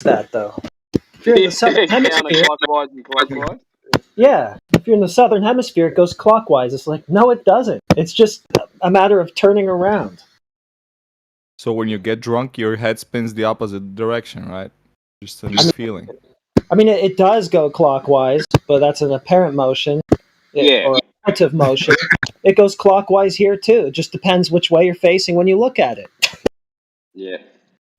that though. If you're in the southern hemisphere, Counterclockwise and clockwise. yeah. If you're in the southern hemisphere, it goes clockwise. It's like, no, it doesn't. It's just a matter of turning around. So when you get drunk, your head spins the opposite direction, right? Just a new feeling. I mean, it does go clockwise, but that's an apparent motion. Yeah. Or relative motion. It goes clockwise here too. It just depends which way you're facing when you look at it. Yeah.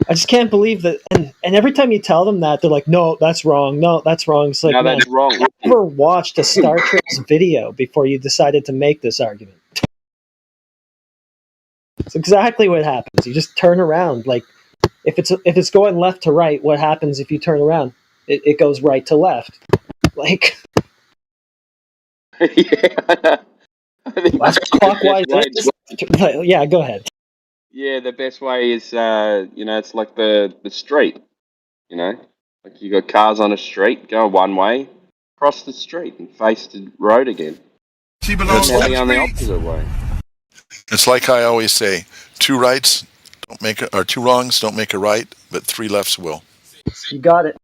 I just can't believe that. And every time you tell them that, they're like, "No, that's wrong. No, that's wrong." It's like, No, man, that's wrong. you never watched a Star Trek video before you decided to make this argument. It's exactly what happens. You just turn around. Like, if it's going left to right, what happens if you turn around? It goes right to left. Like, Yeah. I think that's clockwise. Yeah, go ahead. Yeah, the best way is, it's like the street, like you got cars on a street, go one way, cross the street and face the road again. She belongs on the opposite way. It's like I always say, two wrongs don't make a right, but three lefts will. You got it.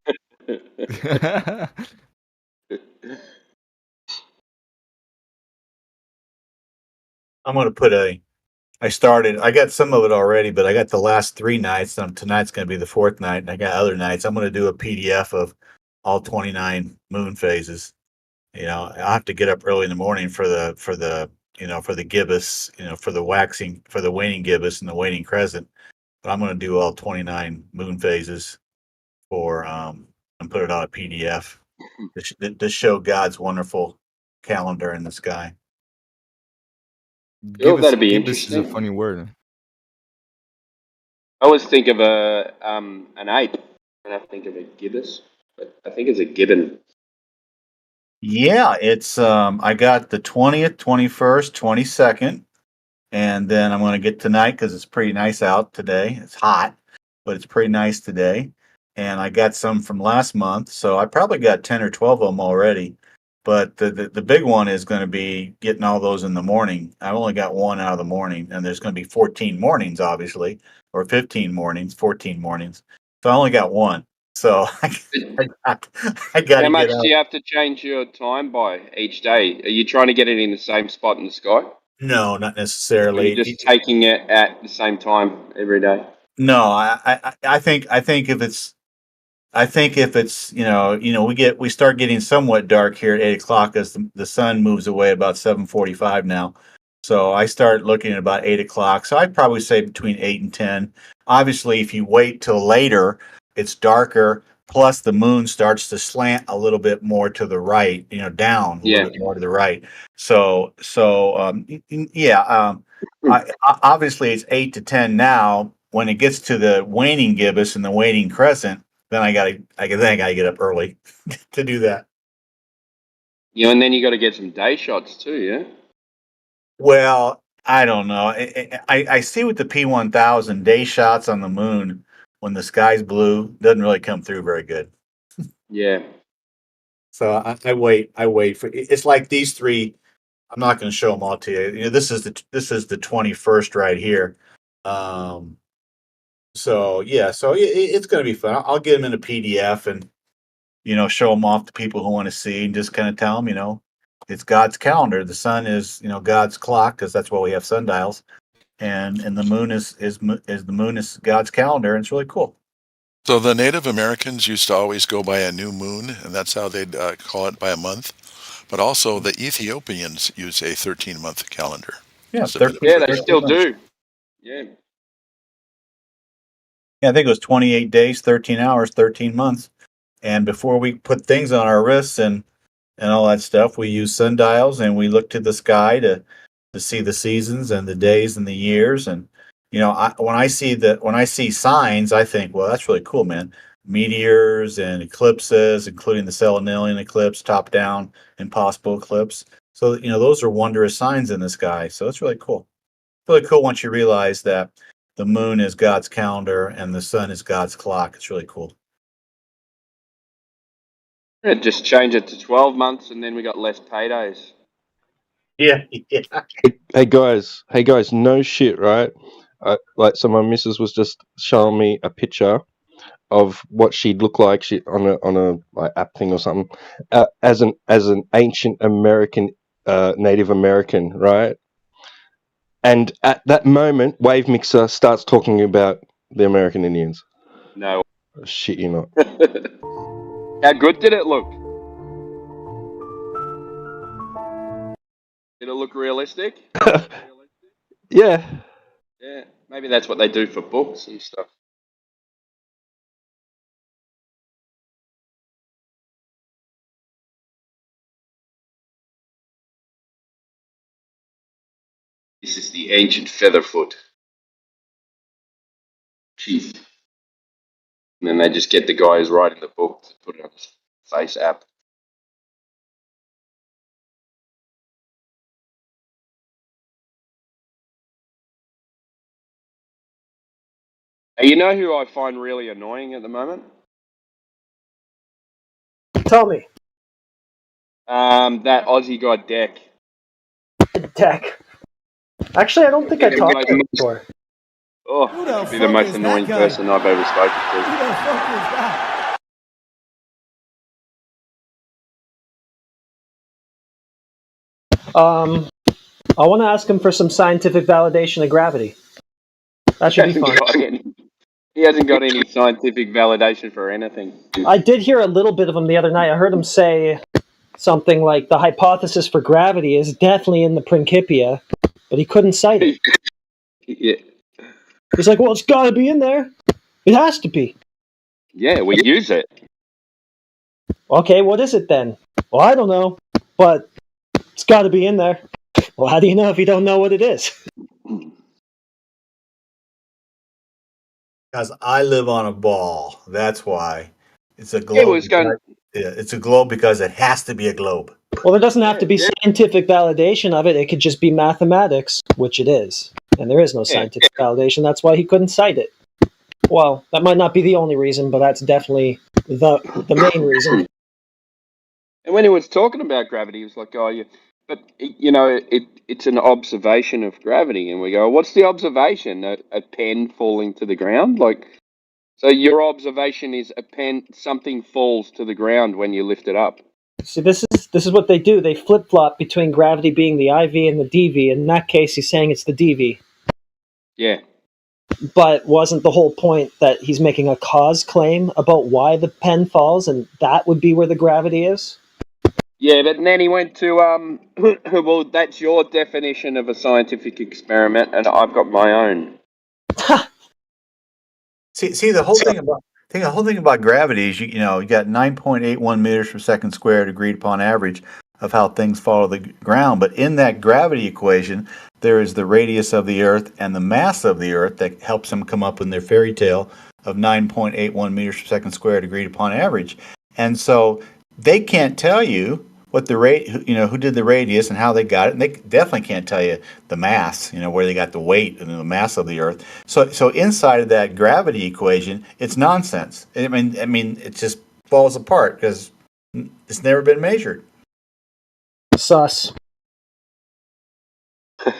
I'm going to put I got some of it already, but I got the last 3 nights. Tonight's going to be the 4th night, and I got other nights. I'm going to do a PDF of all 29 moon phases. I have to get up early in the morning for the gibbous, for the waxing, for the waning gibbous and the waning crescent. But I'm going to do all 29 moon phases and put it on a PDF to show God's wonderful calendar in the sky. That'd be This is a interesting. funny word. I always think of an ape when I think of a gibbous, but I think it's a gibbon. Yeah, it's I got the 20th, 21st, 22nd, and then I'm going to get tonight because it's pretty nice out today. It's hot, but it's pretty nice today. And I got some from last month, so I probably got 10 or 12 of them already. But the big one is going to be getting all those in the morning. I only got one out of the morning, and there's going to be 14 mornings, obviously, or 15 mornings, 14 mornings. So I only got one. So I got to How much get do you have to change your time by each day? Are you trying to get it in the same spot in the sky? No, not Or are necessarily. you just taking it at the same time every day? No, I think if it's we start getting somewhat dark here at 8:00 as the sun moves away about 7:45 now. So I start looking at about 8:00. So I'd probably say between 8 and 10. Obviously, if you wait till later, it's darker. Plus, the moon starts to slant a little bit more to the right, down a little bit more to the right. Obviously it's 8 to 10 now. When it gets to the waning gibbous and the waning crescent, then I gotta get up early to do that. Yeah, and then you got to get some day shots too, yeah. Well, I don't know. I see with the P1000 day shots on the moon when the sky's blue doesn't really come through very good. Yeah. So I wait for it's like these three. I'm not going to show them all to you. This is the 21st right here. So it's going to be fun. I'll get them in a PDF and show them off to people who want to see, and just kind of tell them, it's God's calendar. The sun is God's clock, because that's why we have sundials, and the moon is God's calendar, and it's really cool. So the Native Americans used to always go by a new moon, and that's how they'd call it by a month. But also the Ethiopians use a 13-month calendar. Yeah, they still do. Yeah. Yeah, I think it was 28 days, 13 hours, 13 months. And before we put things on our wrists and all that stuff, we use sundials, and we look to the sky to see the seasons and the days and the years. And when I see signs, I think, well, that's really cool, man. Meteors and eclipses, including the Selenalian eclipse, top down, impossible eclipse. So those are wondrous signs in the sky. So it's really cool. Really cool once you realize that the moon is God's calendar and the sun is God's clock. It's really cool. Yeah, just change it to 12 months, and then we got less paydays. Yeah. Hey guys, no shit, right? So my missus was just showing me a picture of what she'd look like on a like app thing or something, as an ancient American, Native American, right? And at that moment, Wave Mixer starts talking about the American Indians. No. Shit, you not. How good did it look? Did it look realistic? Yeah. Yeah, maybe that's what they do for books and stuff. This is the ancient Featherfoot chief. And then they just get the guy who's writing the book to put it on his face app. Hey, you know who I find really annoying at the moment? Tell me, That Aussie guy Deck. Tech. Actually, I don't think I talked to him before. Oh, Who the that could be the fuck most is that annoying guy? person I've ever spoken Who to. the fuck is that? I want to ask him for some scientific validation of gravity. That should be fun. He hasn't got any scientific validation for anything. I did hear a little bit of him the other night. I heard him say something like the hypothesis for gravity is definitely in the Principia, but he couldn't cite it. Yeah. He's like, well, it's got to be in there. It has to be. Yeah, we use it. Okay, what is it then? Well, I don't know, but it's got to be in there. Well, how do you know if you don't know what it is? Because I live on a ball. That's why. It's a globe. It was going. Yeah, it's a globe because it has to be a globe. Well, there doesn't have to be scientific validation of it. It could just be mathematics, which it is. And there is no scientific validation. That's why he couldn't cite it. Well, that might not be the only reason, but that's definitely the main reason. And when he was talking about gravity, he was like, "Oh, yeah, but you know, it's an observation of gravity." And we go, "What's the observation? A pen falling to the ground? Like, so your observation is a pen, something falls to the ground when you lift it up." See, this is what they do. They flip flop between gravity being the IV and the DV. In that case, he's saying it's the DV. Yeah. But wasn't the whole point that he's making a cause claim about why the pen falls, and that would be where the gravity is? Yeah, but then he went to well, that's your definition of a scientific experiment, and I've got my own. See the whole thing about gravity is you got 9.81 meters per second squared agreed upon average of how things follow the ground. But in that gravity equation, there is the radius of the Earth and the mass of the Earth that helps them come up in their fairy tale of 9.81 meters per second squared agreed upon average. And so they can't tell you what the rate, who did the radius and how they got it, and they definitely can't tell you the mass, where they got the weight and the mass of the Earth. So inside of that gravity equation, it's nonsense. I mean, it just falls apart because it's never been measured. Sus. I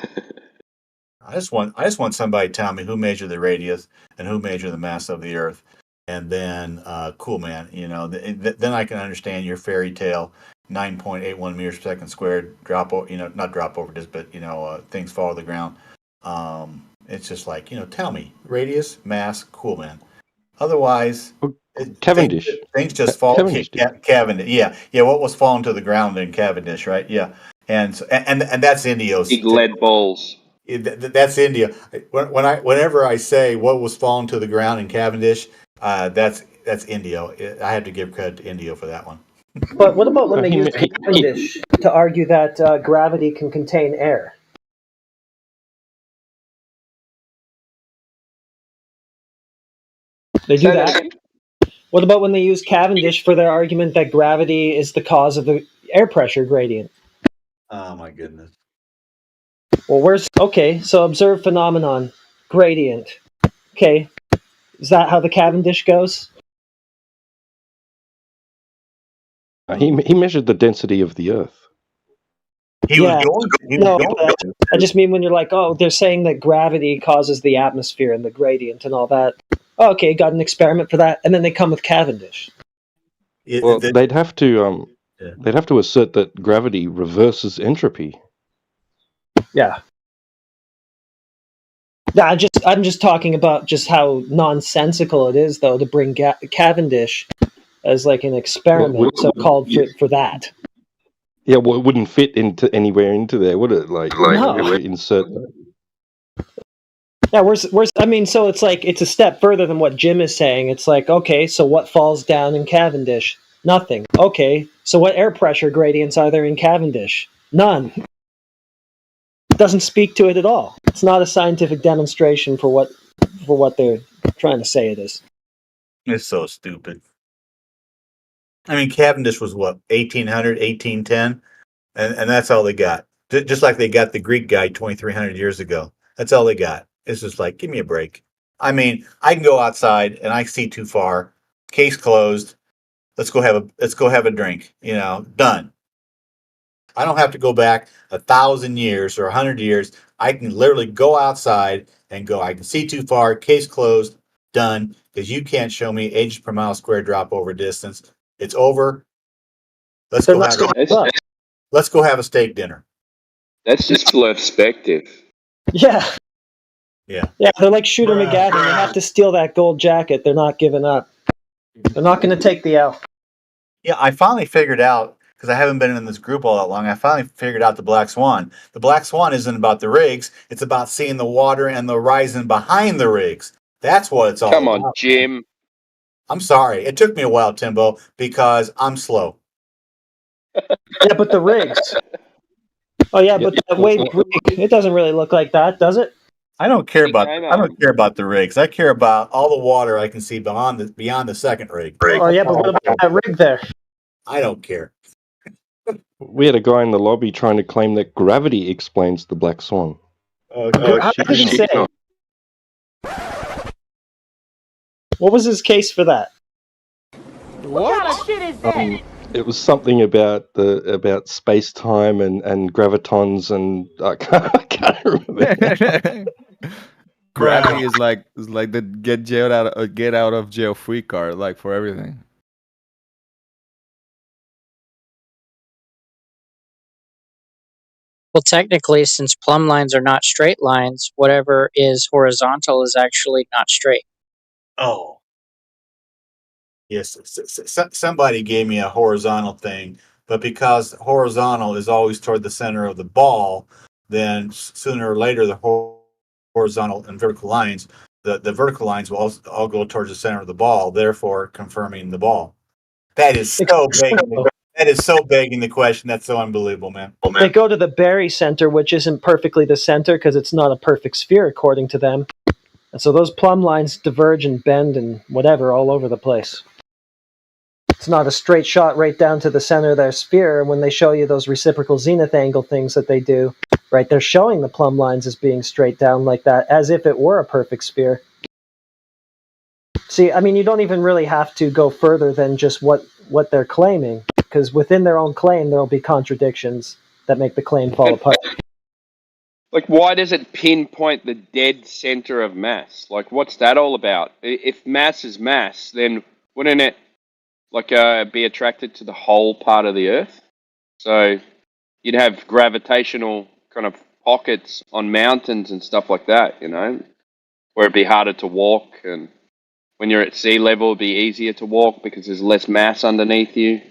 just want somebody to tell me who measured the radius and who measured the mass of the Earth, and then cool, man. Then I can understand your fairy tale. 9.81 meters per second squared not drop over this, but things fall to the ground. It's just like, tell me radius, mass, cool, man. Otherwise, Cavendish. Things just fall. Cavendish. Cavendish. Yeah. What was falling to the ground in Cavendish, right? Yeah. And that's Indio's Big lead balls. That's India. Whenever I say what was falling to the ground in Cavendish, that's Indio. I have to give credit to Indio for that one. But what about when they use Cavendish to argue that gravity can contain air? They do that. What about when they use Cavendish for their argument that gravity is the cause of the air pressure gradient? Oh my goodness. Well, so observed phenomenon, gradient. Okay, is that how the Cavendish goes? He measured the density of the Earth. I just mean when you're like, oh, they're saying that gravity causes the atmosphere and the gradient and all that. Oh, okay, got an experiment for that, and then they come with Cavendish. Well, they'd have to Yeah. they'd have to assert that gravity reverses entropy. Yeah. Yeah, I'm just talking about just how nonsensical it is, though, to bring Cavendish as like an experiment, so-called for that. Yeah, well, it wouldn't fit into anywhere into there, would it? Like, No. if you insert. Yeah, I mean, so it's like it's a step further than what Jim is saying. It's like, okay, so what falls down in Cavendish? Nothing. Okay, so what air pressure gradients are there in Cavendish? None. It doesn't speak to it at all. It's not a scientific demonstration for what they're trying to say it is. It's so stupid. I mean, Cavendish was what, 1800, 1810? And that's all they got. Just like they got the Greek guy 2,300 years ago. That's all they got. It's just like, give me a break. I mean, I can go outside and I see too far. Case closed. Let's go have a drink. Done. I don't have to go back 1,000 years or 100 years. I can literally go outside and go. I can see too far. Case closed. Done. Because you can't show me ages per mile squared drop over distance. It's over. Let's go have a steak dinner. That's just perspective. Yeah. Yeah. Yeah, they're like Shooter McGavin. They have to steal that gold jacket. They're not giving up. They're not going to take the L. Yeah, I finally figured out, because I haven't been in this group all that long, I finally figured out the Black Swan. The Black Swan isn't about the rigs. It's about seeing the water and the horizon behind the rigs. That's what it's all about. Come on, Jim. I'm sorry. It took me a while, Timbo, because I'm slow. Yeah, but the rigs. Oh yeah, but that Wade rig, it doesn't really look like that, does it? I don't care about the rigs. I care about all the water I can see beyond the second rig. Oh yeah, but what about that rig there? I don't care. We had a guy in the lobby trying to claim that gravity explains the Black Swan. How did he say? What was his case for that? What kind of shit is that? It was something about space time and gravitons, and I can't remember. Gravity is like the get out of jail free card, like for everything. Well, technically, since plumb lines are not straight lines, whatever is horizontal is actually not straight. Oh. Yes, somebody gave me a horizontal thing, but because horizontal is always toward the center of the ball, then sooner or later the horizontal and vertical lines, the vertical lines will all go towards the center of the ball, therefore confirming the ball. That is so begging the question. That's so unbelievable, man. They go to the Berry center, which isn't perfectly the center because it's not a perfect sphere according to them. And so those plumb lines diverge and bend and whatever all over the place. It's not a straight shot right down to the center of their sphere. And when they show you those reciprocal zenith angle things that they do, right, they're showing the plumb lines as being straight down like that, as if it were a perfect sphere. See, I mean, you don't even really have to go further than just what they're claiming, because within their own claim, there will be contradictions that make the claim fall apart. Like, why does it pinpoint the dead center of mass? Like, what's that all about? If mass is mass, then wouldn't it be attracted to the whole part of the Earth? So you'd have gravitational kind of pockets on mountains and stuff like that, where it'd be harder to walk, and when you're at sea level, it'd be easier to walk because there's less mass underneath you.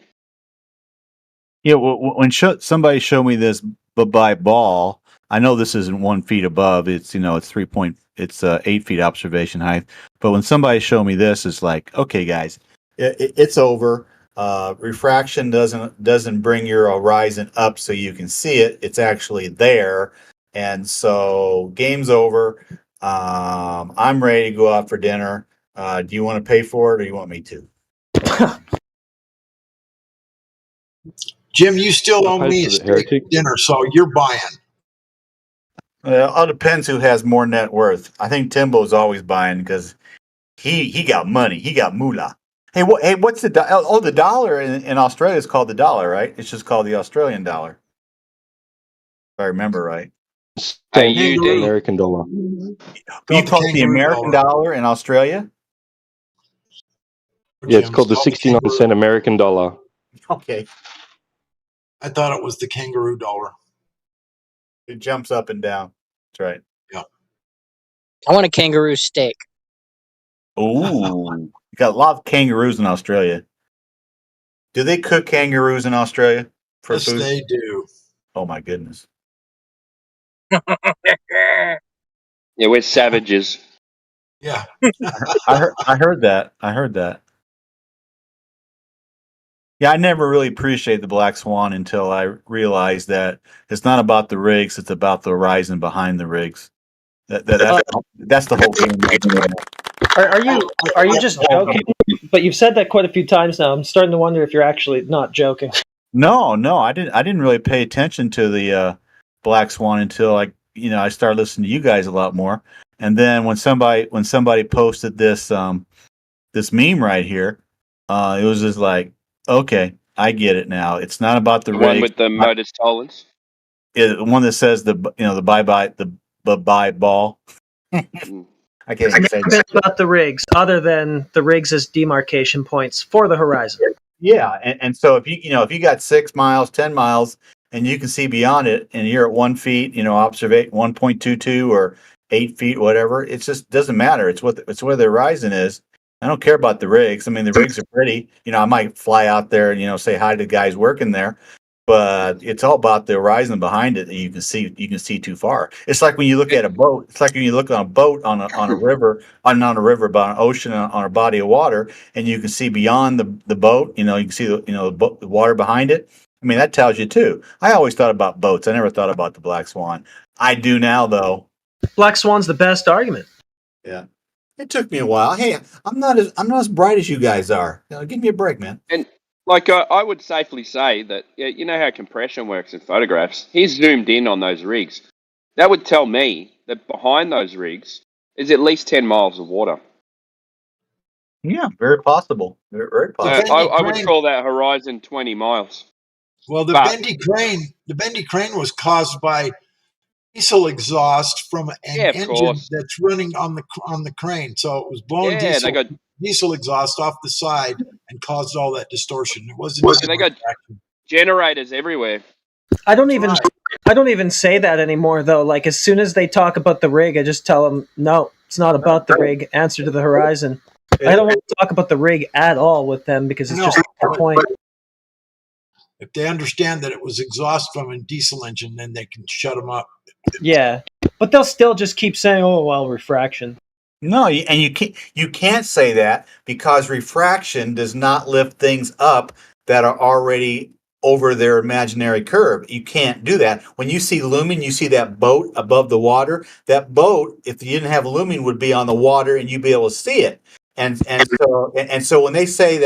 Yeah, when somebody showed me this by ball, I know this isn't 1 feet above. It's it's 8 feet observation height. But when somebody showed me this, it's like, okay, guys, it's over. Refraction doesn't bring your horizon up so you can see it. It's actually there, and so game's over. I'm ready to go out for dinner. Do you want to pay for it, or do you want me to? Jim, you still owe me a steak dinner, so you're buying. Well, it all depends who has more net worth. I think Timbo's always buying because he got money. He got moolah. Hey, what's the the dollar in Australia is called the dollar, right? It's just called the Australian dollar, if I remember right. AUD, American dollar. You call it the American dollar in Australia? Yeah, it's called the 69-cent American dollar. Okay. I thought it was the kangaroo dollar. It jumps up and down. That's right. Yeah. I want a kangaroo steak. Ooh. You got a lot of kangaroos in Australia. Do they cook kangaroos in Australia for Yes, food? they do. Oh my goodness. Yeah, we're savages. Yeah. I heard that. Yeah, I never really appreciated the Black Swan until I realized that it's not about the rigs; it's about the horizon behind the rigs. That's the whole game. Are you just joking? But you've said that quite a few times now. I'm starting to wonder if you're actually not joking. No, I didn't really pay attention to the Black Swan until I started listening to you guys a lot more. And then when somebody posted this this meme right here, it was just like, okay, I get it now. It's not about the The one rigs. with the Modus Tollens. The one that says the bye ball. I can't even say It's never been about the rigs, other than the rigs as demarcation points for the horizon. Yeah, and so if you got 6 miles, 10 miles, and you can see beyond it, and you're at 1 feet, observate 1.22 or 8 feet, whatever. It just doesn't matter. It's where the horizon is. I don't care about the rigs. I mean, the rigs are pretty. I might fly out there and say hi to the guys working there, but it's all about the horizon behind it that you can see. You can see too far. It's like when you look at a boat. It's like when you look on a boat on a river, not a river, but an ocean on a body of water, and you can see beyond the boat. You can see the water behind it. I mean, that tells you too. I always thought about boats. I never thought about the Black Swan. I do now, though. Black Swan's the best argument. Yeah, it took me a while. Hey, I'm not as bright as you guys are. Give me a break, man. And I would safely say that you know how compression works in photographs. He's zoomed in on those rigs. That would tell me that behind those rigs is at least 10 miles of water. Yeah, very possible. Very possible. I would call that horizon 20 miles. Well, the bendy crane was caused by diesel exhaust from an engine that's running on the crane. So it was blowing diesel exhaust off the side and caused all that distortion. It wasn't. They got generators everywhere. I don't even say that anymore, though. Like, as soon as they talk about the rig, I just tell them, no, it's not about the rig. Answer to the horizon. I don't want to talk about the rig at all with them because it's just the point. If they understand that it was exhaust from a diesel engine, then they can shut them up. Yeah, but they'll still just keep saying, "Oh, well, refraction." No, and you can't say that because refraction does not lift things up that are already over their imaginary curve. You can't do that. When you see looming, you see that boat above the water. That boat, if you didn't have looming, would be on the water and you'd be able to see it. And so when they say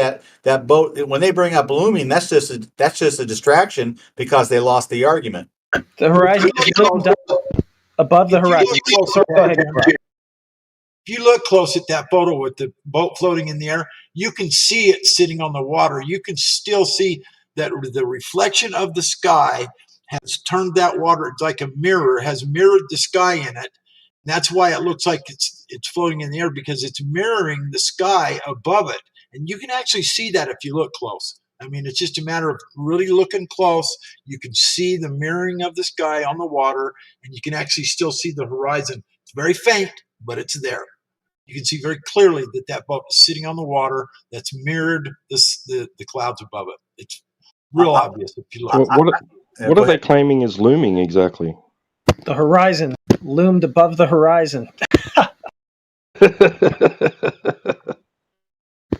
that boat, when they bring up looming, that's just a distraction because they lost the argument. The horizon is loomed up above the horizon. If you look close at that photo with the boat floating in the air, you can see it sitting on the water. You can still see that the reflection of the sky has turned that water. It's like a mirror, has mirrored the sky in it. And that's why it looks like it's floating in the air, because it's mirroring the sky above it. And you can actually see that if you look close. I mean, it's just a matter of really looking close. You can see the mirroring of the sky on the water, and you can actually still see the horizon. It's very faint, but it's there. You can see very clearly that boat is sitting on the water that's mirrored the clouds above it. It's real obvious if you look. What are they claiming is looming exactly? The horizon loomed above the horizon.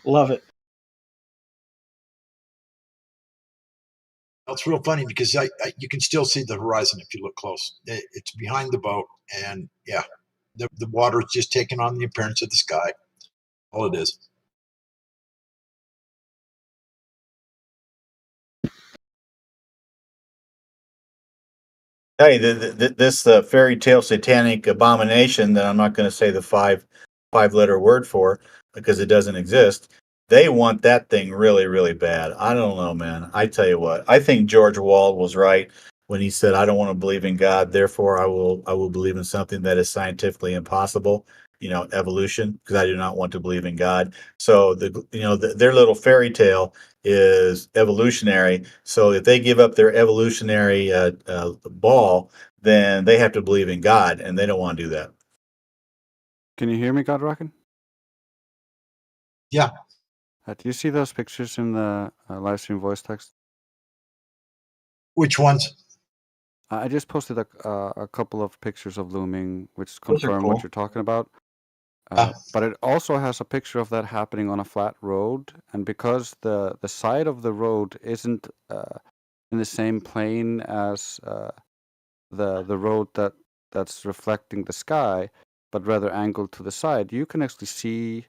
Love it. It's real funny because you can still see the horizon if you look close. It's behind the boat, and yeah, the water is just taking on the appearance of the sky. All it is. Hey, this fairy tale satanic abomination that I'm not going to say the five-letter word for because it doesn't exist. They want that thing really, really bad. I don't know, man. I tell you what, I think George Wald was right when he said, "I don't want to believe in God, therefore I will believe in something that is scientifically impossible." evolution, because I do not want to believe in God. So their little fairy tale is evolutionary. So if they give up their evolutionary ball, then they have to believe in God, and they don't want to do that. Can you hear me, God Rockin'? Yeah. Do you see those pictures in the live stream voice text? Which ones? I just posted a couple of pictures of looming, which Those are confirm what cool. you're talking about. But it also has a picture of that happening on a flat road, and because the side of the road isn't in the same plane as the road that's reflecting the sky, but rather angled to the side, you can actually see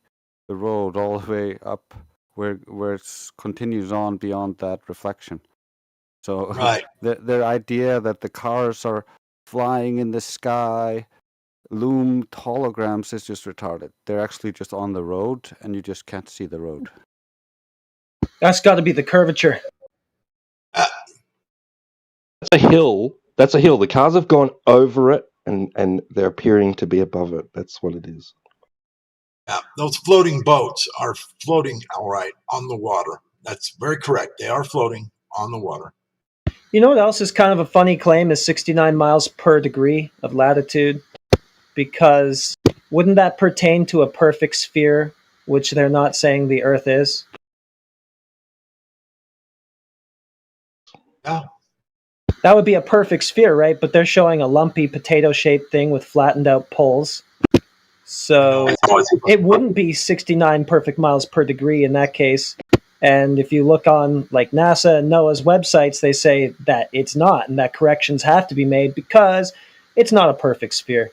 the road all the way up where it continues on beyond that reflection. So Right. the idea that the cars are flying in the sky, loomed holograms, is just retarded. They're actually just on the road, and you just can't see the road. That's got to be the curvature. That's a hill. That's a hill. The cars have gone over it, and they're appearing to be above it. That's what it is. Those floating boats are floating, all right, on the water. That's very correct. They are floating on the water. You know what else is kind of a funny claim is 69 miles per degree of latitude? Because wouldn't that pertain to a perfect sphere, which they're not saying the Earth is? Yeah. That would be a perfect sphere, right? But they're showing a lumpy potato-shaped thing with flattened out poles. So it wouldn't be 69 perfect miles per degree in that case. And if you look on like NASA and NOAA's websites, they say that it's not, and that corrections have to be made because it's not a perfect sphere.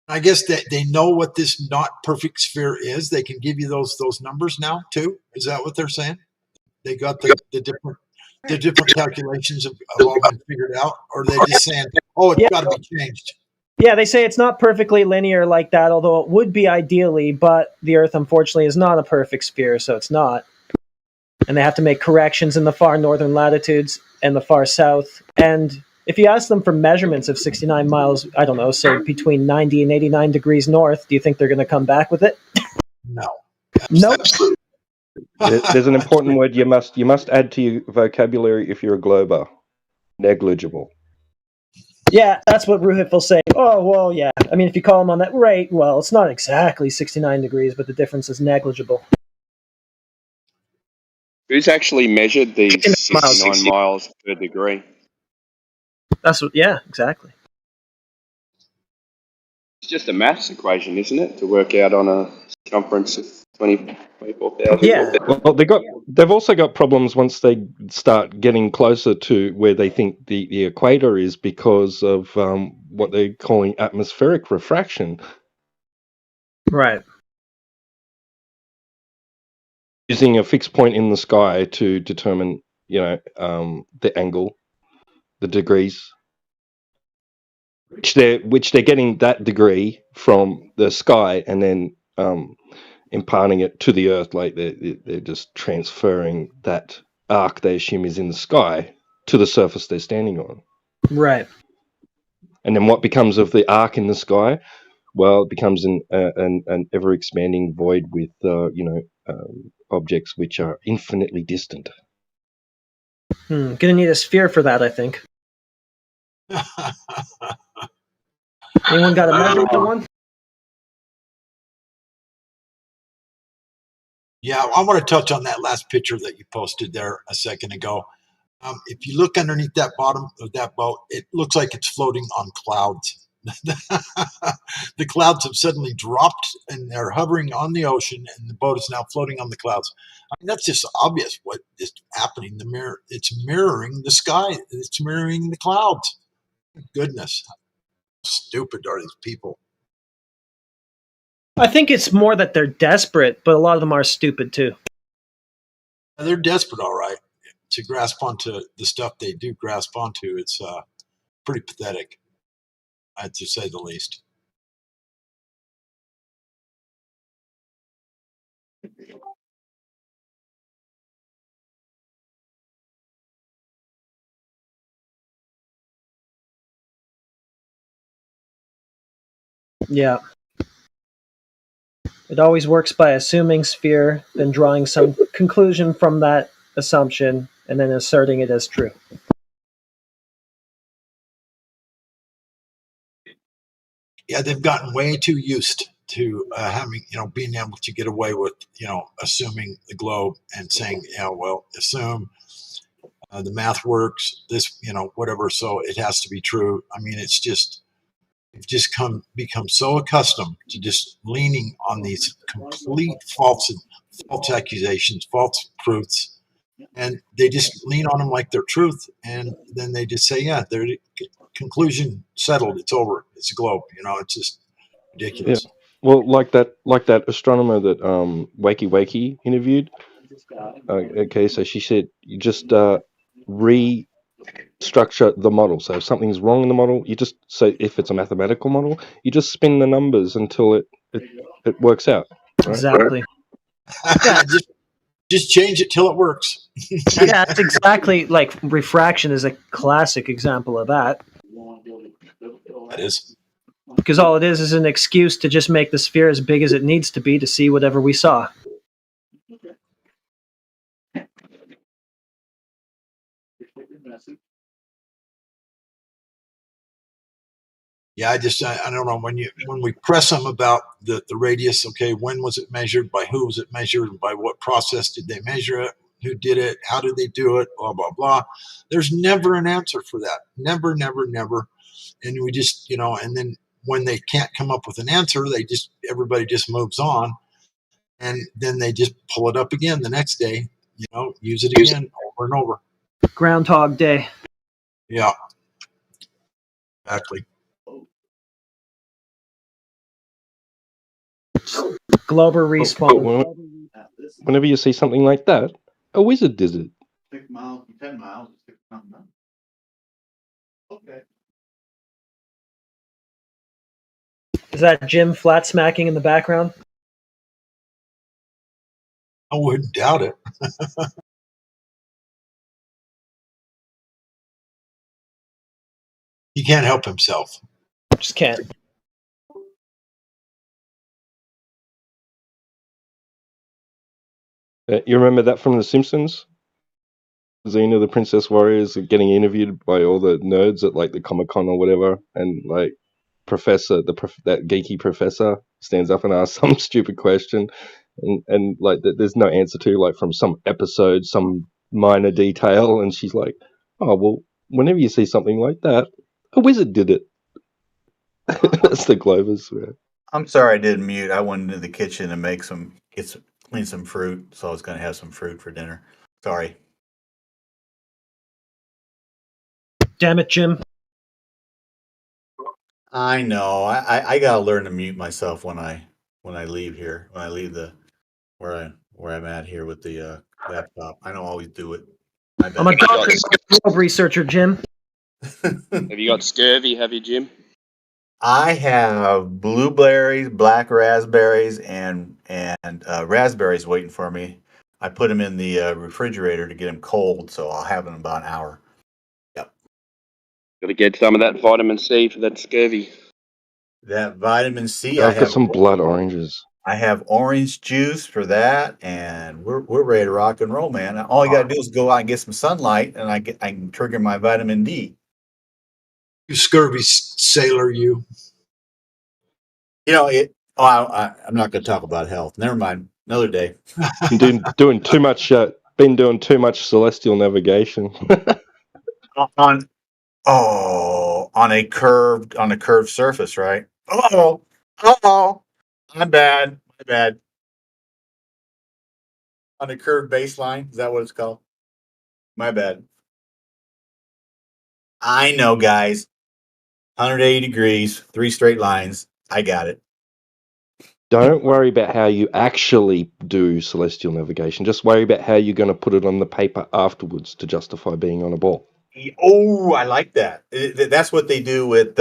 I guess that they know what this not perfect sphere is. They can give you those numbers now too. Is that what they're saying? They got the different calculations have all been figured out, or are they just saying, oh, it's got to be changed? Yeah, they say it's not perfectly linear like that, although it would be ideally, but the Earth, unfortunately, is not a perfect sphere, so it's not. And they have to make corrections in the far northern latitudes and the far south. And if you ask them for measurements of 69 miles, I don't know, say between 90 and 89 degrees north, do you think they're going to come back with it? No. Nope. There's an important word you must add to your vocabulary if you're a glober. Negligible. Yeah, that's what Ruhif will say. Oh, well, yeah. I mean, if you call him on that, right, well, it's not exactly 69 degrees, but the difference is negligible. Who's actually measured these 69 miles per degree? That's what, yeah, exactly. It's just a maths equation, isn't it, to work out on a circumference of 24,000? Yeah. Well, they've also got problems once they start getting closer to where they think the equator is because of what they're calling atmospheric refraction. Right. Using a fixed point in the sky to determine, the angle, the degrees, which they're getting that degree from the sky and then imparting it to the Earth, like they're just transferring that arc they assume is in the sky to the surface they're standing on. Right. And then what becomes of the arc in the sky? Well, it becomes an ever expanding void with objects which are infinitely distant. Gonna need a sphere for that, I think. Anyone got a measure for one? Yeah, I want to touch on that last picture that you posted there a second ago. If you look underneath that bottom of that boat, it looks like it's floating on clouds. The clouds have suddenly dropped and they're hovering on the ocean, and the boat is now floating on the clouds. I mean, that's just obvious what is happening. It's mirroring the sky. It's mirroring the clouds. Goodness, how stupid are these people? I think it's more that they're desperate, but a lot of them are stupid too. They're desperate, all right, to grasp onto the stuff they do grasp onto. It's pretty pathetic, to say the least. Yeah. It always works by assuming sphere, then drawing some conclusion from that assumption, and then asserting it as true. Yeah, they've gotten way too used to having, being able to get away with, assuming the globe and saying, assume the math works, this, whatever, so it has to be true. I mean, it's just, we've just become so accustomed to just leaning on these complete false accusations, false proofs, and they just lean on them like they're truth, and then they just say, yeah, their conclusion settled, it's over, it's a globe. It's just ridiculous. Yeah. Well, like that astronomer that Wakey Wakey interviewed. Okay, so she said you just restructure the model. So if something's wrong in the model, you just if it's a mathematical model, you just spin the numbers until it works out. Right? Exactly. Yeah, just change it till it works. Yeah, it's exactly like refraction is a classic example of that. That is. Because all it is an excuse to just make the sphere as big as it needs to be to see whatever we saw. Yeah, I don't know, when we press them about the radius, okay, when was it measured, by who was it measured, by what process did they measure it, who did it, how did they do it, blah, blah, blah. There's never an answer for that. Never, never, never. And we just, and then when they can't come up with an answer, everybody just moves on. And then they just pull it up again the next day, use it again over and over. Groundhog Day. Yeah, exactly. Glober respawn. Whenever you see something like that, a wizard did it. 6 miles from 10 miles. Okay. Is that Jim flat smacking in the background? I wouldn't doubt it. He can't help himself. Just can't. You remember that from The Simpsons? Xena, the Princess Warriors, getting interviewed by all the nerds at like the Comic-Con or whatever, and like that geeky professor stands up and asks some stupid question, and like there's no answer to, like, from some episode, some minor detail, and she's like, "Oh well, whenever you see something like that, a wizard did it." That's the Glovers. Man. I'm sorry I didn't mute. I went into the kitchen to clean some fruit, so I was going to have some fruit for dinner. Sorry. Damn it, Jim. I know. I gotta learn to mute myself when I leave here. When I leave where I'm at here with the laptop. I don't always do it. I'm a doctor, globe researcher, Jim. Have you got scurvy? Have you, Jim? I have blueberries, black raspberries, and raspberries waiting for me. I put them in the refrigerator to get them cold, so I'll have them in about an hour. Yep. Got to get some of that vitamin C for that scurvy. That vitamin C. I've got some blood oranges. I have orange juice for that, and we're ready to rock and roll, man. All you gotta do is go out and get some sunlight, and I can trigger my vitamin D. You scurvy sailor, you. I'm not going to talk about health. Never mind. Another day. doing too much. Been doing too much celestial navigation. on a curved surface, right? Oh, my bad. On a curved baseline, is that what it's called? My bad. I know, guys. 180 degrees, 3 straight lines. I got it. Don't worry about how you actually do celestial navigation. Just worry about how you're going to put it on the paper afterwards to justify being on a ball. Oh, I like that. That's what they do with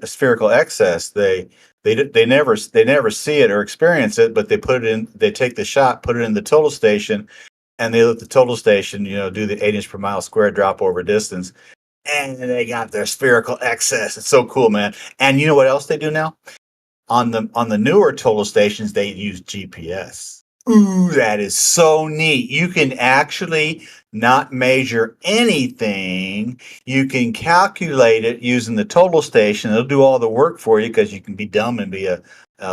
spherical excess. They never see it or experience it, but they put it in. They take the shot, put it in the total station, and they let the total station, do the 8 inch per mile square drop over distance. and they got their spherical excess. It's so cool, man. And you know what else they do now? On the newer total stations, they use GPS. Ooh, that is so neat. You can actually not measure anything. You can calculate it using the total station. It'll do all the work for you because you can be dumb and be a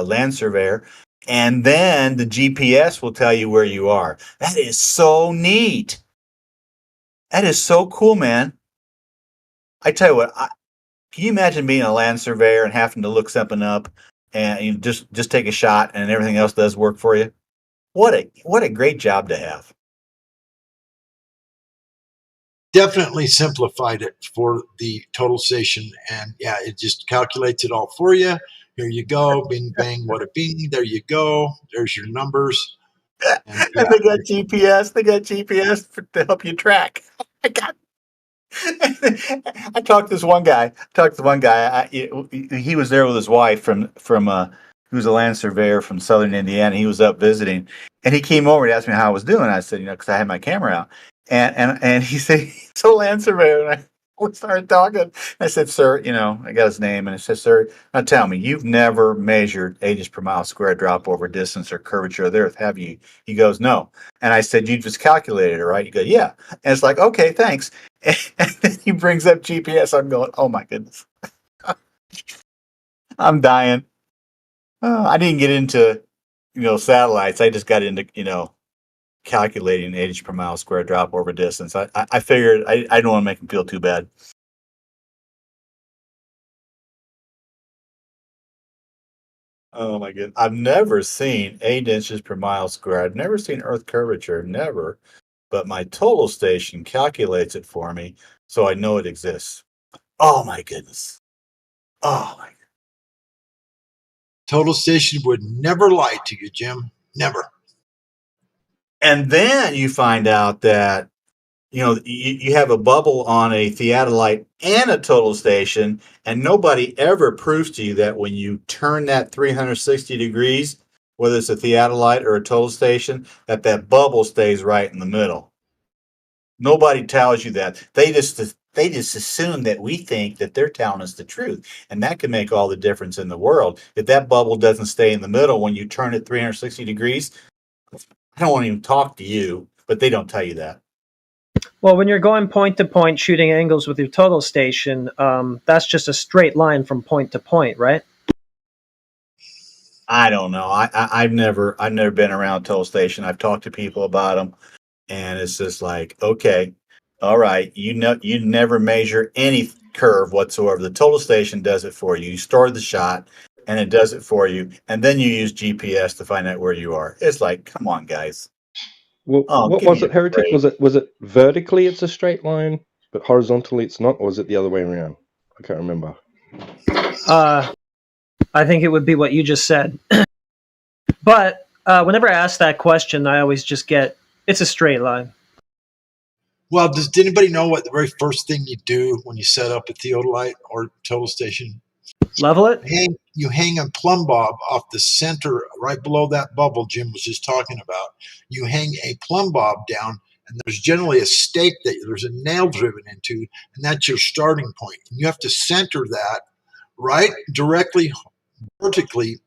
land surveyor. And then the GPS will tell you where you are. That is so neat. That is so cool, man. I tell you what, can you imagine being a land surveyor and having to look something up and you just take a shot and everything else does work for you? What a great job to have. Definitely simplified it for the total station, and yeah, it just calculates it all for you. Here you go, bing bang, wada bing. There you go. There's your numbers. And they got GPS. They got GPS to help you track. I talked to this one guy. He was there with his wife from he was a land surveyor from southern Indiana. He was up visiting, and he came over and asked me how I was doing. I said, because I had my camera out, and he said he's a land surveyor, and we started talking. I said, sir, I got his name, and I said, sir, now tell me, you've never measured ages per mile square drop over distance or curvature of the earth, have you? He goes, no. And I said, you just calculated it, right? He goes, yeah. And it's like, okay, thanks. And then he brings up GPS. I'm going, oh my goodness. I'm dying. I didn't get into, satellites. I just got into, calculating age per mile square drop over distance. I figured I didn't want to make him feel too bad. Oh my goodness. I've never seen 8 inches per mile square. I've never seen earth curvature, never. But my total station calculates it for me, so I know it exists. Oh my goodness. Oh my goodness. Total station would never lie to you, Jim. Never. And then you find out that, you have a bubble on a theodolite and a total station, and nobody ever proves to you that when you turn that 360 degrees, whether it's a theodolite or a total station, that bubble stays right in the middle. Nobody tells you that. They just assume that we think that they're telling us the truth, and that can make all the difference in the world. If that bubble doesn't stay in the middle when you turn it 360 degrees, I don't want to even talk to you, but they don't tell you that. Well, when you're going point to point shooting angles with your total station, that's just a straight line from point to point, right? I don't know. I've never been around a total station. I've talked to people about them, and it's just like, okay, all right, you never measure any curve whatsoever. The total station does it for you. You store the shot, and it does it for you, and then you use GPS to find out where you are. It's like, come on, guys. Well, what was it, Heretic? Was it vertically it's a straight line, but horizontally it's not, or was it the other way around? I can't remember. I think it would be what you just said. But whenever I ask that question, I always just get, it's a straight line. Well, does anybody know what the very first thing you do when you set up a theodolite or total station? Level it? You hang a plumb bob off the center, right below that bubble Jim was just talking about. You hang a plumb bob down, and there's generally a stake that there's a nail driven into, and that's your starting point. And you have to center that right directly, vertically,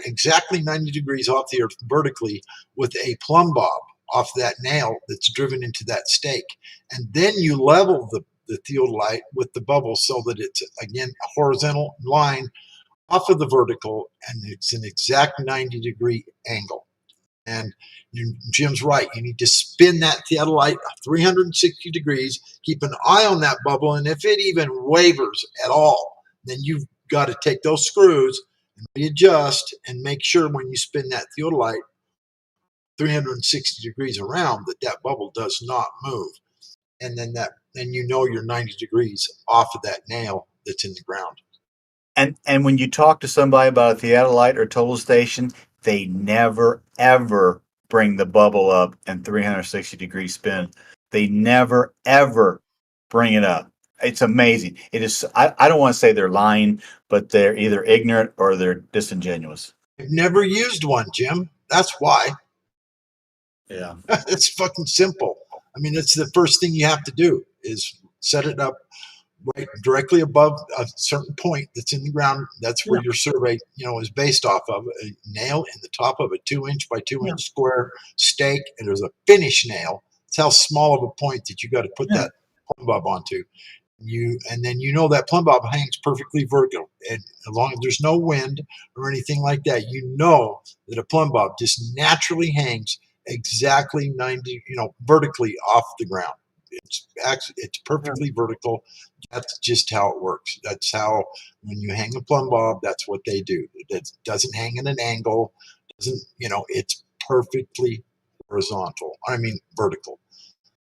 exactly 90 degrees off the earth vertically with a plumb bob off that nail that's driven into that stake. And then you level the theodolite with the bubble so that it's, again, a horizontal line off of the vertical, and it's an exact 90-degree angle. And Jim's right. You need to spin that theodolite 360 degrees, keep an eye on that bubble, and if it even wavers at all, then you've got to take those screws and readjust and make sure when you spin that theodolite 360 degrees around that bubble does not move. And then you're 90 degrees off of that nail that's in the ground. And when you talk to somebody about a theodolite or total station, they never ever bring the bubble up and 360 degree spin. They never ever bring it up. It's amazing. It is. I don't want to say they're lying, but they're either ignorant or they're disingenuous. I've never used one, Jim. That's why. Yeah. It's fucking simple. I mean, it's the first thing you have to do is set it up right directly above a certain point that's in the ground. That's where your survey, is based off of. A nail in the top of a 2-inch by 2-inch square stake, and there's a finish nail. It's how small of a point that you got to put that plumb bob onto. And then that plumb bob hangs perfectly vertical, and as long as there's no wind or anything like that, that a plumb bob just naturally hangs exactly 90, vertically off the ground. It's perfectly vertical. That's just how it works. That's how, when you hang a plumb bob, that's what they do. It doesn't hang at an angle. It's perfectly horizontal. Vertical.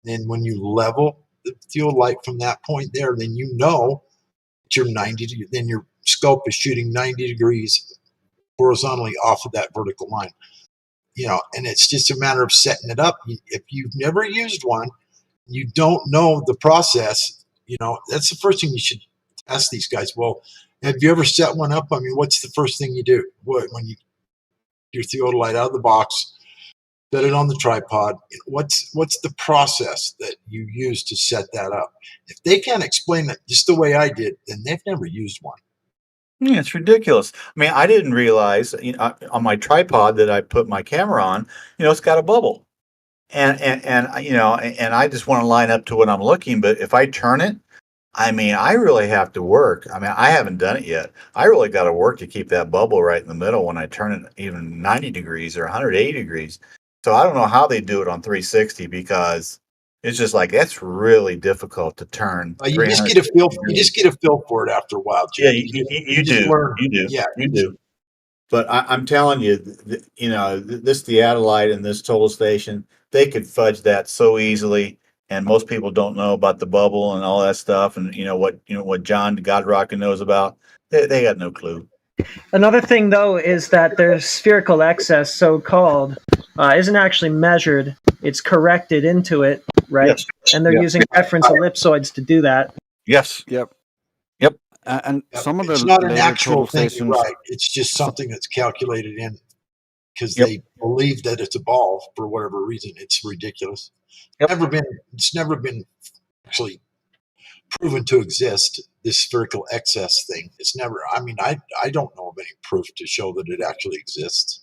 Then when you level the theodolite from that point there, then you're 90. Then your scope is shooting 90 degrees horizontally off of that vertical line. And it's just a matter of setting it up. If you've never used one, you don't know the process. That's the first thing you should ask these guys. Well, have you ever set one up? What's the first thing you do? When you your theodolite out of the box, set it on the tripod. What's the process that you use to set that up? If they can't explain it just the way I did, then they've never used one. Yeah, it's ridiculous. I didn't realize on my tripod that I put my camera on, it's got a bubble. And I just want to line up to what I'm looking, but if I turn it, I really have to work. I haven't done it yet. I really got to work to keep that bubble right in the middle when I turn it even 90 degrees or 180 degrees. So I don't know how they do it on 360, because it's just like, that's really difficult to turn. You just get a feel. You just get a feel for it after a while. Yeah, you do. Learn. You do. Yeah, you do. But I'm telling you, this theodolite and this total station, they could fudge that so easily, and most people don't know about the bubble and all that stuff, and what John Godrockin knows about. They got no clue. Another thing, though, is that their spherical excess, so-called, isn't actually measured. It's corrected into it, right? Yes. And they're using reference ellipsoids to do that. Yes. Yep. Yep. And some of the it's not an later actual total thing, stations, right? It's just something that's calculated in because they believe that it's a ball for whatever reason. It's ridiculous. It's never been actually proven to exist. This spherical excess thing. It's never. I don't know of any proof to show that it actually exists.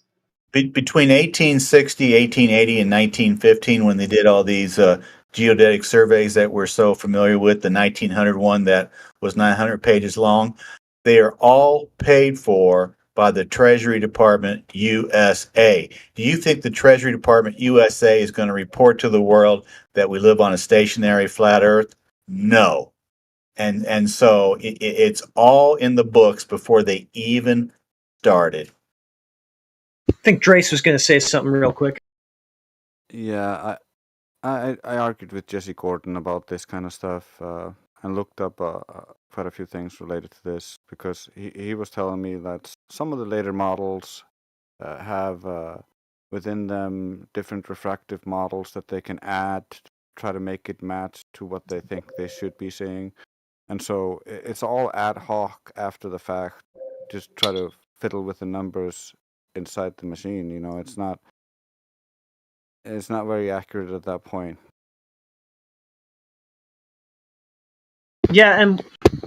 Between 1860, 1880, and 1915, when they did all these geodetic surveys that we're so familiar with, the 1900 one that was 900 pages long, they are all paid for by the Treasury Department USA. Do you think the Treasury Department USA is going to report to the world that we live on a stationary flat Earth? No. And so it's all in the books before they even started. I think Drace was going to say something real quick. yeah, I argued with Jesse Gordon about this kind of stuff and looked up quite a few things related to this, because he was telling me that some of the later models have within them different refractive models that they can add to try to make it match to what they think they should be seeing. And so it's all ad hoc after the fact, just try to fiddle with the numbers inside the machine. It's not very accurate at that point. Yeah, and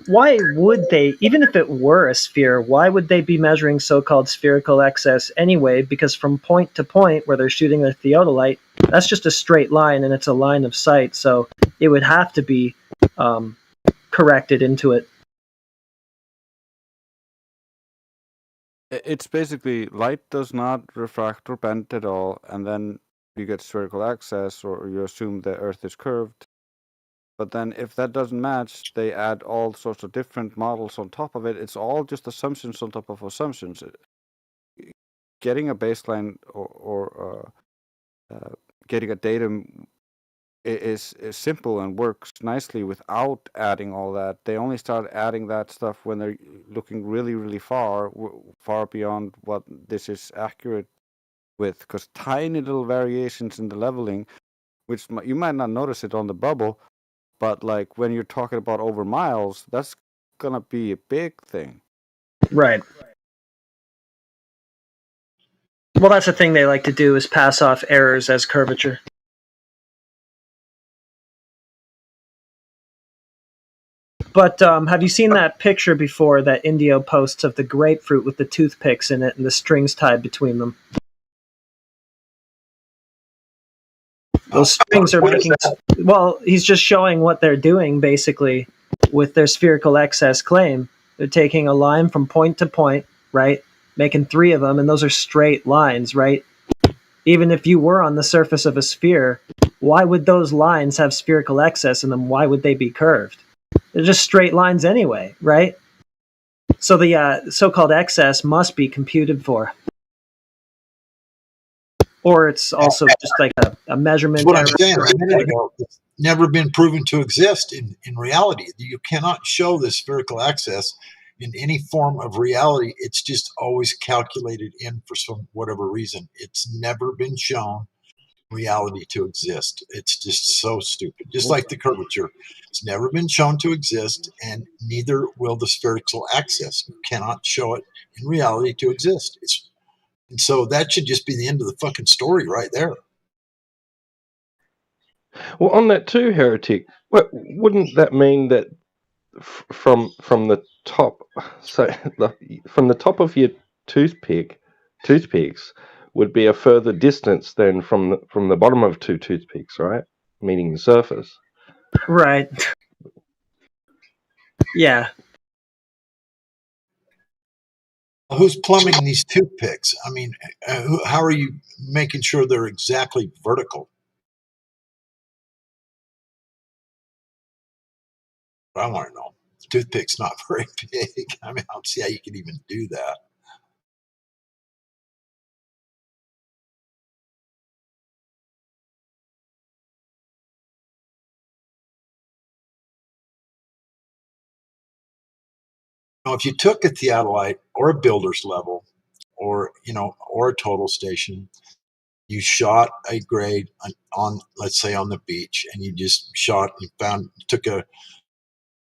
why would they, even if it were a sphere, why would they be measuring so-called spherical excess anyway? Because from point to point where they're shooting their theodolite, that's just a straight line, and it's a line of sight, so it would have to be corrected into it. It's basically light does not refract or bend at all, and then you get spherical excess, or you assume the Earth is curved. But then if that doesn't match, they add all sorts of different models on top of it. It's all just assumptions on top of assumptions. Getting a baseline or getting a datum is simple and works nicely without adding all that. They only start adding that stuff when they're looking really, really far beyond what this is accurate with, because tiny little variations in the leveling, which you might not notice it on the bubble, but like when you're talking about over miles, that's gonna be a big thing. Right. Well, that's the thing they like to do, is pass off errors as curvature. But have you seen that picture before that Indio posts of the grapefruit with the toothpicks in it and the strings tied between them? Those strings are making... Well, he's just showing what they're doing, basically, with their spherical excess claim. They're taking a line from point to point, right? Making 3 of them, and those are straight lines, right? Even if you were on the surface of a sphere, why would those lines have spherical excess in them? Why would they be curved? They're just straight lines anyway, right? So the so-called excess must be computed for. Or it's also just like a measurement. That's what I'm saying a minute ago. It's never been proven to exist in reality. You cannot show the spherical excess in any form of reality. It's just always calculated in for some whatever reason. It's never been shown in reality to exist. It's just so stupid. Just like the curvature. It's never been shown to exist, and neither will the spherical excess. You cannot show it in reality to exist. And so that should just be the end of the fucking story right there. Well, on that too, Heretic, wouldn't that mean that from the top, so from the top of your toothpicks would be a further distance than from the bottom of 2 toothpicks, right? Meaning the surface. Right. Yeah. Who's plumbing these toothpicks? I mean, how are you making sure they're exactly vertical? I want to know. The toothpick's not very big. I mean, I don't see how you can even do that. Now, if you took a theodolite or a builder's level, or or a total station, you shot a grade on, let's say, on the beach, and you just shot and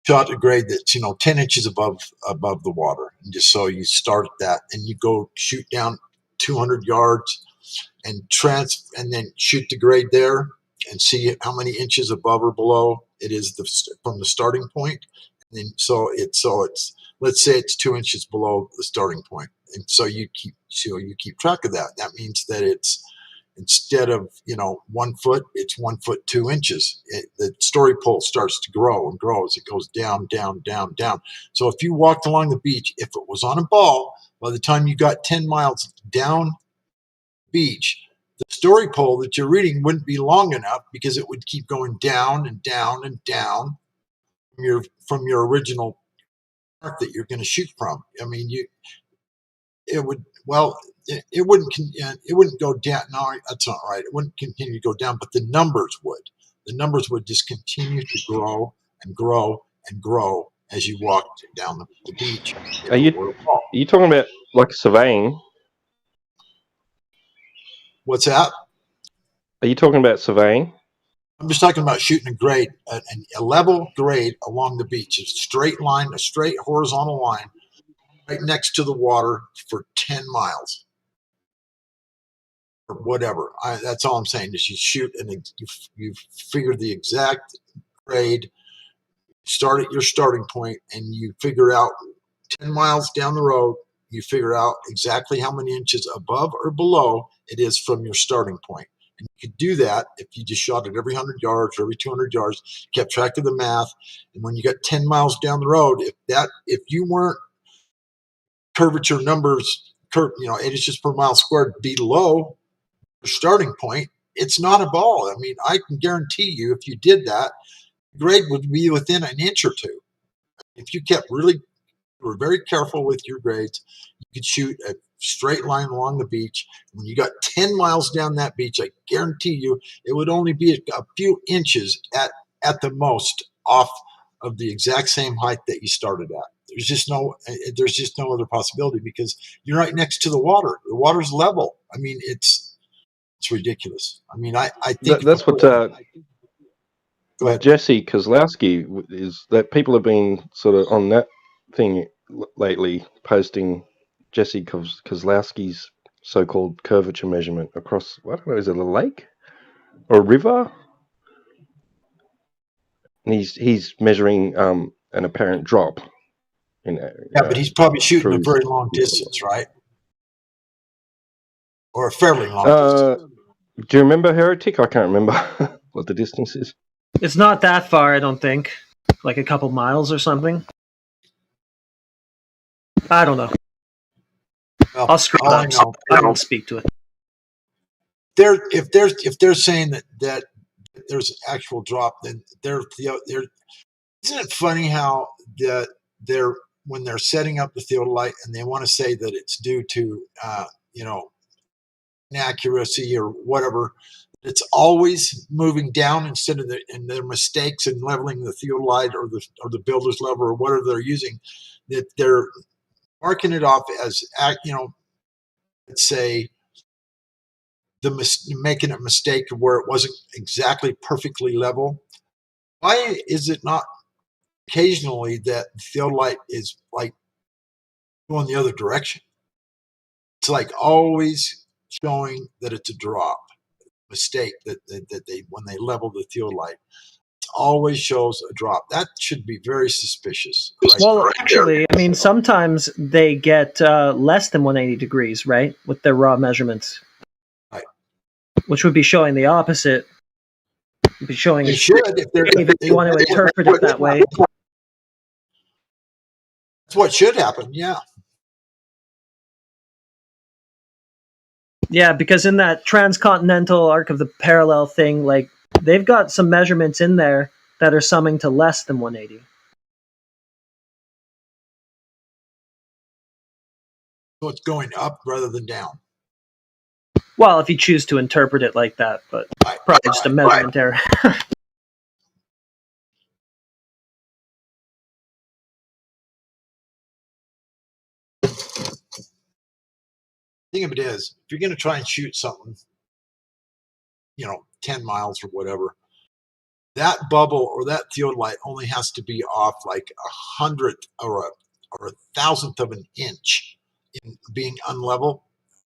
shot a grade that's 10 inches above the water, and just so you start at that, and you go shoot down 200 yards and then shoot the grade there and see how many inches above or below it is from the starting point. And then so it's let's say it's 2 inches below the starting point, and so you keep track of that. That means that it's, instead of 1 foot, it's 1 foot 2 inches. The story pole starts to grow and grow as it goes down, down, down, down. So if you walked along the beach, if it was on a ball, by the time you got 10 miles down beach, the story pole that you're reading wouldn't be long enough, because it would keep going down and down and down from your original mark that you're going to shoot from. I mean, it wouldn't go down. No, that's not right. It wouldn't continue to go down, but the numbers would. The numbers would just continue to grow and grow and grow as you walked down the beach. Are you talking about like surveying? What's that? Are you talking about surveying? I'm just talking about shooting a grade, a level grade along the beach. A straight line, a straight horizontal line right next to the water for 10 miles or whatever. That's all I'm saying is you shoot and you figure the exact grade, start at your starting point, and you figure out 10 miles down the road, you figure out exactly how many inches above or below it is from your starting point. And you could do that if you just shot it every 100 yards or every 200 yards, kept track of the math. And when you got 10 miles down the road, if you weren't curvature numbers, 8 inches per mile squared below your starting point, it's not a ball. I mean, I can guarantee you, if you did that, grade would be within an inch or two. If you were very careful with your grades, you could shoot a straight line along the beach. When you got 10 miles down that beach, I guarantee you it would only be a few inches at the most off of the exact same height that you started at. There's just no other possibility, because you're right next to the water. The water's level. I mean, it's ridiculous. I mean, I think that's what go ahead. Jesse Kozlowski is, that people have been sort of on that thing lately, posting Jesse Kozlowski's so-called curvature measurement across, I don't know, is it a lake or a river? And he's measuring an apparent drop. Yeah, but he's probably shooting a through very long distance, right? Or a fairly long distance. Do you remember Heretic? I can't remember what the distance is. It's not that far, I don't think. Like a couple miles or something. I don't know. Well, I'll screw all it I up. know, I won't speak to it. if they're saying that there's actual drop, then they're isn't it funny how they're when they're setting up the theodolite and they want to say that it's due to inaccuracy or whatever, it's always moving down instead of their mistakes in leveling the theodolite or the builder's level or whatever they're using, that they're marking it off as let's say making a mistake where it wasn't exactly perfectly level. Why is it not occasionally that the theodolite is like going the other direction? It's like always showing that it's a drop mistake that they when they level the theodolite, it always shows a drop. That should be very suspicious. Well, actually, I mean, sometimes they get less than 180 degrees, right, with their raw measurements. Right. Which would be showing the opposite. Would be showing they should if you want to interpret it that way. That's what should happen. Yeah. Yeah, because in that transcontinental arc of the parallel thing, like they've got some measurements in there that are summing to less than 180. So it's going up rather than down. Well, if you choose to interpret it like that, but probably just a measurement error. Thing of it is, if you're going to try and shoot something, 10 miles or whatever, that bubble or that theodolite only has to be off like 100th or a 1,000th of an inch in being unlevel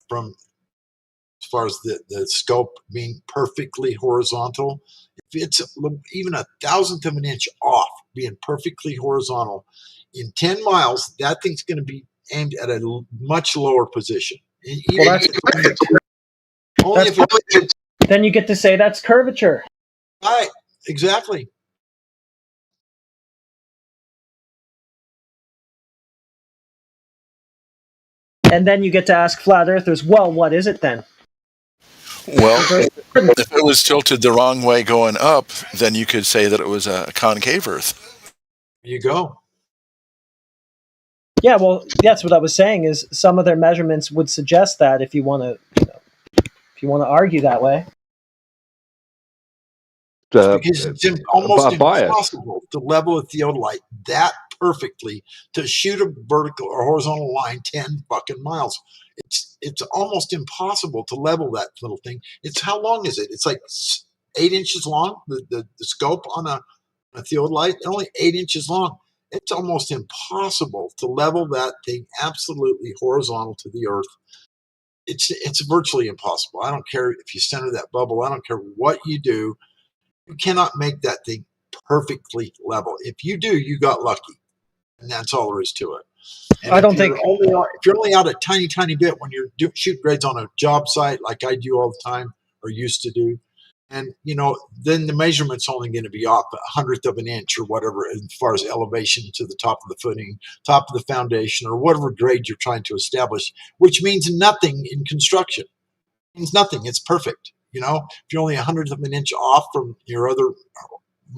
from as far as the scope being perfectly horizontal. If it's even 1,000th of an inch off being perfectly horizontal, in 10 miles, that thing's going to be aimed at a much lower position. Well, then you get to say that's curvature. Right, exactly. And then you get to ask flat earthers, well, what is it then? Well, if it was tilted the wrong way going up, then you could say that it was a concave Earth. There you go. Yeah, well, that's what I was saying. Is some of their measurements would suggest that if you want to, argue that way. Because it's almost impossible to level a theodolite that perfectly to shoot a vertical or horizontal line 10 fucking miles. It's almost impossible to level that little thing. It's how long is it? It's like 8 inches long. The scope on a theodolite, only 8 inches long. It's almost impossible to level that thing absolutely horizontal to the earth. It's virtually impossible. I don't care if you center that bubble. I don't care what you do. You cannot make that thing perfectly level. If you do, you got lucky, and that's all there is to it. And I don't think if you're only out a tiny bit when you're shoot grades on a job site like I do all the time or used to do, and then the measurement's only going to be off 100th of an inch or whatever as far as elevation to the top of the footing, top of the foundation, or whatever grade you're trying to establish, which means nothing in construction. It means nothing. It's perfect. If you're only 100th of an inch off from your other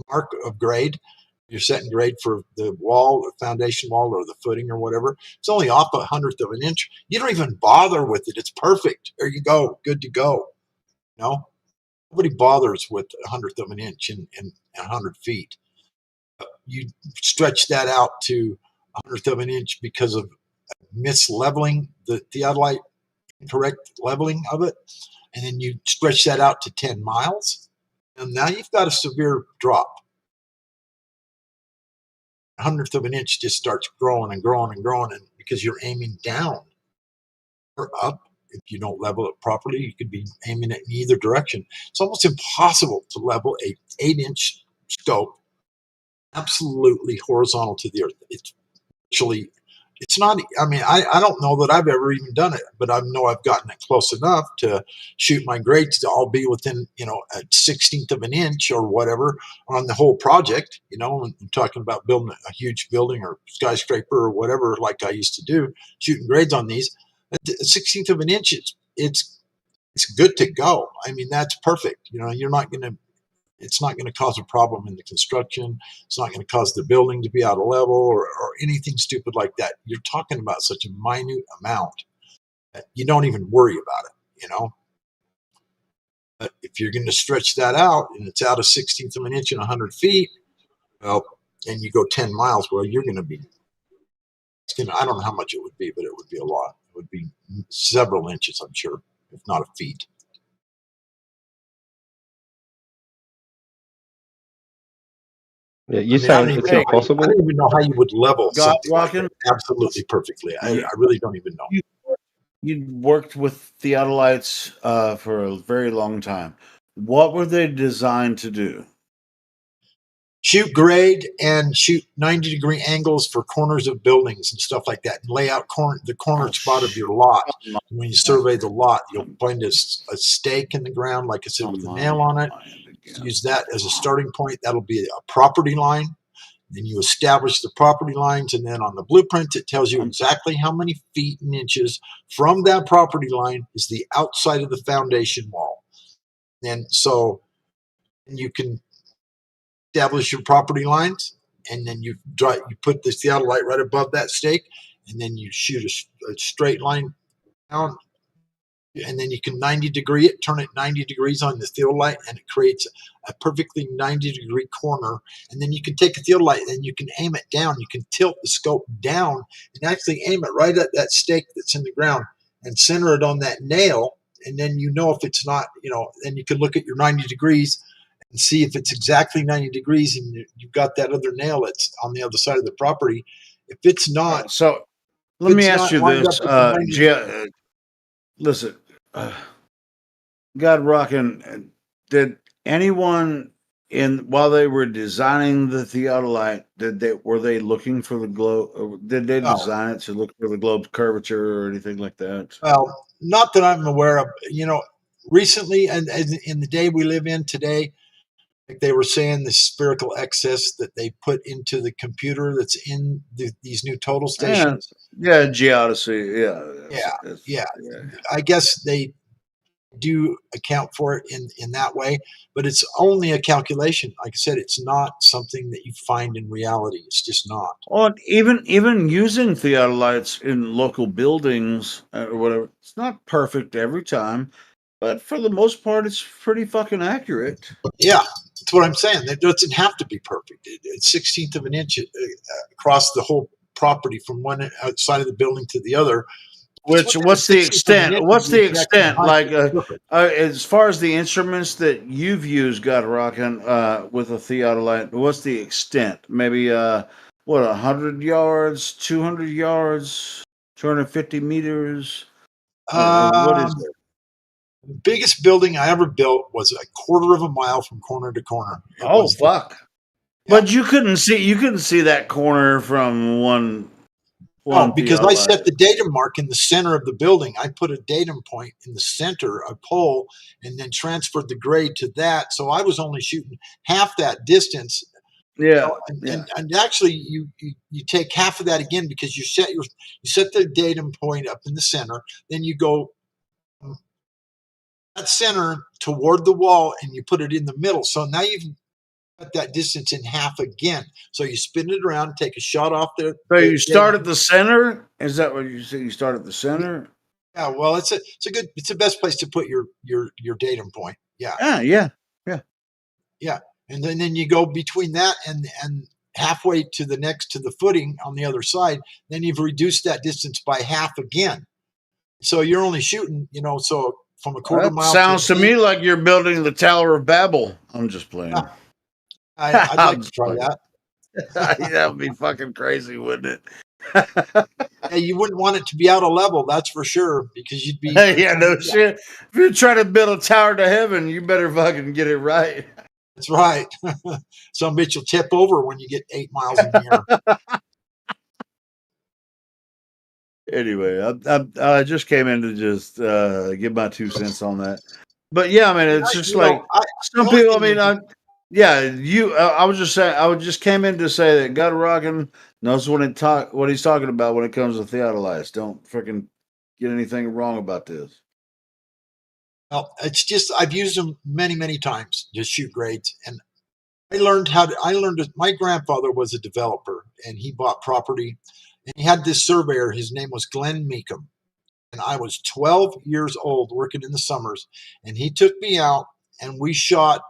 mark of grade, you're setting grade for the wall, the foundation wall, or the footing or whatever. It's only off 100th of an inch. You don't even bother with it. It's perfect. There you go. Good to go. Nobody bothers with 100th of an inch in 100 feet. You stretch that out to 100th of an inch because of misleveling the theodolite, incorrect leveling of it, and then you stretch that out to 10 miles, and now you've got a severe drop. 100th of an inch just starts growing and growing and growing, and because you're aiming down or up. If you don't level it properly, you could be aiming it in either direction. It's almost impossible to level a 8-inch scope absolutely horizontal to the earth. It's actually, it's not, I mean, I don't know that I've ever even done it, but I know I've gotten it close enough to shoot my grades to all be within, a 16th of an inch or whatever on the whole project. When I'm talking about building a huge building or skyscraper or whatever, like I used to do, shooting grades on these, a 16th of an inch, it's good to go. I mean, that's perfect. It's not going to cause a problem in the construction. It's not going to cause the building to be out of level or anything stupid like that. You're talking about such a minute amount that you don't even worry about it, But if you're going to stretch that out and it's out a 16th of an inch and 100 feet, well, and you go 10 miles, well, you're going to be, I don't know how much it would be, but it would be a lot. It would be several inches, I'm sure, if not a feet. Yeah, you're saying it's impossible? I don't even know how you would level God something like Rockin', that absolutely perfectly. I really don't even know. you worked with theodolites for a very long time. What were they designed to do? Shoot grade and shoot 90-degree angles for corners of buildings and stuff like that, and lay out the corner spot of your lot. When you survey the lot, you'll find a stake in the ground, like I said, with a nail on it. Use that as a starting point. That'll be a property line. Then you establish the property lines, and then on the blueprint, it tells you exactly how many feet and inches from that property line is the outside of the foundation wall. And so you can establish your property lines, and then you put the theodolite right above that stake, and then you shoot a straight line down, and then you can 90 degree it, turn it 90 degrees on the theodolite, and it creates a perfectly 90-degree corner. And then you can take a theodolite and you can aim it down. You can tilt the scope down and actually aim it right at that stake that's in the ground and center it on that nail. And then if it's not, then you can look at your 90 degrees and see if it's exactly 90 degrees and you've got that other nail that's on the other side of the property. If it's not, so let me ask you this, listen, God Rockin', did anyone while they were designing the theodolite, were they looking for the globe? Did they design it to look for the globe's curvature or anything like that? Well, not that I'm aware of. Recently, and in the day we live in today, like they were saying, the spherical excess that they put into the computer that's in these new total stations. Yeah, geodesy. Yeah. I guess they do account for it in that way, but it's only a calculation. Like I said, it's not something that you find in reality. It's just not. Well, even using theodolites in local buildings or whatever, it's not perfect every time, but for the most part, it's pretty fucking accurate. Yeah, that's what I'm saying. It doesn't have to be perfect. It's 16th of an inch across the whole property from one side of the building to the other. What's the extent? What's the extent? Like, as far as the instruments that you've used, God Rockin', with a theodolite, what's the extent? Maybe 100 yards, 200 yards, 250 meters. What is it? The biggest building I ever built was a quarter of a mile from corner to corner. Fuck! Yeah. But you couldn't see that corner from one. No, because I set the datum mark in the center of the building. I put a datum point in the center, a pole, and then transferred the grade to that. So I was only shooting half that distance. Yeah. And actually, you take half of that again because you set the datum point up in the center. Then you go that center toward the wall, and you put it in the middle. So now you've cut that distance in half again. So you spin it around, take a shot off there. So you start at the center? Is that what you say? You start at the center? Yeah. Well, it's the best place to put your datum point. Yeah. Yeah. And then you go between that and halfway to the footing on the other side. Then you've reduced that distance by half again. So you're only shooting, so from a quarter mile. Sounds to me like you're building the Tower of Babel. I'm just playing. I'd like to try that. That would be fucking crazy, wouldn't it? Yeah, you wouldn't want it to be out of level, that's for sure, because you'd be. Yeah, no shit. If you're trying to build a tower to heaven, you better fucking get it right. That's right. Some bitch will tip over when you get 8 miles in the air. Anyway, I just came in to just give my 2 cents on that. But yeah, I mean, it's just like some people. I mean, I was just saying. I just came in to say that God Rockin' knows what he's talking about when it comes to theodolites. Don't freaking get anything wrong about this. Well, it's just I've used them many, many times to shoot grades, and I learned my grandfather was a developer, and he bought property, and he had this surveyor. His name was Glenn Meekum, and I was 12 years old working in the summers, and he took me out, and we shot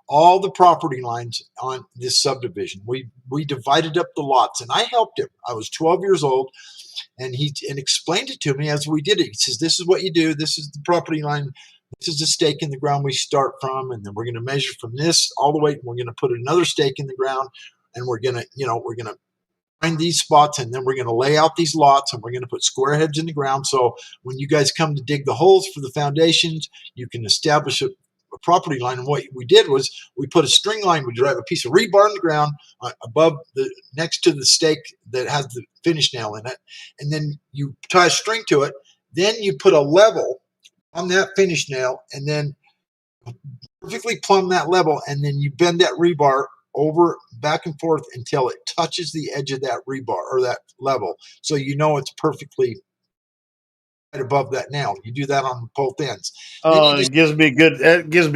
all the property lines on this subdivision. We divided up the lots, and I helped him. I was 12 years old, and he explained it to me as we did it. He says, "This is what you do. This is the property line. This is the stake in the ground we start from, and then we're going to measure from this all the way. We're going to put another stake in the ground, and we're going to find these spots, and then we're going to lay out these lots, and we're going to put square heads in the ground. So when you guys come to dig the holes for the foundations, you can establish a property line." And what we did was we put a string line. We drive a piece of rebar in the ground above next to the stake that has the finish nail in it, and then you tie a string to it. Then you put a level on that finish nail, and then perfectly plumb that level, and then you bend that rebar over back and forth until it touches the edge of that rebar or that level, so you know it's perfectly right above that nail. You do that on both ends. Oh, it gives me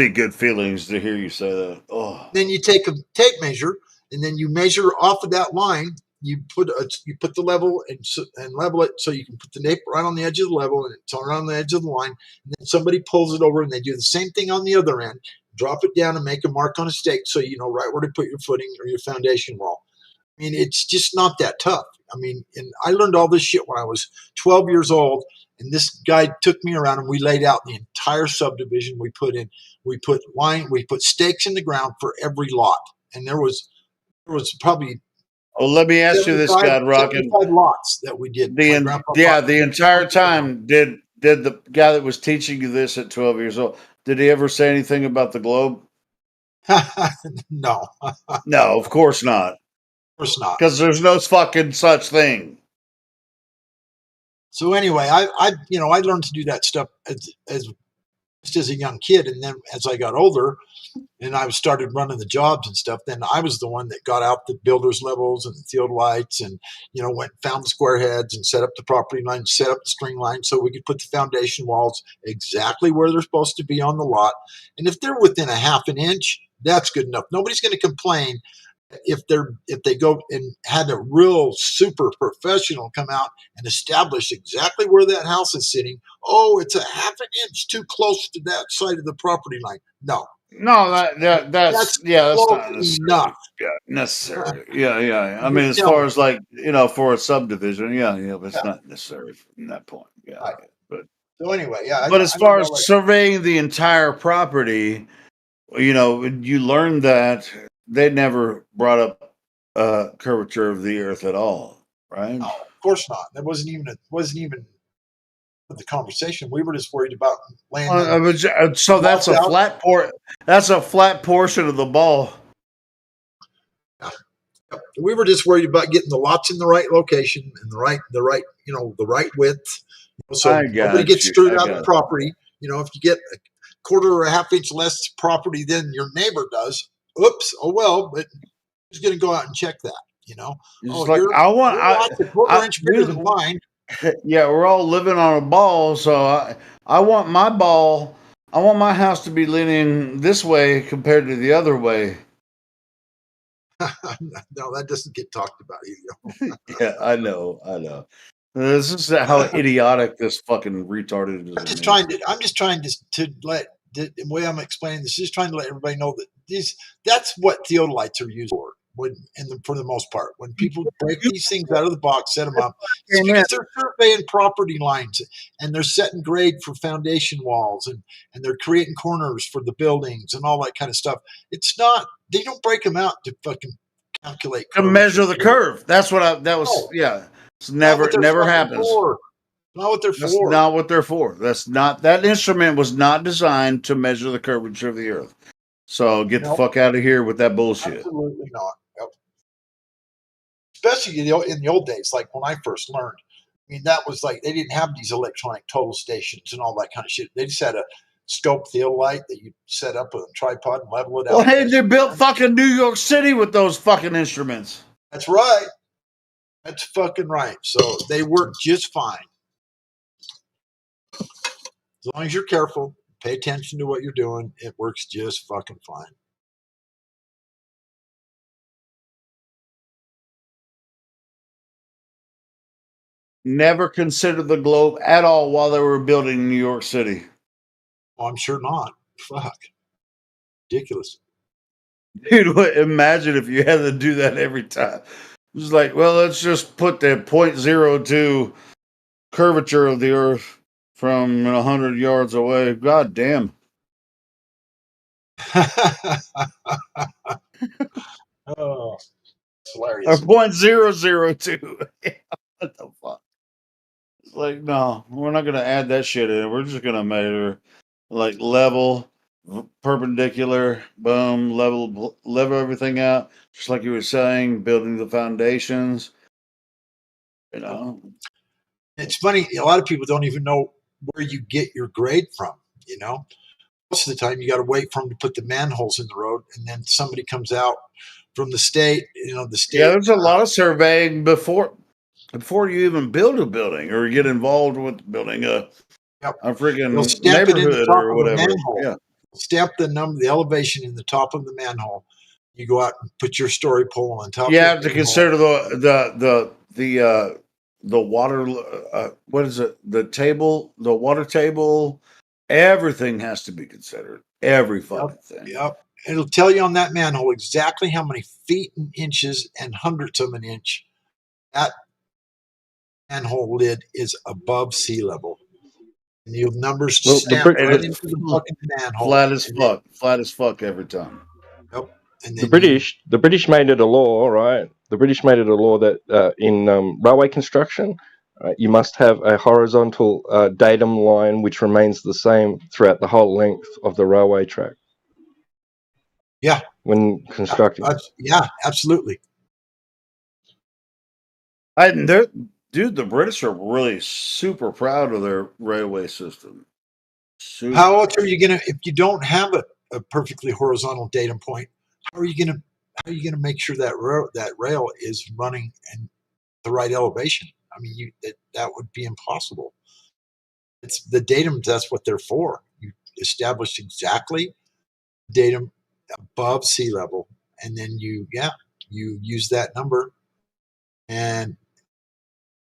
good feelings to hear you say that. Oh, then you take a tape measure, and then you measure off of that line. You put the level and level it so you can put the nape right on the edge of the level, and it's on the edge of the line. And then somebody pulls it over, and they do the same thing on the other end. Drop it down and make a mark on a stake so you know right where to put your footing or your foundation wall. I mean, it's just not that tough. I mean, and I learned all this shit when I was 12 years old, and this guy took me around, and we laid out the entire subdivision. We put stakes in the ground for every lot, and there was probably. Well, let me ask you this, God Rockin'. 75 lots that we did. The entire time, did the guy that was teaching you this at 12 years old, did he ever say anything about the globe? No. No, of course not. Of course not. Because there's no fucking such thing. So anyway, I learned to do that stuff just as a young kid, and then as I got older and I started running the jobs and stuff, then I was the one that got out the builder's levels and the theodolites, and went and found the square heads and set up the property line, set up the string line so we could put the foundation walls exactly where they're supposed to be on the lot. And if they're within a half an inch, that's good enough. Nobody's going to complain if they go and had a real super professional come out and establish exactly where that house is sitting. Oh, it's a half an inch too close to that side of the property line. No, that's not enough. Necessary. Yeah. I mean, as far as for a subdivision, but it's not necessary from that point. Yeah. Right. But so anyway, as far as surveying the entire property, you learn that they never brought up curvature of the earth at all, right? No, of course not. That wasn't even the conversation. We were just worried about laying. So that's a flat That's a flat portion of the ball. Yeah. We were just worried about getting the lots in the right location and the right width. So nobody gets screwed out of the property. If you get a quarter or a half inch less property than your neighbor does, oops, oh well, but who's going to go out and check that? I want a quarter inch bigger than mine. Yeah, we're all living on a ball, so I want my ball. I want my house to be leaning this way compared to the other way. No, that doesn't get talked about either. Yeah, I know. This is how idiotic this fucking retarded is. I'm just trying to let the way I'm explaining this is trying to let everybody know that that's what theodolites are used for. For the most part, when people break these things out of the box, set them up, it's because they're surveying property lines and they're setting grade for foundation walls and they're creating corners for the buildings and all that kind of stuff. It's not, they don't break them out to fucking calculate to measure the curve. That's what it's never happens. Not what they're for. That's not what they're for. That instrument was not designed to measure the curvature of the earth. So get the Nope. fuck out of here with that bullshit. Absolutely not. Yep. Especially in the old days, like when I first learned. I mean, that was like they didn't have these electronic total stations and all that kind of shit. They just had a scope theodolite that you set up with a tripod and level it out. Well, hey, they built fucking New York City with those fucking instruments. That's right. That's fucking right. So they work just fine. As long as you're careful, pay attention to what you're doing, it works just fucking fine. Never considered the globe at all while they were building New York City. Oh, I'm sure not. Fuck. Ridiculous. Dude, imagine if you had to do that every time. It's like, well, let's just put the 0.02 curvature of the Earth from 100 yards away. God damn. Oh, it's Or hilarious. 0.002. What the fuck? It's like, no, we're not going to add that shit in. We're just going to measure like level, perpendicular, boom, level everything out. Just like you were saying, building the foundations. You know, It's funny, a lot of people don't even know where you get your grade from, you know? Most of the time, you got to wait for them to put the manholes in the road, and then somebody comes out from the state, you know, the state. Yeah, there's a lot of surveying before you even build a building or get involved with building a freaking They'll stamp it in the neighborhood top or of a whatever. manhole. Yeah. Stamp the number, the elevation in the top of the manhole. You go out and put your story pole on top. You of have the to manhole. consider the water. What is it? The water table. Everything has to be considered. Every fucking thing. Yep. It'll tell you on that manhole exactly how many feet and inches and hundredths of an inch that manhole lid is above sea level. And the numbers Well, stamp right into the fucking manhole. Flat as fuck every time. Yep. And The British made it a law, right? The British made it a law that in railway construction, you must have a horizontal datum line which remains the same throughout the whole length of the railway track. Yeah. When constructing. Yeah, absolutely. Dude, the British are really super proud of their railway system. How else are you gonna, if you don't have a perfectly horizontal datum point? How are you gonna make sure that rail is running in the right elevation? I mean, that would be impossible. It's the datum. That's what they're for. You establish exactly datum above sea level, and then you use that number, and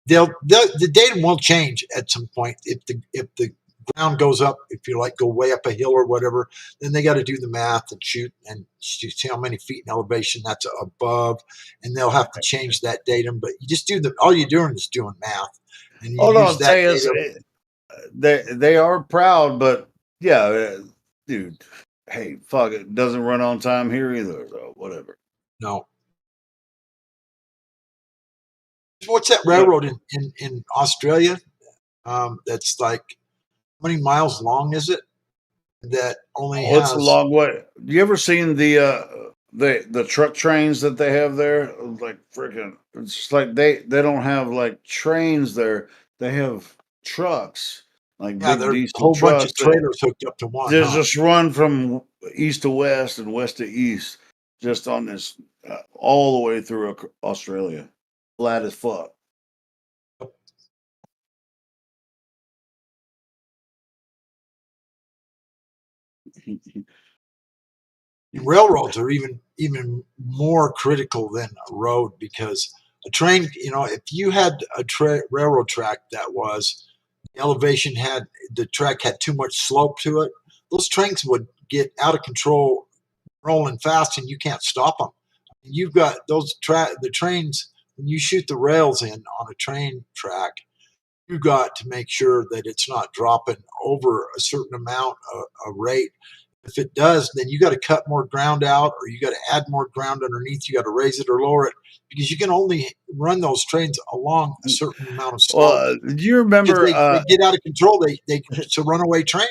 the datum will change at some point if the ground goes up. If you like go way up a hill or whatever, then they got to do the math and shoot see how many feet in elevation that's above, and they'll have to change that datum. But you just all you're doing is doing math, and you use that datum. They are proud, but yeah, dude. Hey, fuck it. Doesn't run on time here either, so whatever. No. What's that railroad in Australia? That's like, how many miles long is it? That only has. It's a long way. You ever seen the truck trains that they have there? Like freaking, it's just like they don't have like trains there. They have trucks. Like big there's a whole bunch of trailers hooked up to one. They just run from east to west and west to east, just on this all the way through Australia, flat as fuck. Railroads are even more critical than a road, because a train, if you had a railroad track that was the elevation the track had too much slope to it, those trains would get out of control, rolling fast, and you can't stop them. You've got the trains, when you shoot the rails in on a train track, you got to make sure that it's not dropping over a certain amount a rate. If it does, then you got to cut more ground out, or you got to add more ground underneath. You got to raise it or lower it, because you can only run those trains along a certain amount of slope. Well, do you remember they get out of control? It's a runaway train.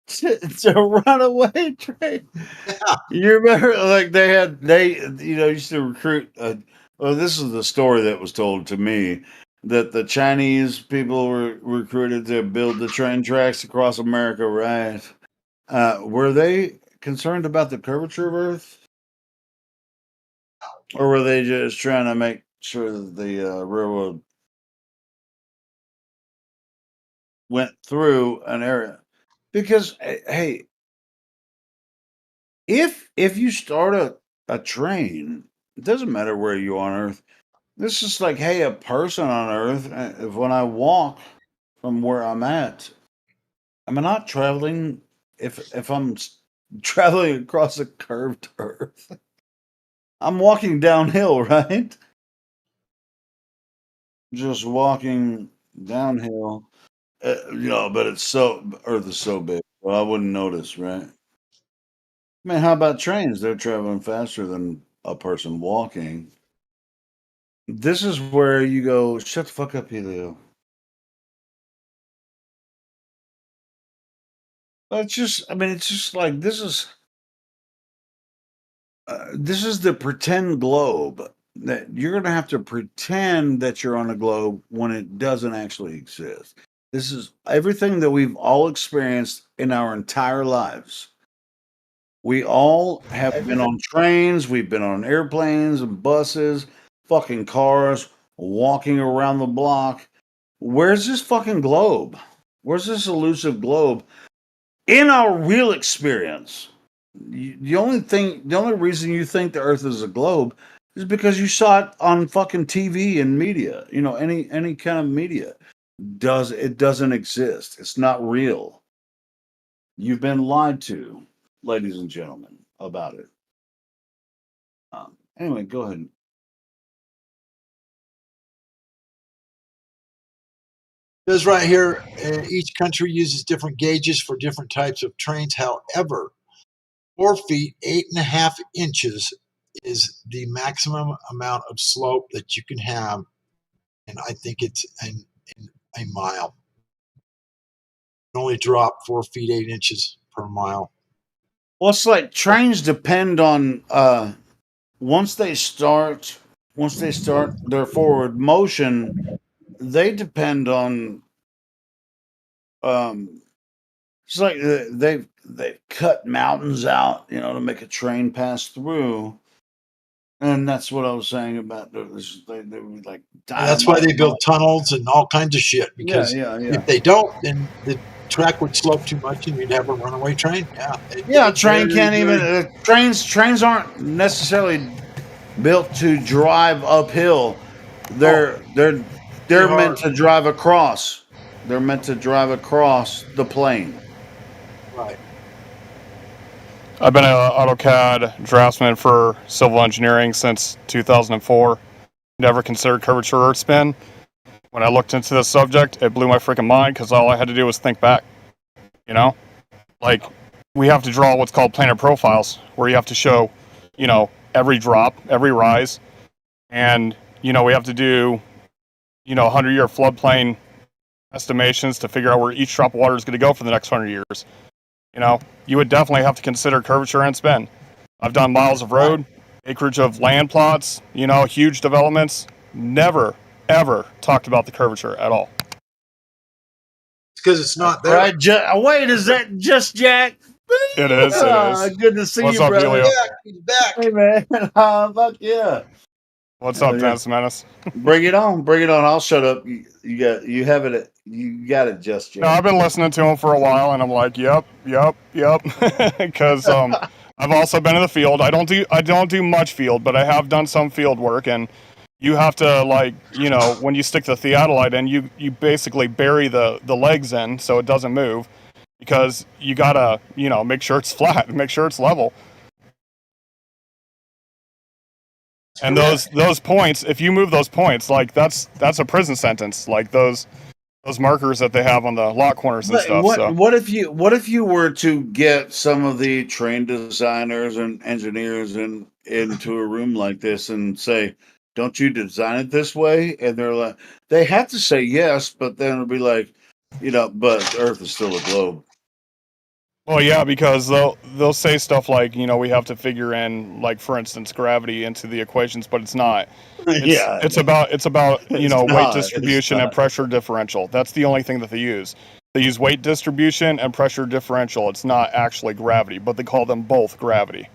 to runaway train. Yeah. You remember, like they used to recruit. Well, this is the story that was told to me that the Chinese people were recruited to build the train tracks across America. Right? Were they concerned about the curvature of Earth, or were they just trying to make sure that the railroad went through an area? Because hey, if you start a train, it doesn't matter where you are on Earth. This is like, hey, a person on Earth. If when I walk from where I'm at, am I not traveling? If I'm traveling across a curved Earth, I'm walking downhill, right? Just walking downhill. But Earth is so big. Well, I wouldn't notice, right? Man, how about trains? They're traveling faster than a person walking. This is where you go, shut the fuck up, Helio. It's just like this is the pretend globe that you're going to have to pretend that you're on a globe when it doesn't actually exist. This is everything that we've all experienced in our entire lives. We all have been on trains, we've been on airplanes and buses, fucking cars, walking around the block. Where's this fucking globe? Where's this elusive globe in our real experience? The only reason you think the Earth is a globe is because you saw it on fucking TV and media. Any kind of media. It doesn't exist. It's not real. You've been lied to, ladies and gentlemen, about it. Anyway, go ahead. Says right here, each country uses different gauges for different types of trains. However, 4 feet 8.5 inches is the maximum amount of slope that you can have, and I think it's in a mile. You can only drop 4 feet 8 inches per mile. Well, it's like trains depend on once they start their forward motion, they depend on it's like they've cut mountains out, to make a train pass through. And that's what I was saying about they were like. And that's why they build tunnels and all kinds of shit. Because if they don't, then the track would slope too much, and you'd have a runaway train. Yeah, a train can't even. Trains aren't necessarily built to drive uphill. They're meant to drive across. They're meant to drive across the plane. Right. I've been an AutoCAD draftsman for civil engineering since 2004. Never considered curvature or spin. When I looked into this subject, it blew my freaking mind because all I had to do was think back. Like, we have to draw what's called planar profiles, where you have to show, every drop, every rise. And, we have to do, 100-year floodplain estimations to figure out where each drop of water is going to go for the next 100 years. You would definitely have to consider curvature and spin. I've done miles of road, acreage of land plots, huge developments. Never, ever talked about the curvature at all. It's because it's not there. Right, wait, is that just Jack? It is. Good to see What's you, up, brother. Helio? He's back. Hey, man. Fuck yeah. What's up, Dennis Menace? Bring it on. I'll shut up. You got it, just Jack. No, I've been listening to him for a while, and I'm like, yep, because I've also been in the field. I don't do much field, but I have done some field work, and you have to when you stick the theodolite in, you basically bury the legs in so it doesn't move, because you gotta make sure it's flat, make sure it's level. And those points, if you move those points, like that's a prison sentence, like those markers that they have on the lot corners and stuff. What if you were to get some of the train designers and engineers into a room like this and say, don't you design it this way? And they're like, they have to say yes, but then it'll be like, but Earth is still a globe. Well, yeah, because they'll say stuff like, we have to figure in, like, for instance, gravity into the equations, but it's not. Yeah, It's about it's weight not. It's distribution and not. pressure differential. That's the only thing that they use. They use weight distribution and pressure differential. It's not actually gravity, but they call them both gravity.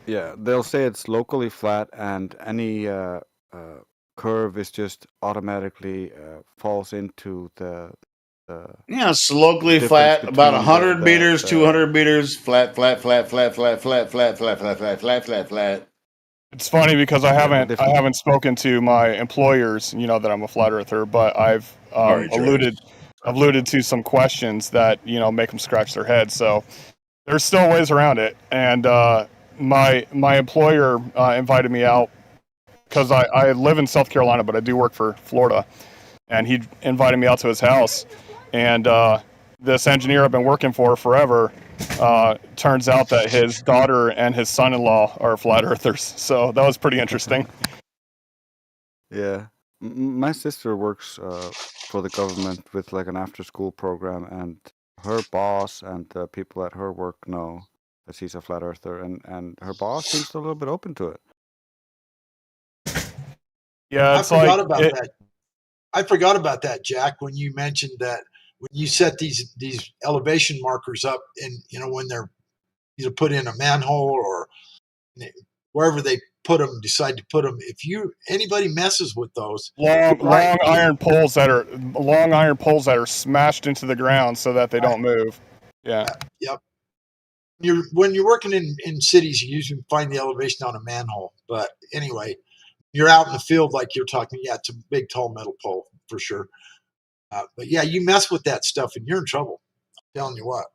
Yeah, they'll say it's locally flat, and any curve is just automatically falls into the Yeah, it's locally difference flat, about between 100 meters, 200 meters, flat, flat, flat, flat, flat, flat, flat, flat, flat, flat, flat, flat, flat. It's funny because I the haven't difference. spoken to my employers, that I'm a flat earther, but I've Sorry, George. alluded to some questions that make them scratch their heads. So there's still ways around it, and my employer invited me out because I live in South Carolina, but I do work for Florida, and he invited me out to his house, and this engineer I've been working for forever. Turns out that his daughter and his son-in-law are flat earthers, so that was pretty interesting. Yeah, my sister works for the government with like an after-school program, and her boss and the people at her work know that she's a flat earther, and her boss seems a little bit open to it. Yeah, I it's forgot like about that. I forgot about that, Jack, when you mentioned that when you set these elevation markers up, and when they're either put in a manhole or wherever they put them, decide to put them. If anybody messes with those, long iron poles that are smashed into the ground so that they don't move. Yeah. Yep. When you're working in cities, you usually find the elevation on a manhole. But anyway, you're out in the field like you're talking. Yeah, it's a big, tall metal pole for sure. But yeah, you mess with that stuff and you're in trouble. I'm telling you what,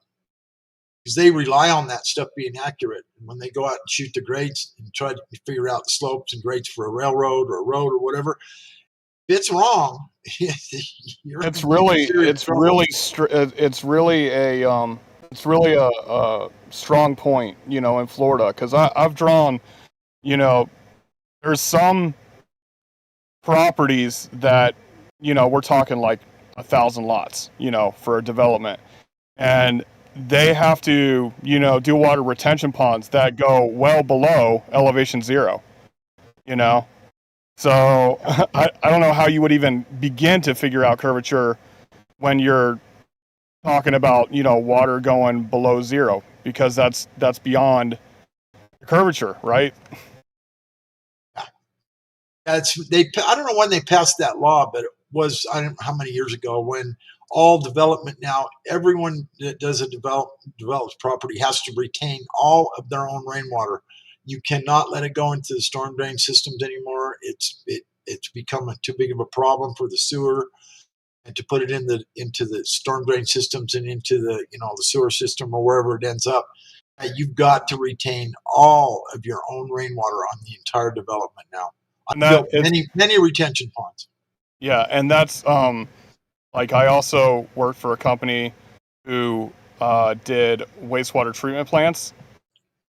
because they rely on that stuff being accurate. And when they go out and shoot the grades and try to figure out the slopes and grades for a railroad or a road or whatever, if it's wrong, It's really a strong point, in Florida, because I've drawn, there's some properties that, we're talking like 1,000 lots, for a development, and they have to, do water retention ponds that go well below elevation 0, So I don't know how you would even begin to figure out curvature when you're talking about, water going below 0, because that's beyond curvature, right? I don't know when they passed that law, but it was, I don't know how many years ago, when all development now, everyone that does develops property has to retain all of their own rainwater. You cannot let it go into the storm drain systems anymore. It's become too big of a problem for the sewer, and to put it into the storm drain systems and into the the sewer system or wherever it ends up. You've got to retain all of your own rainwater on the entire development now. I've built many retention ponds. Yeah, and that's like, I also worked for a company who did wastewater treatment plants,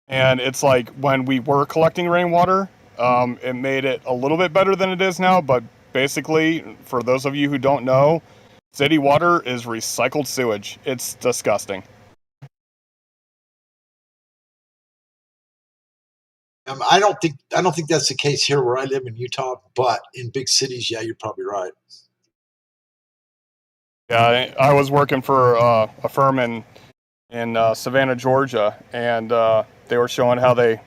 and it's like, when we were collecting rainwater, it made it a little bit better than it is now, but basically, for those of you who don't know, city water is recycled sewage. It's disgusting. I don't think that's the case here where I live in Utah, but in big cities, yeah, you're probably right. Yeah, I was working for a firm in Savannah, Georgia, and they were showing how they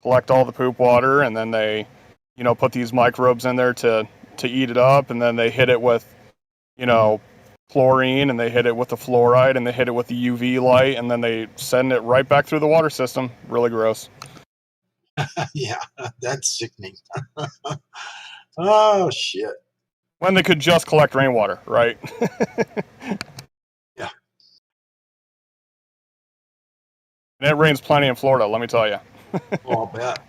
collect all the poop water, and then they, put these microbes in there to eat it up, and then they hit it with, chlorine, and they hit it with the fluoride, and they hit it with the UV light, and then they send it right back through the water system. Really gross. Yeah, that's sickening. Oh shit. When they could just collect rainwater, right? Yeah. And it rains plenty in Florida, let me tell you. Oh, I'll bet.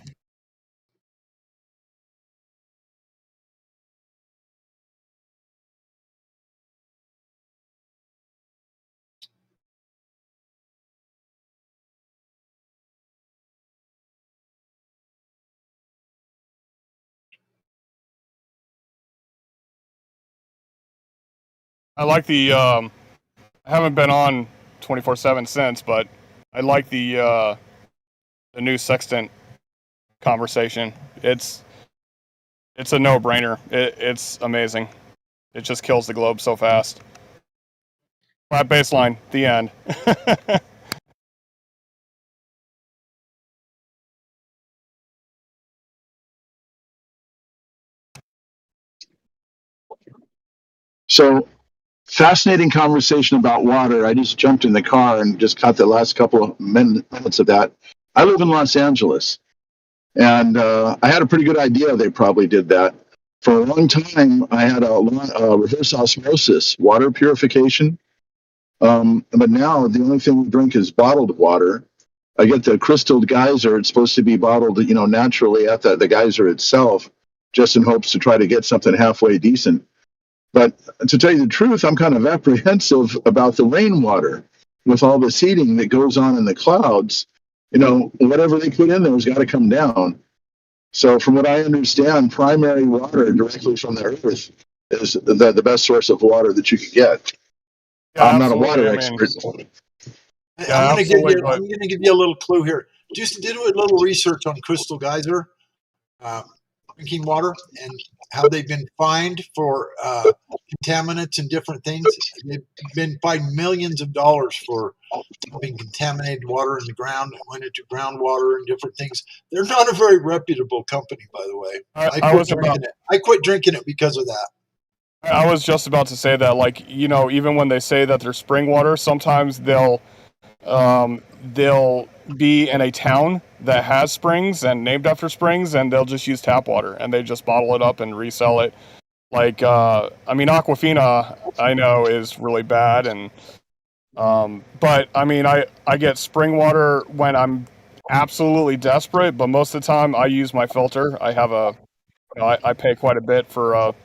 I like the I haven't been on 24/7 since, but I like the new sextant conversation. It's a no-brainer. It's amazing. It just kills the globe so fast. Flat baseline, the end. So, fascinating conversation about water. I just jumped in the car and just caught the last couple of minutes of that. I live in Los Angeles, and I had a pretty good idea they probably did that. For a long time, I had a reverse osmosis water purification, but now the only thing we drink is bottled water. I get the crystal geyser. It's supposed to be bottled, naturally at the geyser itself, just in hopes to try to get something halfway decent. But to tell you the truth, I'm kind of apprehensive about the rainwater with all the seeding that goes on in the clouds. Whatever they put in there has got to come down. So from what I understand, primary water directly from the earth is the best source of water that you can get. Yeah, I'm not a water absolutely. expert. I'm going to give you a little clue here. Just did a little research on Crystal Geyser drinking water and how they've been fined for contaminants and different things. They've been fined millions of dollars for dumping contaminated water in the ground, went into groundwater and different things. They're not a very reputable company, by the way. I quit drinking it because of that. I was just about to say that, even when they say that they're spring water, sometimes they'll be in a town that has springs and named after springs, and they'll just use tap water and they just bottle it up and resell it. Aquafina, I know, is really bad, and but I get spring water when I'm absolutely desperate, but most of the time I use my filter. I have I pay quite a bit for a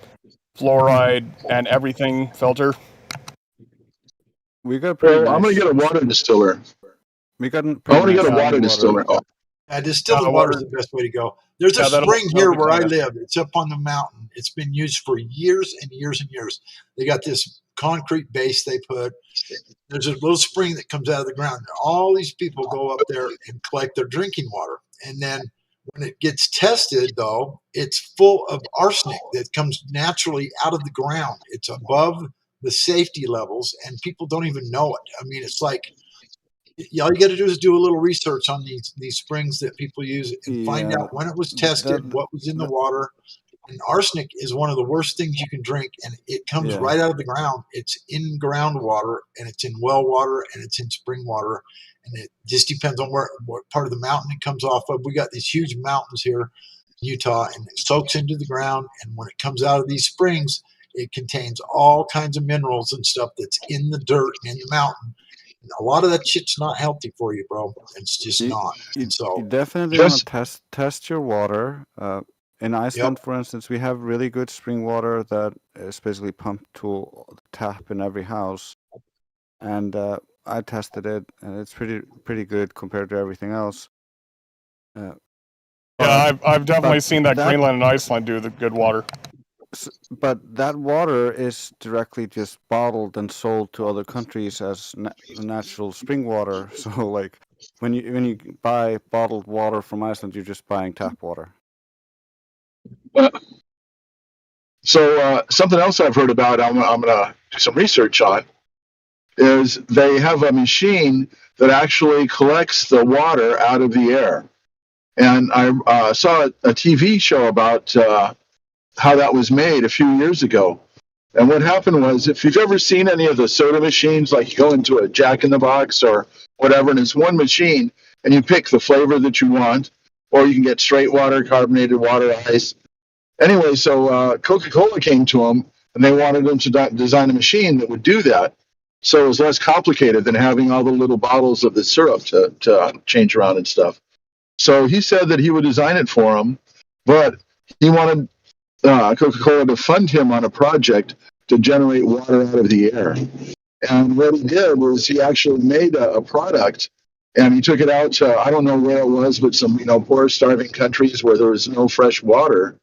fluoride and everything filter. We got I'm going to get a water distiller. I want to get a water distiller. Distilled water is the best way to go. There's a spring here where I live. It's up on the mountain. It's been used for years and years and years. They got this concrete base they put. There's a little spring that comes out of the ground. All these people go up there and collect their drinking water. And then when it gets tested, though, it's full of arsenic that comes naturally out of the ground. It's above the safety levels, and people don't even know it. It's like, all you got to do is do a little research on these springs that people use and find out when it was tested, what was in the water. And arsenic is one of the worst things you can drink, and it comes right out of the ground. It's in groundwater, and it's in well water, and it's in spring water, and it just depends on what part of the mountain it comes off of. We got these huge mountains here in Utah, and it soaks into the ground, and when it comes out of these springs, it contains all kinds of minerals and stuff that's in the dirt and in the mountain. A lot of that shit's not healthy for you, bro. It's just not. You definitely want to test your water. In Iceland, for instance, we have really good spring water that is basically pumped to the tap in every house. And I tested it, and it's pretty good compared to everything else. I've definitely seen that Greenland and Iceland do the good water. But that water is directly just bottled and sold to other countries as natural spring water. So, when you buy bottled water from Iceland, you're just buying tap water. So something else I've heard about, I'm going to do some research on, is they have a machine that actually collects the water out of the air. And I saw a TV show about how that was made a few years ago. And what happened was, if you've ever seen any of the soda machines, like you go into a Jack in the Box or whatever, and it's one machine, and you pick the flavor that you want, or you can get straight water, carbonated water, ice. Anyway, so Coca-Cola came to them, and they wanted them to design a machine that would do that. So it was less complicated than having all the little bottles of the syrup to change around and stuff. So he said that he would design it for them, but he wanted Coca-Cola to fund him on a project to generate water out of the air. And what he did was he actually made a product, and he took it out to, I don't know where it was, but some poor, starving countries where there was no fresh water,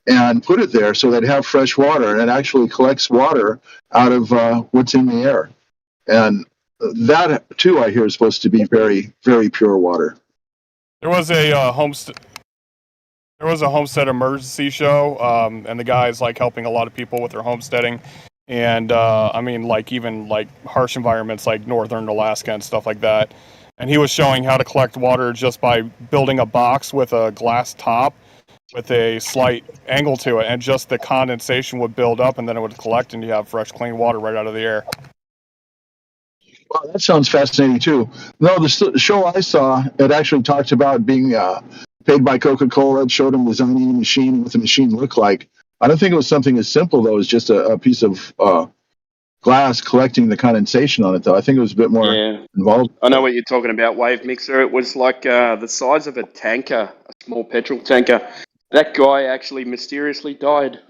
and put it there so they'd have fresh water. And it actually collects water out of what's in the air. And that too, I hear, is supposed to be very, very pure water. There was a homestead emergency show, and the guy's like helping a lot of people with their homesteading, and I mean, like even like harsh environments like northern Alaska and stuff like that. And he was showing how to collect water just by building a box with a glass top with a slight angle to it, and just the condensation would build up, and then it would collect, and you have fresh, clean water right out of the air. Well, that sounds fascinating too. No, the show I saw, it actually talked about being paid by Coca-Cola. It showed them designing a machine and what the machine looked like. I don't think it was something as simple though as just a piece of glass collecting the condensation on it, though. I think it was a bit more involved. I know what you're talking about, Wave Mixer. It was like the size of a tanker, a small petrol tanker. That guy actually mysteriously died.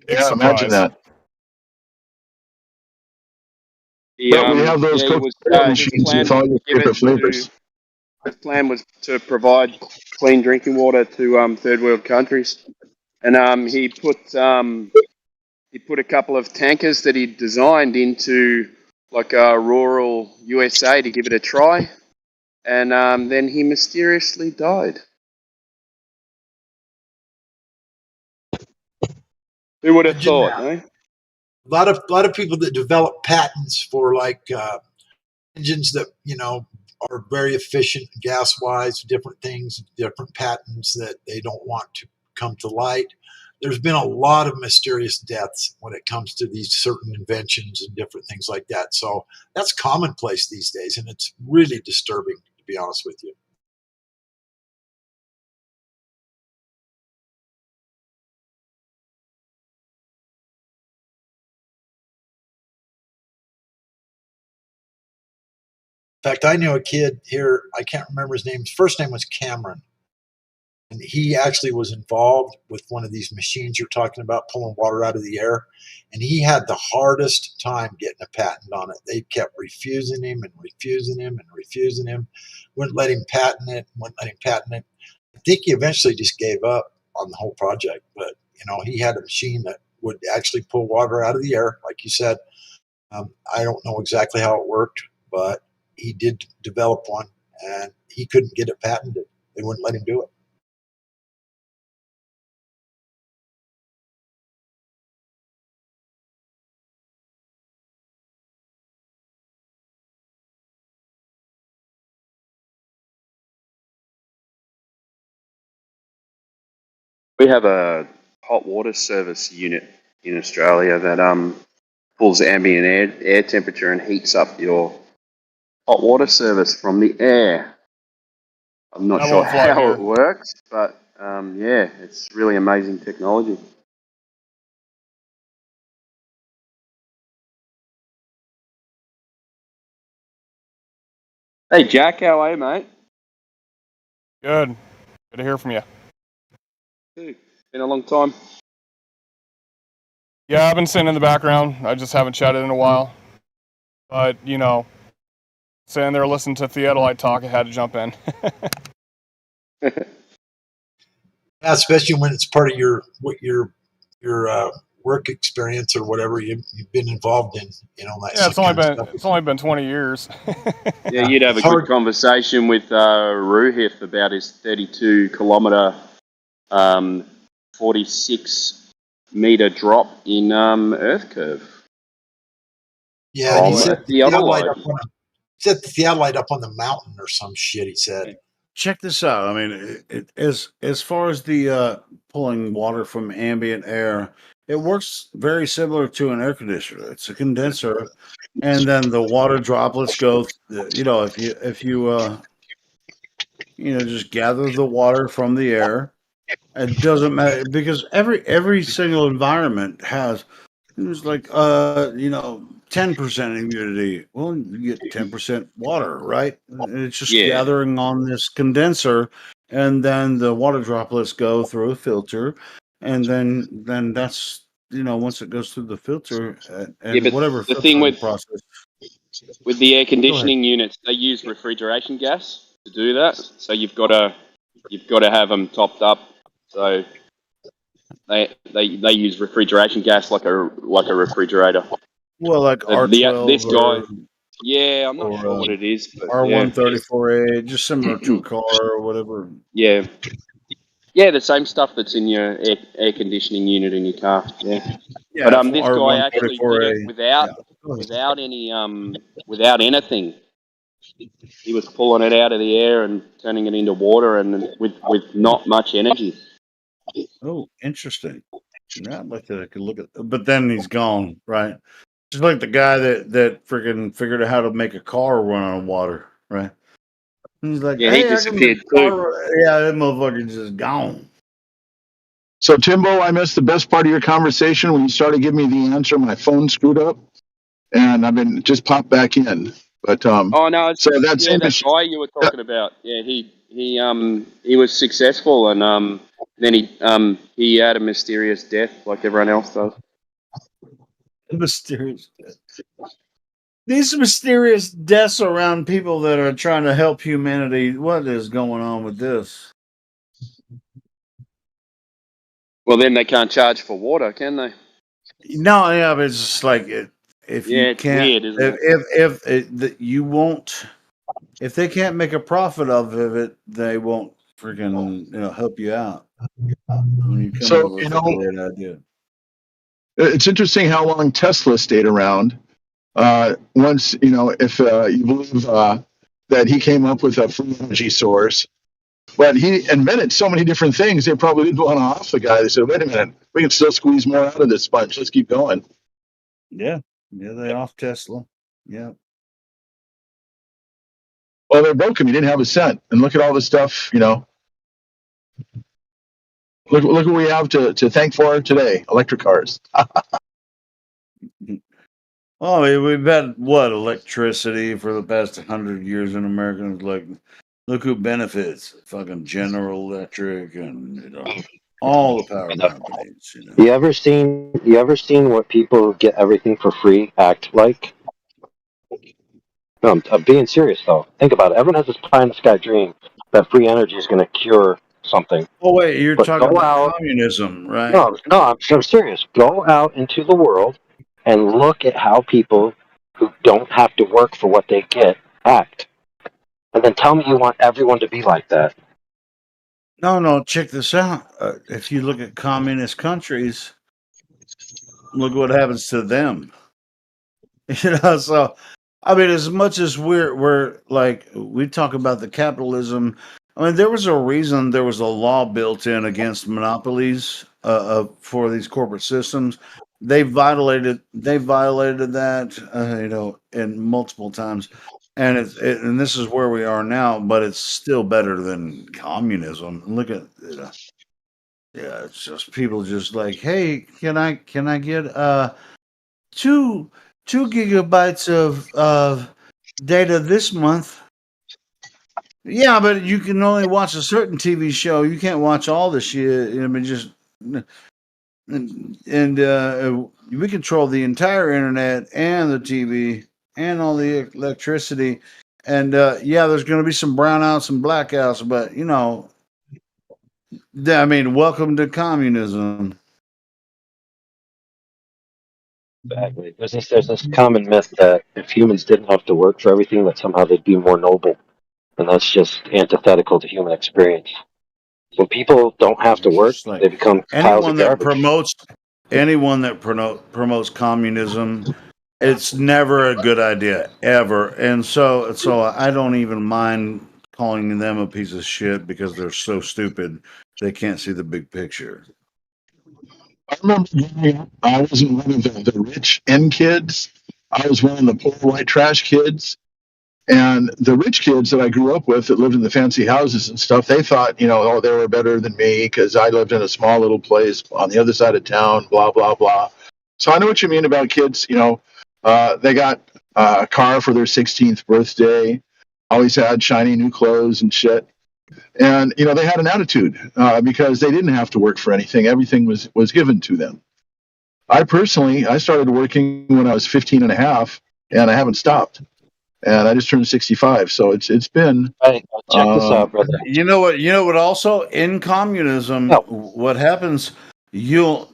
Yeah, imagine that. But we have those Coca-Cola machines with all your favorite flavors. His plan was to provide clean drinking water to third world countries, and he put a couple of tankers that he designed into like rural USA to give it a try, and then he mysteriously died. Who would have thought, eh? A lot of people that develop patents for like engines that are very efficient gas wise, different things, different patents that they don't want to come to light. There's been a lot of mysterious deaths when it comes to these certain inventions and different things like that. So that's commonplace these days, and it's really disturbing, to be honest with you. In fact, I knew a kid here, I can't remember his name. His first name was Cameron. And he actually was involved with one of these machines you're talking about, pulling water out of the air. And he had the hardest time getting a patent on it. They kept refusing him and refusing him and refusing him. Wouldn't let him patent it, wouldn't let him patent it. I think he eventually just gave up on the whole project. But, he had a machine that would actually pull water out of the air, like you said. I don't know exactly how it worked, but he did develop one, and he couldn't get it patented. They wouldn't let him do it. We have a hot water service unit in Australia that pulls ambient air temperature and heats up your hot water service from the air. I'm not sure how it works, but yeah, it's really amazing technology. Hey Jack, how are you, mate? Good. Good to hear from you. Been a long time. Yeah, I've been sitting in the background. I just haven't chatted in a while. But, sitting there listening to Theodolite talk, I had to jump in. Yeah, especially when it's part of your work experience or whatever you've been involved in. That it's only been 20 years. Yeah, you'd have a good conversation with Ruhith about his 32-kilometer, 46-meter drop in Earth curve. Yeah, he set the theodolite up on the mountain or some shit. He said. Check this out. I mean, as far as the pulling water from ambient air, it works very similar to an air conditioner. It's a condenser, and then the water droplets go. If you just gather the water from the air, it doesn't matter because every single environment has. It's like 10% humidity. Well, you get 10% water, right? And it's just gathering on this condenser, and then the water droplets go through a filter, and then that's once it goes through the filter and whatever the thing with process. With the air conditioning units, they use refrigeration gas to do that. So you've got to have them topped up. So they use refrigeration gas like a refrigerator. Well, like R12 this guy, or yeah, I'm not sure what it is, but yeah, R134A, just similar to a car or whatever. yeah, the same stuff that's in your air conditioning unit in your car. Yeah, Yeah, but this guy actually did it R134A. without any without anything. He was pulling it out of the air and turning it into water, and with not much energy. Oh, interesting. Yeah, I'd like to look at, but then he's gone, right? Just like the guy that freaking figured out how to make a car run on water, right? And he's like, Yeah, he hey, I can make disappeared a car. too. Yeah, that motherfucker just gone. So, Timbo, I missed the best part of your conversation when you started giving me the answer. My phone screwed up, and I've been just popped back in. But Oh no, it's so that same that machine. guy you were talking about. Yeah, he was successful, and then he had a mysterious death like everyone else does. Mysterious death. These mysterious deaths around people that are trying to help humanity. What is going on with this? Well, then they can't charge for water, can they? No, yeah, but it's just like if Yeah, you it's can't, weird, isn't it? you won't, if they can't make a profit of it, they won't freaking help you out. When you come So, up with a great idea. It's interesting how long Tesla stayed around. Once, if you believe that he came up with a free energy source, but he invented so many different things, they probably didn't want to off the guy. They said, wait a minute, we can still squeeze more out of this sponge. Let's keep going. Yeah, they off Tesla. Yeah. Well, they broke him. He didn't have a cent. And look at all the stuff, Look what we have to thank for today, electric cars. Well, I mean, we've had electricity for the past 100 years in America. It's like, look who benefits: fucking General Electric and all the power companies. You ever seen what people who get everything for free act like? No, I'm being serious though. Think about it. Everyone has this pie in the sky dream that free energy is going to cure something. Oh wait, you're But talking go about out. communism, right? No, I'm serious. Go out into the world and look at how people who don't have to work for what they get act. And then tell me you want everyone to be like that. No, check this out. If you look at communist countries, look what happens to them. So I mean, as much as we're like we talk about the capitalism, I mean, there was a reason there was a law built in against monopolies for these corporate systems. They violated that, in multiple times, and and this is where we are now. But it's still better than communism. Look at yeah, it's just people just like, hey, can I get 2 gigabytes of data this month? Yeah, but you can only watch a certain TV show. You can't watch all the shit. I mean, just and we control the entire internet and the TV and all the electricity. And yeah, there's going to be some brownouts and blackouts, but I mean, welcome to communism. Exactly. There's this common myth that if humans didn't have to work for everything, that somehow they'd be more noble. And that's just antithetical to human experience. When people don't have to work, they become piles of garbage. Anyone that promotes communism, it's never a good idea ever. And so I don't even mind calling them a piece of shit because they're so stupid they can't see the big picture. I remember growing up, I wasn't one of the rich end kids. I was one of the poor white trash kids. And the rich kids that I grew up with that lived in the fancy houses and stuff, they thought, they were better than me because I lived in a small little place on the other side of town, blah, blah, blah. So I know what you mean about kids. They got a car for their 16th birthday, always had shiny new clothes and shit. And, they had an attitude because they didn't have to work for anything. Everything was given to them. I started working when I was 15 and a half, and I haven't stopped. And I just turned 65, so it's been. Hey, check this out, brother. You know what? Also, in communism, what happens? You'll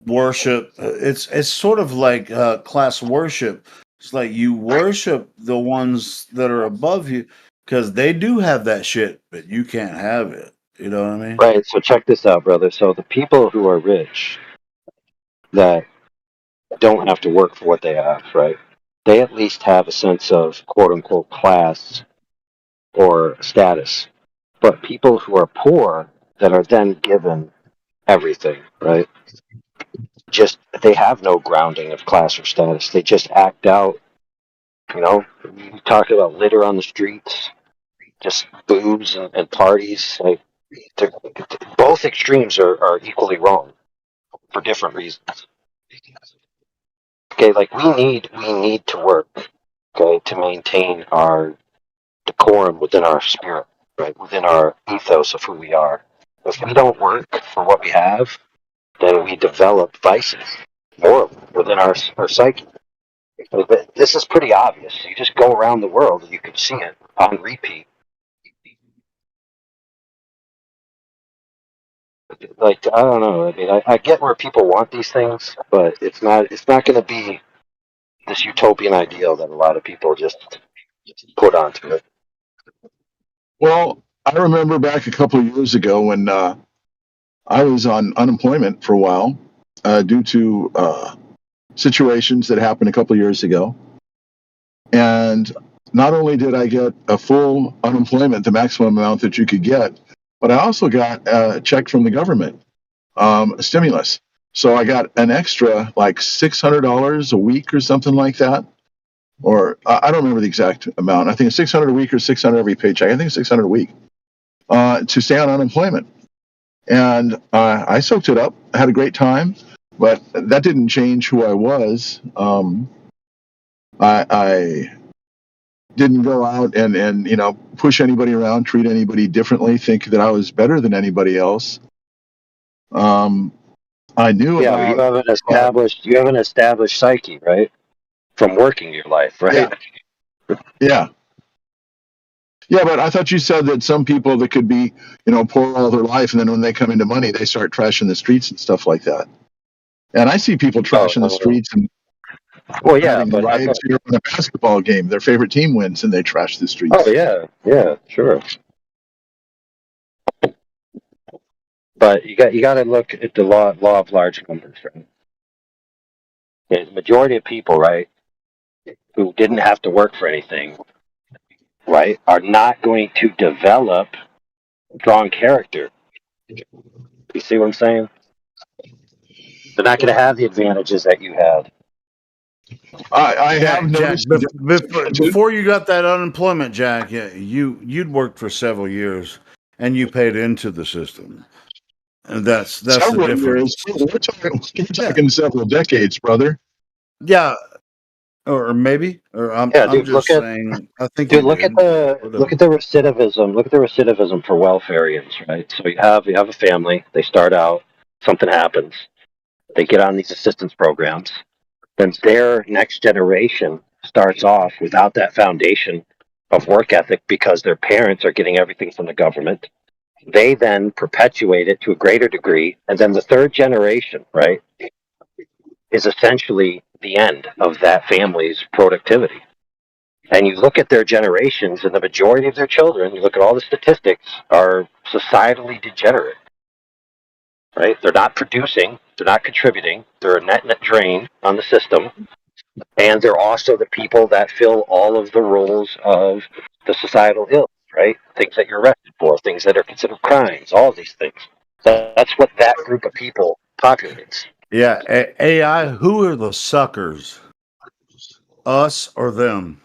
worship. It's sort of like class worship. It's like you worship the ones that are above you because they do have that shit, but you can't have it. You know what I mean? Right. So check this out, brother. So the people who are rich that don't have to work for what they have, right? They at least have a sense of quote unquote class or status. But people who are poor that are then given everything, right? Just they have no grounding of class or status. They just act out. You know, you talk about litter on the streets, just booze and parties. Like both extremes are equally wrong for different reasons. Okay, like we need to work, okay, to maintain our decorum within our spirit, right, within our ethos of who we are. If we don't work for what we have, then we develop vices more within our psyche. But this is pretty obvious. You just go around the world and you can see it on repeat. Like I don't know. I mean, I get where people want these things, but it's not going to be this utopian ideal that a lot of people just put onto it. Well, I remember back a couple of years ago when I was on unemployment for a while due to situations that happened a couple of years ago. And not only did I get a full unemployment, the maximum amount that you could get, but I also got a check from the government, a stimulus. So I got an extra like $600 a week or something like that. Or I don't remember the exact amount. I think it's $600 a week or $600 every paycheck. I think it's $600 a week to stay on unemployment. And I soaked it up. I had a great time, but that didn't change who I was. I didn't go out and push anybody around, treat anybody differently, think that I was better than anybody else. I knew Yeah, about. you have an established psyche, right? From working your life, right? Yeah. Yeah, but I thought you said that some people that could be, poor all their life, and then when they come into money, they start trashing the streets and stuff like that. And I see people trashing the streets and having riots here on a basketball game. Their favorite team wins, and they trash the streets. Oh yeah, sure. But you got to look at the law of large numbers, right? Okay, the majority of people, right, who didn't have to work for anything, right, are not going to develop strong character. You see what I'm saying? They're not going to have the advantages that you had. I have noticed. Before you got that unemployment, Jack, you'd worked for several years and you paid into the system. And that's several the difference. Years. We're talking several decades, brother. Yeah. Or maybe, or I'm just saying. I think. Dude, look at the recidivism. Look at the recidivism for welfarians, right? So you have a family. They start out. Something happens. They get on these assistance programs. Then their next generation starts off without that foundation of work ethic because their parents are getting everything from the government. They then perpetuate it to a greater degree, and then the third generation, right, is essentially the end of that family's productivity. And you look at their generations, and the majority of their children, you look at all the statistics, are societally degenerate. Right? They're not producing, they're not contributing, they're a net drain on the system, and they're also the people that fill all of the roles of the societal ills, right? Things that you're arrested for, things that are considered crimes, all of these things. That's what that group of people populates. Yeah, AI, who are the suckers? Us or them?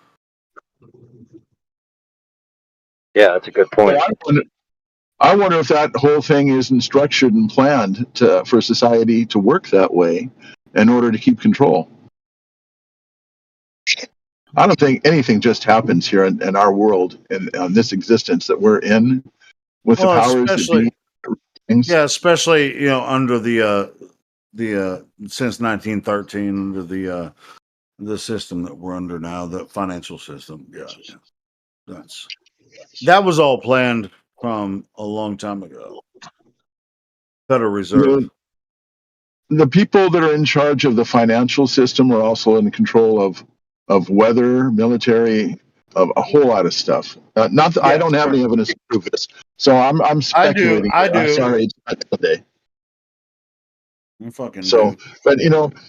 Yeah, that's a good point. I wonder if that whole thing isn't structured and planned for society to work that way in order to keep control. I don't think anything just happens here in our world and on this existence that we're in with the powers that be. Yeah, especially under the since 1913 under the system that we're under now, the financial system. Yeah. That was all planned from a long time ago. Federal Reserve. the people that are in charge of the financial system are also in control of weather, military, of a whole lot of stuff. Not that I don't have any evidence to prove this, so I'm speculating. I do. I'm sorry, it's not today. You fucking So, do. but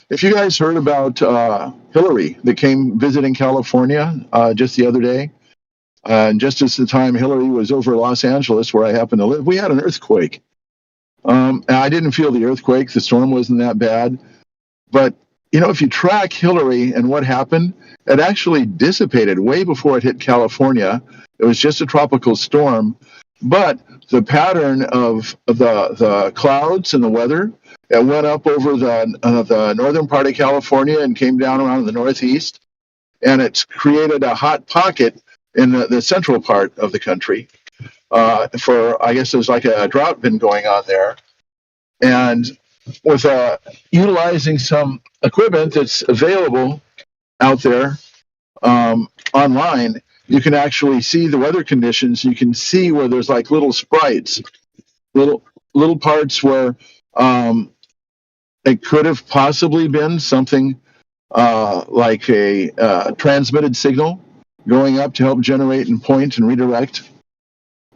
if you guys heard about Hillary that came visiting California just the other day, and just as the time Hillary was over Los Angeles, where I happen to live, we had an earthquake. And I didn't feel the earthquake. The storm wasn't that bad. But, if you track Hillary and what happened, it actually dissipated way before it hit California. It was just a tropical storm. But the pattern of the clouds and the weather, it went up over the northern part of California and came down around the northeast. And it's created a hot pocket in the central part of the country. I guess there's like a drought been going on there. And with utilizing some equipment that's available out there online, you can actually see the weather conditions. You can see where there's like little sprites, little parts where it could have possibly been something like a transmitted signal going up to help generate and point and redirect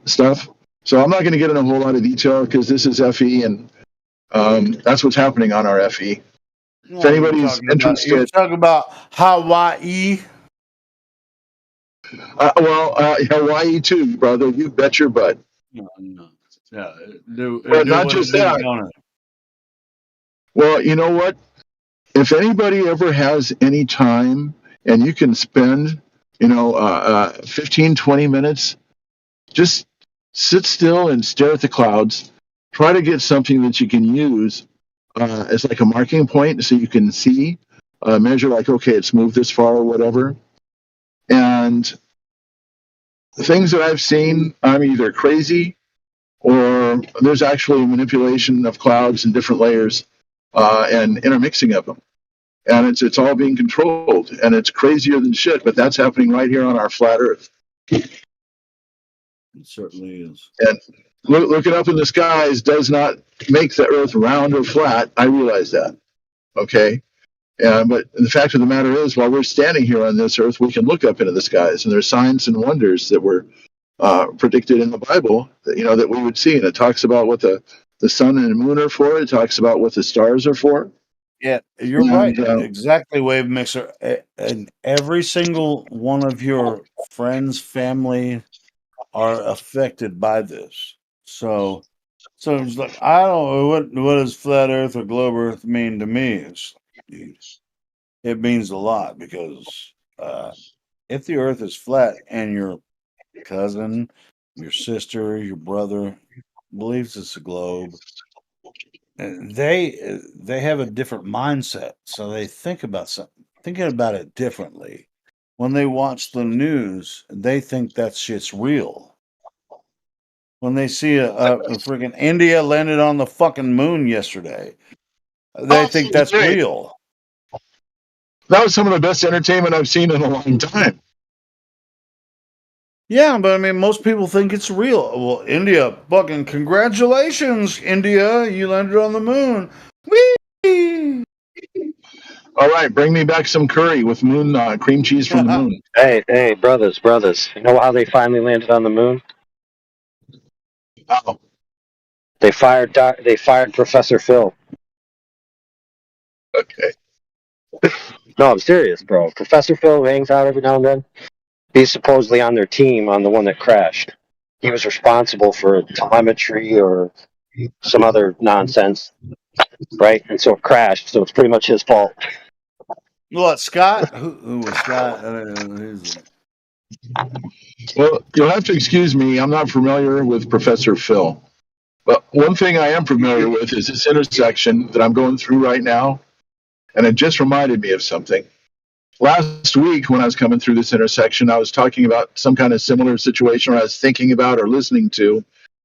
stuff. So I'm not going to get in a whole lot of detail because this is FE, and that's what's happening on our FE. If anybody's interested, you're talking about Hawaii. Hawaii too, brother. You bet your butt. No. Yeah, But not just that. Well, you know what? If anybody ever has any time and you can spend, 15, 20 minutes, just sit still and stare at the clouds. Try to get something that you can use as like a marking point so you can see, measure like, okay, it's moved this far or whatever. And the things that I've seen, I'm either crazy or there's actually manipulation of clouds and different layers and intermixing of them. And it's all being controlled, and it's crazier than shit, but that's happening right here on our flat Earth. It certainly is. And looking up in the skies does not make the Earth round or flat. I realize that. Okay? But the fact of the matter is, while we're standing here on this Earth, we can look up into the skies, and there's signs and wonders that were predicted in the Bible that we would see. And it talks about what the sun and the moon are for. It talks about what the stars are for. Yeah, you're right. Exactly, Wave Mixer. And every single one of your friends, family are affected by this. So it's like, I don't know what does flat Earth or globe Earth mean to me. It means a lot because if the Earth is flat and your cousin, your sister, your brother believes it's a globe, they have a different mindset, so they thinking about it differently. When they watch the news, they think that shit's real. When they see a freaking India landed on the fucking moon yesterday, they think that's real. That was some of the best entertainment I've seen in a long time. Yeah, but I mean, most people think it's real. Well, India, fucking congratulations, India, you landed on the moon. Whee! All right, bring me back some curry with moon cream cheese from the moon. Hey, brothers. You know how they finally landed on the moon? Oh. They fired Professor Phil. Okay. No, I'm serious, bro. Professor Phil hangs out every now and then. He's supposedly on their team on the one that crashed. He was responsible for telemetry or some other nonsense, right? And so it crashed, so it's pretty much his fault. What, Scott? Who was Scott? Well, you'll have to excuse me. I'm not familiar with Professor Phil. But one thing I am familiar with is this intersection that I'm going through right now. And it just reminded me of something. Last week, when I was coming through this intersection, I was talking about some kind of similar situation, or I was thinking about or listening to.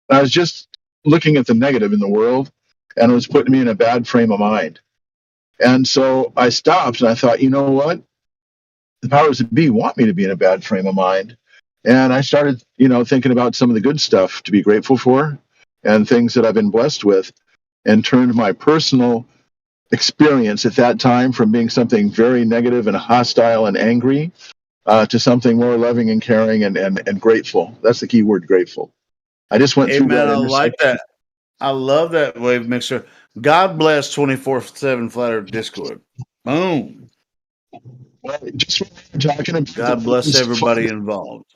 And I was just looking at the negative in the world, and it was putting me in a bad frame of mind. And so I stopped, and I thought, you know what? The powers that be want me to be in a bad frame of mind. And I started, thinking about some of the good stuff to be grateful for and things that I've been blessed with, and turned my personal experience at that time from being something very negative and hostile and angry to something more loving and caring and grateful. That's the key word, grateful. I just went Hey, through man, that I like intersection. that. I love that wave mixer. God bless 24/7 Flat Earth Discord. Boom. Well, just when we were talking about God bless everybody involved.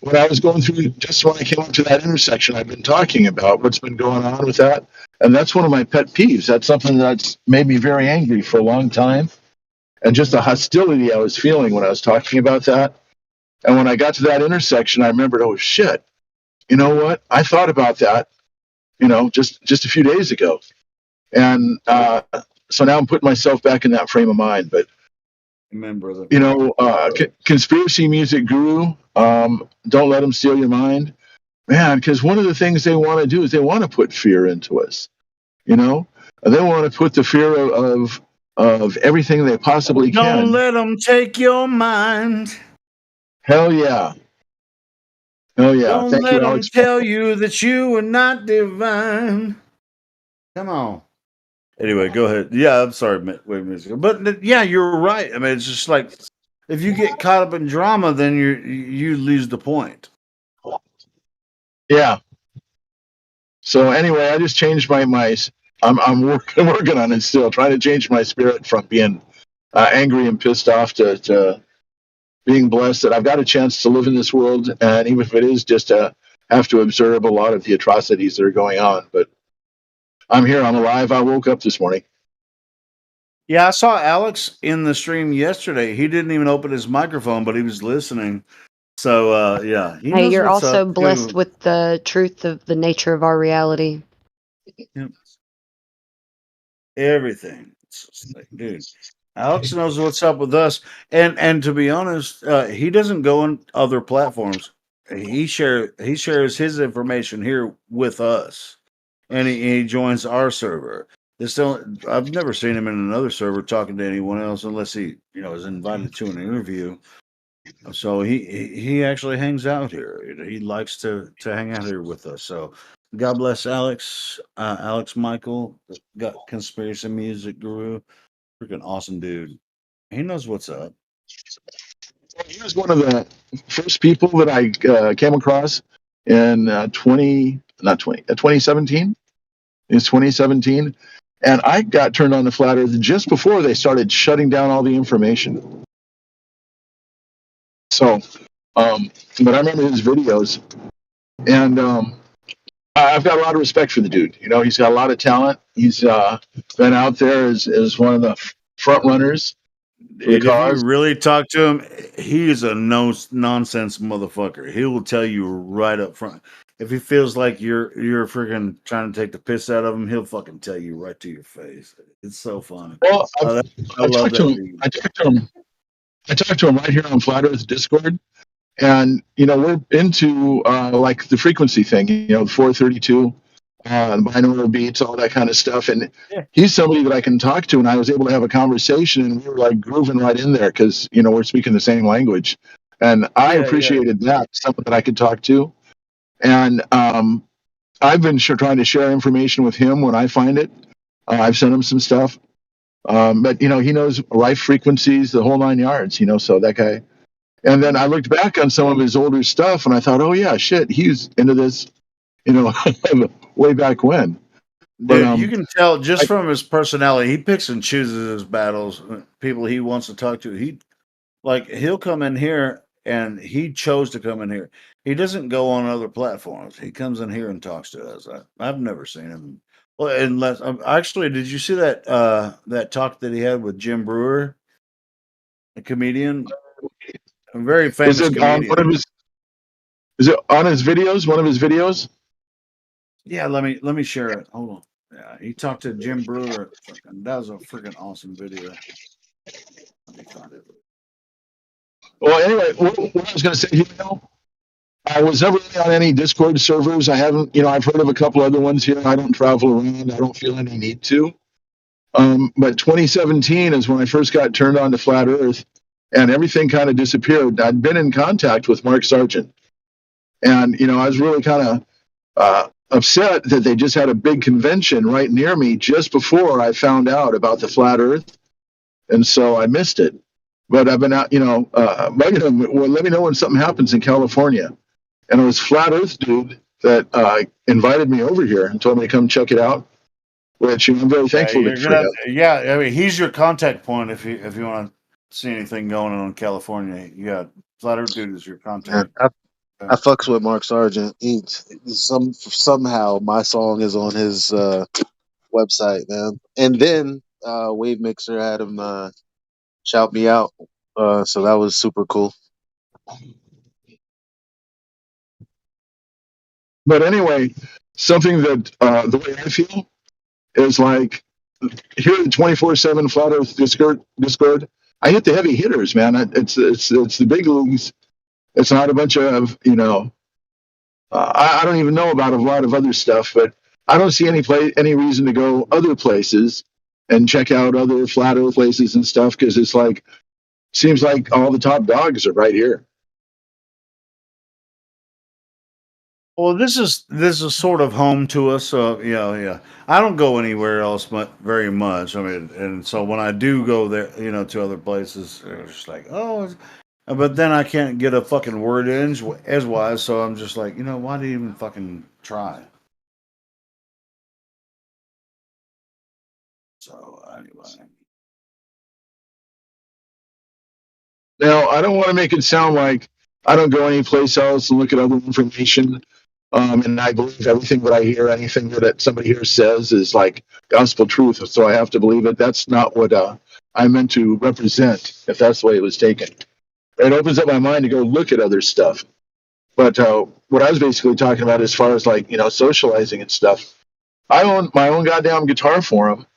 when I was going through, just when I came up to that intersection, I've been talking about what's been going on with that. And that's one of my pet peeves. That's something that's made me very angry for a long time. And just the hostility I was feeling when I was talking about that. And when I got to that intersection, I remembered, oh shit, you know what? I thought about that, just a few days ago. And so now I'm putting myself back in that frame of mind. But Amen, brother. Conspiracy Music Guru, don't let them steal your mind, man. Because one of the things they want to do is they want to put fear into us. They want to put the fear of everything they possibly can. Don't let them take your mind. Hell yeah. Don't Thank let you, them Alex. tell you that you are not divine. Come on. Anyway, go ahead. Yeah, I'm sorry. Wait a minute. But yeah, you're right. I mean, it's just like if you get caught up in drama, then you lose the point. Yeah. So anyway, I just changed my I'm working on it still, trying to change my spirit from being angry and pissed off to being blessed that I've got a chance to live in this world, and even if it is just to have to observe a lot of the atrocities that are going on, but I'm here. I'm alive. I woke up this morning. Yeah, I saw Alex in the stream yesterday. He didn't even open his microphone, but he was listening. So yeah, he Hey, knows you're what's also up. blessed too. with the truth of the nature of our reality. Yep. Everything. It's just like, dude, Alex knows what's up with us, and to be honest, he doesn't go on other platforms. He shares his information here with us, and he joins our server. I've never seen him in another server talking to anyone else unless he is invited to an interview. So he actually hangs out here. He likes to hang out here with us. So God bless Alex, Alex Michael, got Conspiracy Music Guru, freaking awesome dude. He knows what's up. He was one of the first people that I came across in 2017. It's 2017, and I got turned on to Flat Earth just before they started shutting down all the information. So, but I remember his videos, and I've got a lot of respect for the dude. He's got a lot of talent. He's been out there as one of the front runners for the Dude, if you cause. really talk to him, he is a nonsense motherfucker. He will tell you right up front. If he feels like you're freaking trying to take the piss out of him, he'll fucking tell you right to your face. It's so funny. Well, I I love talked to that him. dude. I talked to him right here on Flat Earth Discord, and we're into like the frequency thing. 432, binaural beats, all that kind of stuff. And Yeah. he's somebody that I can talk to, and I was able to have a conversation, and we were like grooving right in there because we're speaking the same language, and I Yeah, appreciated that, someone that I could talk to. And I've been trying to share information with him when I find it. I've sent him some stuff. But he knows life frequencies, the whole 9 yards. So that guy. And then I looked back on some of his older stuff, and I thought, oh yeah, shit, he's into this, way back when. Dude, But you can tell just from his personality. He picks and chooses his battles. People he wants to talk to. He'll come in here, and he chose to come in here. He doesn't go on other platforms. He comes in here and talks to us. I've never seen him. Well, unless actually, did you see that that talk that he had with Jim Brewer, a comedian, a very famous is it comedian? is it on his videos? One of his videos? Yeah, let me share it. Hold on. Yeah, he talked to Jim Brewer. That was a freaking awesome video. Let me find it. Well, anyway, what I was going to say here, I was never really on any Discord servers. I haven't, I've heard of a couple other ones here. I don't travel around. I don't feel any need to. But 2017 is when I first got turned on to Flat Earth, and everything kind of disappeared. I'd been in contact with Mark Sargent, and I was really kind of upset that they just had a big convention right near me just before I found out about the flat Earth, and so I missed it. But I've been out, bugging them. Well, let me know when something happens in California. And it was Flat Earth dude that invited me over here and told me to come check it out, which I'm very thankful You're for gonna, him. yeah. I mean, he's your contact point if you want to see anything going on in California. You got Flat Earth dude is your Yeah, contact. I fucks with Mark Sargent. Somehow my song is on his website, man. And then Wave Mixer had him shout me out. So that was super cool. But anyway, something that the way I feel is like here at 24/7 Flat Earth Discord, I hit the heavy hitters, man. It's the big leagues. It's not a bunch of I don't even know about a lot of other stuff, but I don't see any reason to go other places and check out other Flat Earth places and stuff, because it's like seems like all the top dogs are right here. Well, this is sort of home to us, so yeah. I don't go anywhere else very much. I mean, and so when I do go there, to other places, it's just like, but then I can't get a fucking word in edgewise, so I'm just like, why do you even fucking try? So anyway. Now, I don't want to make it sound like I don't go anyplace else and look at other information. And I believe everything that I hear, anything that somebody here says is like gospel truth, so I have to believe it. That's not what I meant to represent, if that's the way it was taken. It opens up my mind to go look at other stuff. But what I was basically talking about as far as like, socializing and stuff, I own my own goddamn guitar forum,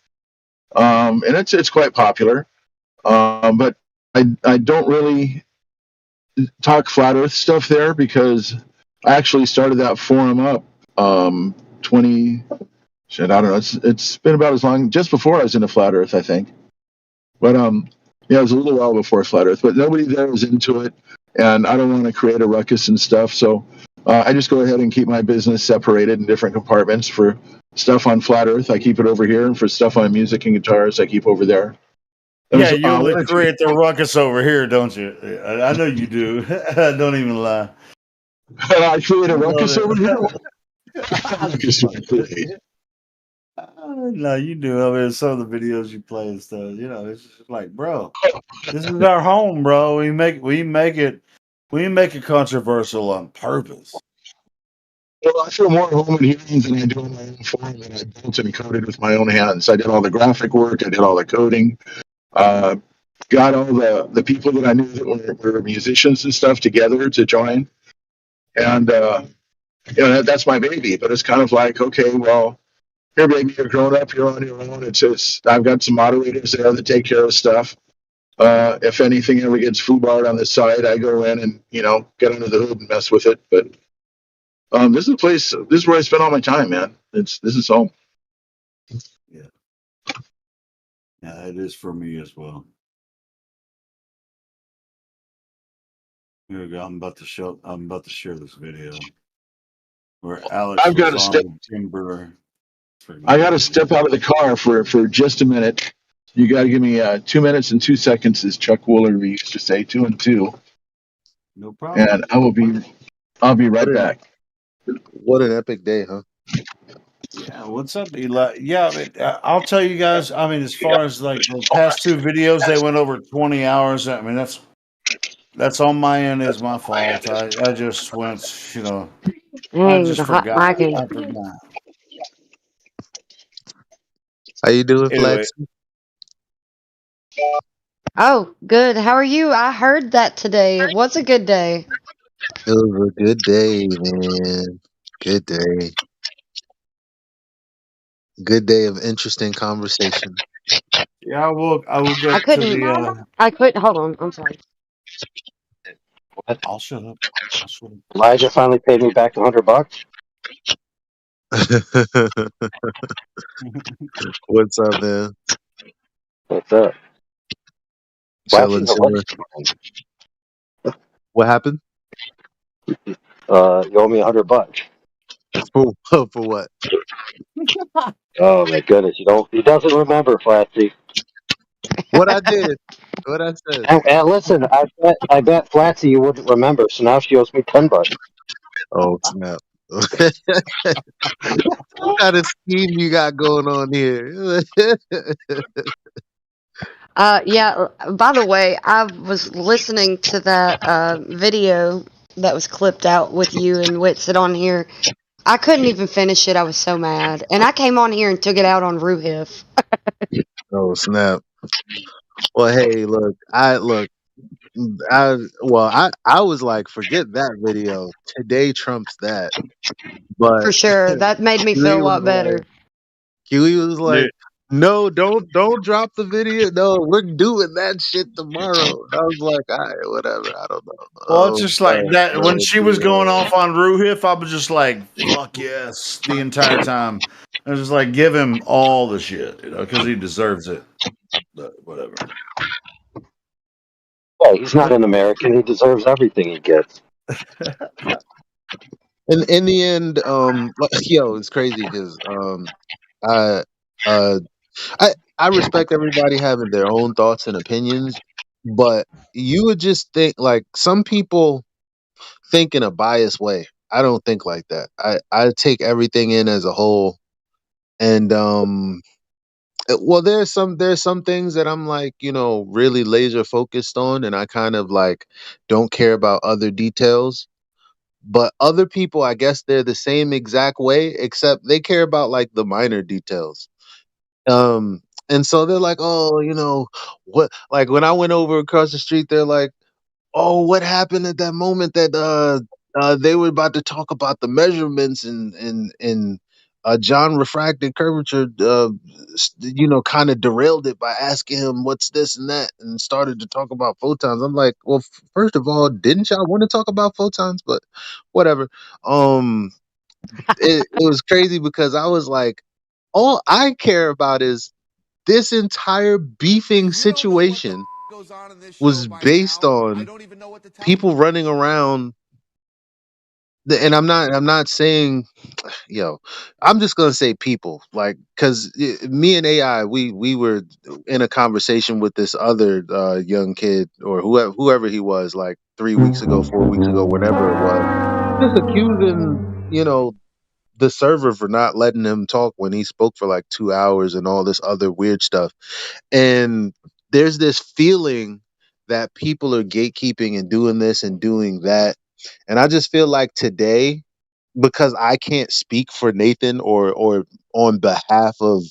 and it's quite popular. But I don't really talk flat Earth stuff there, because I actually started that forum up 20 shit, I don't know, it's been about as long, just before I was into flat Earth, I think. But yeah, it was a little while before flat Earth, but nobody there was into it, and I don't want to create a ruckus and stuff, so I just go ahead and keep my business separated in different compartments. For stuff on flat Earth, I keep it over here, and for stuff on music and guitars, I keep over there. Yeah, you create the ruckus over here, don't you? I know you do. Don't even lie. I create a ruckus over here? No, you do. I mean, some of the videos you play and stuff, it's just like, bro, this is our home, bro. We make it controversial on purpose. Well, I feel more home in here than I do in my own forum that I built and coded with my own hands. I did all the graphic work. I did all the coding. Got all the people that I knew that were musicians and stuff together to join. And, that's my baby. But it's kind of like, okay, well, here, baby, you're grown up. You're on your own. I've got some moderators there that take care of stuff. If anything ever gets foobarred on the side, I go in and, get under the hood and mess with it. But this is a place. This is where I spend all my time, man. This is home. Yeah, it is for me as well. Here we go. I'm about to share this video where Alex I've got to step. Timber. I got to step out of the car for just a minute. You got to give me 2 minutes and 2 seconds, as Chuck Wooler used to say, 2 and 2. No problem. And I'll be right back. What an epic day, huh? Yeah, what's up, Eli? Yeah, I mean, I'll tell you guys. I mean, as far as like the past two videos, they went over 20 hours. I mean, that's on my end. Is my fault. I just went, I just forgot. I forgot. How you doing, Anyway. Flex? Oh, good. How are you? I heard that today. What's a good day? It was a good day, man. Good day. Good day of interesting conversation. Yeah, I will get to the. I couldn't. Hold on. I'm sorry. I'll shut up. Elijah finally paid me back $100. What's up, man? What's up? Chilling. What happened? You owe me $100. For what? Oh my goodness, he doesn't remember, Flatsy. What I did? What I said? And listen, I bet Flatsy you wouldn't remember, so now she owes me $10. Oh snap! What kind of scheme you got going on here? Yeah, by the way, I was listening to that video that was clipped out with you and Witsit on here. I couldn't even finish it. I was so mad. And I came on here and took it out on Ruhif. Oh snap! Well, hey, look, I was like, forget that video. Today trumps that. But For sure. That made me feel a lot better. Huey was like, Dude. no, don't drop the video. No, we're doing that shit tomorrow. I was like, all right, whatever. I don't know. Well, it's just like that. When she was going off. off on Ruhif, I was just like, fuck yes, the entire time. I was just like, give him all the shit, because he deserves it. But whatever. Yeah, he's not an American. He deserves everything he gets. In the end, yo, it's crazy because I respect everybody having their own thoughts and opinions, but you would just think like some people think in a biased way. I don't think like that. I take everything in as a whole, and well, there's some things that I'm like, really laser focused on, and I kind of like don't care about other details. But other people, I guess they're the same exact way, except they care about like the minor details. And so they're like, oh, what? Like when I went over across the street, they're like, oh, what happened at that moment that they were about to talk about the measurements and John refracted curvature, kind of derailed it by asking him what's this and that, and started to talk about photons. I'm like, well, first of all, didn't y'all want to talk about photons? But whatever. It was crazy because I was like, all I care about is this entire beefing situation was based on people running around. And I'm not saying, I'm just gonna say people, like, because me and AI, we were in a conversation with this other young kid or whoever he was, like 3 weeks ago, 4 weeks ago, whenever it was, just accusing the server for not letting him talk when he spoke for like 2 hours and all this other weird stuff. And there's this feeling that people are gatekeeping and doing this and doing that. And I just feel like today, because I can't speak for Nathan or on behalf of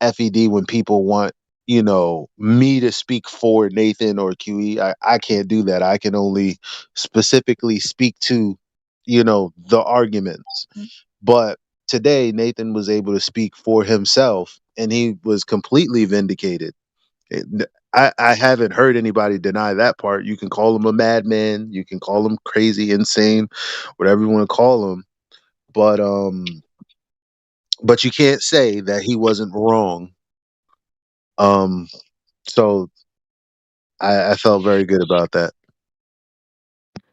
FED when people want, me to speak for Nathan or QE, I can't do that. I can only specifically speak to, the arguments. But today Nathan was able to speak for himself and he was completely vindicated. I haven't heard anybody deny that part. You can call him a madman, you can call him crazy, insane, whatever you want to call him, but you can't say that he wasn't wrong. So I felt very good about that.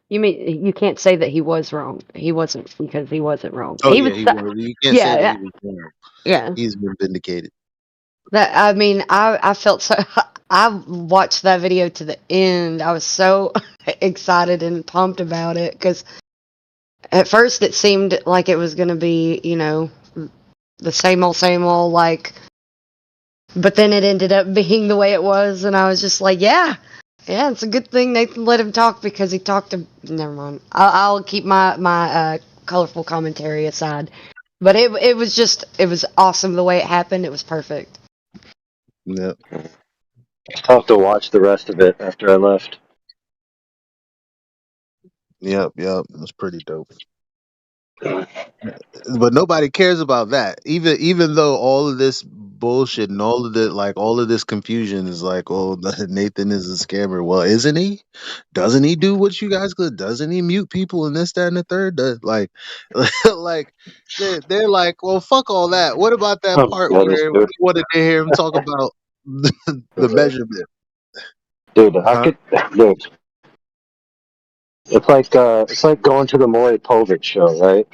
You mean you can't say that he was wrong? He wasn't, because he wasn't wrong. Oh He yeah, was. he was. You can't say that he was wrong. Yeah. He's been vindicated. I mean, I felt so. I watched that video to the end. I was so excited and pumped about it because at first it seemed like it was going to be, the same old, like. But then it ended up being the way it was, and I was just like, yeah, it's a good thing Nathan let him talk because he talked to. Never mind. I'll keep my colorful commentary aside. But it was awesome the way it happened. It was perfect. Yep. It's tough to watch the rest of it after I left. Yep. It was pretty dope. But nobody cares about that. Even though all of this bullshit and all of this confusion is like, oh, Nathan is a scammer. Well, isn't he? Doesn't he do what you guys could? Doesn't he mute people and this, that, and the third? Like, like they're like, well, fuck all that. What about that part where we wanted to hear him talk about the measurement? Dude, dude. It's like going to the Maury Povich show, right?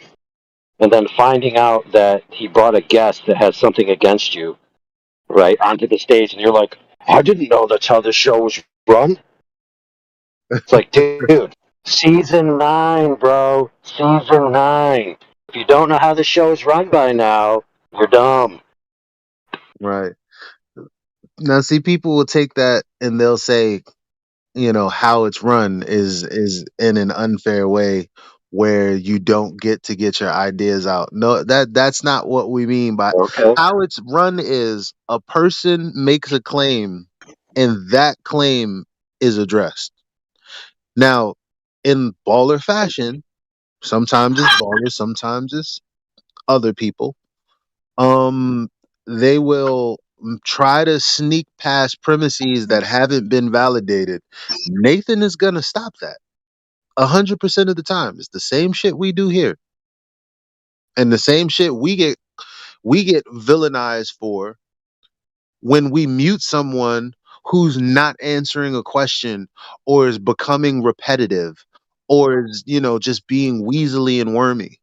and then finding out that he brought a guest that has something against you, right, onto the stage, and you're like, I didn't know that's how this show was run. It's like, dude, season 9, bro, season 9. If you don't know how the show is run by now, you're dumb. Right. Now, see, people will take that and they'll say, how it's run is in an unfair way where you don't get to get your ideas out. No, that's not what we mean by Okay. how it's run. Is a person makes a claim and that claim is addressed. Now, in baller fashion, sometimes it's ballers, sometimes it's other people. They will try to sneak past premises that haven't been validated. Nathan is gonna stop that 100% of the time. It's the same shit we do here, and the same shit we get villainized for when we mute someone who's not answering a question or is becoming repetitive or is just being weaselly and wormy.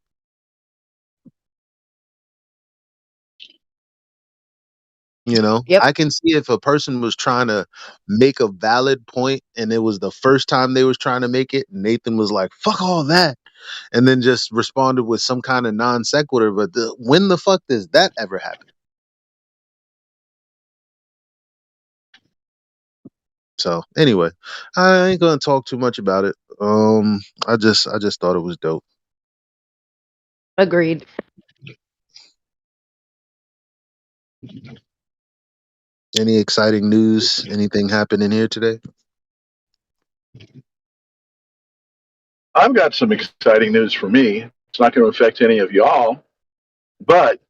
Yep. I can see if a person was trying to make a valid point and it was the first time they was trying to make it, Nathan was like, fuck all that, and then just responded with some kind of non sequitur. But when the fuck does that ever happen? So anyway, I ain't gonna talk too much about it. I just thought it was dope. Agreed. Any exciting news? Anything happening here today? I've got some exciting news for me. It's not going to affect any of y'all, but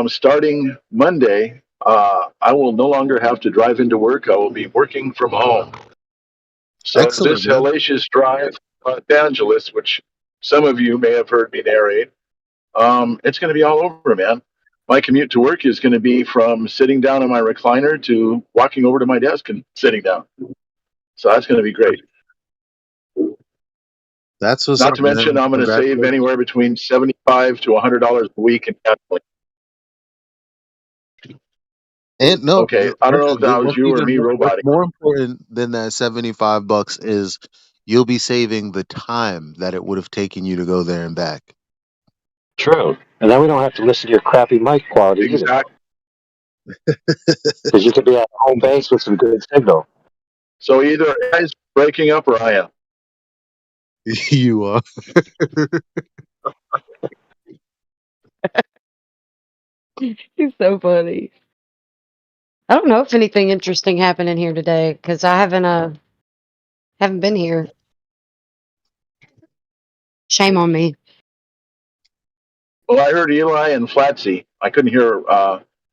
starting Monday, I will no longer have to drive into work. I will be working from home. So Excellent, this man. hellacious drive to Los Angeles, which some of you may have heard me narrate, it's going to be all over, man. My commute to work is going to be from sitting down in my recliner to walking over to my desk and sitting down. So that's going to be great. That's what's Not up, to mention, man. I'm going to save Congratulations. anywhere between $75 to $100 a week in gasoline. And no, Okay, I don't know if that was what's you or even me what's roboting. more important than that $75 is you'll be saving the time that it would have taken you to go there and back. True. And then we don't have to listen to your crappy mic quality either. Exactly. Because you could be at home base with some good signal. So either AI's breaking up or I am. You are. He's so funny. I don't know if anything interesting happened in here today because I haven't been here. Shame on me. Well, I heard Eli and Flatsy. I couldn't hear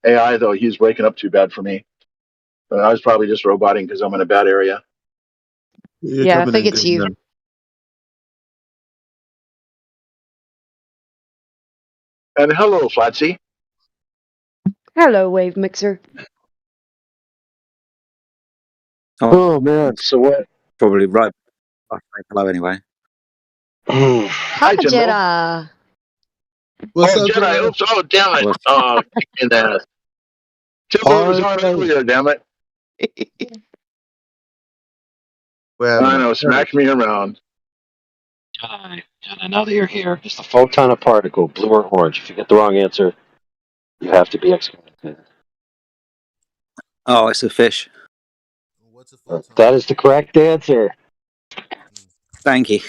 AI, though. He's breaking up too bad for me. But I was probably just roboting because I'm in a bad area. You're Yeah, I coming think in it's good you. now. And hello, Flatsy. Hello, Wave Mixer. Oh, man. So what? Probably right. I'll say hello anyway. Hi, Jedi. What's oh, up, Jedi? Jedi? Oops. Oh, damn it. What's Oh, kick in the ass. Timbo was on earlier, damn it. I know, smacked me around. Jedi, now that you're here, it's a photon of particle, blue or orange. If you get the wrong answer, you have to be excommunicated. Oh, it's a fish. What's a photon? That is the correct answer. Thank you.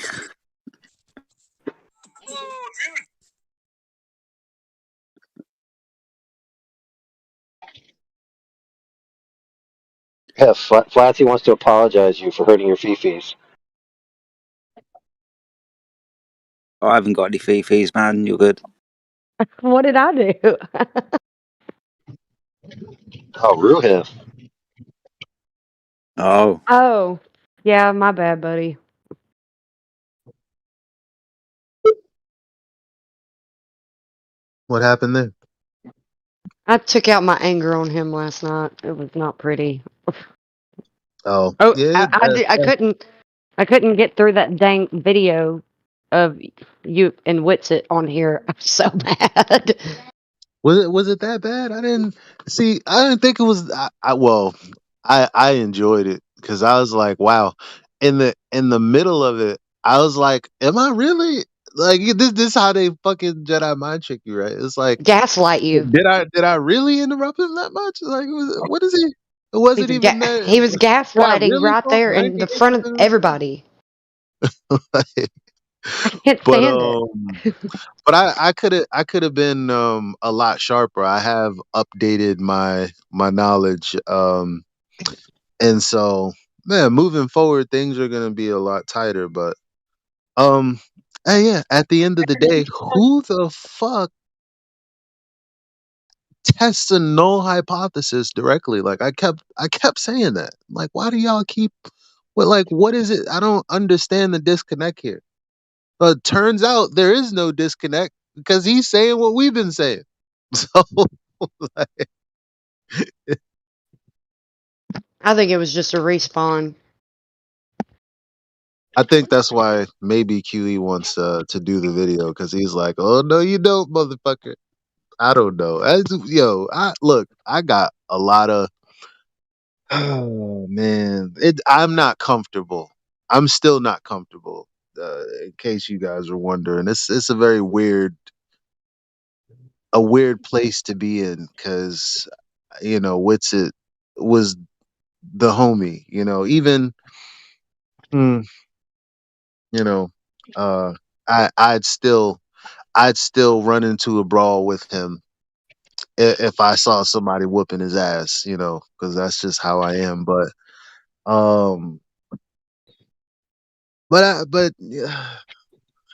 Yeah, Flatsy wants to apologize to you for hurting your fifis. Oh, I haven't got any fifis, man. You're good. What did I do? Oh, Ruhif. Oh. Oh, yeah, my bad, buddy. What happened there? I took out my anger on him last night. It was not pretty. Oh, Oh, yeah. I couldn't get through that dang video of you and Witsit on here. I'm so mad. Was it that bad? I didn't see. I didn't think it was. I enjoyed it because I was like, wow. In the middle of it, I was like, am I really like this? How they fucking Jedi mind trick you, right? It's like, Gaslight you. did I really interrupt him that much? Like, what is he? It wasn't even that. He was Did I gaslighting really right talk there in the front of 90% of everybody. the I can't But stand it. but I could have been a lot sharper. I have updated my knowledge, and so man, moving forward, things are gonna be a lot tighter. But um, hey, yeah, at the end of the day, who the fuck tests a null hypothesis directly? Like I kept saying that. Like, why do y'all keep? What is it? I don't understand the disconnect here. But turns out there is no disconnect because he's saying what we've been saying. So like, I think it was just a respawn. I think that's why maybe QE wants to do the video because he's like, oh no, you don't, motherfucker. I don't know. Look, I got a lot of. Oh man, I'm not comfortable. I'm still not comfortable. In case you guys were wondering, it's a very weird place to be in because Witsit was the homie. Even mm, you know, uh, I'd still run into a brawl with him if I saw somebody whooping his ass. Because that's just how I am. Um, but yeah,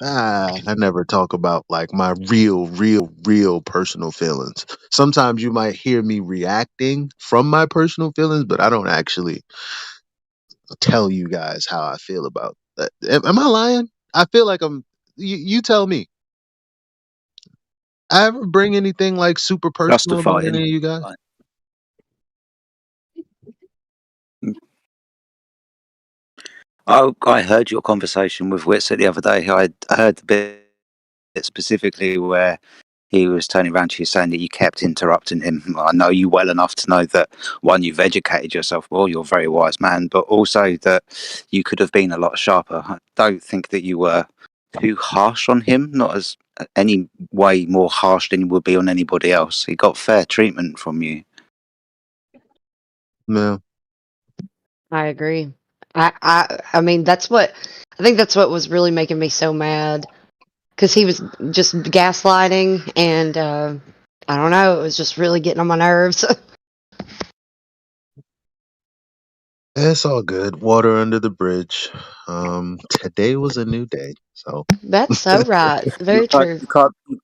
I never talk about like my real personal feelings. Sometimes you might hear me reacting from my personal feelings, but I don't actually tell you guys how I feel about that. Am I lying? I feel like I'm. You tell me. I ever bring anything like super personal about Justifying. any of you guys? I heard your conversation with Witsit the other day. I heard the bit specifically where he was turning around to you saying that you kept interrupting him. I know you well enough to know that, one, you've educated yourself well, you're a very wise man, but also that you could have been a lot sharper. I don't think that you were too harsh on him, not as any way more harsh than you would be on anybody else. He got fair treatment from you. No. I agree. I mean, I think that's what was really making me so mad. Because he was just gaslighting, and I don't know, it was just really getting on my nerves. It's all good. Water under the bridge. Today was a new day. So That's so right. Very true. You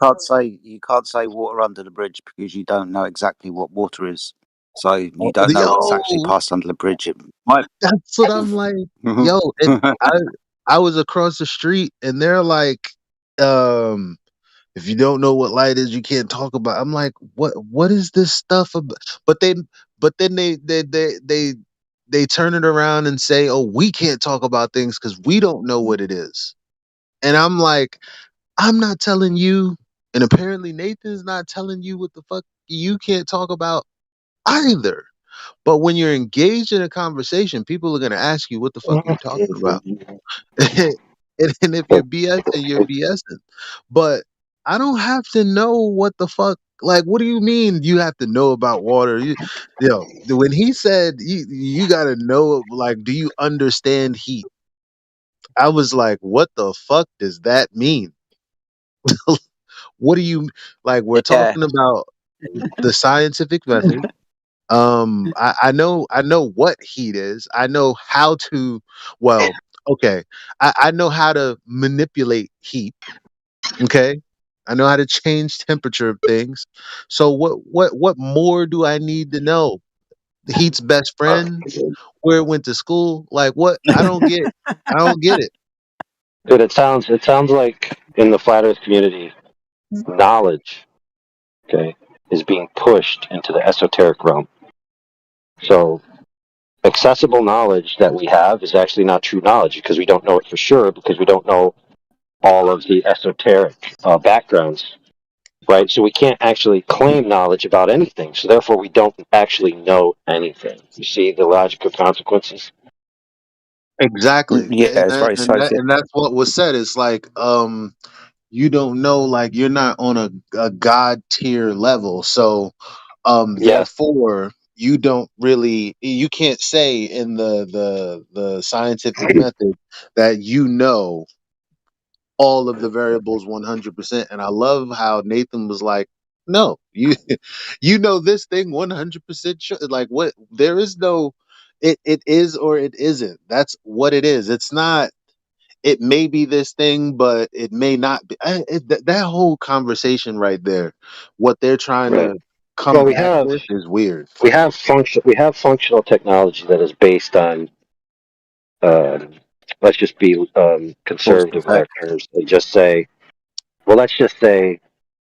can't say water under the bridge because you don't know exactly what water is. So you don't know what's actually passed under the bridge. It might. That's what I'm like. Yo, I was across the street and they're like, if you don't know what light is, you can't talk about. I'm like, what is this stuff about? But then they turn it around and say, oh, we can't talk about things because we don't know what it is. And I'm like, I'm not telling you, and apparently Nathan's not telling you what the fuck you can't talk about either. But when you're engaged in a conversation, people are gonna ask you what the fuck are you talking about. and if you're BSing, you're BSing. But I don't have to know what the fuck. Like, what do you mean you have to know about water? When he said you gotta know, like, do you understand heat? I was like, what the fuck does that mean? What do you like? We're talking about the scientific method. I know what heat is. I know how to. Well, okay. I know how to manipulate heat. Okay. I know how to change temperature of things. So what more do I need to know? Heat's best friend, where it went to school, like what? I don't get. I don't get it. Dude, it sounds like in the flat Earth community, knowledge, okay, is being pushed into the esoteric realm. So accessible knowledge that we have is actually not true knowledge because we don't know it for sure because we don't know all of the esoteric backgrounds, right? So we can't actually claim knowledge about anything. So therefore, we don't actually know anything. You see the logical consequences? Exactly. Yeah, it's very And that's what was said. It's like you don't know, like you're not on a god tier level. So Yeah, therefore you don't really, you can't say in the scientific method that you know all of the variables 100%. And I love how Nathan was like, no, you you know this thing 100% sure. Like, what, there is no, it is or it isn't. That's what it is. It's not, it may be this thing, but it may not be. That whole conversation right there, what they're trying right. to come Well, back with is weird. we have functional technology that is based on um, let's just be Cause conservative with our effect. terms and just say, well, let's just say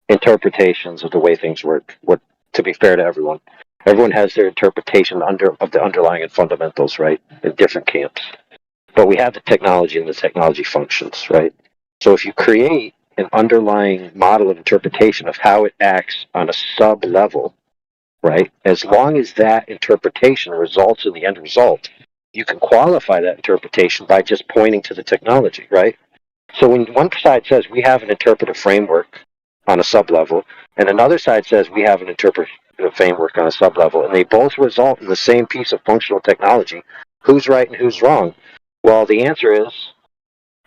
interpretations of the way things work. What, to be fair to everyone, everyone has their interpretation of the underlying and fundamentals, right? In different camps, but we have the technology and the technology functions, right? So if you create an underlying model of interpretation of how it acts on a sub level, right? As long as that interpretation results in the end result, you can qualify that interpretation by just pointing to the technology, right? So when one side says we have an interpretive framework on a sub-level, and another side says we have an interpretive framework on a sub-level, and they both result in the same piece of functional technology, who's right and who's wrong? Well, the answer is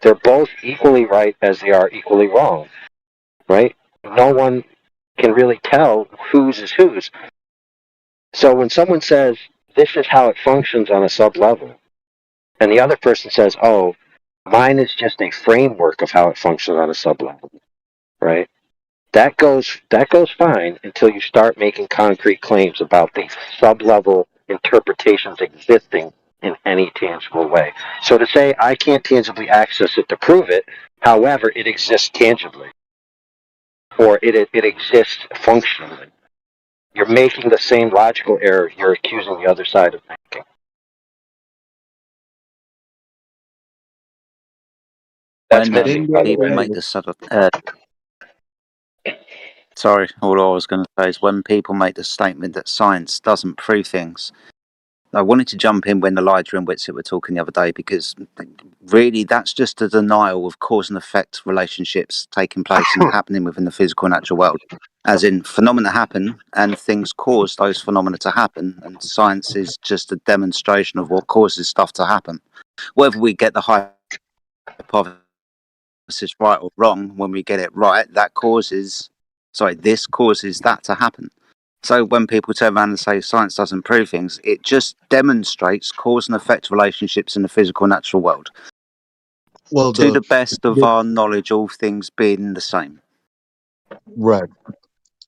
they're both equally right as they are equally wrong, right? No one can really tell whose is whose. So when someone says, this is how it functions on a sub-level, and the other person says, oh, mine is just a framework of how it functions on a sub-level, right? That goes fine until you start making concrete claims about the sub-level interpretations existing in any tangible way. So to say, I can't tangibly access it to prove it, however, it exists tangibly, or it exists functionally. You're making the same logical error you're accusing the other side of making. That's When missing, by the people way. make the sort of sorry, all I was going to say is when people make the statement that science doesn't prove things. I wanted to jump in when Elijah and Whitsitt were talking the other day, because really that's just a denial of cause and effect relationships taking place and happening within the physical natural world. As in, phenomena happen and things cause those phenomena to happen, and science is just a demonstration of what causes stuff to happen. Whether we get the hypothesis right or wrong, when we get it right, this causes that to happen. So when people turn around and say science doesn't prove things, it just demonstrates cause and effect relationships in the physical natural world. Well, To the best of our knowledge, all things being the same. right.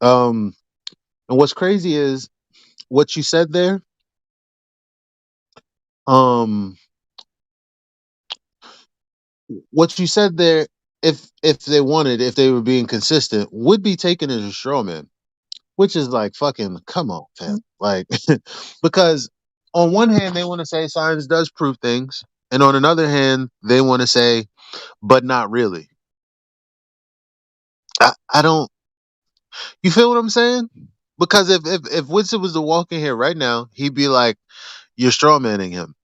And what's crazy is what you said there. Um, what you said there, if they wanted, if they were being consistent, would be taken as a straw man, which is like fucking come on, fam. Like, because on one hand they want to say science does prove things, and on another hand they want to say, but not really. I don't. You feel what I'm saying? Because if Winston was to walk in here right now, he'd be like, "You're straw manning him."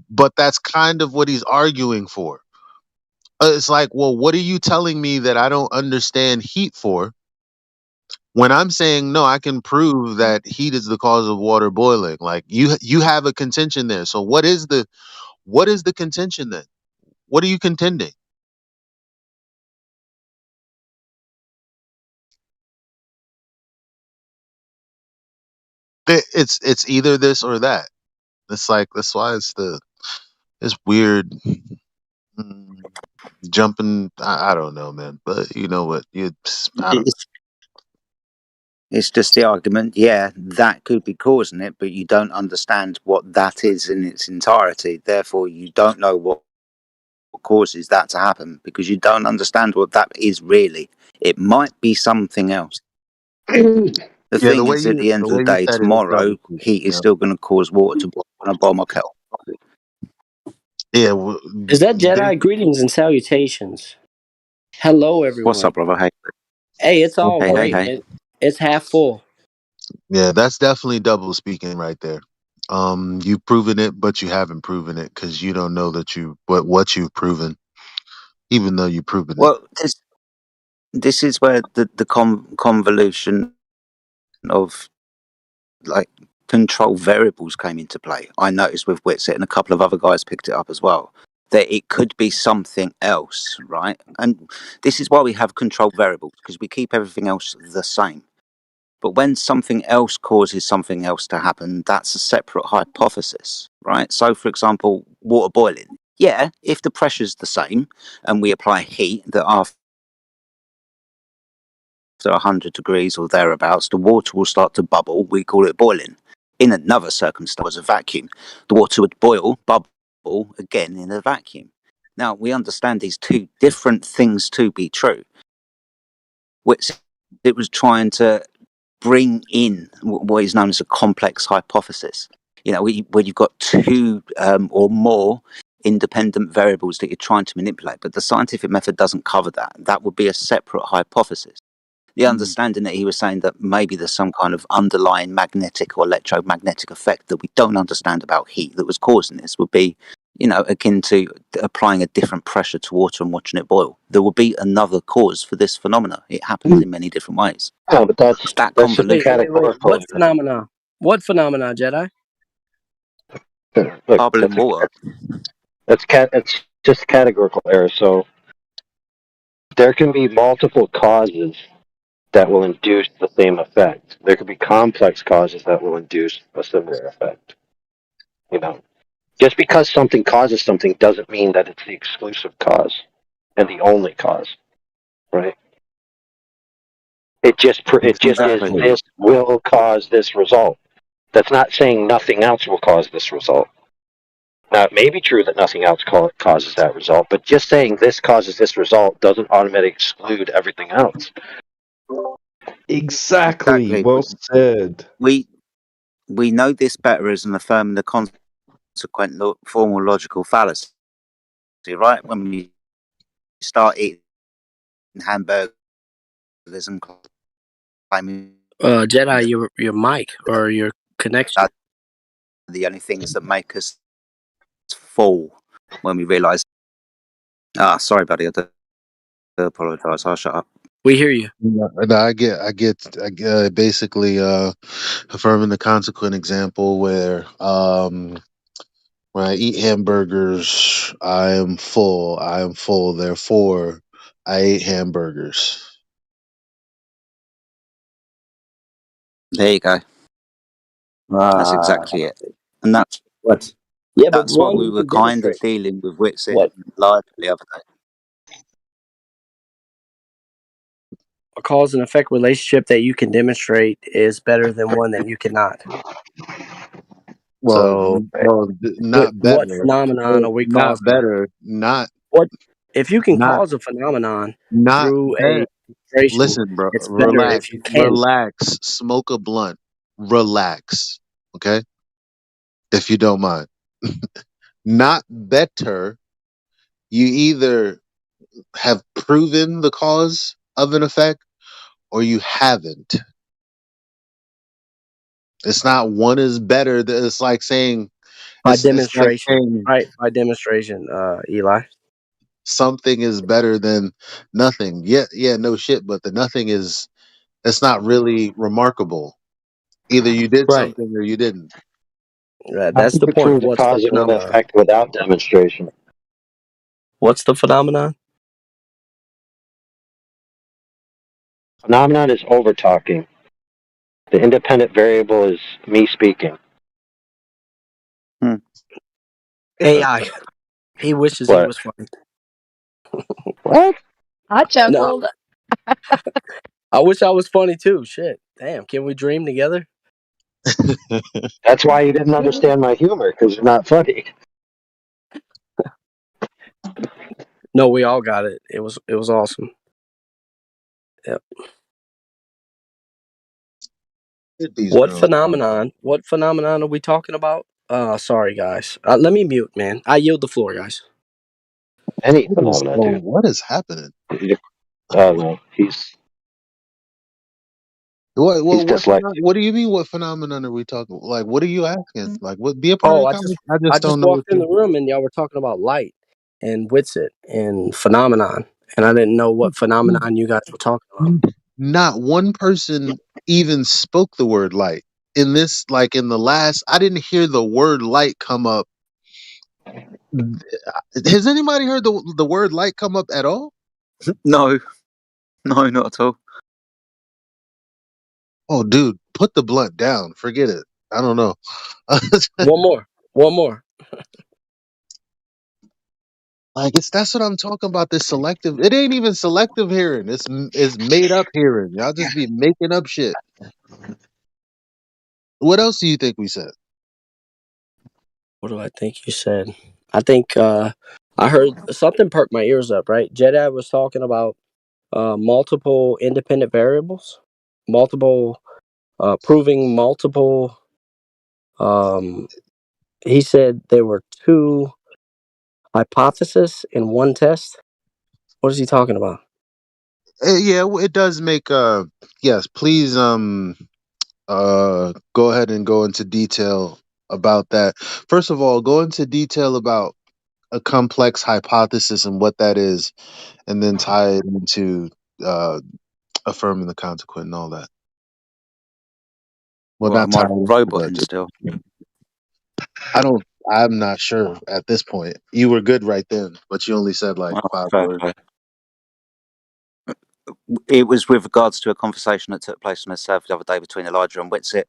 But that's kind of what he's arguing for. It's like, well, what are you telling me that I don't understand heat for? When I'm saying no, I can prove that heat is the cause of water boiling. Like you have a contention there. So what is the contention then? What are you contending? It's either this or that. It's like that's why it's weird jumping. I don't know, man. But you know what? I don't. It's just the argument, yeah, that could be causing it, but you don't understand what that is in its entirety. Therefore, you don't know what causes that to happen because you don't understand what that is really. It might be something else. The Yeah, thing is, at the end the of way the you day, said it is tomorrow, dumb. heat is Yeah. still going to cause water to boil on a bomb or kettle. Yeah. Is that Jedi? Greetings and salutations. Hello, everyone. What's up, brother? Hey. Hey, it's all Hey, great. hey, hey. It's half full. Yeah, that's definitely double speaking right there. You've proven it, but you haven't proven it because you don't know that what you've proven, even though you've proven it. Well, this is where the convolution of like control variables came into play. I noticed with Witsit and a couple of other guys picked it up as well, that it could be something else, right? And this is why we have control variables, because we keep everything else the same. But when something else causes something else to happen, that's a separate hypothesis, right? So, for example, water boiling. Yeah, if the pressure's the same and we apply heat, that after 100 degrees or thereabouts, the water will start to bubble. We call it boiling. In another circumstance, a vacuum, the water would bubble again in a vacuum. Now, we understand these two different things to be true, which it was trying to bring in what is known as a complex hypothesis. You know, where you've got two or more independent variables that you're trying to manipulate, but the scientific method doesn't cover that. That would be a separate hypothesis. The understanding that he was saying that maybe there's some kind of underlying magnetic or electromagnetic effect that we don't understand about heat that was causing this would be, you know, akin to applying a different pressure to water and watching it boil. There will be another cause for this phenomena. It happens in many different ways. Oh, but that's It's that just a Wait, convolution. what phenomena? What phenomena, Jedi? Look, Bubbling water. It's just categorical error. So there can be multiple causes that will induce the same effect. There could be complex causes that will induce a similar effect. You know, just because something causes something doesn't mean that it's the exclusive cause and the only cause, right? It just is this will cause this result. That's not saying nothing else will cause this result. Now, it may be true that nothing else causes that result, but just saying this causes this result doesn't automatically exclude everything else. Exactly. Well said. We know this better as an affirming the consequent formal logical fallacy, right? When we start eating hamburgers and claiming Jedi, your mic or your connection. the only things that make us full when we realise. Sorry, buddy. I do apologise. I'll shut up. We hear you. No, I get basically affirming the consequent example where when I eat hamburgers, I am full. I am full. Therefore, I ate hamburgers. There you go. That's exactly it, and that's what we were kind of dealing with Witsit live the other day. A cause and effect relationship that you can demonstrate is better than one that you cannot. Well, not better. What phenomenon are we not causing? better. Not what if you can not- cause a phenomenon not through better. a demonstration, Listen, bro. it's better Relax. if you can. Relax. Smoke a blunt. Relax. Okay. If you don't mind. Not better. You either have proven the cause of an effect or you haven't. It's not one is better. It's like saying By it's like demonstration, saying right? By demonstration, Eli. something is better than nothing. Yeah, no shit. But the nothing is it's not really remarkable. Either you did Right. something or you didn't. That's the point. The What's the cause and an phenomenon? effect without demonstration. What's the phenomenon? Phenomenon is over talking. The independent variable is me speaking. AI. He wishes he What? was funny. What? I chuckled. No. I wish I was funny too. Shit. Damn. Can we dream together? That's why you didn't understand my humor, because you're not funny. No, we all got it. It was awesome. Yep. What phenomenon are we talking about? Sorry, guys. Let me mute, man. I yield the floor, guys. Any What is, phenomena, dude. what is happening? No, he's dyslexic. What do you mean? What phenomenon are we talking? Like, what are you asking? Like, what? Be a part of Oh, the I just conversation. I just I don't just know what walked in you. the room and y'all were talking about light and Witsit and phenomenon, and I didn't know what phenomenon you guys were talking about. Not one person even spoke the word light in this. Like in the last, I didn't hear the word light come up. Has anybody heard the word light come up at all? No, not at all. Oh, dude, put the blunt down. Forget it. I don't know. One more. Like that's what I'm talking about. This selective. It ain't even selective hearing. It's made up hearing. Y'all just be making up shit. What else do you think we said? What do I think you said? I think I heard something perk my ears up. Right, Jedi was talking about multiple independent variables, multiple proving multiple. He said there were two hypotheses in one test. What is he talking about? Yeah, it does make. Yes, please. Go ahead and go into detail about that. First of all, go into detail about a complex hypothesis and what that is, and then tie it into uh affirming the consequent and all that. Well, Well, not am I tie it into, but roboting still? I don't. I'm not sure at this point. You were good right then, but you only said like Oh, 5 fair words. play. It was with regards to a conversation that took place on the server the other day between Elijah and Witsit,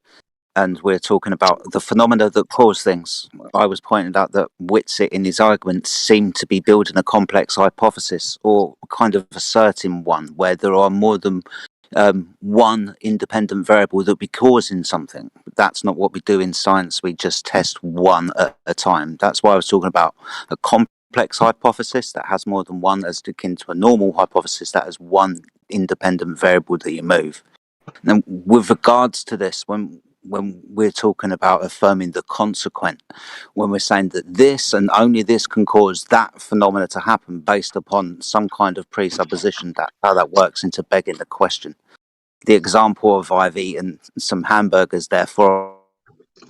and we're talking about the phenomena that cause things. I was pointing out that Witsit in his argument seemed to be building a complex hypothesis, or kind of asserting one, where there are more than one independent variable that be causing something. That's not what we do in science. We just test one at a time. That's why I was talking about a complex hypothesis that has more than one, as akin to a normal hypothesis that has one independent variable that you move. Now, with regards to this, when we're talking about affirming the consequent, when we're saying that this and only this can cause that phenomena to happen based upon some kind of presupposition, that how that works into begging the question. The example of I've eaten some hamburgers, therefore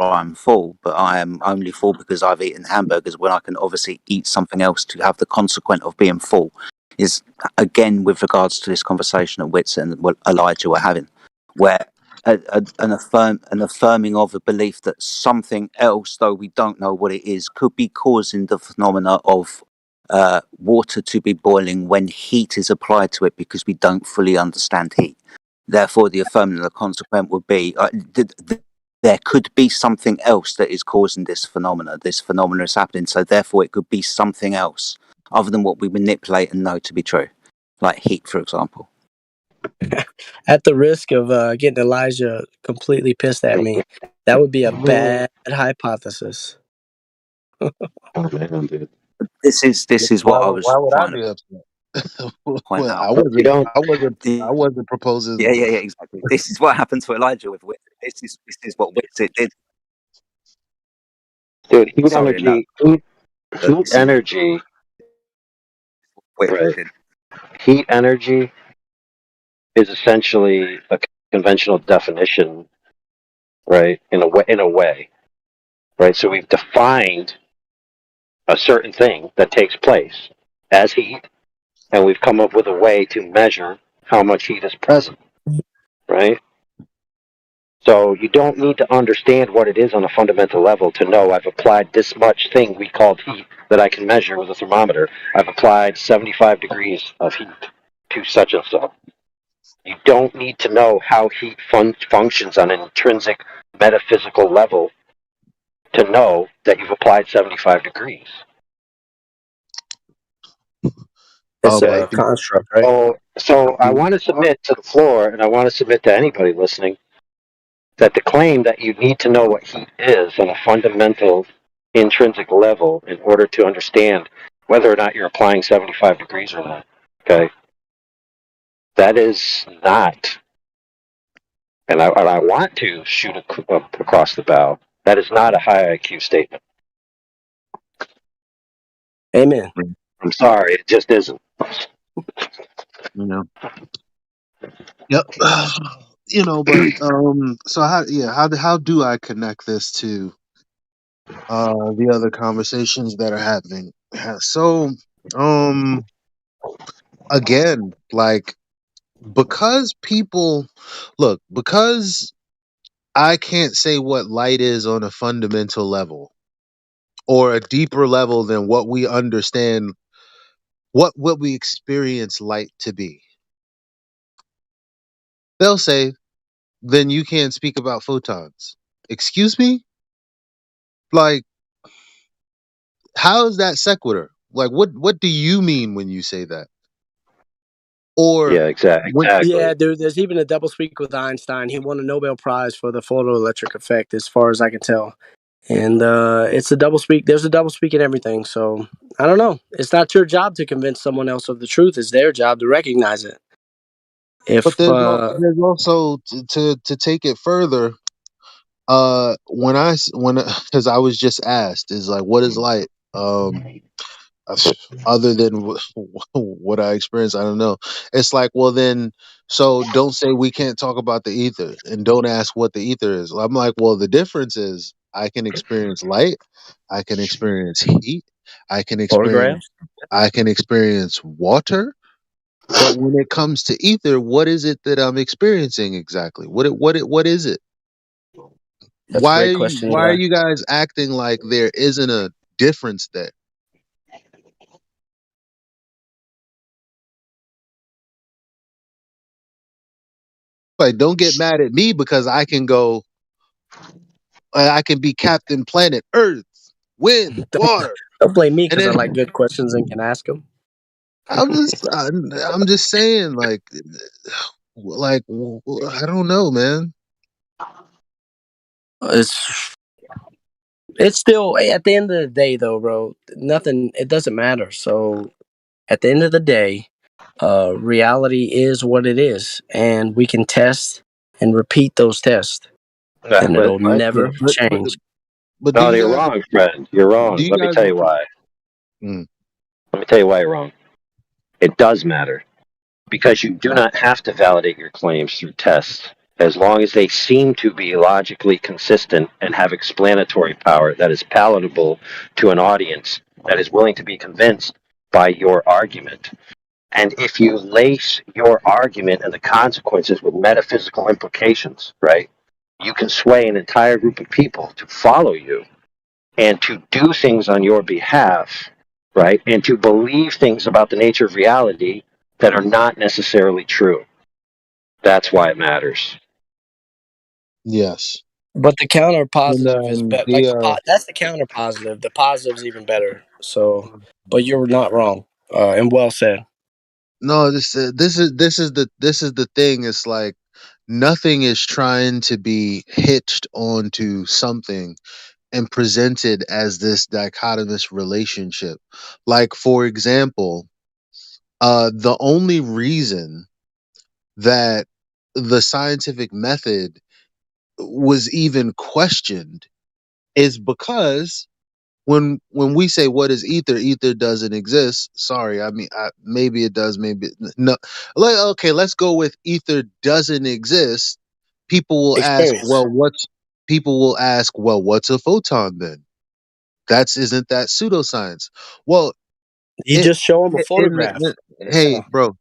I'm full, but I am only full because I've eaten hamburgers, when I can obviously eat something else to have the consequent of being full, is again with regards to this conversation that Witz and Elijah were having, where an affirming of a belief that something else, though we don't know what it is, could be causing the phenomena of water to be boiling when heat is applied to it, because we don't fully understand heat. Therefore, the affirming of the consequent would be there could be something else that is causing this phenomena. This phenomena is happening, so therefore it could be something else other than what we manipulate and know to be true, like heat, for example. At the risk of getting Elijah completely pissed at me, that would be a bad hypothesis. Oh man, dude. This is what I was Why would I trying to be upset? point Well, out. I wasn't proposing. Yeah, exactly. This is what happened to Elijah with Witsit. This is what Witsit did. Dude, heat Sorry, no. energy. Witsit Right. did. Heat energy is essentially a conventional definition, right? In a way, right? So we've defined a certain thing that takes place as heat, and we've come up with a way to measure how much heat is present, right? So you don't need to understand what it is on a fundamental level to know I've applied this much thing we called heat that I can measure with a thermometer. I've applied 75 degrees of heat to such and so. You don't need to know how heat functions on an intrinsic metaphysical level to know that you've applied 75 degrees. It's but a construct, right? So I want to submit to the floor, and I want to submit to anybody listening, that the claim that you need to know what heat is on a fundamental intrinsic level in order to understand whether or not you're applying 75 degrees or not, okay, that is not, and I want to shoot across the bow, That is not a high IQ statement. Amen. I'm sorry, it just isn't. You know. Yep. You know, but so how do I connect this to the other conversations that are happening? So again, like, because people because I can't say what light is on a fundamental level or a deeper level than what we understand, what we experience light to be. They'll say, then you can't speak about photons. Excuse me? Like, how is that sequitur? Like, what do you mean when you say that? Or Yeah, when Yeah, dude. There's even a double speak with Einstein. He won a Nobel Prize for the photoelectric effect, as far as I can tell. And it's a double speak. There's a double speak in everything. So I don't know. It's not your job to convince someone else of the truth. It's their job to recognize it. but If there's also to take it further. When because I was just asked is like, what is light? Other than what I experienced, I don't know. It's like, well, then, so don't say we can't talk about the ether, and don't ask what the ether is. I'm like, well, the difference is I can experience light, I can experience heat, I can experience, photographs, I can experience water. But when it comes to ether, what is it that I'm experiencing exactly? What is it? that's a great question. Why are Yeah. you guys acting like there isn't a difference there? Like, don't get mad at me because I can be Captain Planet Earth, wind, water, Don't blame me and because I then like good questions and can ask them. I'm just saying, like I don't know, man. It's still at the end of the day, though, bro. Nothing. It doesn't matter. So at the end of the day, reality is what it is, and we can test and repeat those tests, Yeah, and but it'll Yeah, never change. but do no, you you're guys wrong, friend. You're do wrong. you Let me guys? tell you why. Mm, Let me tell you why you're wrong. It does matter because you do not have to validate your claims through tests as long as they seem to be logically consistent and have explanatory power that is palatable to an audience that is willing to be convinced by your argument. And if you lace your argument and the consequences with metaphysical implications, right, you can sway an entire group of people to follow you and to do things on your behalf, right, and to believe things about the nature of reality that are not necessarily true. That's why it matters. yes. But the counter And positive is better. Like that's the counter positive. The positive's even better. So, but you're not wrong, and well said. no, this is the thing. It's like nothing is trying to be hitched onto something and presented as this dichotomous relationship. Like, for example, the only reason that the scientific method was even questioned is because when we say what is ether, ether doesn't exist. Sorry, I mean, maybe it does, maybe no. Okay, let's go with ether doesn't exist. People will ask, Experience. what's a photon then? Isn't that pseudoscience? Well, You it just show them a in photograph. hey Yeah. bro.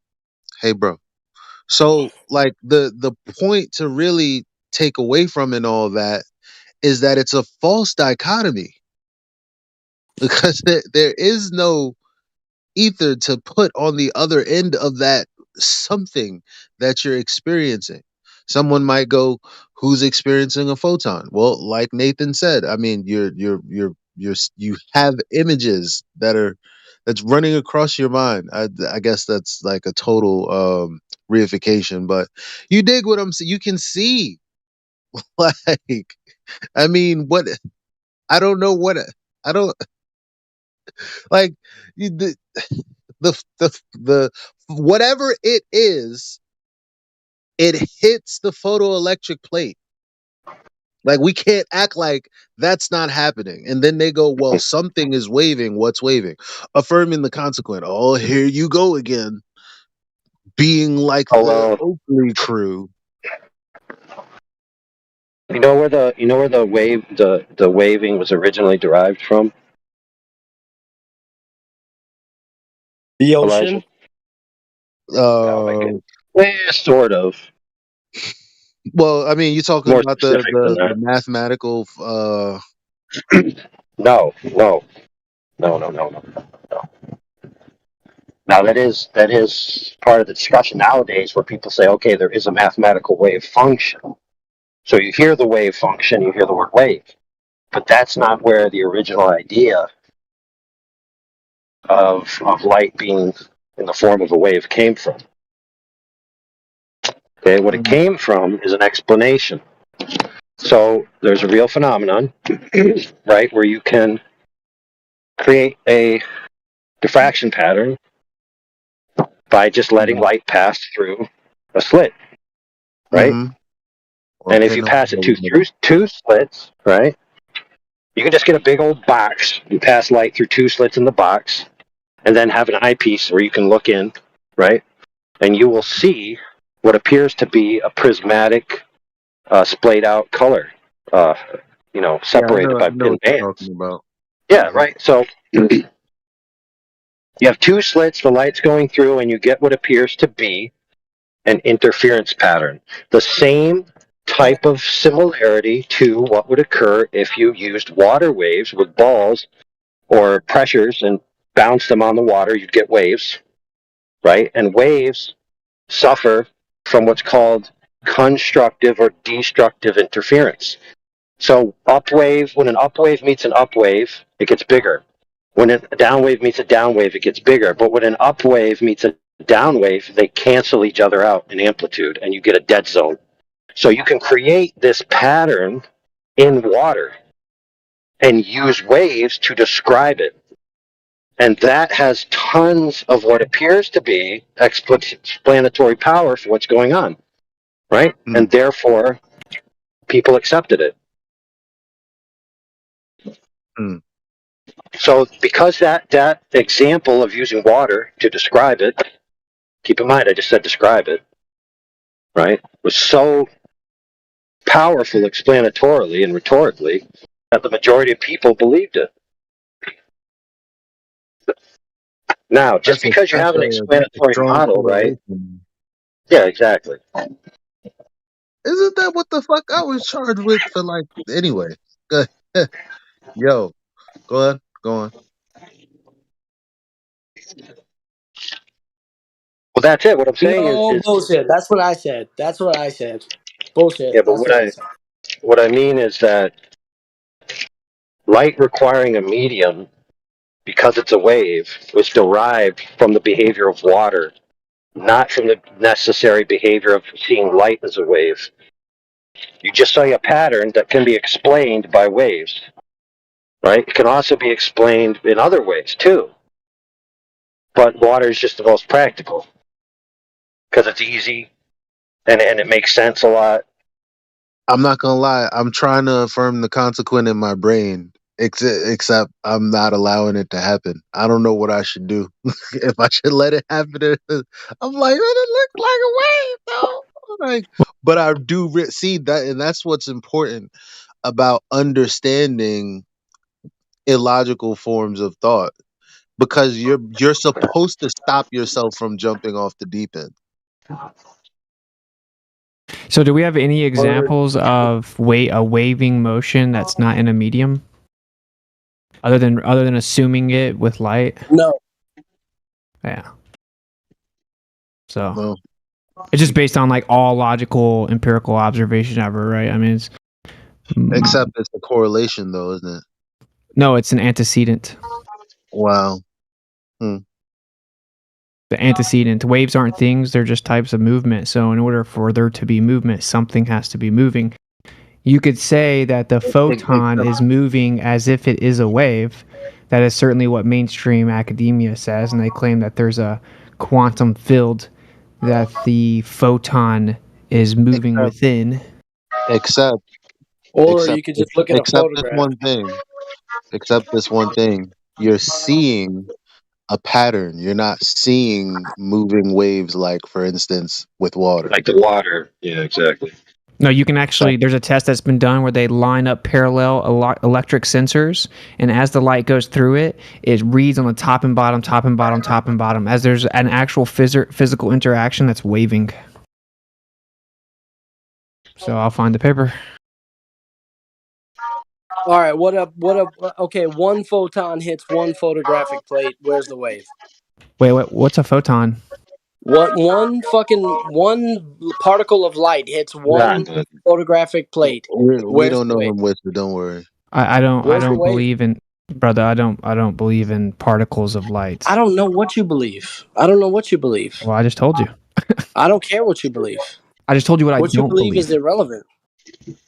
So, like, the point to really take away from and all that is that it's a false dichotomy because there is no ether to put on the other end of that something that you're experiencing. Someone might go, "Who's experiencing a photon?" Well, like Nathan said, I mean, you have images that's running across your mind. I guess that's like a total reification, but you dig what I'm saying. You can see, like, I mean, what I don't know what I don't like. The whatever it is, it hits the photoelectric plate. Like, we can't act like that's not happening. And then they go, well, something is waving. What's waving? Affirming the consequent. Oh, here you go again. Being like the Oakley crew. You know where the waving was originally derived from? The Elijah? ocean. Sort of. Well, I mean, you're talking More about specific than the that. mathematical. No. Now that is part of the discussion nowadays, where people say, okay, there is a mathematical wave function. So you hear the wave function, you hear the word wave, but that's not where the original idea of light being in the form of a wave came from. Okay, what it came from is an explanation. So there's a real phenomenon, right, where you can create a diffraction pattern by just letting light pass through a slit, right? And if you pass it through two slits, right, you can just get a big old box. You pass light through two slits in the box, and then have an eyepiece where you can look in, right? And you will see what appears to be a prismatic, splayed out color, separated by thin bands. Yeah, right. So you have two slits, the light's going through, and you get what appears to be an interference pattern. The same type of similarity to what would occur if you used water waves with balls or pressures and bounced them on the water. You'd get waves, right? And waves suffer from what's called constructive or destructive interference. So when an up wave meets an up wave, it gets bigger. When a down wave meets a down wave, it gets bigger. But when an up wave meets a down wave, they cancel each other out in amplitude, and you get a dead zone. So you can create this pattern in water and use waves to describe it. And that has tons of what appears to be explanatory power for what's going on, right? And therefore, people accepted it. So because that example of using water to describe it, keep in mind I just said describe it, right, was so powerful explanatorily and rhetorically that the majority of people believed it. Now, just because you have an explanatory model, right? Yeah, exactly. Isn't that what the fuck I was charged with for, like, anyway? Yo, go on. Well, that's it. What I'm saying is bullshit. That's what I said. Bullshit. Yeah, but what I mean is that light requiring a medium, because it's a wave, was derived from the behavior of water, not from the necessary behavior of seeing light as a wave. You just saw a pattern that can be explained by waves, right? It can also be explained in other ways too. But water is just the most practical because it's easy and it makes sense a lot. I'm not gonna lie. I'm trying to affirm the consequent in my brain, except I'm not allowing it to happen. I don't know what I should do. If I should let it happen, I'm like, it looks like a wave, though. Like, but I do see that, and that's what's important about understanding illogical forms of thought, because you're supposed to stop yourself from jumping off the deep end. So, do we have any examples of a waving motion that's not in a medium, other than assuming it with light? No. Yeah. So, it's just based on like all logical empirical observation ever, right? I mean, except it's a correlation, though, isn't it? No, it's an antecedent. Wow. The antecedent. Waves aren't things, they're just types of movement. So in order for there to be movement, something has to be moving. You could say that the photon is moving as if it is a wave. That is certainly what mainstream academia says, and they claim that there's a quantum field that the photon is moving within. Except Or except you could just look at a except this photograph. one thing. Except this one thing. You're seeing a pattern. You're not seeing moving waves like, for instance, with water. Like the water. Yeah, exactly. No, you can actually. There's a test that's been done where they line up parallel electric sensors, and as the light goes through it, it reads on the top and bottom, top and bottom, top and bottom. As there's an actual physical interaction that's waving. So I'll find the paper. All right, what up? Okay, one photon hits one photographic plate. Where's the wave? Wait, what's a photon? One particle of light hits one photographic plate. We Where's don't the know wave? him, Whisper. Don't worry. I don't Where's the wave? believe in, brother. I don't believe in particles of light. I don't know what you believe. I don't know what you believe. Well, I just told you. I don't care what you believe. I just told you what I What you don't believe believe. is irrelevant.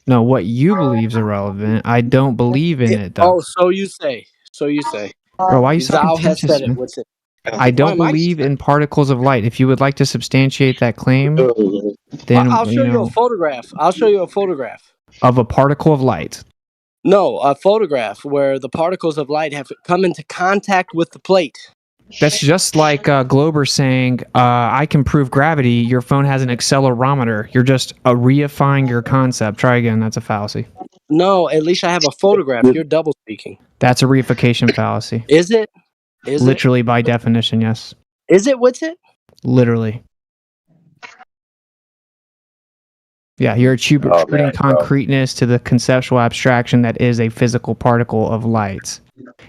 No, what you believe is irrelevant. I don't believe in it, though. Oh, so you say. So you say. Bro, why are you so Thou hast contentious, said it. man? What's it? I don't Why am I- believe in particles of light. If you would like to substantiate that claim, then I'll show you a photograph. I'll show you a photograph. of a particle of light. No, a photograph where the particles of light have come into contact with the plate. That's just like Glober saying, I can prove gravity. Your phone has an accelerometer. You're just reifying your concept. Try again. That's a fallacy. No, at least I have a photograph. You're double speaking. That's a reification fallacy. Is it? Is Literally, by definition, yes. it? Is it? What's it? Literally. Yeah, you're attributing concreteness to the conceptual abstraction that is a physical particle of light.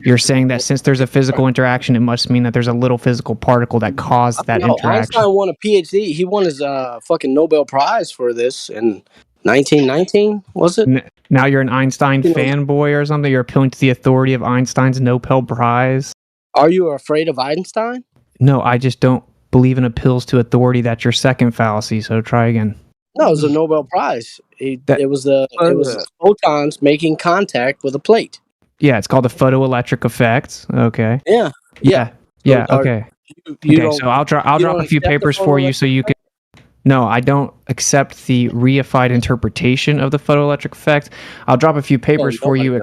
You're saying that since there's a physical interaction, it must mean that there's a little physical particle that caused that No, interaction. Einstein won a PhD. He won his fucking Nobel Prize for this in 1919, was it? Now you're an Einstein fanboy or something? You're appealing to the authority of Einstein's Nobel Prize? Are you afraid of Einstein? No, I just don't believe in appeals to authority. That's your second fallacy, so try again. No, it was a Nobel Prize. It was photons making contact with a plate. Yeah, it's called the photoelectric effect. Okay. Yeah. Yeah. Okay. You Okay, so I'll drop a few papers for you so you can. No, I don't accept the reified interpretation of the photoelectric effect. I'll drop a few papers for you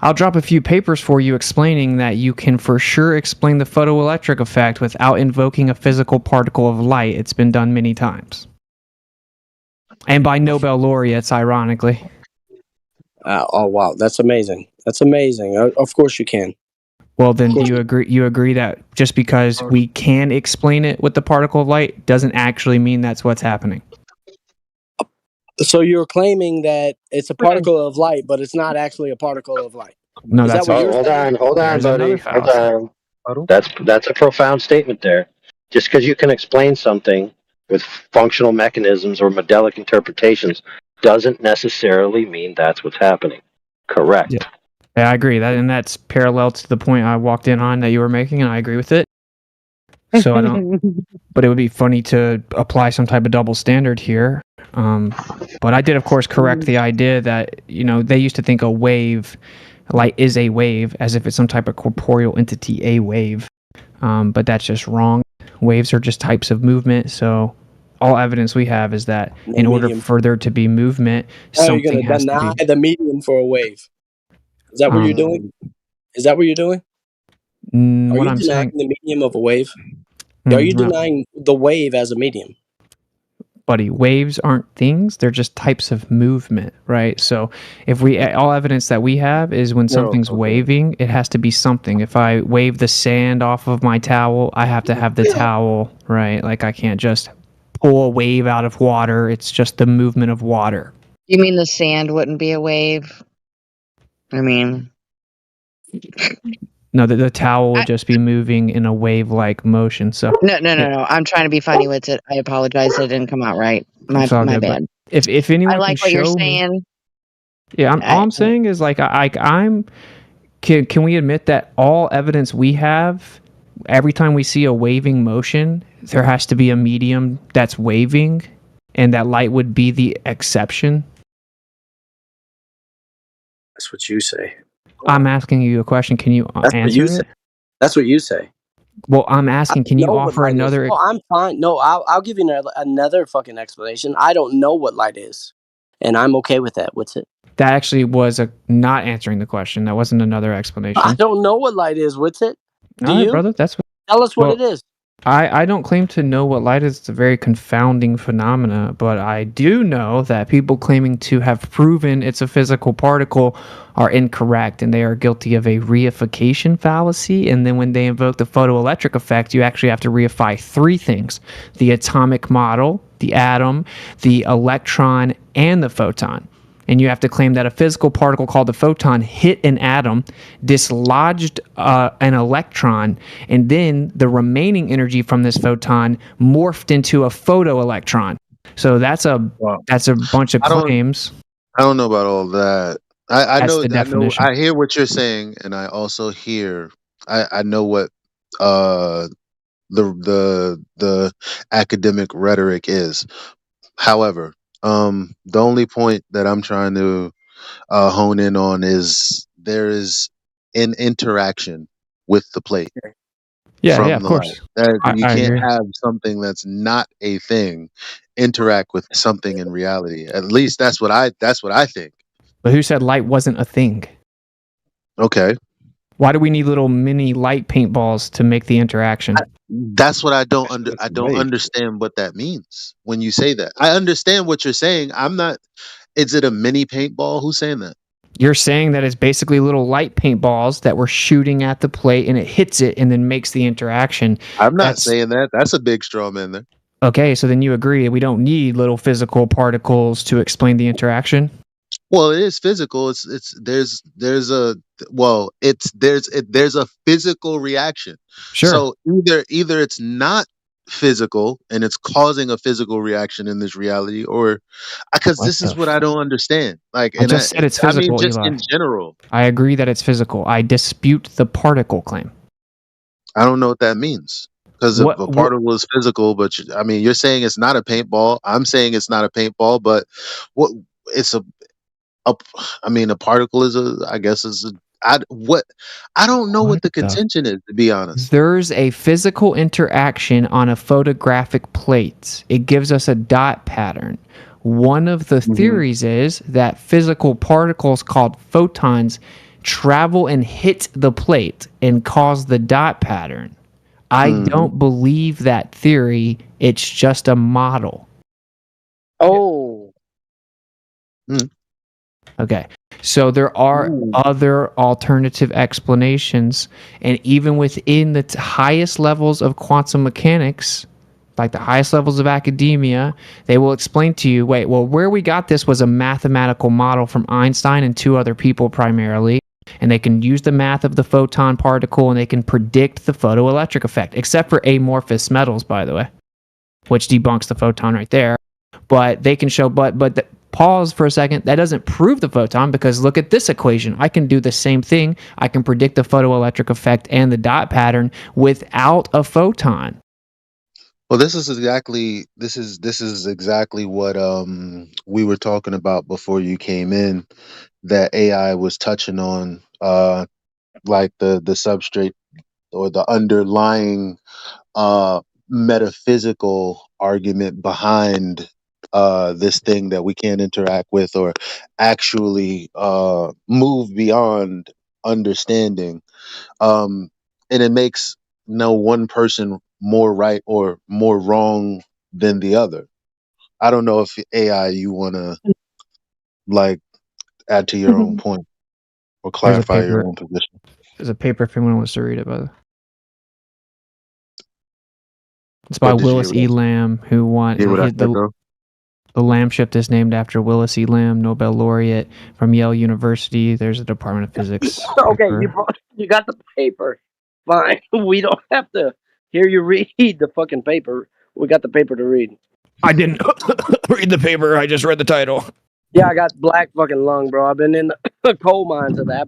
I'll drop a few papers for you explaining that you can for sure explain the photoelectric effect without invoking a physical particle of light. It's been done many times. And by Nobel laureates, ironically. Oh wow, that's amazing. That's amazing. Of course you can. Well, then do you agree? You agree that just because we can explain it with the particle of light doesn't actually mean that's what's happening. So you're claiming that it's a particle of light, but it's not actually a particle of light. No, Is that's that what you're saying? Hold on, There's buddy. another Hold fallacy. on. That's a profound statement there. Just because you can explain something with functional mechanisms or modelic interpretations doesn't necessarily mean that's what's happening. Correct. Yeah, I agree. And that's parallel to the point I walked in on that you were making, and I agree with it. So I don't. But it would be funny to apply some type of double standard here. But I did, of course, correct the idea that they used to think a wave, light is a wave, as if it's some type of corporeal entity, a wave. But that's just wrong. Waves are just types of movement. So all evidence we have is that in order for there to be movement, You're something going to has to deny be. the medium for a wave. Is that what you're doing? Is that what you're doing? Are What you I'm denying saying, the medium of a wave? Are you no. denying the wave as a medium? Buddy, waves aren't things, they're just types of movement, right? So if all evidence that we have is when something's waving, it has to be something. If I wave the sand off of my towel, I have to have the towel, right? Like I can't just pull a wave out of water. It's just the movement of water. You mean the sand wouldn't be a wave? I mean, No, the towel would just be moving in a wave-like motion. So no. I'm trying to be funny with it. I apologize. It didn't come out right. My good, bad. If anyone I like can what you're show me- saying. Yeah, all I'm saying is like can we admit that all evidence we have, every time we see a waving motion, there has to be a medium that's waving, and that light would be the exception? That's what you say. I'm asking you a question. Can you That's what answer you it? say. That's what you say. Well, I'm asking, can you know what offer light is. another? No, I'm fine. No, I'll give you another fucking explanation. I don't know what light is, and I'm okay with that. What's it? That actually was not answering the question. That wasn't another explanation. I don't know what light is. What's it? Do All right, you? brother. That's Tell us what well, it is. I don't claim to know what light is. It's a very confounding phenomena, but I do know that people claiming to have proven it's a physical particle are incorrect, and they are guilty of a reification fallacy. And then when they invoke the photoelectric effect, you actually have to reify three things: the atomic model, the atom, the electron, and the photon. And you have to claim that a physical particle called the photon hit an atom, dislodged an electron, and then the remaining energy from this photon morphed into a photoelectron. So that's a bunch of claims. I don't know about all that. I That's know. the I know. definition. I hear what you're saying, and I also hear. I know what the academic rhetoric is. However, the only point that I'm trying to hone in on is there is an interaction with the plate Yeah, from of the light. course. That you I can't agree. have something that's not a thing interact with something in reality. At least that's what I think. But who said light wasn't a thing? Okay. Why do we need little mini light paintballs to make the interaction? That's what I don't understand what that means when you say that. I understand what you're saying. I'm not. Is it a mini paintball? Who's saying that? You're saying that it's basically little light paintballs that we're shooting at the plate, and it hits it and then makes the interaction. I'm not saying that. That's a big straw man there. Okay, so then you agree we don't need little physical particles to explain the interaction? Well, it is physical. There's a physical reaction. Sure. So either it's not physical and it's causing a physical reaction in this reality, or because What this is the what I don't understand. Like, I just said it's I mean, physical, just Eli. in general, I agree that it's physical. I dispute the particle claim. I don't know what that means. Because a particle is physical, but I mean, you're saying it's not a paintball. I'm saying it's not a paintball, but what it's a particle is I don't know what the contention is, to be honest. There's a physical interaction on a photographic plate. It gives us a dot pattern. One of the theories is that physical particles called photons travel and hit the plate and cause the dot pattern. I don't believe that theory. It's just a model. Oh. Okay. So there are other alternative explanations, and even within the highest levels of quantum mechanics, like the highest levels of academia, they will explain to you, where we got this was a mathematical model from Einstein and two other people primarily, and they can use the math of the photon particle and they can predict the photoelectric effect, except for amorphous metals, by the way, which debunks the photon right there. But they can show, pause for a second, that doesn't prove the photon, because look at this equation. I can do the same thing. I can predict the photoelectric effect and the dot pattern without a photon. Well, this is exactly what we were talking about before you came in, that AI was touching on, like the substrate or the underlying metaphysical argument behind this thing that we can't interact with or actually move beyond understanding. And it makes no one person more right or more wrong than the other. I don't know if AI you want to like add to your own point or clarify your own position. There's a paper if anyone wants to read it, by the way. It's by What, did you Willis hear E. what- Lamb, who won hear what I said, the though? Lamb shift is named after Willis E. Lamb, Nobel laureate from Yale University. There's a Department of Physics. Okay, paper. you got the paper. Fine. We don't have to hear you read the fucking paper. We got the paper to read. I didn't read the paper. I just read the title. Yeah, I got black fucking lung, bro. I've been in the coal mines of that.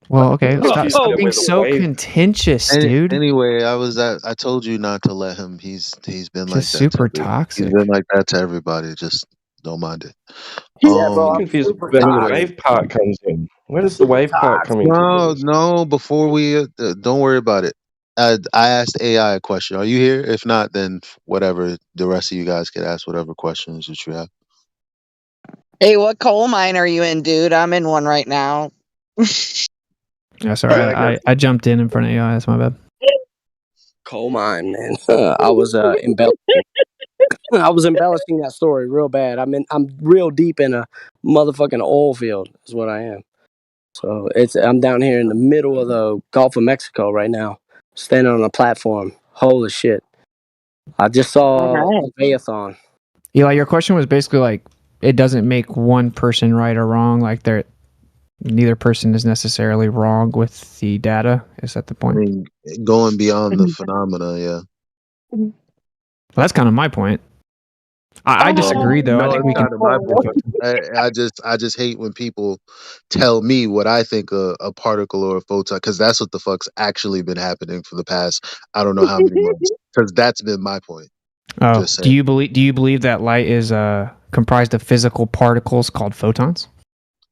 Well, okay. Oh, Stop being so contentious, dude. Anyway, I told you not to let him. He's been like that. Just super to every- toxic. He's been like that to everybody. Just don't mind it. Yeah, bro. I'm confused where the wave part comes in. Where does the wave part come into? No. Before we don't worry about it. I asked AI a question. Are you here? If not, then whatever. The rest of you guys can ask whatever questions that you have. Hey, what coal mine are you in, dude? I'm in one right now. Yeah, sorry, I jumped in front of you. That's my bad. Coal mine, man. I was embellishing. I was embellishing that story real bad. I'm real deep in a motherfucking oil field. Is what I am. So I'm down here in the middle of the Gulf of Mexico right now, standing on a platform. Holy shit! I just saw Leviathan. Eli, your question was basically like, it doesn't make one person right or wrong. Like neither person is necessarily wrong with the data. Is that the I point? mean, going beyond the phenomena, yeah. Well, that's kind of my point. I disagree, though. I No, think it's we can. kind of my point. I just hate when people tell me what I think a particle or a photon, because that's what the fuck's actually been happening for the past I don't know how many months. Because that's been my point. Oh, Just do saying. you believe that light is comprised of physical particles called photons?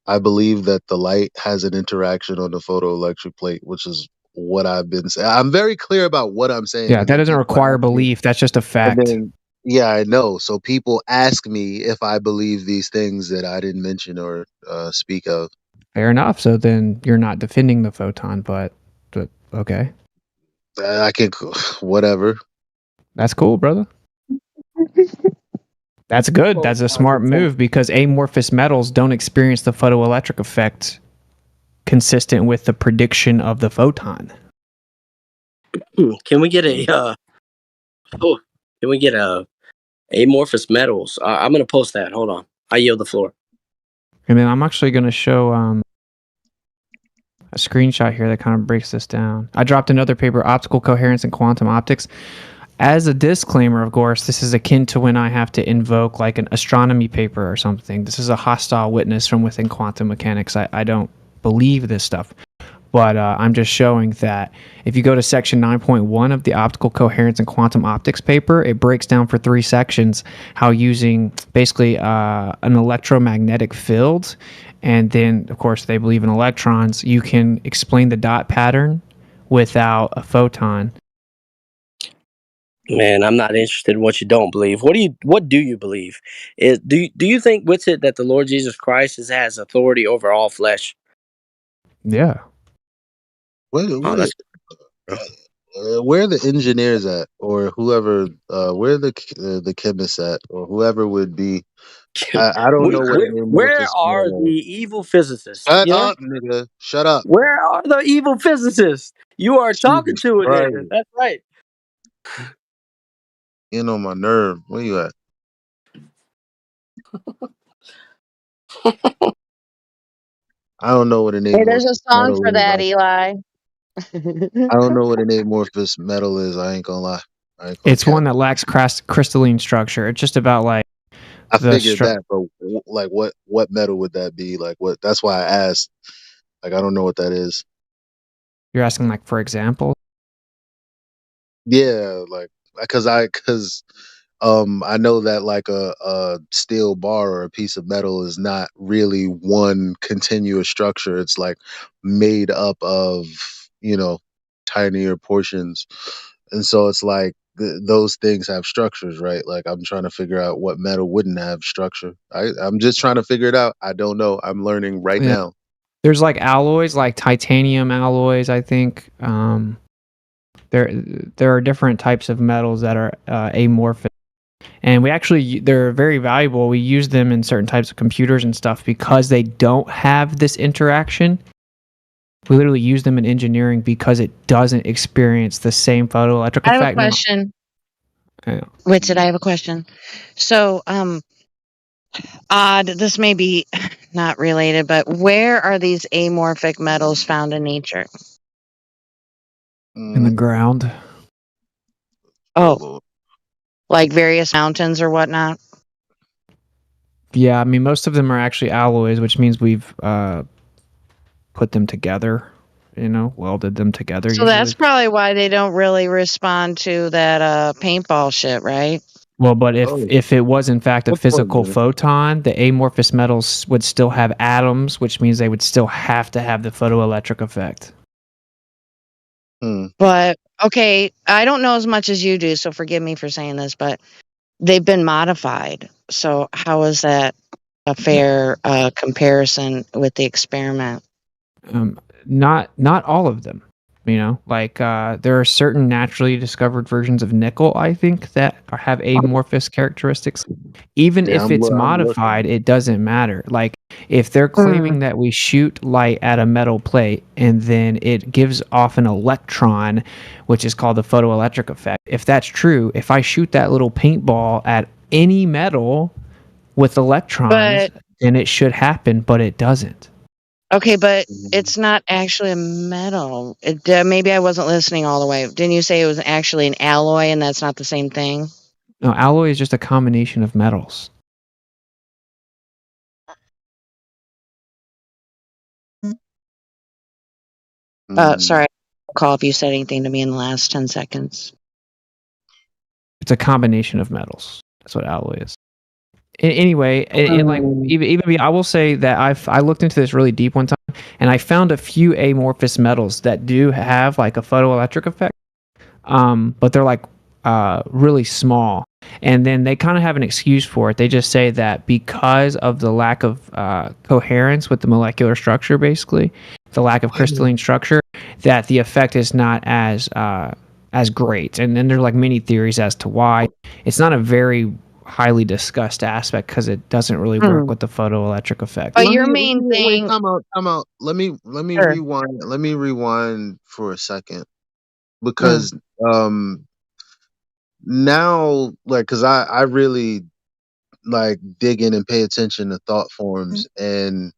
I believe that the light has an interaction on the photoelectric plate, which is what I've been saying. I'm very clear about what I'm saying, Yeah, and that then doesn't people require ask me, belief. That's just a and fact. then yeah, I know. So people ask me if I believe these things that I didn't mention or speak of. Fair enough. So then you're not defending the photon, but okay, I can, whatever. that's cool, brother. That's good. That's a smart move because amorphous metals don't experience the photoelectric effect consistent with the prediction of the photon. Can we get a amorphous metals? I'm gonna post that. Hold on. I yield the floor. And then I'm actually going to show a screenshot here that kind of breaks this down. I dropped another paper, Optical Coherence and Quantum Optics. As a disclaimer, of course, this is akin to when I have to invoke like an astronomy paper or something. This is a hostile witness from within quantum mechanics. I don't believe this stuff. But I'm just showing that if you go to section 9.1 of the Optical Coherence and Quantum Optics paper, it breaks down for 3 sections how using basically an electromagnetic field, and then, of course, they believe in electrons, you can explain the dot pattern without a photon. Man, I'm not interested in what you don't believe. What do you believe? Do you think with it that the Lord Jesus Christ has authority over all flesh? Yeah. Where Oh, that's are the engineers at, or whoever? Where are the chemists at, or whoever would be? I don't know what an where amorphous are the metal is. evil physicists? Shut Yeah? up, nigga. Shut up. Where are the evil physicists? You are talking Jesus to it Christ. here. That's right. Getting on my nerve. Where you at? I don't know what an Hey, there's amorphous a song metal for is. that, Eli. I don't know what an amorphous metal is. I ain't gonna lie. I ain't gonna It's cap. one that lacks crystalline structure. It's just about like I the figured that, but like, what metal would that be? Like, what? That's why I asked. Like, I don't know what that is. You're asking, like, for example? Yeah, like, because I know that like a steel bar or a piece of metal is not really one continuous structure. It's like made up of, tinier portions. And so it's like those things have structures, right? Like I'm trying to figure out what metal wouldn't have structure. I'm just trying to figure it out. I don't know. I'm learning right Yeah. now. There's like alloys, like titanium alloys, I think. There are different types of metals that are amorphous. And they're very valuable. We use them in certain types of computers and stuff because they don't have this interaction. We literally use them in engineering because it doesn't experience the same photoelectric I have a effect. question. Yeah. Witsit, I have a question. So, this may be not related, but where are these amorphic metals found in nature? In the ground. Oh, like various mountains or whatnot? Yeah, I mean, most of them are actually alloys, which means we've put them together, welded them together. So that's probably why they don't really respond to that paintball shit, right? Well, but if it was in fact a physical photon, the amorphous metals would still have atoms, which means they would still have to have the photoelectric effect. But okay, I don't know as much as you do, so forgive me for saying this, but they've been modified. So how is that a fair comparison with the experiment. Not all of them. You know, like there are certain naturally discovered versions of nickel, I think, that have amorphous characteristics. Even Yeah, if it's I'm modified, looking. it doesn't matter. Like if they're claiming that we shoot light at a metal plate and then it gives off an electron, which is called the photoelectric effect. If that's true, if I shoot that little paintball at any metal with electrons, But then it should happen, but it doesn't. okay, but Mm-hmm. it's not actually a metal. Maybe I wasn't listening all the way. Didn't you say it was actually an alloy, and that's not the same thing? No, alloy is just a combination of metals. Sorry, call if you said anything to me in the last 10 seconds. It's a combination of metals. That's what alloy is. Anyway, and like even me, I will say that I looked into this really deep one time, and I found a few amorphous metals that do have like a photoelectric effect, but they're like really small. And then they kind of have an excuse for it. They just say that because of the lack of coherence with the molecular structure, basically the lack of crystalline structure, that the effect is not as great. And then there's like many theories as to why. It's not a very highly discussed aspect because it doesn't really work with the photoelectric effect. But your main thing. Time out. Let me Sure. rewind. Let me rewind for a second because now, like, because I really like dig in and pay attention to thought forms, and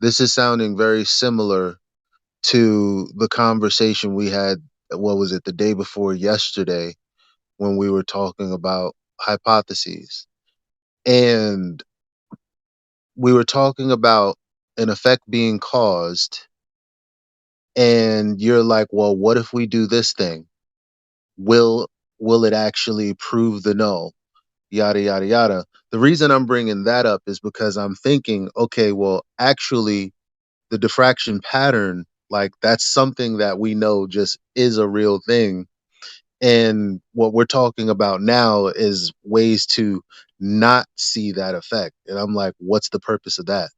this is sounding very similar to the conversation we had. What was it, the day before yesterday, when we were talking about hypotheses, and we were talking about an effect being caused, and you're like, well, what if we do this thing? Will it actually prove the null? Yada yada yada. The reason I'm bringing that up is because I'm thinking, okay, well, actually, the diffraction pattern, like, that's something that we know just is a real thing. And what we're talking about now is ways to not see that effect. And I'm like, what's the purpose of that?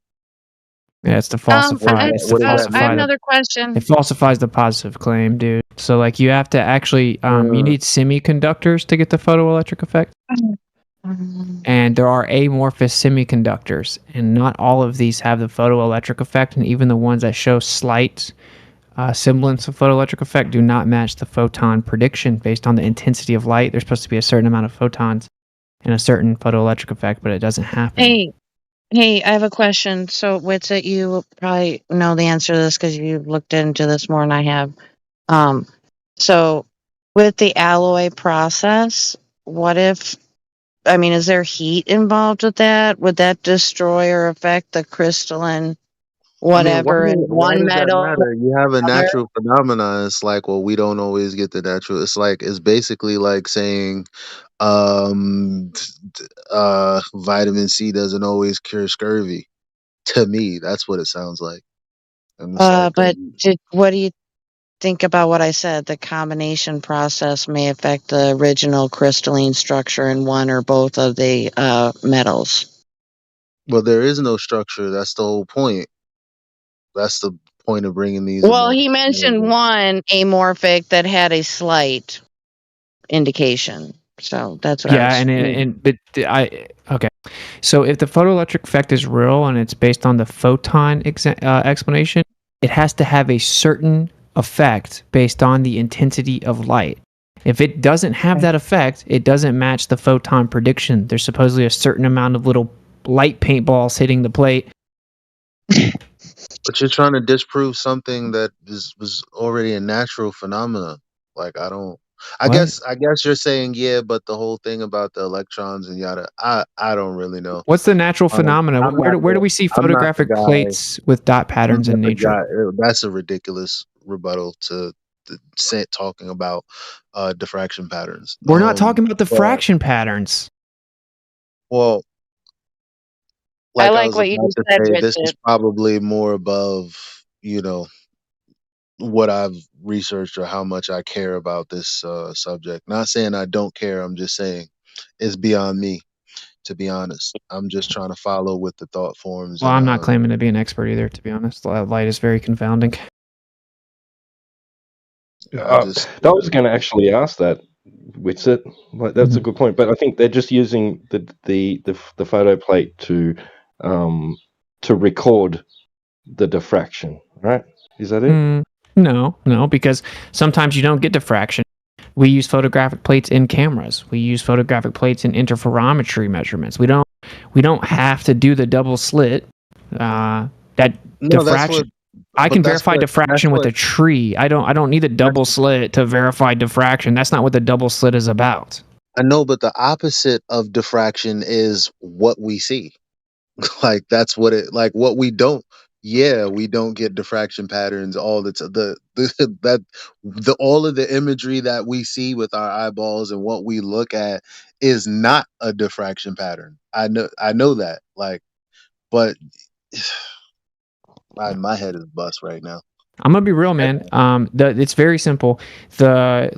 Yeah, it's to falsify. It's to I have falsify. another question. It falsifies the positive claim, dude. So like you have to actually, you need semiconductors to get the photoelectric effect. And there are amorphous semiconductors, and not all of these have the photoelectric effect, and even the ones that show slight semblance of photoelectric effect do not match the photon prediction based on the intensity of light. There's supposed to be a certain amount of photons and a certain photoelectric effect, but it doesn't happen. Hey, I have a question. So, Witsit, you probably know the answer to this because you've looked into this more than I have. So with the alloy process, what if, I mean, is there heat involved with that? Would that destroy or affect the crystalline whatever in Why one does that metal? matter? You have a Other? natural phenomenon. It's like, well, we don't always get the natural. It's like, it's basically like saying, vitamin C doesn't always cure scurvy. To me, that's what it sounds like. I'm just like, But what do you think about what I said? The combination process may affect the original crystalline structure in one or both of the metals. well, there is no structure. That's the whole point. That's the point of bringing these. Well, he mentioned one amorphic that had a slight indication. So that's what I was. Okay. So if the photoelectric effect is real and it's based on the photon explanation, it has to have a certain effect based on the intensity of light. If it doesn't have that effect, it doesn't match the photon prediction. There's supposedly a certain amount of little light paintballs hitting the plate. But you're trying to disprove something that was already a natural phenomenon. Like, I don't. I What? guess you're saying, yeah, but the whole thing about the electrons and yada. I don't really know. What's the natural phenomena? I'm Where not do we see I'm not the photographic guy. plates with dot patterns in I'm not the nature? guy. That's a ridiculous rebuttal to talking about diffraction patterns. We're not talking about the but- fraction patterns. Well, like I I like was what you about just to said, say, this is Richard. probably more above, what I've researched or how much I care about this subject. Not saying I don't care. I'm just saying it's beyond me. to be honest. I'm just trying to follow with the thought forms. Well, And I'm not claiming to be an expert either, to be honest. Light is very confounding. I just I was going to actually ask that. Witsit, like that's a good point, but I think they're just using the photo plate to record the diffraction, right? Is that it? No, because sometimes you don't get diffraction. We use photographic plates in cameras. We use photographic plates in interferometry measurements. We don't have to do the double slit. Diffraction. I can verify diffraction with a tree. I don't need a double slit to verify diffraction. That's not what the double slit is about. I know, but the opposite of diffraction is what we see. Like that's what it like what we don't. Yeah, we don't get diffraction patterns all the all of the imagery that we see with our eyeballs and what we look at is not a diffraction pattern. I know that. Like, but my head is bust right now. I'm gonna be real, man. It's very simple. The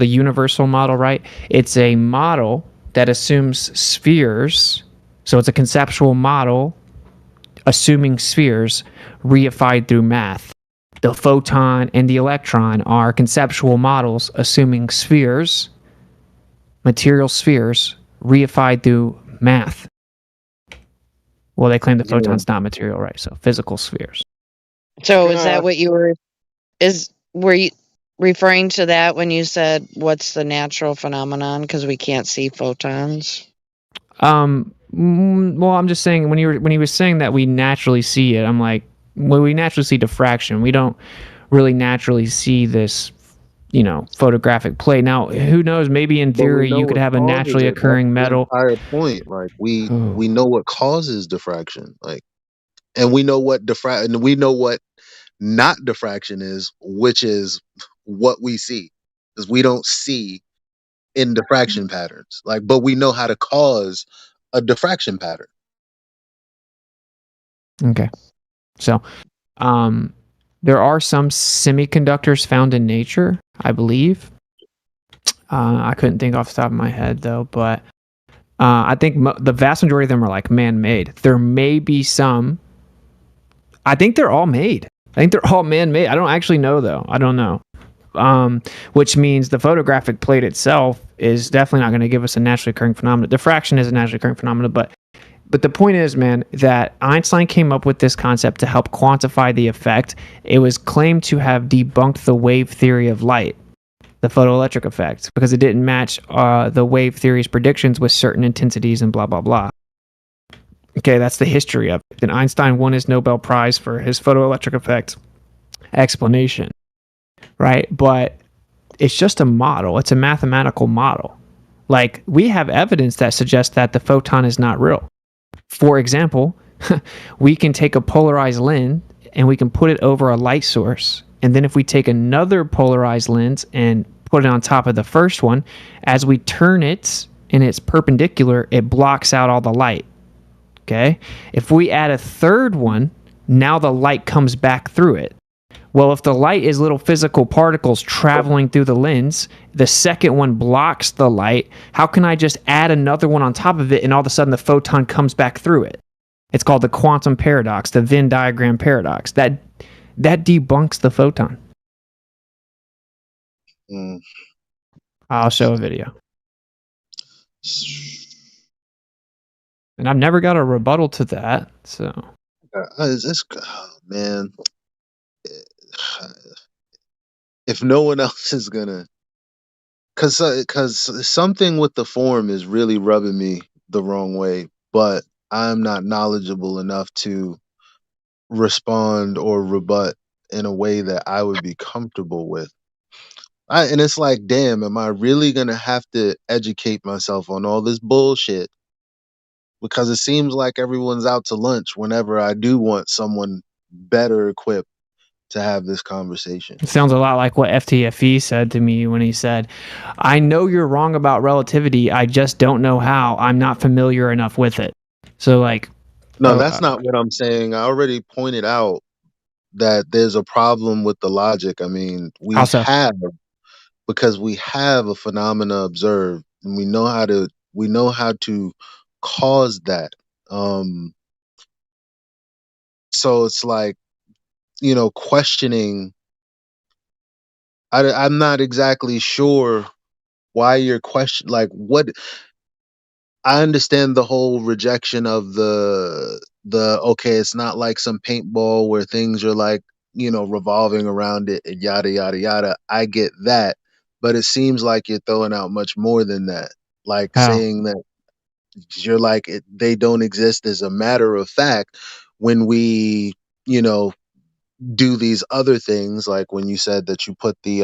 universal model, right? It's a model that assumes spheres. So it's a conceptual model assuming spheres reified through math. The photon and the electron are conceptual models assuming spheres, material spheres, reified through math. Well, they claim the photon's not material, right? So physical spheres. So is that what you were you referring to that when you said what's the natural phenomenon because we can't see photons? Well, I'm just saying when he was saying that we naturally see it, I'm like, well, we naturally see diffraction. We don't really naturally see this, photographic plate. Now, who knows? Maybe in theory you could have a naturally occurring metal. Entire point, like we know what causes diffraction, like, and we know what not diffraction is, which is what we see, because we don't see in diffraction patterns, like, but we know how to cause a diffraction pattern. Okay. So, there are some semiconductors found in nature, I believe. I couldn't think off the top of my head though, but I think the vast majority of them are like man-made. There may be some. I think they're all made. I think they're all man-made. I don't actually know though. I don't know. Which means the photographic plate itself is definitely not going to give us a naturally occurring phenomenon. Diffraction is a naturally occurring phenomenon, but the point is, man, that Einstein came up with this concept to help quantify the effect. It was claimed to have debunked the wave theory of light, the photoelectric effect, because it didn't match the wave theory's predictions with certain intensities and blah, blah, blah. Okay, that's the history of it. And Einstein won his Nobel Prize for his photoelectric effect explanation, right? But it's just a model. It's a mathematical model. Like, we have evidence that suggests that the photon is not real. For example, we can take a polarized lens and we can put it over a light source. And then if we take another polarized lens and put it on top of the first one, as we turn it and it's perpendicular, it blocks out all the light. Okay? If we add a third one, now the light comes back through it. Well, if the light is little physical particles traveling through the lens, the second one blocks the light. How can I just add another one on top of it and all of a sudden the photon comes back through it? It's called the quantum paradox, the Venn diagram paradox. That debunks the photon. I'll show a video. And I've never got a rebuttal to that, so. Man. If no one else is gonna, cause something with the form is really rubbing me the wrong way, but I'm not knowledgeable enough to respond or rebut in a way that I would be comfortable with. And it's like, damn, am I really gonna have to educate myself on all this bullshit? Because it seems like everyone's out to lunch whenever I do want someone better equipped to have this conversation. It sounds a lot like what FTFE said to me when he said, I know you're wrong about relativity, I just don't know how. I'm not familiar enough with it. So like... No, that's not what I'm saying. I already pointed out that there's a problem with the logic. I mean, we have a phenomena observed, and we know how to caused that. So it's like, questioning. I'm not exactly sure why you're like what. I understand the whole rejection of the okay, it's not like some paintball where things are like, revolving around it and yada yada yada. I get that, but it seems like you're throwing out much more than that. Like How? saying that you're like they don't exist as a matter of fact when we, do these other things, like when you said that you put the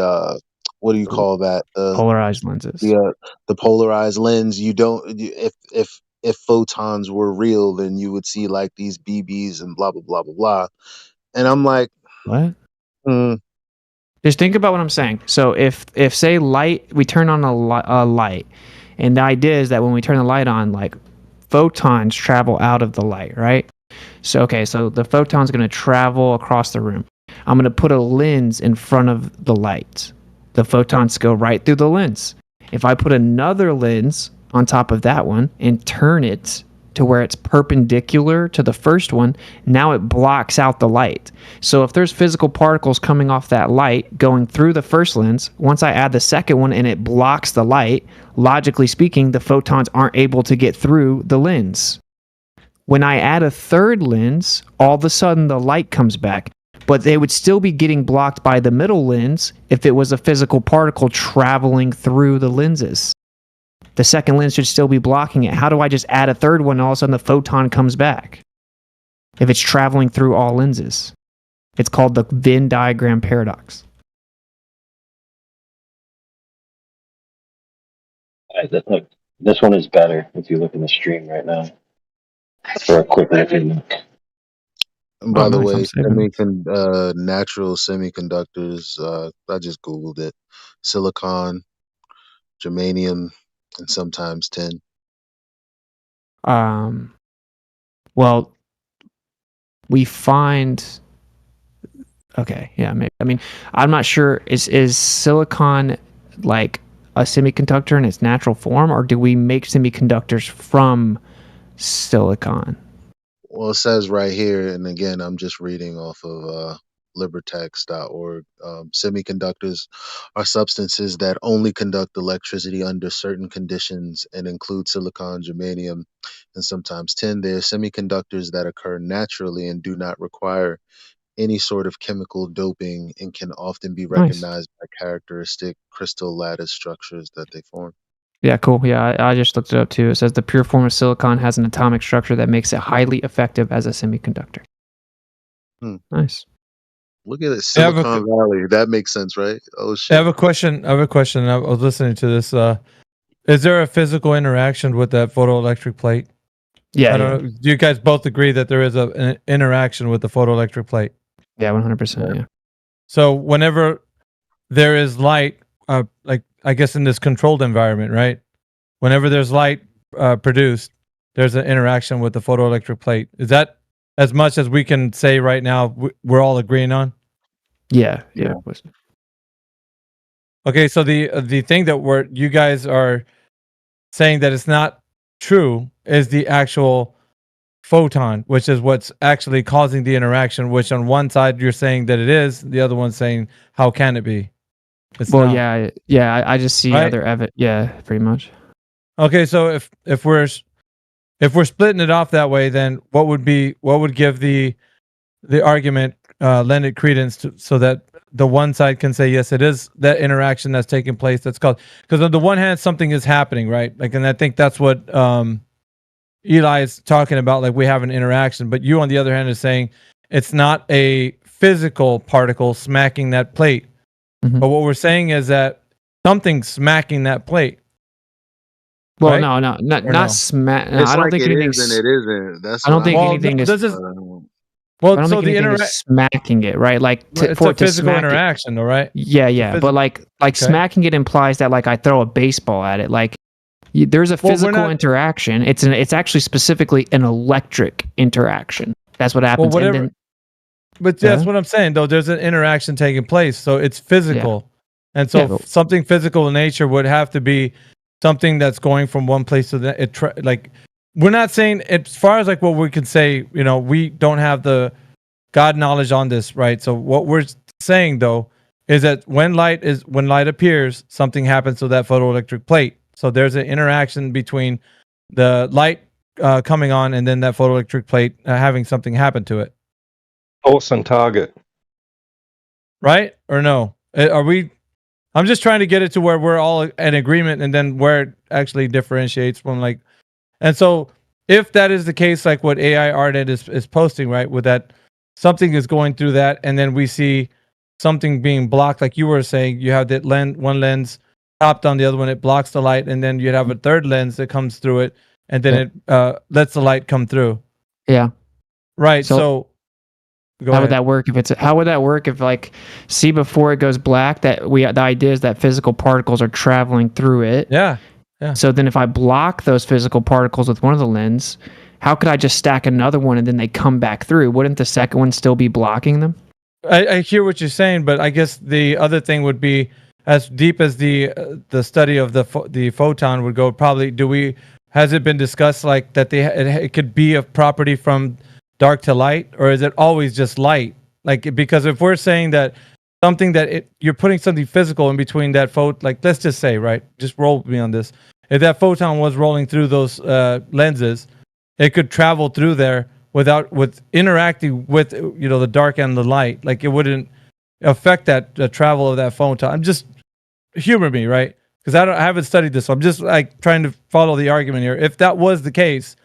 what do you call that, Polarized lenses. the polarized lens. You don't if photons were real, then you would see like these BBs and blah blah blah blah blah. And I'm like, What? mm, Just think about what I'm saying. So if say light, we turn on a light, and the idea is that when we turn the light on, like photons travel out of the light, right? So so the photon's going to travel across the room. I'm going to put a lens in front of the light. The photons go right through the lens. If I put another lens on top of that one and turn it to where it's perpendicular to the first one, now it blocks out the light. So if there's physical particles coming off that light going through the first lens, once I add the second one and it blocks the light, logically speaking, the photons aren't able to get through the lens. When I add a third lens, all of a sudden the light comes back, but they would still be getting blocked by the middle lens if it was a physical particle traveling through the lenses. The second lens should still be blocking it. How do I just add a third one and all of a sudden the photon comes back if it's traveling through all lenses? It's called the Venn diagram paradox. Look, this one is better if you look in the stream right now. For a quick look at look. and by the nice. way, I'm saving this. natural semiconductors, I just googled it: silicon, germanium, and sometimes tin. Well, we find. Okay, yeah, maybe. I mean, I'm not sure. Is silicon like a semiconductor in its natural form, or do we make semiconductors from silicon? Well, it says right here, and again, I'm just reading off of libertex.org. Semiconductors are substances that only conduct electricity under certain conditions and include silicon, germanium, and sometimes tin. They are semiconductors that occur naturally and do not require any sort of chemical doping and can often be Nice. recognized by characteristic crystal lattice structures that they form. Yeah, cool. Yeah, I just looked it up too. It says the pure form of silicon has an atomic structure that makes it highly effective as a semiconductor. Nice. Look at it, I have a Silicon Valley. That makes sense, right? Oh I shit. have a question. I was listening to this. Is there a physical interaction with that photoelectric plate? Yeah, I don't know. Do you guys both agree that there is an interaction with the photoelectric plate? Yeah, 100%. Yeah. So whenever there is light, like I guess in this controlled environment, right? Whenever there's light produced, there's an interaction with the photoelectric plate. Is that as much as we can say right now? We're all agreeing on. Yeah. Okay, so the thing that you guys are saying that it's not true is the actual photon, which is what's actually causing the interaction. Which on one side you're saying that it is, the other one's saying how can it be? It's Well, not. yeah. I just see Right? other evidence. Yeah, pretty much. Okay, so if we're splitting it off that way, then what would give the argument lend it credence to, so that the one side can say yes, it is that interaction that's taking place that's called, because on the one hand something is happening, right? Like, and I think that's what Eli is talking about, like we have an interaction, but you on the other hand is saying it's not a physical particle smacking that plate. But what we're saying is that something's smacking that plate. Well, right? no, Or no? not smack. No, It's I don't like think it anything's. is and it isn't. That's I don't what think I'm. anything is. this is I well. don't So think the anything is smacking it, right? Like it's for a it to physical smack it. interaction, though, right? Yeah. But like Okay. smacking it implies that like I throw a baseball at it. Like there's a Well, we're physical not- interaction. It's actually specifically an electric interaction. That's what happens. Well, whatever. And then, But that's what I'm saying, though. There's an interaction taking place, so it's physical, and so Yeah, but- something physical in nature would have to be something that's going from one place to the like we're not saying, as far as like what we can say, you know, we don't have the God knowledge on this, right? So what we're saying though is that when light appears, something happens to that photoelectric plate. So there's an interaction between the light coming on and then that photoelectric plate having something happen to it. Thoughts on target. Right or no? Are we? I'm just trying to get it to where we're all in agreement, and then where it actually differentiates from like. And so, if that is the case, like what AI Artnet is posting, right, with that something is going through that, and then we see something being blocked, like you were saying, you have that one lens topped on the other one, it blocks the light, and then you'd have a third lens that comes through it, and then it lets the light come through. Yeah. Right. So how would that work how would that work if like see before it goes black that the idea is that physical particles are traveling through it. Yeah. So then if I block those physical particles with one of the lens, how could I just stack another one and then they come back through? Wouldn't the second one still be blocking them? I hear what you're saying, but I guess the other thing would be as deep as the study of the photon would go. Probably has it been discussed like that it could be a property from dark to light, or is it always just light? Like, because if we're saying that something that you're putting something physical in between that like let's just say, right, just roll with me on this, if that photon was rolling through those lenses, it could travel through there with interacting with, you know, the dark and the light. Like it wouldn't affect the travel of that photon. Just humor me, right? Because I haven't studied this, so I'm just like trying to follow the argument here. If that was the case,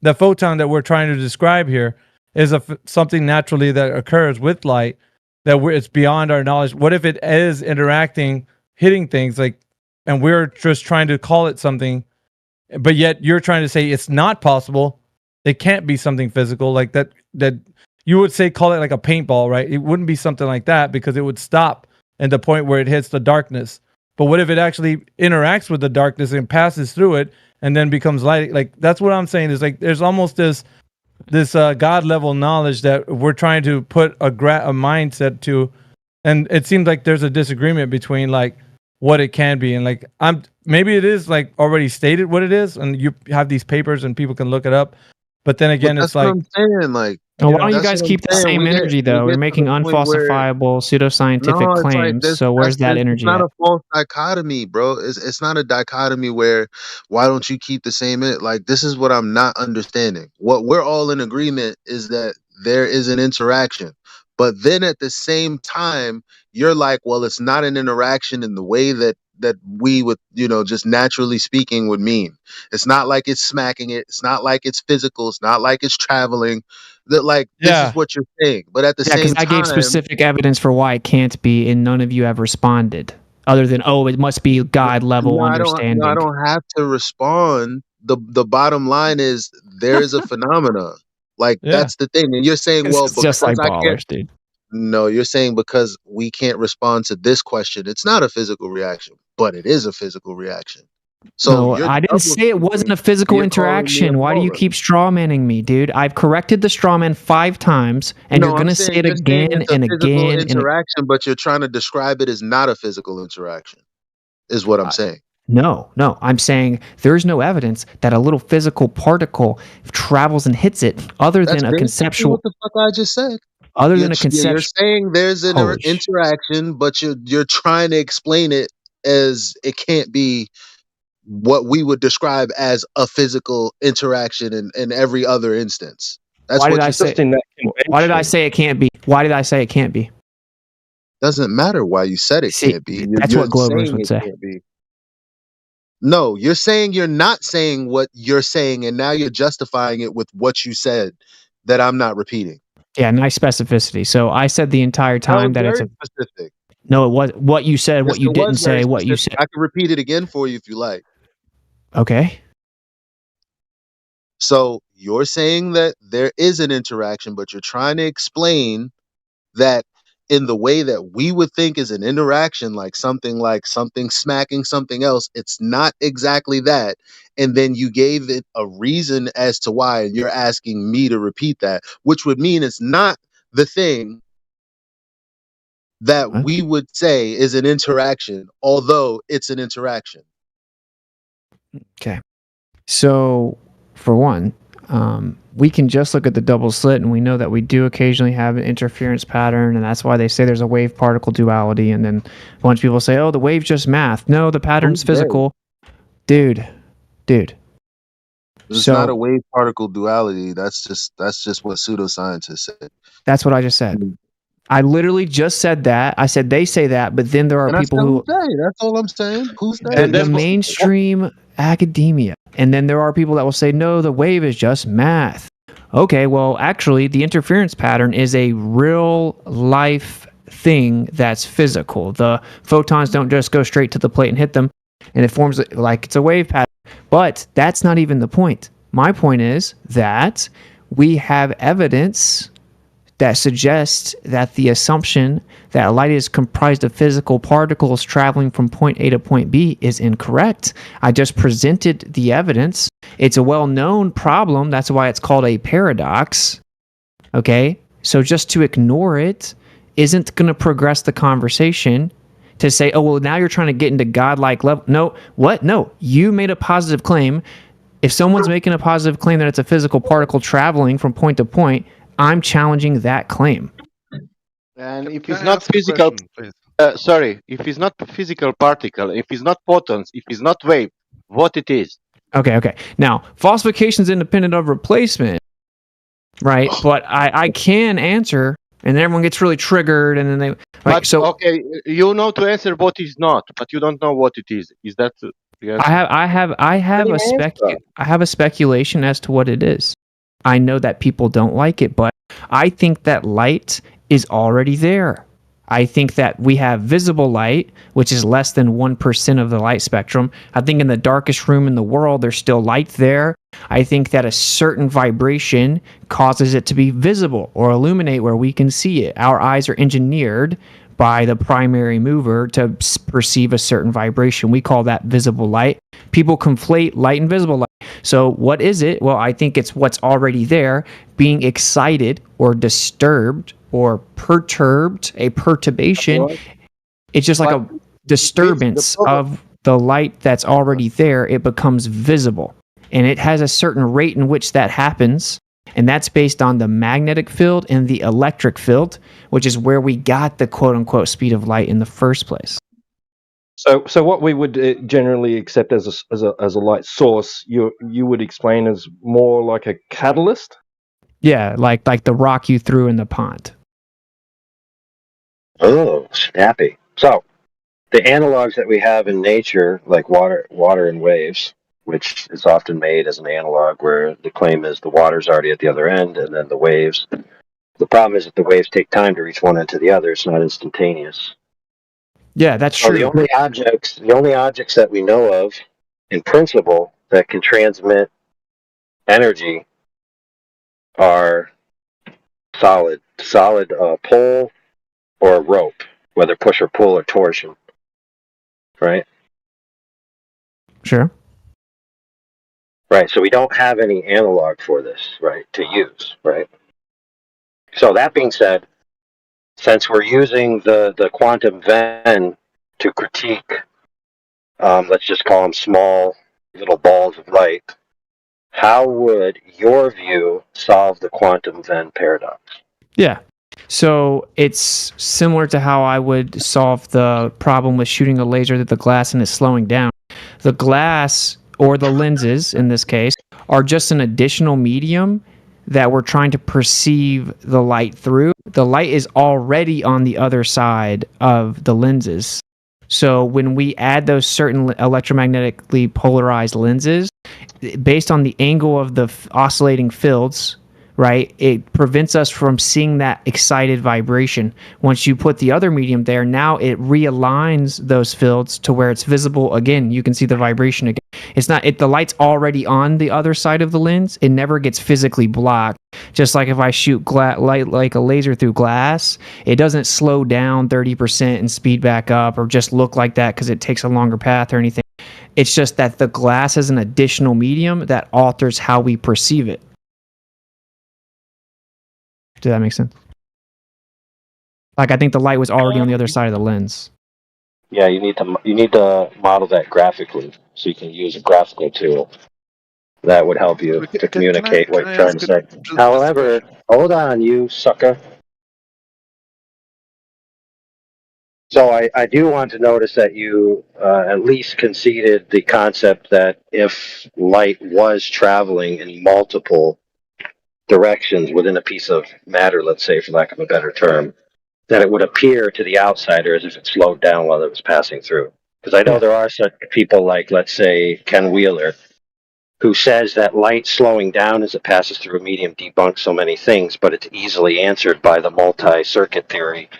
the photon that we're trying to describe here is something naturally that occurs with light that it's beyond our knowledge. What if it is interacting, hitting things like, and we're just trying to call it something, but yet you're trying to say it's not possible. It can't be something physical like that you would say, call it like a paintball, right? It wouldn't be something like that because it would stop at the point where it hits the darkness. But what if it actually interacts with the darkness and passes through it and then becomes light? Like that's what I'm saying is like there's almost this God level knowledge that we're trying to put a mindset to, and it seems like there's a disagreement between like what it can be and like maybe it is like already stated what it is, and you have these papers and people can look it up. But then again, But it's that's like what I'm saying. Like, Why don't you that's guys what I'm keep the saying. same We get- energy though? we We're get making to the point where- unfalsifiable pseudoscientific No, it's like claims. this. So where's that energy It's not at? a false dichotomy, bro. It's not a dichotomy where why don't you keep the same? Like this is what I'm not understanding. What we're all in agreement is that there is an interaction, but then at the same time, you're like, well, it's not an interaction in the way that we would, you know, just naturally speaking would mean. It's not like it's smacking it. It's not like it's physical. It's not like it's traveling. That like this is what you're saying, but at the Yeah, because same I gave time, specific evidence for why it can't be, and none of you have responded. Other than, it must be God level No, understanding. I don't have to respond. The bottom line is there is a phenomena. Like that's the thing. And you're saying, well, It's just like because I can't. ballers, dude. No, you're saying because we can't respond to this question, it's not a physical reaction, but it is a physical reaction. So No, you're I didn't say it wasn't a physical interaction. Why do you keep straw manning me, dude? I've corrected the straw man 5 times, and No, you're I'm gonna say saying it you're saying again it's a and physical again. interaction, but you're trying to describe it as not a physical interaction, is what I'm saying. No, I'm saying there's no evidence that a little physical particle travels and hits it, other That's than a basically conceptual. what the fuck I just said. Other You're, than a you're conceptual. saying there's an Holy shit. interaction, but you're trying to explain it as it can't be what we would describe as a physical interaction in every other instance. That's Why what did I you're say? saying. Why did I say it can't be? Why did I say it can't be? Doesn't matter why you said it See, can't be. that's You're what Glover's saying would it say. can't be. No, you're saying you're not saying what you're saying, and now you're justifying it with what you said that I'm not repeating. Yeah, nice specificity. So I said the entire time that it's very a. specific. No, it was what you said, what Yes, you it was didn't very say, what you specific. said. I can repeat it again for you if you like. Okay. So you're saying that there is an interaction, but you're trying to explain that in the way that we would think is an interaction, like something smacking something else, it's not exactly that. And then you gave it a reason as to why, and you're asking me to repeat that, which would mean it's not the thing that we would say is an interaction, although it's an interaction. Okay. So for one. We can just look at the double slit, and we know that we do occasionally have an interference pattern, and that's why they say there's a wave-particle duality. And then a bunch of people say, "Oh, the wave's just math." No, the pattern's physical, dude. It's So not a wave particle duality. That's just what pseudoscientists say. that's what I just said. I literally just said that. I said they say that, but then there are And I people said, who who's they? That's all I'm saying. Who's they? the mainstream academia. And then there are people that will say, no, the wave is just math. Okay, well, actually, the interference pattern is a real life thing that's physical. The photons don't just go straight to the plate and hit them, and it forms like it's a wave pattern. But that's not even the point. My point is that we have evidence that suggests that the assumption that light is comprised of physical particles traveling from point A to point B is incorrect. I just presented the evidence. It's a well-known problem. That's why it's called a paradox. Okay? So just to ignore it isn't going to progress the conversation to say, oh, well, now you're trying to get into godlike level. No, what? No, you made a positive claim. If someone's making a positive claim that it's a physical particle traveling from point to point, I'm challenging that claim. And if it's not physical, if it's not physical particle, if it's not photons, if it's not wave, what it is? Okay. Now, falsification is independent of replacement, right? But I can answer, and then everyone gets really triggered, and then they. But okay, you know to answer what is not, but you don't know what it is. Is that? Yes. I have a speculation as to what it is. I know that people don't like it, but I think that light is already there. I think that we have visible light, which is less than 1% of the light spectrum. I think in the darkest room in the world, there's still light there. I think that a certain vibration causes it to be visible or illuminate where we can see it. Our eyes are engineered by the primary mover to perceive a certain vibration. We call that visible light. People conflate light and visible light. So what is it? Well, I think it's what's already there, being excited or disturbed or perturbed, a perturbation. It's just like a disturbance of the light that's already there. It becomes visible. And it has a certain rate in which that happens. And that's based on the magnetic field and the electric field, which is where we got the quote-unquote speed of light in the first place. So what we would generally accept as a light source, you would explain as more like a catalyst? Yeah, like the rock you threw in the pond. Oh, snappy. So, the analogs that we have in nature, like water and waves, which is often made as an analog where the claim is the water's already at the other end, and then the waves. The problem is that the waves take time to reach one end to the other. It's not instantaneous. Yeah, that's So true. the only objects that we know of, in principle, that can transmit energy are solid pole or rope, whether push or pull or torsion, right? Sure. Right, so we don't have any analog for this, right, to use, right? So that being said, since we're using the quantum Venn to critique, let's just call them small little balls of light, how would your view solve the quantum Venn paradox? Yeah. So it's similar to how I would solve the problem with shooting a laser at the glass and it's slowing down. The glass, or the lenses in this case, are just an additional medium that we're trying to perceive the light through. The light is already on the other side of the lenses. So when we add those certain electromagnetically polarized lenses, based on the angle of the oscillating fields, right, it prevents us from seeing that excited vibration. Once you put the other medium there, now it realigns those fields to where it's visible again. You can see the vibration again. It's not, the light's already on the other side of the lens. It never gets physically blocked. Just like if I shoot light like a laser through glass, it doesn't slow down 30% and speed back up or just look like that because it takes a longer path or anything. It's just that the glass is an additional medium that alters how we perceive it. Does that make sense? Like, I think the light was already on the other side of the lens. Yeah, you need to model that graphically so you can use a graphical tool that would help you to communicate what you're trying to say. However, hold on, you sucker. So I do want to notice that you at least conceded the concept that if light was traveling in multiple directions within a piece of matter, let's say, for lack of a better term, that it would appear to the outsider as if it slowed down while it was passing through. Because I know there are such people like, let's say, Ken Wheeler, who says that light slowing down as it passes through a medium debunks so many things, but it's easily answered by the multi-circuit theory,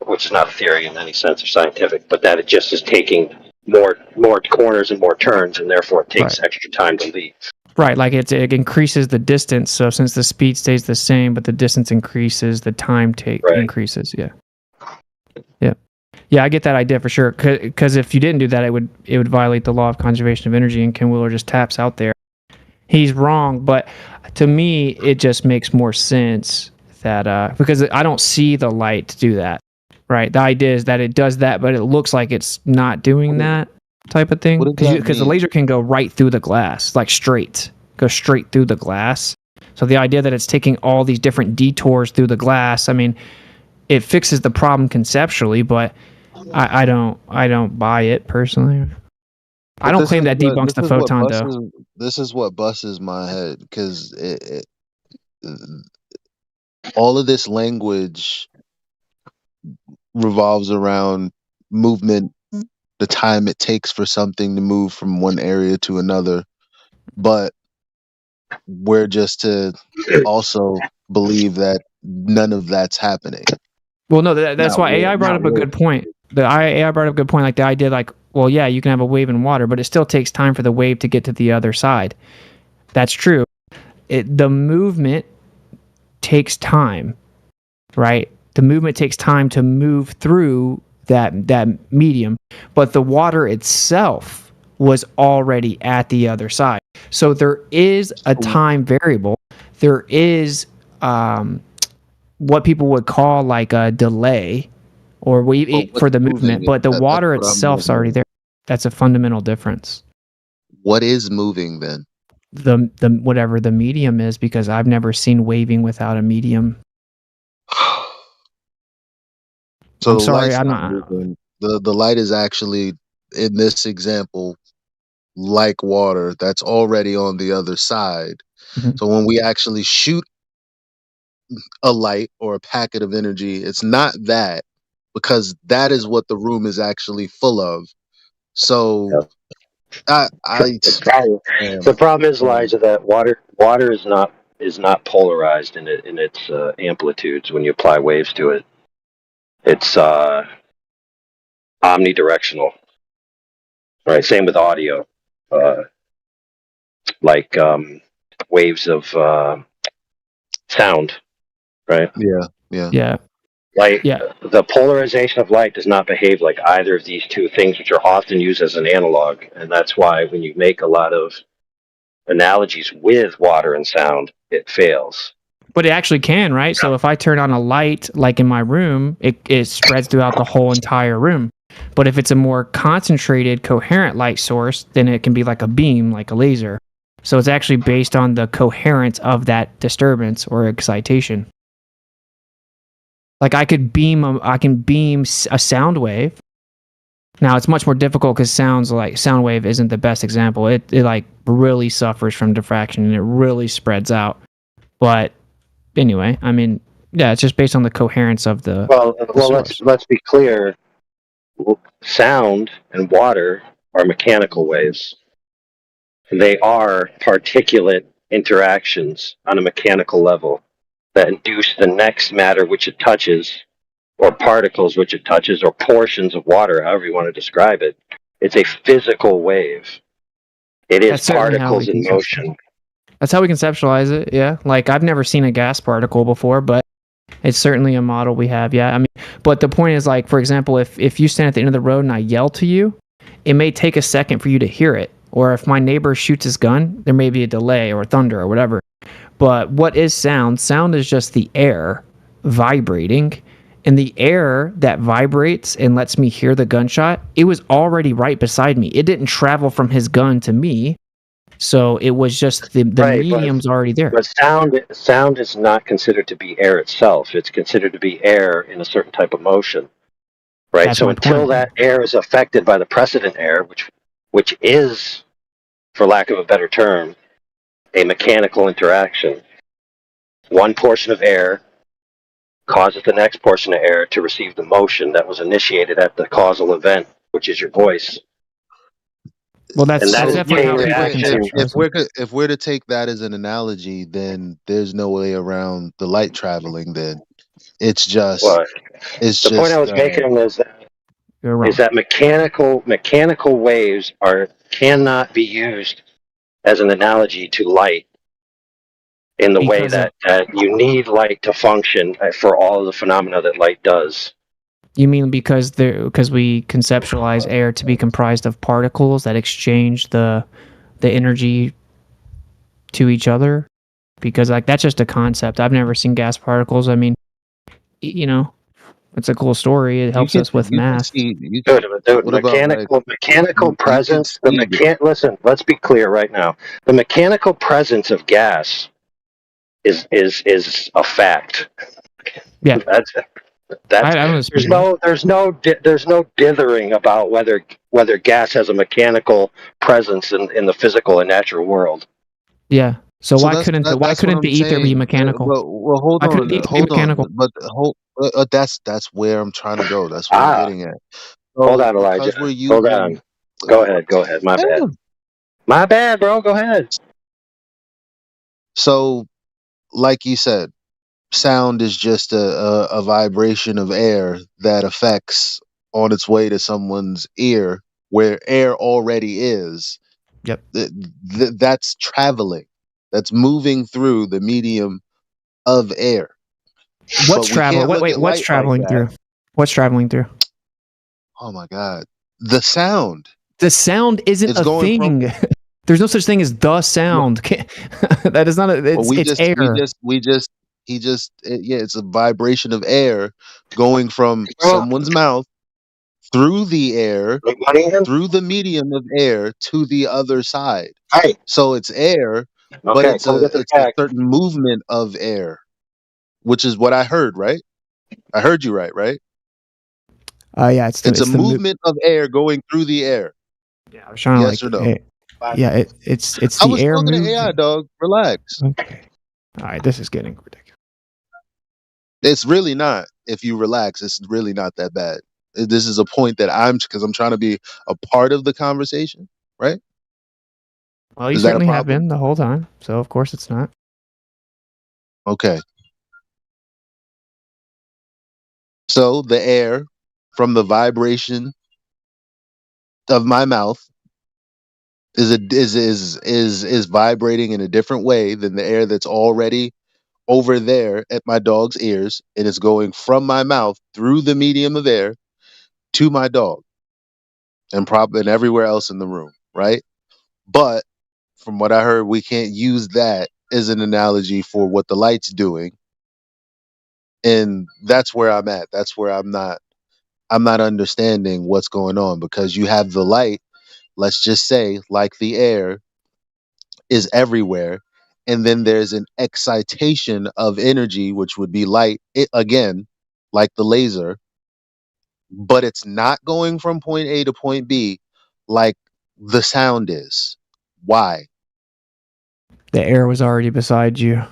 which is not a theory in any sense or scientific, but that it just is taking more corners and more turns, and therefore it takes extra time to leave. Right, like it increases the distance. So since the speed stays the same, but the distance increases, the time increases. Yeah, I get that idea for sure. Because if you didn't do that, it would violate the law of conservation of energy, and Ken Wheeler just taps out there. He's wrong, but to me, it just makes more sense that because I don't see the light to do that. Right, the idea is that it does that, but it looks like it's not doing that type of thing. Because the laser can go right through the glass, like go straight through the glass. So the idea that it's taking all these different detours through the glass, I mean, it fixes the problem conceptually, but I don't buy it personally. I don't claim that debunks the photon, though. This is what busts my head, because all of this language revolves around movement, the time it takes for something to move from one area to another, but we're just to also believe that none of that's happening. Well, no, that's why AI brought up a good point. The AI brought up a good point, like the idea, like, well, yeah, you can have a wave in water, but it still takes time for the wave to get to the other side. That's true. The movement takes time, right? The movement takes time to move through that medium, but the water itself was already at the other side. So there is a time variable. There is what people would call like a delay, or for the movement, but the water itself's already there. That's a fundamental difference. What is moving then? The whatever the medium is, because I've never seen waving without a medium. So I'm sorry, I'm not moving. The light is actually, in this example, like water that's already on the other side. Mm-hmm. So when we actually shoot a light or a packet of energy, it's not that, because that is what the room is actually full of. So the problem is, Elijah, that water is not polarized in its amplitudes when you apply waves to it. It's omnidirectional. Right. Same with audio. Like waves of sound. Right. Yeah. Like the polarization of light does not behave like either of these two things, which are often used as an analog, and that's why when you make a lot of analogies with water and sound, it fails. But it actually can, right? So if I turn on a light, like in my room, it spreads throughout the whole entire room. But if it's a more concentrated, coherent light source, then it can be like a beam, like a laser. So it's actually based on the coherence of that disturbance or excitation. Like I can beam a sound wave. Now it's much more difficult because sound wave isn't the best example. It like really suffers from diffraction and it really spreads out. But anyway, I mean, yeah, it's just based on the coherence of the. Well, let's be clear. Sound and water are mechanical waves. They are particulate interactions on a mechanical level that induce the next matter which it touches, or particles which it touches, or portions of water, however you want to describe it. It's a physical wave. It is particles in motion. That's how we conceptualize it, yeah. Like, I've never seen a gas particle before, but it's certainly a model we have, yeah. I mean, but the point is, like, for example, if you stand at the end of the road and I yell to you, it may take a second for you to hear it. Or if my neighbor shoots his gun, there may be a delay or thunder or whatever. But what is sound? Sound is just the air vibrating. And the air that vibrates and lets me hear the gunshot, it was already right beside me. It didn't travel from his gun to me. So it was just the Right, medium's already there. but sound is not considered to be air itself. It's considered to be air in a certain type of motion. Right. That's So my until point. that air is affected by the precedent air, which is, for lack of a better term, a mechanical interaction. One portion of air causes the next portion of air to receive the motion that was initiated at the causal event, which is your voice. Well, that's, And that that's is a definitely chain how people reaction. conceptualize it. If we're to take that as an analogy, then there's no way around the light traveling. Then it's just Well, the point I was making is that mechanical waves cannot be used as an analogy to light in the way that you need light to function for all of the phenomena that light does. You mean because we conceptualize air to be comprised of particles that exchange the energy to each other? Because like that's just a concept. I've never seen gas particles. I mean, you know, it's a cool story. It helps us with math. Mechanical presence. Listen, let's be clear right now. The mechanical presence of gas is a fact. Yeah, that's there's no dithering about whether gas has a mechanical presence in the physical and natural world. Yeah. So why couldn't the ether be mechanical? Well, hold Why couldn't the on, ether be mechanical? But that's where I'm trying to go. That's what I'm getting at. Hold on, Elijah. Hold on. Go ahead. My bad. My bad, bro. Go ahead. So, like you said, sound is just a vibration of air that affects on its way to someone's ear where air already is. Yep. That's traveling. That's moving through the medium of air. What's traveling? Wait, what's traveling through? What's traveling through? Oh my God. The sound. The sound isn't a thing. There's no such thing as the sound. That is not it's air. It's a vibration of air going from someone's mouth through the air, through the medium of air to the other side. So it's air, but it's a certain movement of air, which is what I heard, right? I heard you right? Yeah, it's a movement of air going through the air. Yeah, I was trying yes to or no? Yeah, it's the I was air talking moving. to AI, dog. Relax. Okay. All right, this is getting ridiculous. It's really not. If you relax, it's really not that bad. This is a point that I'm trying to be a part of the conversation, right? Well, you Is that a certainly have problem? been the whole time, so of course it's not. Okay. So the air from the vibration of my mouth is vibrating in a different way than the air that's already over there at my dog's ears, and it's going from my mouth through the medium of air to my dog and everywhere else in the room, right? But from what I heard, we can't use that as an analogy for what the light's doing. And that's where I'm at. That's where I'm not understanding what's going on, because you have the light, let's just say, like the air, is everywhere. And then there's an excitation of energy, which would be light, again, like the laser, but it's not going from point A to point B like the sound is. Why? The air was already beside you.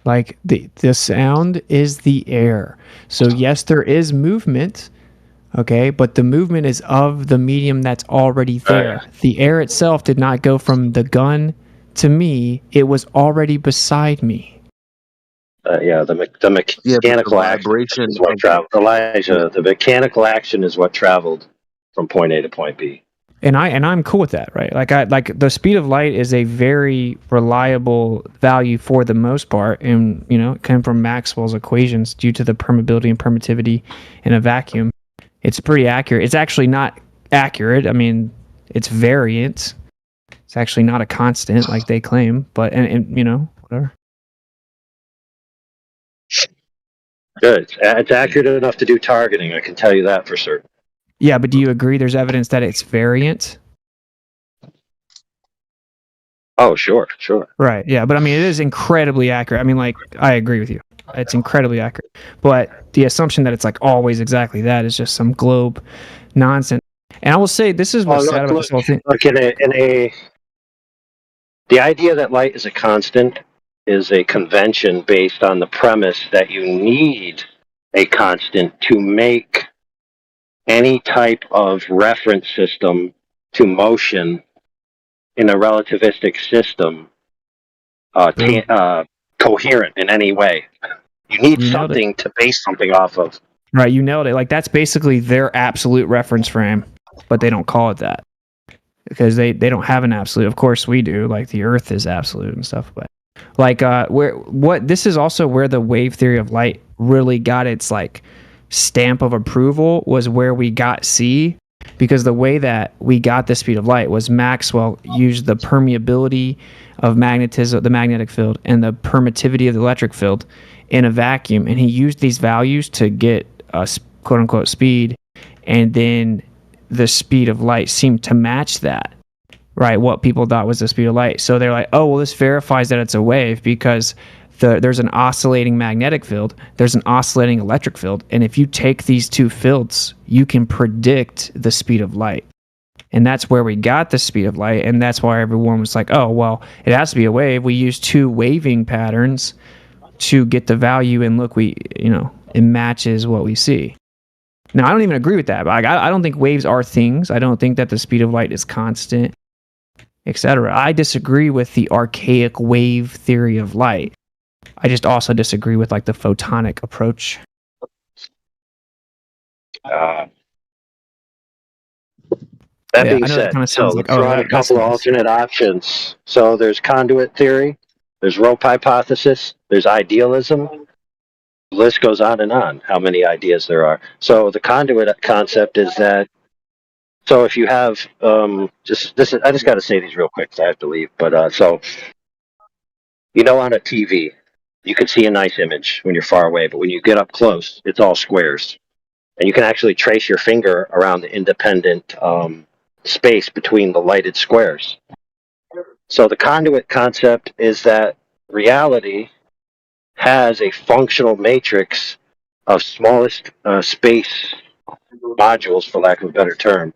Like the sound is the air. So yes, there is movement, okay, but the movement is of the medium that's already there. The air itself did not go from the gun to me. It was already beside me. The mechanical action is what traveled. Elijah, the mechanical action is what traveled from point A to point B. And I'm cool with that, right? Like the speed of light is a very reliable value for the most part, and it came from Maxwell's equations due to the permeability and permittivity in a vacuum. It's pretty accurate. It's actually not accurate. I mean, it's variant. It's actually not a constant like they claim, but and whatever. Good. It's accurate enough to do targeting. I can tell you that for certain. Yeah, but do you agree there's evidence that it's variant? Oh, sure. Right. Yeah. But I mean, it is incredibly accurate. I mean, like, I agree with you. It's incredibly accurate. But the assumption that it's like always exactly that is just some globe nonsense. And I will say, this is what's sad about this whole thing. Look, the idea that light is a constant is a convention based on the premise that you need a constant to make any type of reference system to motion in a relativistic system coherent in any way. You need something to base something off of. Right. You nailed it. Like, that's basically their absolute reference frame, but they don't call it that because they don't have an absolute. Of course we do. Like, the Earth is absolute and stuff. But like, this is also where the wave theory of light really got its like stamp of approval, was where we got C, because the way that we got the speed of light was Maxwell used the permeability of magnetism, the magnetic field, and the permittivity of the electric field in a vacuum, and he used these values to get a quote unquote speed, and then the speed of light seemed to match that, right? What people thought was the speed of light. So they're like, oh, well, this verifies that it's a wave because there's an oscillating magnetic field, there's an oscillating electric field, and if you take these two fields, you can predict the speed of light. And that's where we got the speed of light, and that's why everyone was like, oh, well, it has to be a wave. We use two waving patterns to get the value, and look, it matches what we see. Now, I don't even agree with that. But I don't think waves are things. I don't think that the speed of light is constant, etc. I disagree with the archaic wave theory of light. I just also disagree with like the photonic approach. That being said, so let's throw out a couple of alternate options. So there's conduit theory, there's rope hypothesis, there's idealism. The list goes on and on, how many ideas there are. So the conduit concept is that, so if you have, I just got to say these real quick because I have to leave. But so, on a TV, you can see a nice image when you're far away, but when you get up close, it's all squares. And you can actually trace your finger around the independent space between the lighted squares. So the conduit concept is that reality has a functional matrix of smallest space modules, for lack of a better term,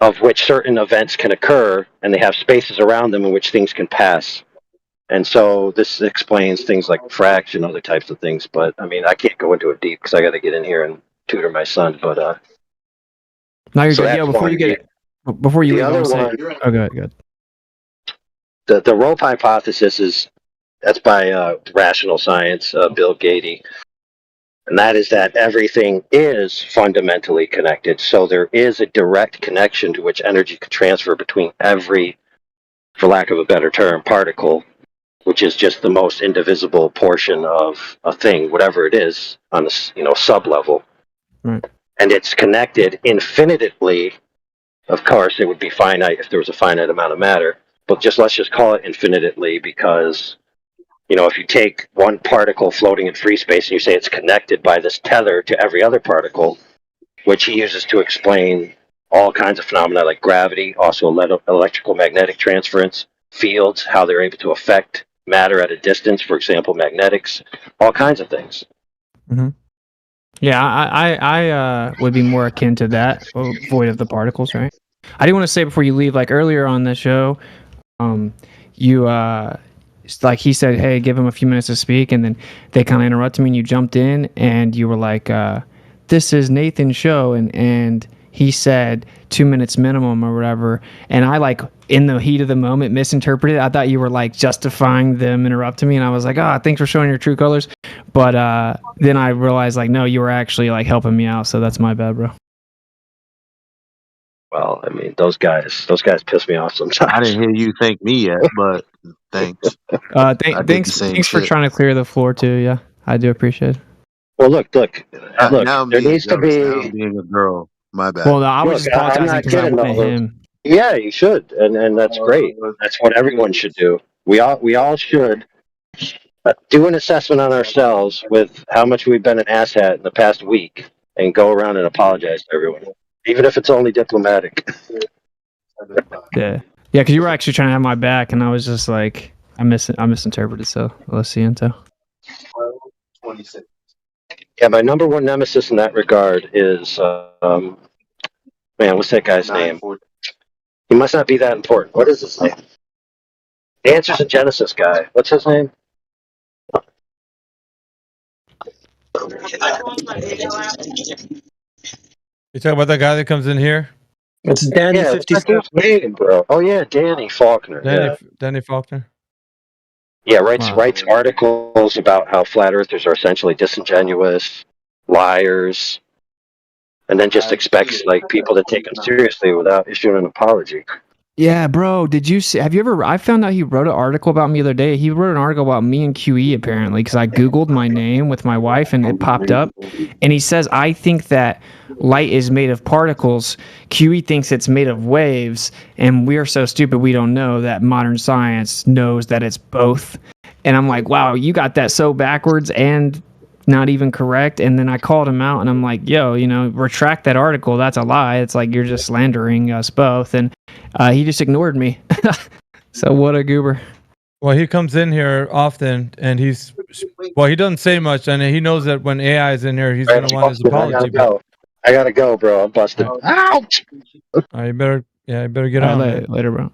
of which certain events can occur, and they have spaces around them in which things can pass. And so this explains things like fraction, other types of things. But I mean, I can't go into it deep because I got to get in here and tutor my son. But no, you're good. Yeah, before you leave, oh, good. The rope hypothesis that's by rational science, Bill Gaede, and that is that everything is fundamentally connected. So there is a direct connection to which energy can transfer between every, for lack of a better term, particle, which is just the most indivisible portion of a thing, whatever it is, on a sub-level. Right. And it's connected infinitely. Of course, it would be finite if there was a finite amount of matter, but let's just call it infinitely because, if you take one particle floating in free space and you say it's connected by this tether to every other particle, which he uses to explain all kinds of phenomena like gravity, also electrical magnetic transference, fields, how they're able to affect matter at a distance, for example, magnetics, all kinds of things. Mm-hmm. Yeah, I would be more akin to that, void of the particles, right? I do want to say before you leave, like earlier on the show, you like he said, hey, give him a few minutes to speak, and then they kind of interrupted me, and you jumped in, and you were like, this is Nathan's show, and he said 2 minutes minimum or whatever, and I like in the heat of the moment misinterpreted. I thought you were like justifying them interrupting me, and I was like, thanks for showing your true colors. But then I realized like, no, you were actually like helping me out, so that's my bad, bro. Well, I mean, those guys piss me off sometimes. I didn't hear you thank me yet, but thanks. Thanks for trying to clear the floor too. Yeah, I do appreciate it. Well, look. Now there needs to be being a girl. My bad. Well, no, I was just apologizing because I wanted him. Yeah, you should, and that's great. That's what everyone should do. We all should do an assessment on ourselves with how much we've been an asshat in the past week, and go around and apologize to everyone, even if it's only diplomatic. Yeah, Yeah, because you were actually trying to have my back, and I was just like, I misinterpreted. So let's see, Into. 26. Yeah, my number one nemesis in that regard is, man, what's that guy's name? He must not be that important. What is his name? The Answers in Genesis guy. What's his name? You talking about that guy that comes in here? It's Danny Yeah, what's 56. that guy's name, bro? Oh yeah, Danny Faulkner. Yeah. Danny Faulkner. Yeah, writes Wow. articles about how flat earthers are essentially disingenuous, liars, and then just expects like people to take him seriously without issuing an apology. Yeah, bro. Did you see? Have you ever? I found out he wrote an article about me the other day. He wrote an article about me and QE apparently because I googled my name with my wife and it popped up. And he says I think that light is made of particles. QE thinks it's made of waves, and we're so stupid we don't know that modern science knows that it's both. And I'm like, wow, you got that so backwards and not even correct. And then I called him out and I'm like, yo, retract that article. That's a lie. It's like you're just slandering us both. And he just ignored me. So what a goober. Well, he comes in here often, and he doesn't say much, and he knows that when AI is in here, he's going to want his apology. I gotta go, bro. I'm busted. Ouch! You better get on later, bro.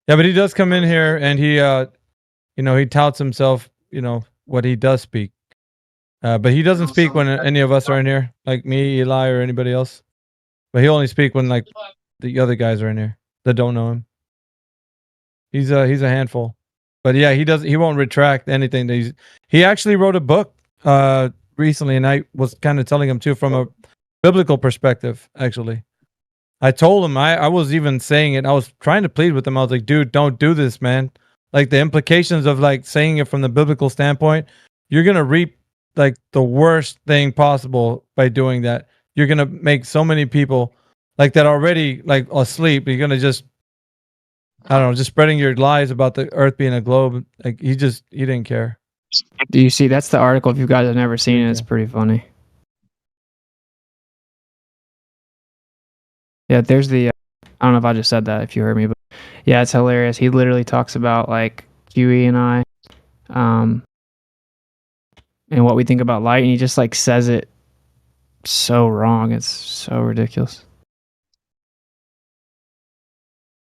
Yeah, but he does come in here, and he, he touts himself, what he does speak. But he doesn't speak when any of us are in here, like me, Eli, or anybody else. But he only speak when like the other guys are in here that don't know him. He's a handful. But yeah, he won't retract anything. He actually wrote a book recently, and I was kind of telling him too from a biblical perspective. Actually, I told him I was even saying it. I was trying to plead with him. I was like, dude, don't do this, man. Like the implications of like saying it from the biblical standpoint, you're gonna reap like the worst thing possible by doing that. You're gonna make so many people like that already like asleep. You're gonna just, I don't know, just spreading your lies about the Earth being a globe. Like he didn't care. Do you see? That's the article. If you guys have never seen it, it's pretty funny. Yeah, there's the. I don't know if I just said that. If you heard me, but yeah, it's hilarious. He literally talks about like QE and I, and what we think about light, and he just like says it so wrong. It's so ridiculous.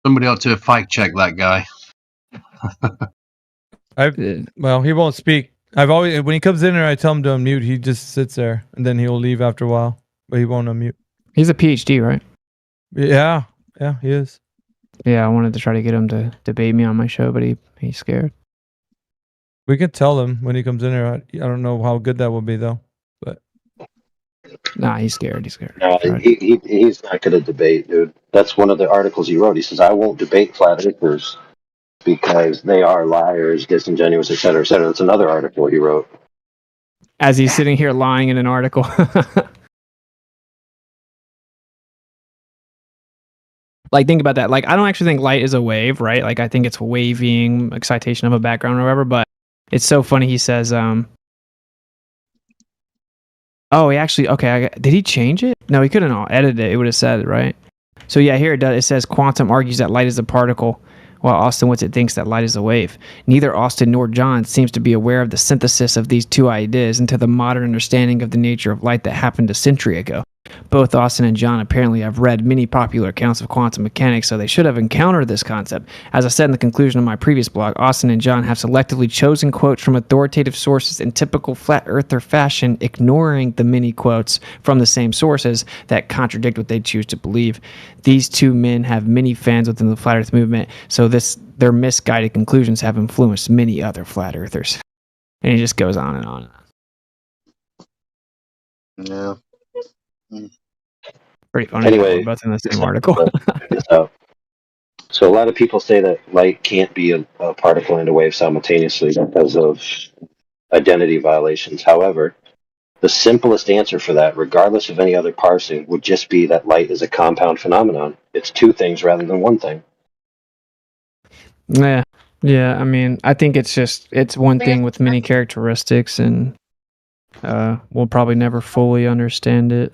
Somebody ought to fact check that guy. Well, he won't speak. I've always, when he comes in here, I tell him to unmute. He just sits there, and then he'll leave after a while, but he won't unmute. He's a PhD, right? Yeah, he is. Yeah, I wanted to try to get him to debate me on my show, but he's scared. We can tell him when he comes in here. I don't know how good that will be though, but nah, he's scared. He's scared. No, he's not going to debate, dude. That's one of the articles he wrote. He says, I won't debate flat earthers because they are liars, disingenuous, et cetera, et cetera. That's another article he wrote. As he's sitting here lying in an article. Like, think about that. Like, I don't actually think light is a wave, right? Like, I think it's waving, excitation of a background or whatever, but it's so funny. He says, oh, he actually, okay, did he change it? No, he couldn't edit it. It would have said it, right? So yeah, here it does. It says Quantum argues that light is a particle, while Austin Whitsitt thinks that light is a wave. Neither Austin nor John seems to be aware of the synthesis of these two ideas into the modern understanding of the nature of light that happened a century ago. Both Austin and John apparently have read many popular accounts of quantum mechanics, so they should have encountered this concept. As I said in the conclusion of my previous blog, Austin and John have selectively chosen quotes from authoritative sources in typical flat earther fashion, ignoring the many quotes from the same sources that contradict what they choose to believe. These two men have many fans within the flat earth movement, so their misguided conclusions have influenced many other flat earthers. And he just goes on and on. Yeah. Pretty funny. Anyway, we're both in the same article. So a lot of people say that light can't be a particle and a wave simultaneously because of identity violations. However, the simplest answer for that, regardless of any other parsing, would just be that light is a compound phenomenon. It's two things rather than one thing. Yeah. I mean, I think it's one thing with many characteristics, and we'll probably never fully understand it.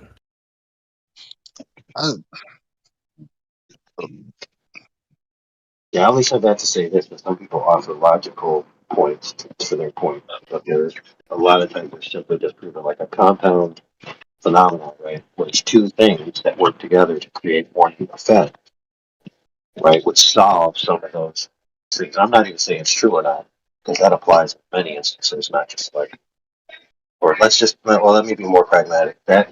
Yeah, I only said that to say this, but some people offer logical points for their point. But there's a lot of times it's simply just proven like a compound phenomenon, right? Where it's two things that work together to create one effect, right? Which solves some of those things. I'm not even saying it's true or not, because that applies in many instances, not just like, or let's just, well, let me be more pragmatic. That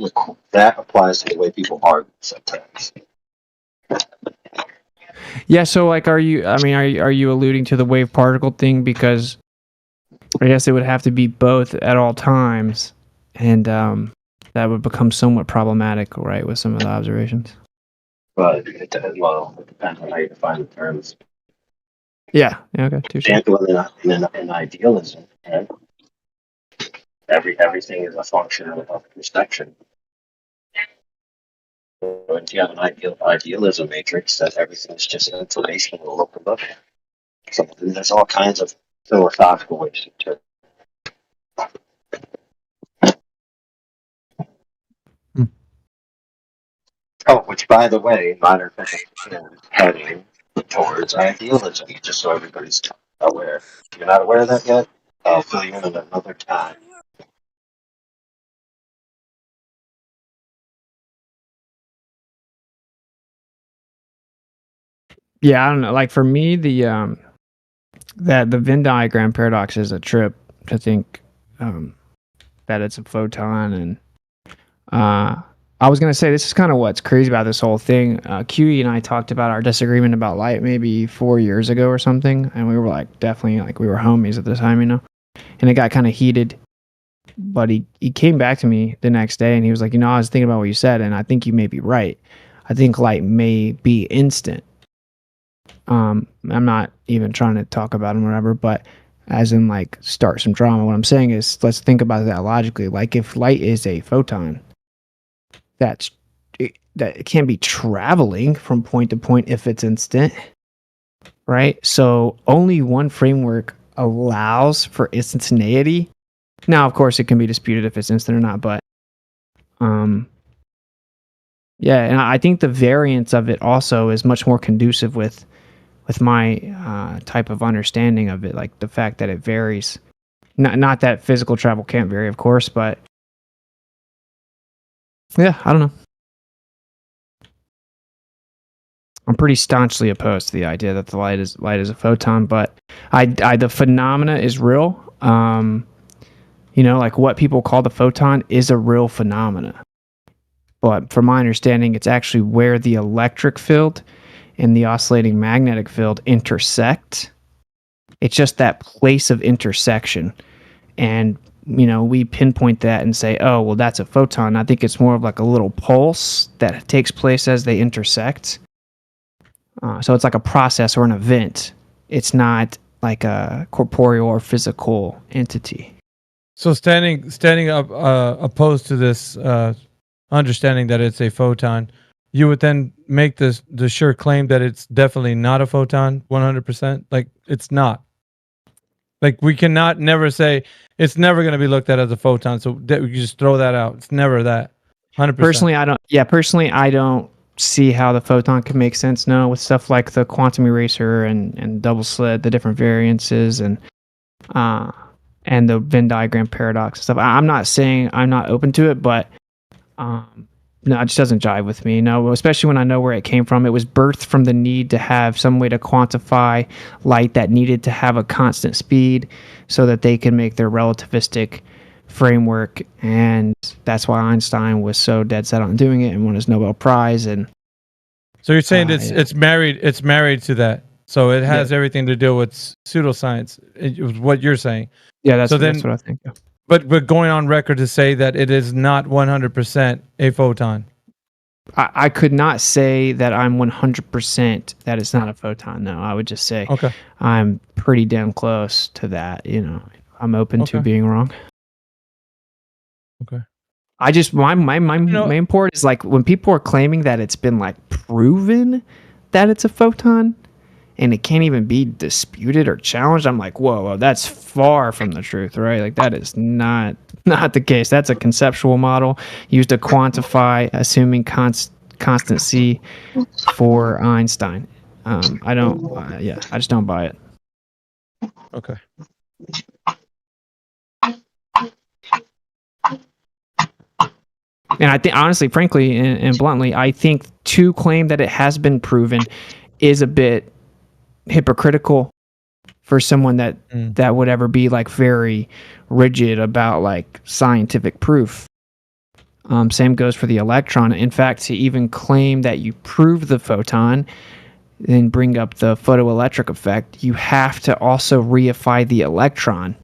applies to the way people argue sometimes. Yeah, so like, are you alluding to the wave particle thing? Because I guess it would have to be both at all times, and that would become somewhat problematic, right, with some of the observations. But it depends on how you define the terms. Yeah. Okay. Touche. Example in idealism, right? Everything is a function of perception. When you have an idealism matrix, that everything is just information will look above it. So there's all kinds of philosophical ways to interpret. Oh, which by the way, modern physics is heading towards idealism, just so everybody's aware. If you're not aware of that yet, I'll fill you in at another time. Yeah, I don't know. Like for me, the Venn diagram paradox is a trip to think that it's a photon, and I was gonna say this is kind of what's crazy about this whole thing. QE and I talked about our disagreement about light maybe 4 years ago or something, and we were like definitely like we were homies at the time, you know. And it got kind of heated. But he came back to me the next day and he was like, I was thinking about what you said, and I think you may be right. I think light may be instant. I'm not even trying to talk about him or whatever, but as in like start some drama. What I'm saying is let's think about that logically. Like if light is a photon, that it can be traveling from point to point if it's instant, right? So only one framework allows for instantaneity. Now, of course, it can be disputed if it's instant or not, but yeah, and I think the variance of it also is much more conducive with my type of understanding of it, like the fact that it varies. Not that physical travel can't vary, of course, but yeah, I don't know. I'm pretty staunchly opposed to the idea that the light is a photon, but the phenomena is real. Like what people call the photon is a real phenomena. But from my understanding, it's actually where the electric field and the oscillating magnetic field intersect. It's just that place of intersection. And, we pinpoint that and say, oh, well, that's a photon. I think it's more of like a little pulse that takes place as they intersect. So it's like a process or an event. It's not like a corporeal or physical entity. So standing up opposed to this understanding that it's a photon, you would then make the sure claim that it's definitely not a photon 100%. Like it's not. Like we cannot never say it's never going to be looked at as a photon. So we just throw that out. It's never that 100%. Personally, I don't see how the photon can make sense. No, with stuff like the quantum eraser and double slit, the different variances and the Venn diagram paradox and stuff. I'm not saying I'm not open to it, but no, it just doesn't jive with me. No, especially when I know where it came from. It was birthed from the need to have some way to quantify light that needed to have a constant speed so that they could make their relativistic framework. And that's why Einstein was so dead set on doing it and won his Nobel Prize. And so you're saying it's married to that. So it has everything to do with pseudoscience. It was what you're saying. Yeah, that's what I think. Yeah. But going on record to say that it is not 100% a photon. I could not say that I'm 100% that it's not a photon. No, I would just say I'm pretty damn close to that. I'm open to being wrong. Okay. I just my main point is like when people are claiming that it's been like proven that it's a photon and it can't even be disputed or challenged, I'm like, whoa, that's far from the truth, right? Like that is not the case. That's a conceptual model used to quantify assuming constant C for Einstein. I don't. Yeah, I just don't buy it. Okay. And I think, honestly, frankly, and bluntly, I think to claim that it has been proven is a bit hypocritical for someone that would ever be like very rigid about like scientific proof. Same goes for the electron. In fact, to even claim that you prove the photon, then bring up the photoelectric effect, you have to also reify the electron.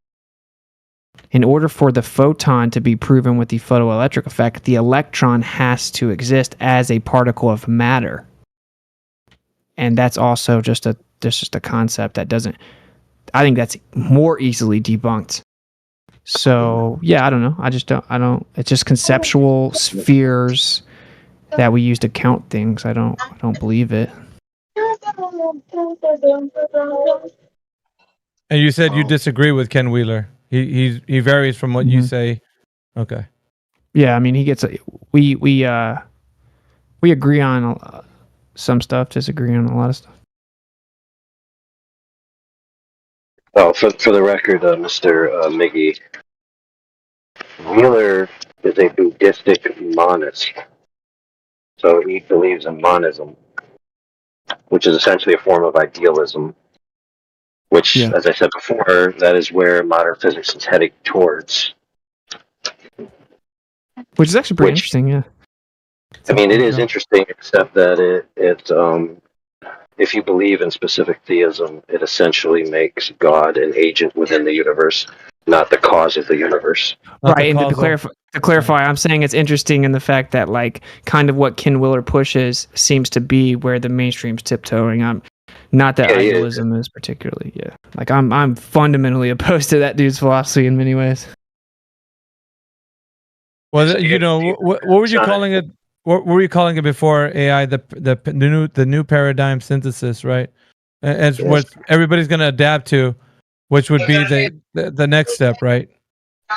In order for the photon to be proven with the photoelectric effect, the electron has to exist as a particle of matter. And that's also just a concept that doesn't, I think that's more easily debunked. So yeah, I don't know. I don't, it's just conceptual spheres that we use to count things. I don't believe it. And you said you disagree with Ken Wheeler. He varies from what you say. Okay. Yeah, I mean, he gets we agree on some stuff, disagree on a lot of stuff. Oh, for the record, Mr. Miggy, Wheeler is a Buddhistic monist. So he believes in monism, which is essentially a form of idealism, which, as I said before, that is where modern physics is heading towards. Which is actually pretty interesting, yeah. I mean, it is interesting, except that it if you believe in specific theism, it essentially makes God an agent within the universe, not the cause of the universe. Right, and to clarify, I'm saying it's interesting in the fact that like kind of what Ken Wheeler pushes seems to be where the mainstream's tiptoeing. I'm not that idealism is particularly, like I'm fundamentally opposed to that dude's philosophy in many ways. Well, you know, what were you calling it? What were you calling it before AI? The new paradigm synthesis, right? As what everybody's going to adapt to, which would be the next step, right?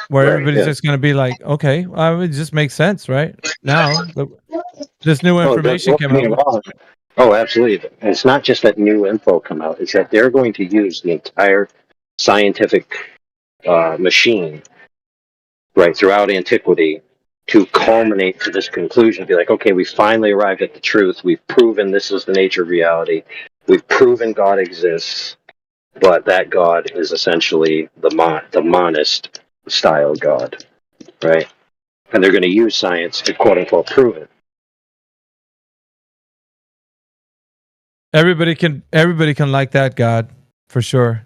Where everybody's just going to be like, okay, well, it just makes sense, right? Now, this new information came out. Oh, absolutely. And it's not just that new info come out. It's that they're going to use the entire scientific machine, right, throughout antiquity to culminate to this conclusion. Be like, okay, we finally arrived at the truth. We've proven this is the nature of reality. We've proven God exists, but that God is essentially the monist style God, right? And they're going to use science to quote unquote prove it. Everybody can like that God for sure.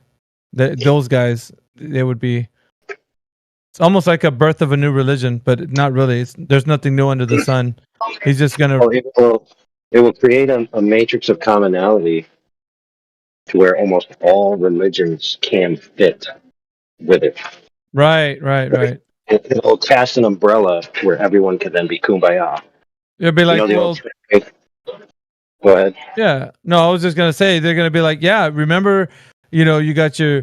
Those guys, they would be. It's almost like a birth of a new religion, but not really. There's nothing new under the sun. He's just gonna. It will create a matrix of commonality to where almost all religions can fit with it. Right. It'll cast an umbrella where everyone can then be kumbaya. It'll be like, go ahead. Yeah. No, I was just gonna say they're gonna be like, yeah. Remember, you got your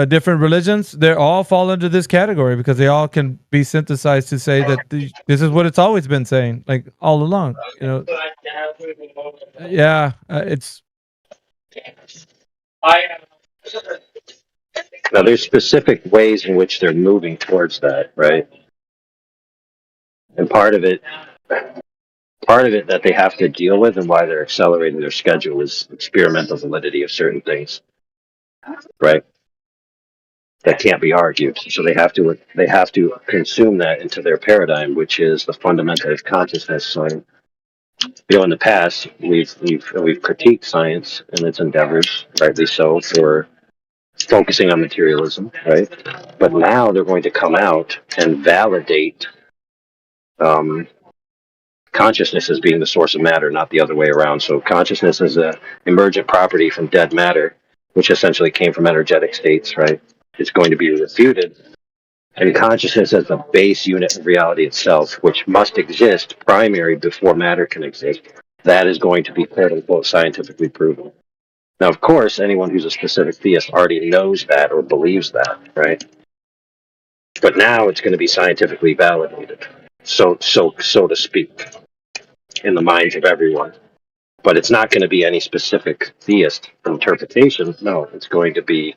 different religions. They all fall under this category because they all can be synthesized to say that this is what it's always been saying, like all along. Yeah. It's. Now, there's specific ways in which they're moving towards that, right? And part of it that they have to deal with and why they're accelerating their schedule is experimental validity of certain things, right? That can't be argued. So they have to consume that into their paradigm, which is the fundamental of consciousness. So, in the past, we've critiqued science and its endeavors, rightly so, for focusing on materialism, right? But now they're going to come out and validate consciousness as being the source of matter, not the other way around. So consciousness is an emergent property from dead matter, which essentially came from energetic states, right? It's going to be refuted. And consciousness as the base unit of reality itself, which must exist primary before matter can exist, that is going to be quote unquote scientifically proven. Now, of course, anyone who's a specific theist already knows that or believes that, right? But now it's going to be scientifically validated, so to speak, in the minds of everyone. But it's not going to be any specific theist interpretation. No, it's going to be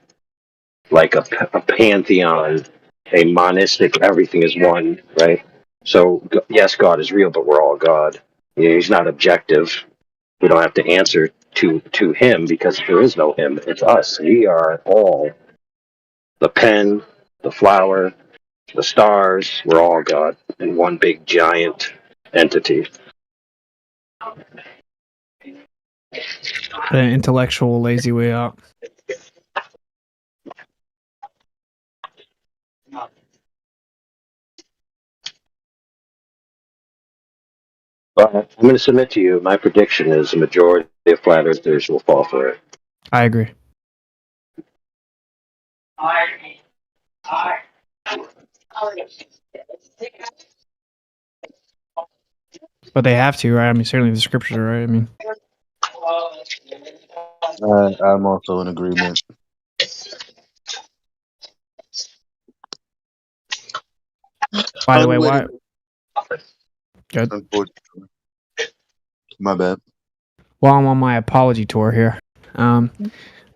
like a pantheon, a monistic, everything is one, right? So, yes, God is real, but we're all God. He's not objective. We don't have to answer to him because there is no him. It's us. We are all the pen, the flower, the stars. We're all God in one big giant entity. An intellectual lazy way out. But I'm going to submit to you. My prediction is the majority of flat earthers will fall for it. I agree. But they have to, right? I mean, certainly the scriptures are right. I mean, I'm also in agreement. by the way, why? Good. Unfortunately. My bad. While I'm on my apology tour here,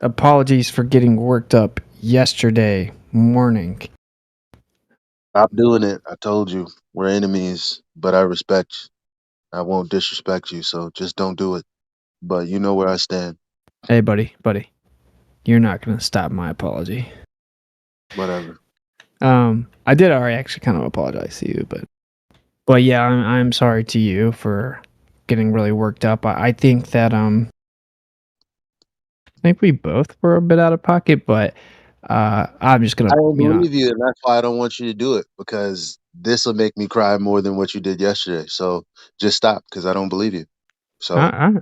apologies for getting worked up yesterday morning. Stop doing it. I told you we're enemies, but I respect. I won't disrespect you, so just don't do it. But you know where I stand. Hey, buddy, you're not gonna stop my apology. Whatever. I did already actually kind of apologize to you, but yeah, I'm sorry to you for getting really worked up. I think that I think we both were a bit out of pocket, but I'm just gonna. I don't believe you, and that's why I don't want you to do it, because this will make me cry more than what you did yesterday. So just stop, because I don't believe you. So all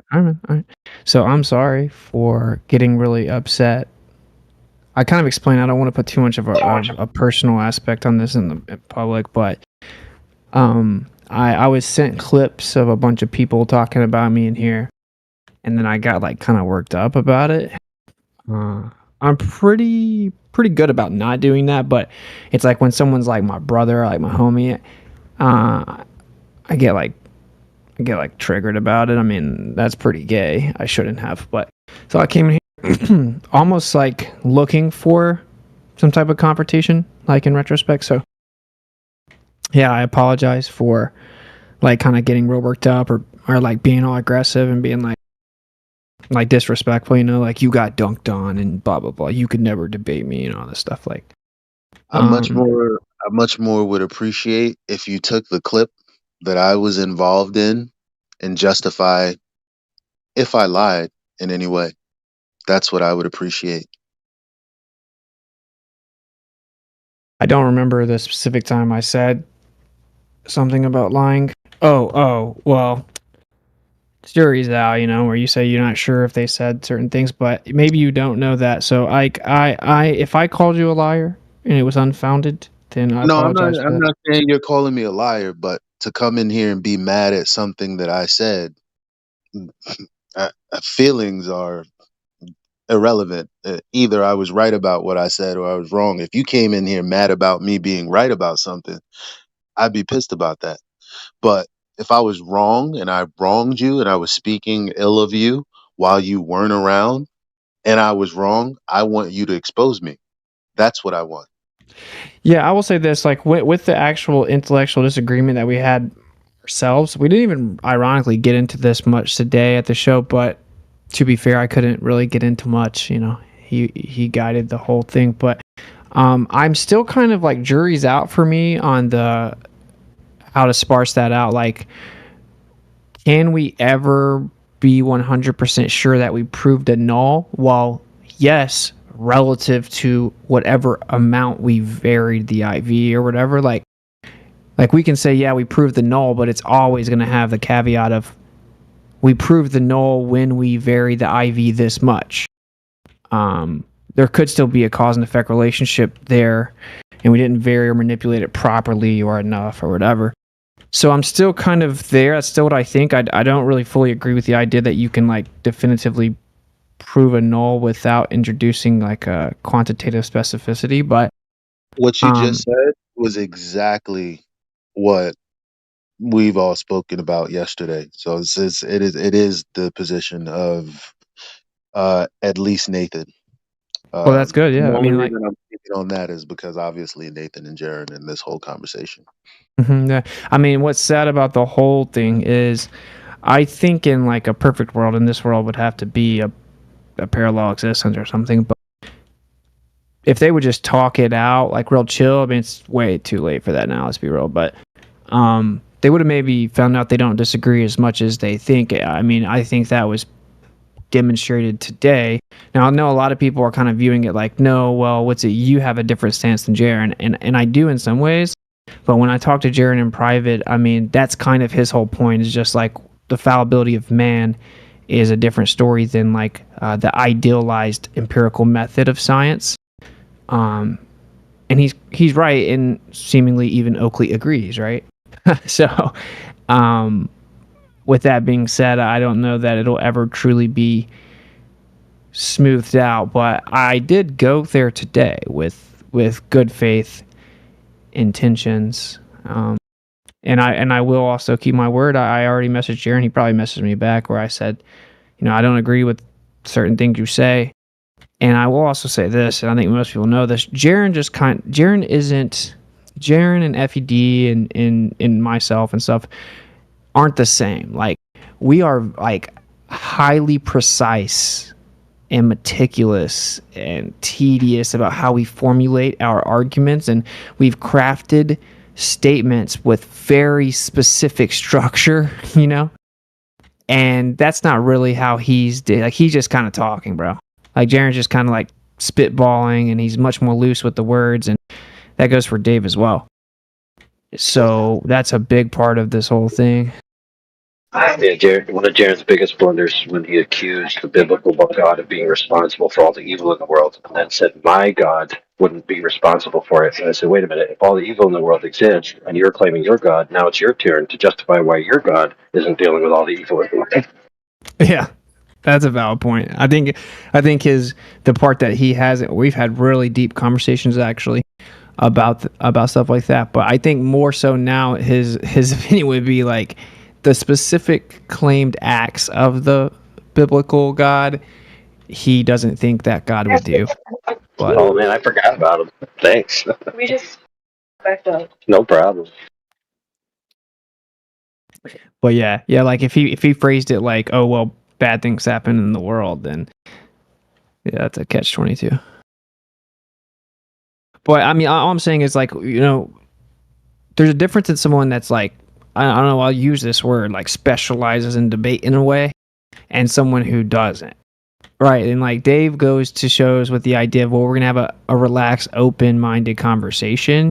right. So I'm sorry for getting really upset. I kind of explained I don't want to put too much of a personal aspect on this in the public, but I was sent clips of a bunch of people talking about me in here, and then I got like kind of worked up about it. I'm pretty good about not doing that, but it's like when someone's like my brother, like my homie, I get like triggered about it. I mean, that's pretty gay. I shouldn't have, but so I came in here almost like looking for some type of confrontation, like in retrospect. So yeah, I apologize for like kind of getting real worked up or like being all aggressive and being like disrespectful, you know, like you got dunked on and blah blah blah. You could never debate me and all this stuff. Like I much more would appreciate if you took the clip that I was involved in and justify if I lied in any way. That's what I would appreciate. I don't remember the specific time I said something about lying. Oh, well, jury's out, you know, where you say you're not sure if they said certain things, but maybe you don't know that. So I if I called you a liar and it was unfounded, then I apologize. I'm not saying you're calling me a liar, but to come in here and be mad at something that I said, feelings are irrelevant. Either I was right about what I said or I was wrong. If you came in here mad about me being right about something, I'd be pissed about that. But if I was wrong and I wronged you and I was speaking ill of you while you weren't around and I was wrong, I want you to expose me. That's what I want. Yeah, I will say this, like with the actual intellectual disagreement that we had ourselves, we didn't even ironically get into this much today at the show, but to be fair, I couldn't really get into much, you know. He guided the whole thing, but I'm still kind of like jury's out for me on the how to sparse that out. Like, can we ever be 100% sure that we proved a null? Well, yes, relative to whatever amount we varied the IV or whatever. Like we can say, yeah, we proved the null, but it's always going to have the caveat of we proved the null when we vary the IV this much. There could still be a cause and effect relationship there, and we didn't vary or manipulate it properly or enough or whatever. So I'm still kind of there. That's still what I think. I don't really fully agree with the idea that you can like definitively prove a null without introducing like a quantitative specificity. But what you just said was exactly what we've all spoken about yesterday. So it is the position of at least Nathan. Well, that's good. The Yeah, I only mean, like, reason I'm speaking on that is because obviously Nathan and Jaron in this whole conversation. yeah. I mean, what's sad about the whole thing is, I think in like a perfect world, in this world would have to be a parallel existence or something. But if they would just talk it out, like real chill. I mean, it's way too late for that now. Let's be real, but they would have maybe found out they don't disagree as much as they think. I mean, I think that was demonstrated today. Now, I know a lot of people are kind of viewing it like, no, well, what's it? You have a different stance than Jaron, and I do in some ways. But when I talk to Jaron in private, I mean, that's kind of his whole point. Is just like the fallibility of man is a different story than like the idealized empirical method of science. And he's right, and seemingly even Oakley agrees, right? So, with that being said, I don't know that it'll ever truly be smoothed out, but I did go there today with good faith intentions. And I will also keep my word. I already messaged Jaron. He probably messaged me back where I said, I don't agree with certain things you say. And I will also say this, and I think most people know this. Jaron and FED and myself and stuff aren't the same. Like, we are like highly precise and meticulous and tedious about how we formulate our arguments, and we've crafted statements with very specific structure, and that's not really how he's just kind of talking, bro. Like, Jaron's just kind of like spitballing, and he's much more loose with the words, and that goes for Dave as well. So that's a big part of this whole thing. Yeah, one of Jaron's biggest blunders when he accused the biblical God of being responsible for all the evil in the world, and then said, my God wouldn't be responsible for it. And I said, wait a minute, if all the evil in the world exists, and you're claiming your God, now it's your turn to justify why your God isn't dealing with all the evil in the world. Yeah, that's a valid point. I think the part that he hasn't, we've had really deep conversations actually about stuff like that. But I think more so now his opinion would be like the specific claimed acts of the biblical God, he doesn't think that God would do. But, oh man, I forgot about him. Thanks. We just backed up. No problem. But yeah, like if he phrased it like, oh well, bad things happen in the world, then yeah, that's a catch-22. But I mean, all I'm saying is like, there's a difference in someone that's like, I don't know, I'll use this word, like specializes in debate in a way, and someone who doesn't. Right, and like Dave goes to shows with the idea of, well, we're going to have a relaxed, open-minded conversation,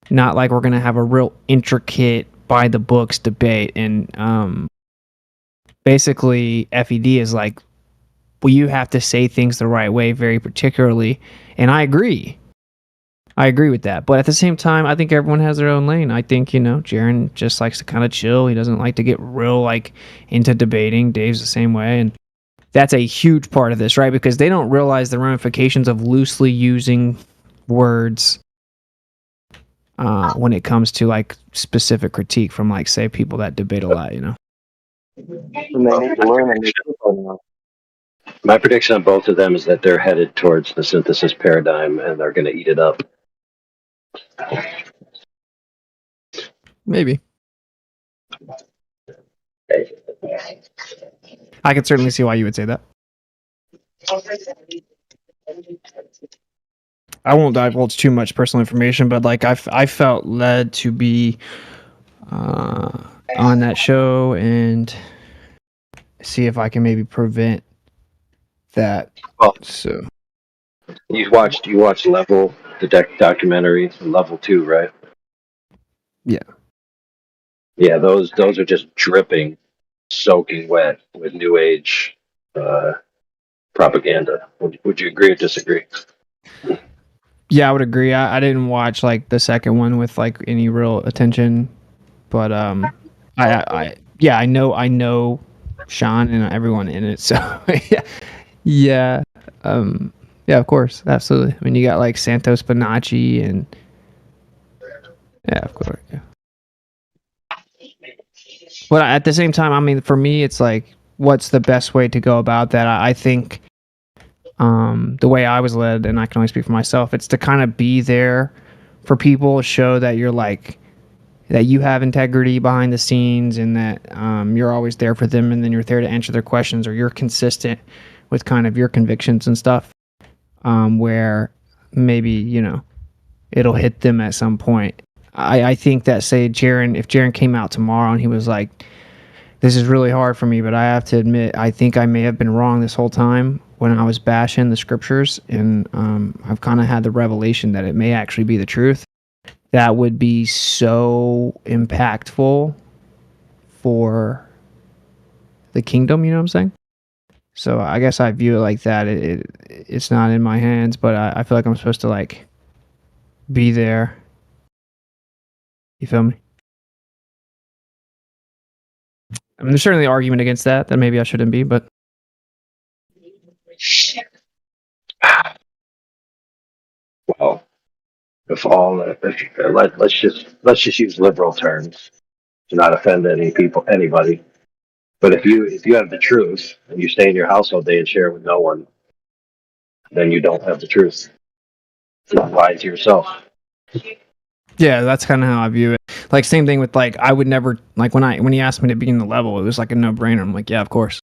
not like we're going to have a real intricate, by-the-books debate. And basically, FED is like, well, you have to say things the right way, very particularly, and I agree. I agree with that. But at the same time, I think everyone has their own lane. I think, Jaron just likes to kind of chill. He doesn't like to get real, like, into debating. Dave's the same way. And that's a huge part of this, right? Because they don't realize the ramifications of loosely using words when it comes to, like, specific critique from, like, say, people that debate a lot, My prediction on both of them is that they're headed towards the synthesis paradigm, and they're going to eat it up. Maybe. I can certainly see why you would say that. I won't divulge too much personal information, but like I felt led to be on that show and see if I can maybe prevent that. Well, so you watched Level, the documentary, Level 2, right? Yeah. Yeah, those are just dripping, soaking wet with New Age propaganda. Would you agree or disagree? Yeah, I would agree. I didn't watch like the second one with like any real attention, but I know Sean and everyone in it. So yeah, of course, absolutely. I mean, you got like Santos Bonacci and yeah, of course, yeah. But at the same time, I mean, for me, it's like, what's the best way to go about that? I think the way I was led, and I can only speak for myself, it's to kind of be there for people, show that you're like, that you have integrity behind the scenes, and that you're always there for them, and then you're there to answer their questions, or you're consistent with kind of your convictions and stuff, where maybe, you know, it'll hit them at some point. I think that, say, Jaren, if Jaren came out tomorrow and he was like, this is really hard for me, but I have to admit, I think I may have been wrong this whole time when I was bashing the scriptures, and I've kind of had the revelation that it may actually be the truth. That would be so impactful for the kingdom, you know what I'm saying? So I guess I view it like that. It's not in my hands, but I feel like I'm supposed to, like, be there. You feel me? I mean, there's certainly an argument against that maybe I shouldn't be, but Well, if all let's just use liberal terms to not offend anybody. But if you have the truth and you stay in your house all day and share it with no one, then you don't have the truth. Don't lie to yourself. yeah, that's kind of how I view it. Like, same thing with, like, I would never, like, when he asked me to be in the level, it was like a no-brainer. I'm like, yeah, of course.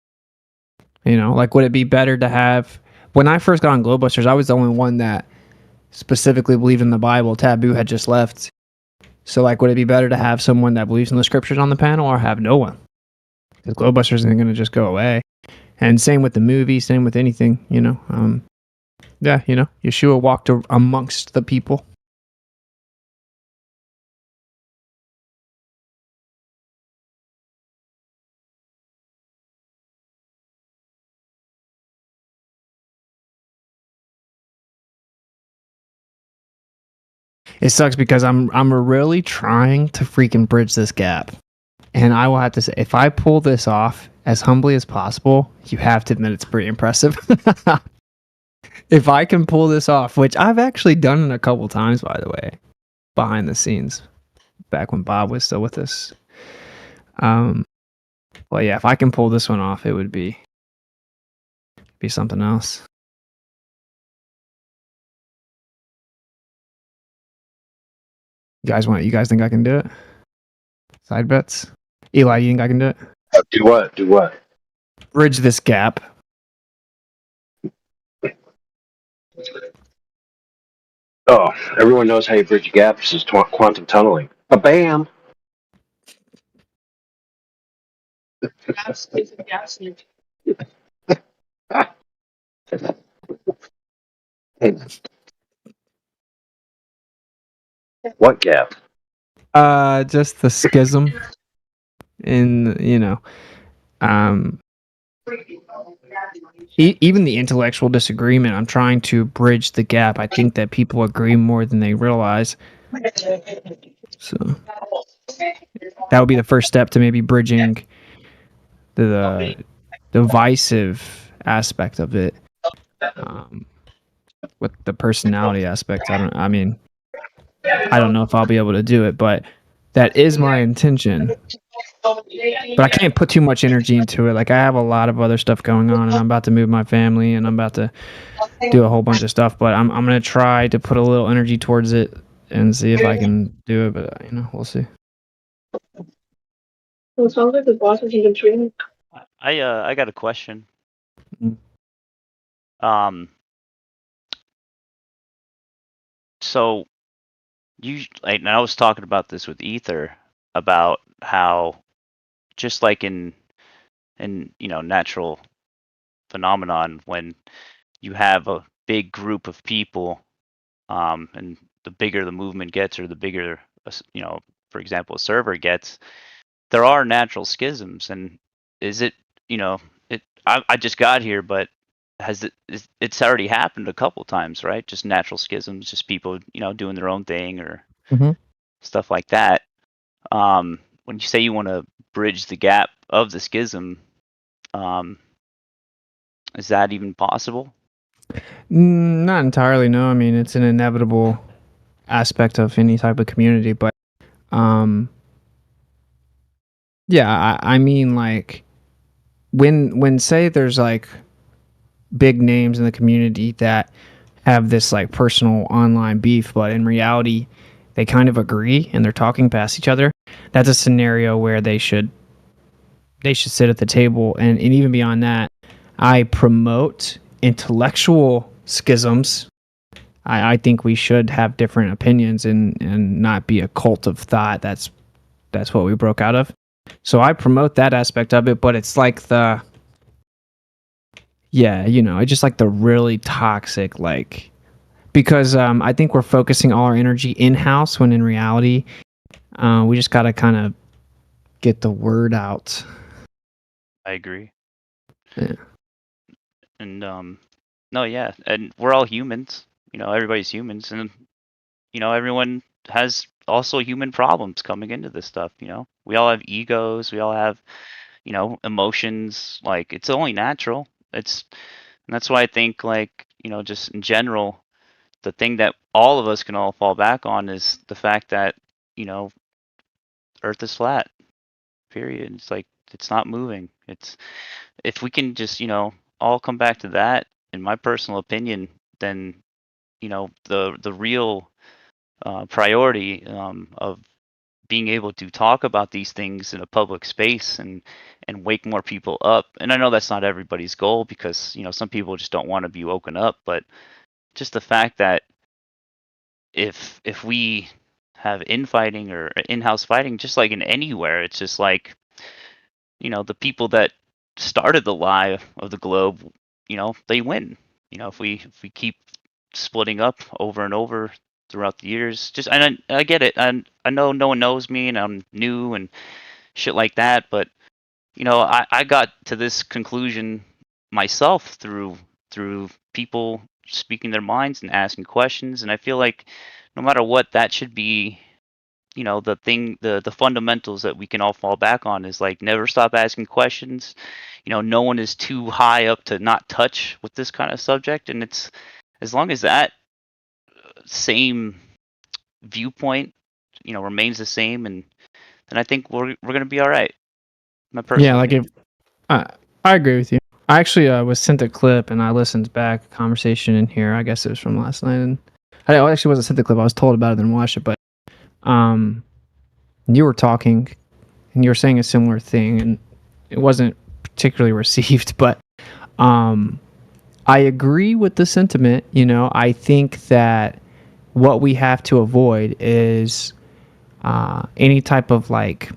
You know, like, would it be better to have, when I first got on Glowbusters, I was the only one that specifically believed in the Bible. Taboo had just left. So, like, would it be better to have someone that believes in the scriptures on the panel, or have no one? Because Glowbusters isn't going to just go away. And same with the movie, same with anything, you know. Yeah, you know, Yeshua walked amongst the people. It sucks because I'm really trying to freaking bridge this gap. And I will have to say, if I pull this off as humbly as possible, you have to admit it's pretty impressive. If I can pull this off, which I've actually done it a couple times, by the way, behind the scenes, back when Bob was still with us. Well, yeah, if I can pull this one off, it would be something else. You guys think I can do it? Side bets? Eli, you think I can do it? Do what? Do what? Bridge this gap. Oh, everyone knows how you bridge gaps is quantum tunneling. Bam! What gap? Just the schism in, you know, even the intellectual disagreement. I'm trying to bridge the gap. I think that people agree more than they realize. So that would be the first step to maybe bridging the divisive aspect of it, with the personality aspect. I don't know if I'll be able to do it, but that is my intention. But I can't put too much energy into it. Like, I have a lot of other stuff going on, and I'm about to move my family, and I'm about to do a whole bunch of stuff. But I'm gonna try to put a little energy towards it and see if I can do it. But you know, we'll see. Well, it sounds like the boss is even training. I got a question. So and I was talking about this with Ether about how, just like in you know, natural phenomenon, when you have a big group of people, and the bigger the movement gets, or the bigger, you know, for example, a server gets, there are natural schisms. And is it, you know, I just got here, but it's already happened a couple times, right? Just natural schisms, just people, you know, doing their own thing, or stuff like that. When you say you want to bridge the gap of the schism, is that even possible? Not entirely, no. I mean, it's an inevitable aspect of any type of community, but Yeah, I mean, like, when say there's like big names in the community that have this like personal online beef, but in reality they kind of agree and they're talking past each other. That's a scenario where they should sit at the table, and even beyond that, I promote intellectual schisms. I think we should have different opinions and not be a cult of thought. That's what we broke out of. So I promote that aspect of it, but it's like it's just like the really toxic, like, because I think we're focusing all our energy in-house when in reality, we just got to kind of get the word out. I agree. Yeah. And no, yeah, and we're all humans. Everybody's humans, and everyone has also human problems coming into this stuff. We all have egos. We all have emotions. Like, it's only natural. And that's why I think, like, just in general, the thing that all of us can all fall back on is the fact that Earth is flat. Period. It's like, it's not moving. If we can just all come back to that, in my personal opinion, then the real priority of being able to talk about these things in a public space and wake more people up. And I know that's not everybody's goal, because some people just don't want to be woken up, but just the fact that if we have infighting or in-house fighting, just like in anywhere, it's just like the people that started the lie of the globe, they win. If we keep splitting up over and over throughout the years, and I get it, and I know no one knows me and I'm new and shit like that, but I got to this conclusion myself through people speaking their minds and asking questions, and I feel like no matter what, that should be the fundamentals that we can all fall back on, is like, never stop asking questions. No one is too high up to not touch with this kind of subject, and it's, as long as that same viewpoint remains the same, and then I think we're gonna be all right. My personal Yeah, like, if opinion. I agree with you. I actually was sent a clip and I listened back a conversation in here. I guess it was from last night, and I actually wasn't sent the clip. I was told about it and watched it, but you were talking and you were saying a similar thing, and it wasn't particularly received, but I agree with the sentiment. I think that what we have to avoid is any type of like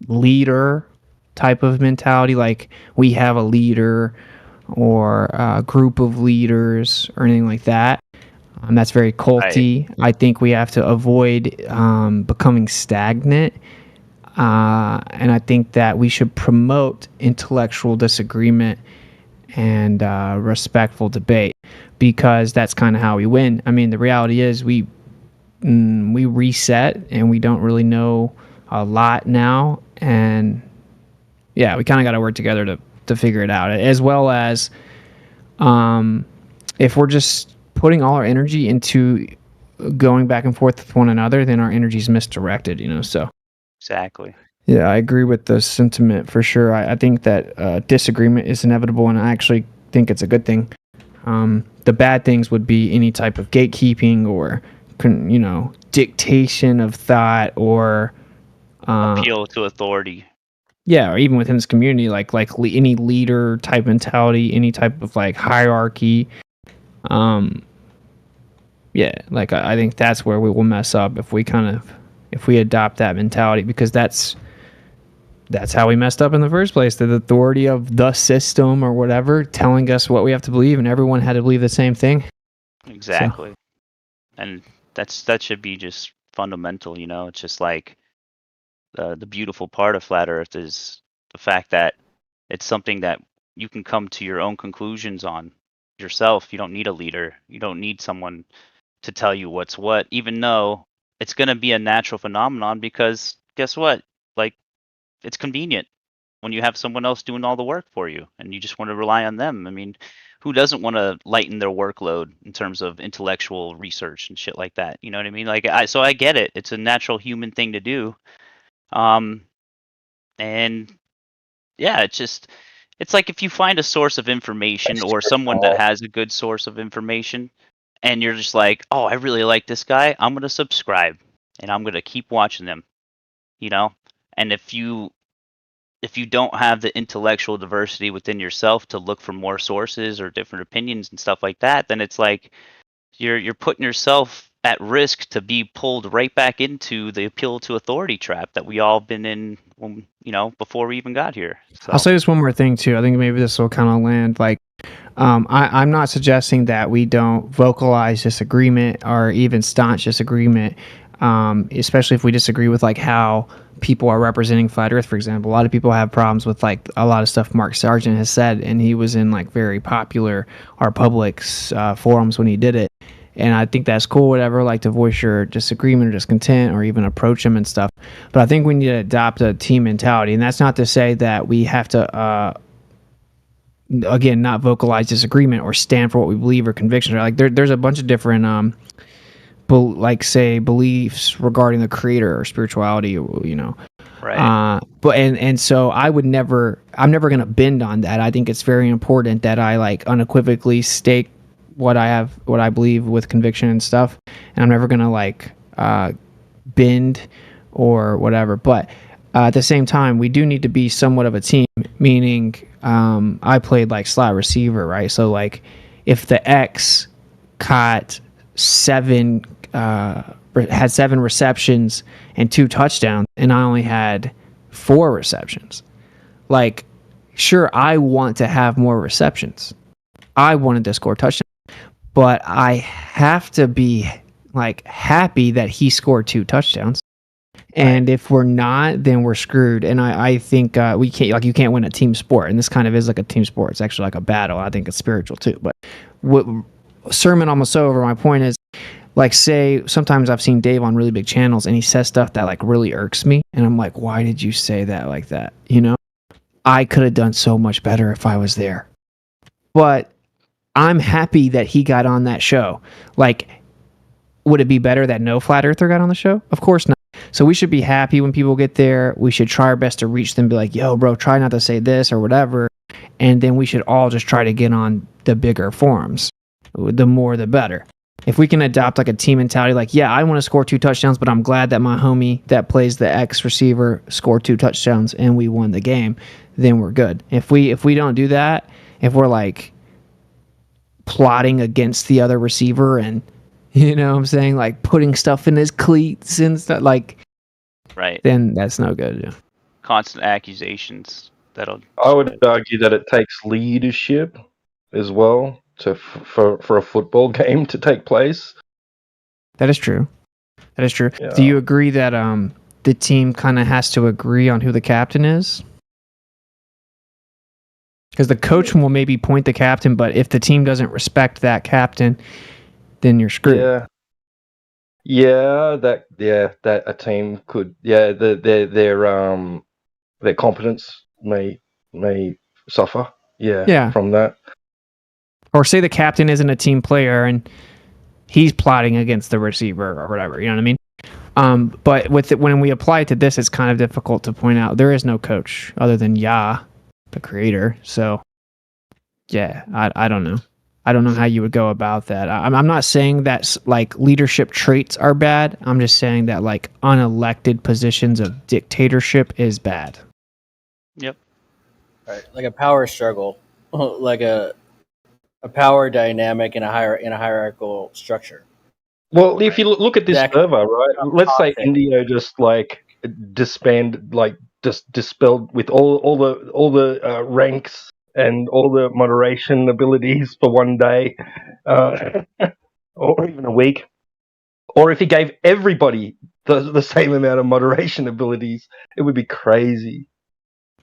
leader type of mentality, like we have a leader or a group of leaders or anything like that. That's very culty. I think we have to avoid becoming stagnant. And I think that we should promote intellectual disagreement and respectful debate, because that's kind of how we win. I mean, the reality is we reset and we don't really know a lot now, and yeah, we kind of got to work together to figure it out, as well as if we're just putting all our energy into going back and forth with one another, then our energy is misdirected, so Exactly. yeah, I agree with the sentiment for sure. I think that disagreement is inevitable, and I actually think it's a good thing. The bad things would be any type of gatekeeping or dictation of thought, or Appeal to authority. yeah, or even within this community, like any leader type mentality, any type of like hierarchy. Yeah, like I think that's where we will mess up if we adopt that mentality, because that's how we messed up in the first place. The authority of the system or whatever telling us what we have to believe, and everyone had to believe the same thing. Exactly. And that should be just fundamental. It's just like the beautiful part of flat Earth is the fact that it's something that you can come to your own conclusions on yourself. You don't need a leader. You don't need someone to tell you what's what, even though it's going to be a natural phenomenon, because guess what? Like, it's convenient when you have someone else doing all the work for you and you just want to rely on them. I mean, who doesn't want to lighten their workload in terms of intellectual research and shit like that? You know what I mean? Like, so I get it. It's a natural human thing to do. And yeah, it's like if you find a source of information or someone that has a good source of information and you're just like, oh, I really like this guy, I'm going to subscribe and I'm going to keep watching them, you know? And if you don't have the intellectual diversity within yourself to look for more sources or different opinions and stuff like that, then it's like you're putting yourself at risk to be pulled right back into the appeal to authority trap that we all been in, before we even got here. So. I'll say this one more thing too. I think maybe this will kind of land like, I'm not suggesting that we don't vocalize disagreement or even staunch disagreement, especially if we disagree with like how people are representing Flat Earth, for example. A lot of people have problems with like a lot of stuff Mark Sargent has said, and he was in like very popular or public forums when he did it. And I think that's cool, whatever, like to voice your disagreement or discontent or even approach them and stuff. But I think we need to adopt a team mentality. And that's not to say that we have to, again, not vocalize disagreement or stand for what we believe or convictions. Like there's a bunch of different, beliefs regarding the creator or spirituality, Right. But so I'm never going to bend on that. I think it's very important that I like unequivocally state what I believe with conviction and stuff, and I'm never gonna like bend or whatever. But at the same time, we do need to be somewhat of a team. Meaning, I played like slot receiver, right? So like, if the X caught had 7 receptions and 2 touchdowns, and I only had 4 receptions, like, sure, I want to have more receptions. I wanted to score touchdowns. But I have to be like happy that he scored 2 touchdowns. And if we're not, then we're screwed. And I think we can't, like, you can't win a team sport. And this kind of is like a team sport. It's actually like a battle. I think it's spiritual too. But sermon almost over. My point is, like, say sometimes I've seen Dave on really big channels and he says stuff that like really irks me. And I'm like, why did you say that like that? I could have done so much better if I was there. But I'm happy that he got on that show. Like, would it be better that no flat earther got on the show? Of course not. So we should be happy when people get there. We should try our best to reach them, be like, yo, bro, try not to say this or whatever. And then we should all just try to get on the bigger forums. The more, the better. If we can adopt like a team mentality, like, yeah, I want to score 2 touchdowns, but I'm glad that my homie that plays the X receiver scored 2 touchdowns and we won the game, then we're good. If we don't do that, if we're like plotting against the other receiver and what I'm saying, like putting stuff in his cleats and stuff, like, right, then that's no good. Yeah. Constant accusations I would argue that it takes leadership as well for a football game to take place. That is true. Yeah. Do you agree that the team kind of has to agree on who the captain is? Because the coach will maybe point the captain, but if the team doesn't respect that captain, then you're screwed. That a team could, their competence may suffer. Yeah. From that. Or say the captain isn't a team player and he's plotting against the receiver or whatever. You know what I mean? But when we apply it to this, it's kind of difficult to point out there is no coach other than Yah, the creator. So yeah, I don't know. I don't know how you would go about that. I'm not saying that like leadership traits are bad. I'm just saying that like unelected positions of dictatorship is bad. Yep. Right, like a power struggle, like a power dynamic in a hierarchical structure. Well, if you look at this server, right? Let's say India just like disbanded, like just dispelled with all the ranks and all the moderation abilities for one day, or even a week. Or if he gave everybody the same amount of moderation abilities, it would be crazy.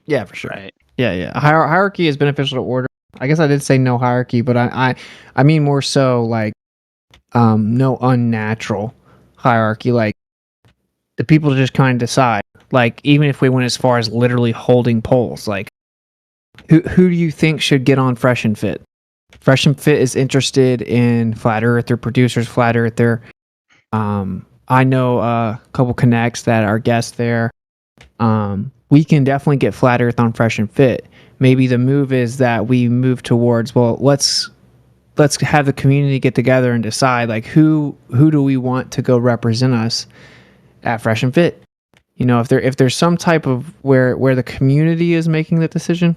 Yeah, for sure. Right. Yeah. Hierarchy is beneficial to order. I guess I did say no hierarchy, but I mean more so like no unnatural hierarchy. Like the people just kind of decide. Like even if we went as far as literally holding polls, like who do you think should get on Fresh and Fit? Fresh and Fit is interested in Flat Earther producers, Flat Earther. I know a couple connects that are guests there. we can definitely get Flat Earth on Fresh and Fit. Maybe the move is that we move towards, well, let's have the community get together and decide, like, who do we want to go represent us at Fresh and Fit. You know, if there's some type of where the community is making the decision,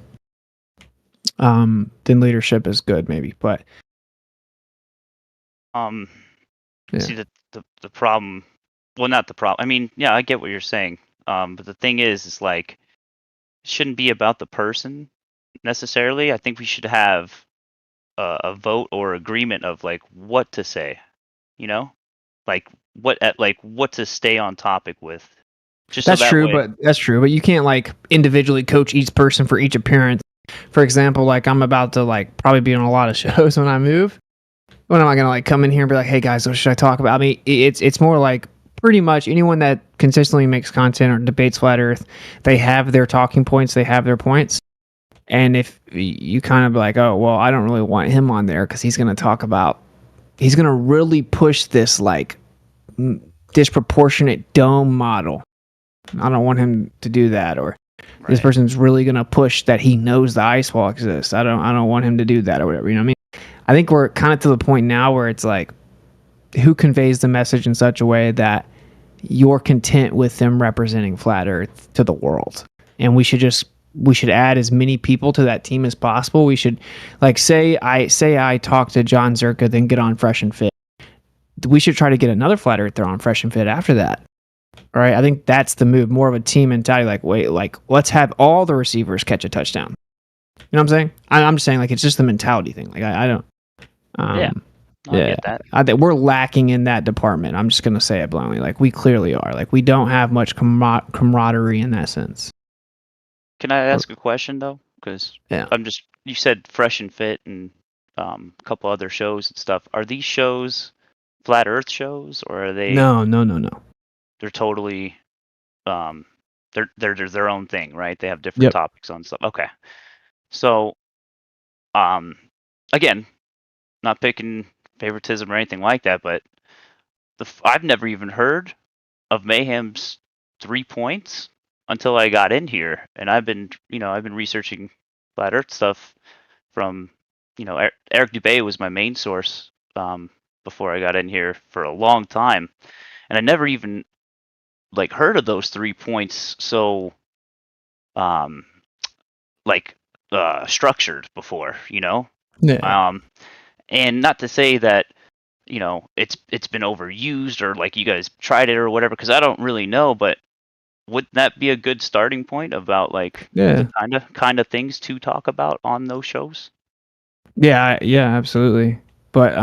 then leadership is good, maybe. But see the problem. Well, not the problem. I mean, yeah, I get what you're saying. But the thing is like, it shouldn't be about the person necessarily. I think we should have a vote or agreement of like what to say. You know, like what to stay on topic with. Just that's so that true. way, But that's true. But you can't like individually coach each person for each appearance. For example, like I'm about to like probably be on a lot of shows when I move. When am I gonna like come in here and be like, hey guys, what should I talk about? I mean, it's more like pretty much anyone that consistently makes content or debates Flat Earth, they have their talking points, they have their points. And if you kind of be like, oh, well, I don't really want him on there because he's going to really push this like disproportionate dome model. I don't want him to do that. Or this person's really going to push that he knows the ice wall exists. I don't want him to do that or whatever. You know what I mean? I think we're kind of to the point now where it's like, who conveys the message in such a way that you're content with them representing Flat Earth to the world. And we should add as many people to that team as possible. We should, like, say I talk to John Zerka, then get on Fresh and Fit. We should try to get another Flat Earther on Fresh and Fit after that. All right, I think that's the move. More of a team mentality. Like, wait, like let's have all the receivers catch a touchdown. You know what I'm saying? I'm just saying, like, it's just the mentality thing. Like, I don't. Yeah. I get that. I think we're lacking in that department. I'm just gonna say it bluntly. Like, we clearly are. Like, we don't have much camaraderie in that sense. Can I ask a question though? Because you said Fresh and Fit and a couple other shows and stuff. Are these shows Flat Earth shows, or are they? No. They're totally, they're their own thing, right? They have different topics on stuff. Okay, so, again, not picking favoritism or anything like that, but I've never even heard of Mayhem's 3 points until I got in here, and I've been researching Flat Earth stuff from, Eric Dubay was my main source before I got in here for a long time, and I never even like heard of those 3 points so structured before, and not to say that it's been overused or like you guys tried it or whatever, because I don't really know, but would that be a good starting point about like the kind of things to talk about on those shows? Yeah, absolutely. But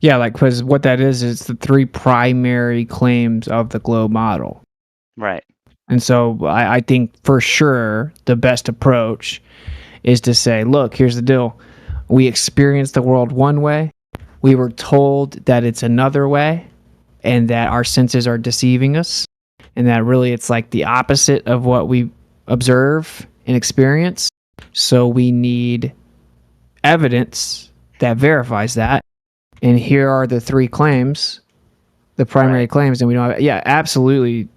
like, because what that is the 3 primary claims of the globe model, right? And so I think for sure the best approach is to say, look, here's the deal: we experience the world one way, we were told that it's another way, and that our senses are deceiving us, and that really it's like the opposite of what we observe and experience. So we need evidence that verifies that. And here are the 3 claims, the primary claims, and we don't have, absolutely.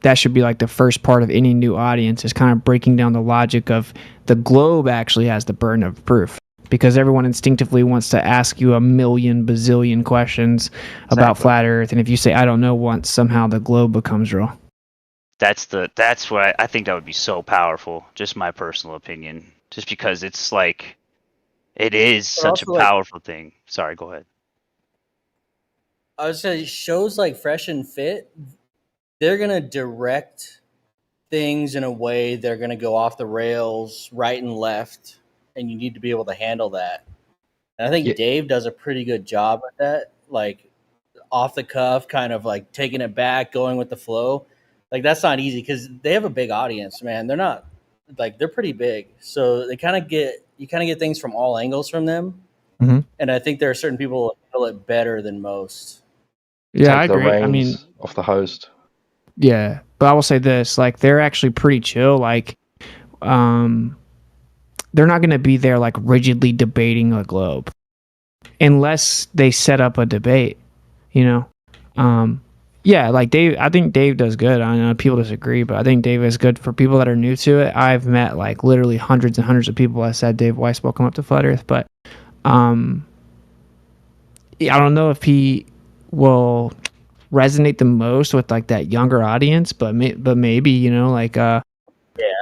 That should be like the first part of any new audience, is kind of breaking down the logic of the globe actually has the burden of proof, because everyone instinctively wants to ask you a million bazillion questions about Flat Earth. And if you say, I don't know once, somehow the globe becomes real. That's why I think that would be so powerful. Just my personal opinion, just because it's like, it is such a powerful thing. Sorry, go ahead. I would say shows like Fresh and Fit, they're going to direct things in a way they're going to go off the rails right and left, and you need to be able to handle that. And I think Dave does a pretty good job at that, like off the cuff, kind of like taking it back, going with the flow. Like, that's not easy because they have a big audience, man. They're not like, they're pretty big. So you kind of get things from all angles from them. Mm-hmm. And I think there are certain people who handle it better than most. Yeah, I Take the agree. I reins mean, off the host. Yeah, but I will say this: like, they're actually pretty chill. Like, they're not going to be there like rigidly debating a globe, unless they set up a debate. Yeah, like Dave, I think Dave does good. I know people disagree, but I think Dave is good for people that are new to it. I've met like literally hundreds and hundreds of people that said Dave Weiss will come up to Flat Earth, but yeah, I don't know if he will resonate the most with like that younger audience, but maybe, you know, like Yeah,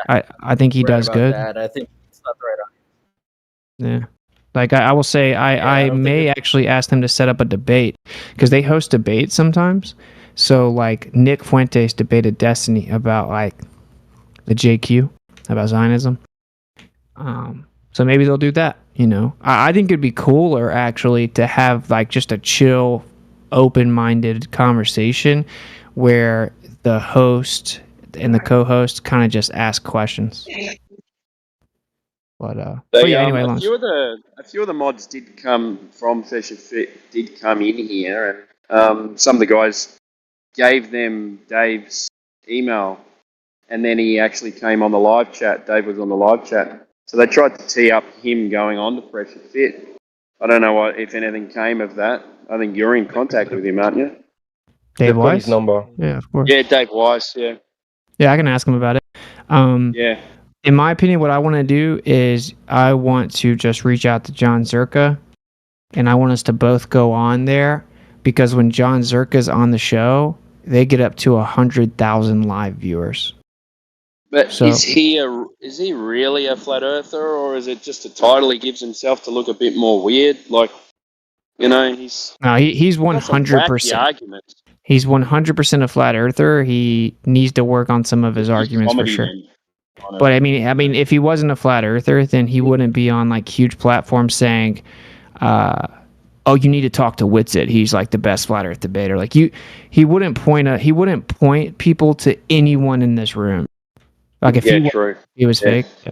I think he right does about good. that. I think it's not the right audience. Yeah. Like I will say, I may actually ask them to set up a debate because they host debates sometimes. So like Nick Fuentes debated Destiny about like the JQ, about Zionism. So maybe they'll do that. You know, I think it'd be cooler actually to have like just a chill, open-minded conversation where the host and the co-host kind of just ask questions. But yeah, anyway, a few of the mods did come from Session Fit, did come in here, and some of the guys gave them Dave's email, and then he actually came on the live chat. Dave was on the live chat, so they tried to tee up him going on to Fresh and Fit. I don't know if anything came of that. I think you're in contact with him, aren't you? Dave got his Weiss? number. Yeah, of course. Yeah, Dave Weiss. Yeah. Yeah, I can ask him about it. Yeah. In my opinion, what I want to do is I want to just reach out to John Zerka, and I want us to both go on there because when John Zerka's on the show, they get up to 100,000 live viewers. But So- is he really a flat earther, or is it just a title he gives himself to look a bit more weird? Like, you know, he's No, he's got some wacky 100%. arguments. He's 100% a flat earther. He needs to work on some of his arguments for Comedy sure. then, on it. But I mean, if he wasn't a flat earther, then he wouldn't be on like huge platforms saying, "Oh, you need to talk to Witsit. He's like the best flat Earth debater." Like he wouldn't point people to anyone in this room. Like if true. he was Yeah. fake. Yeah,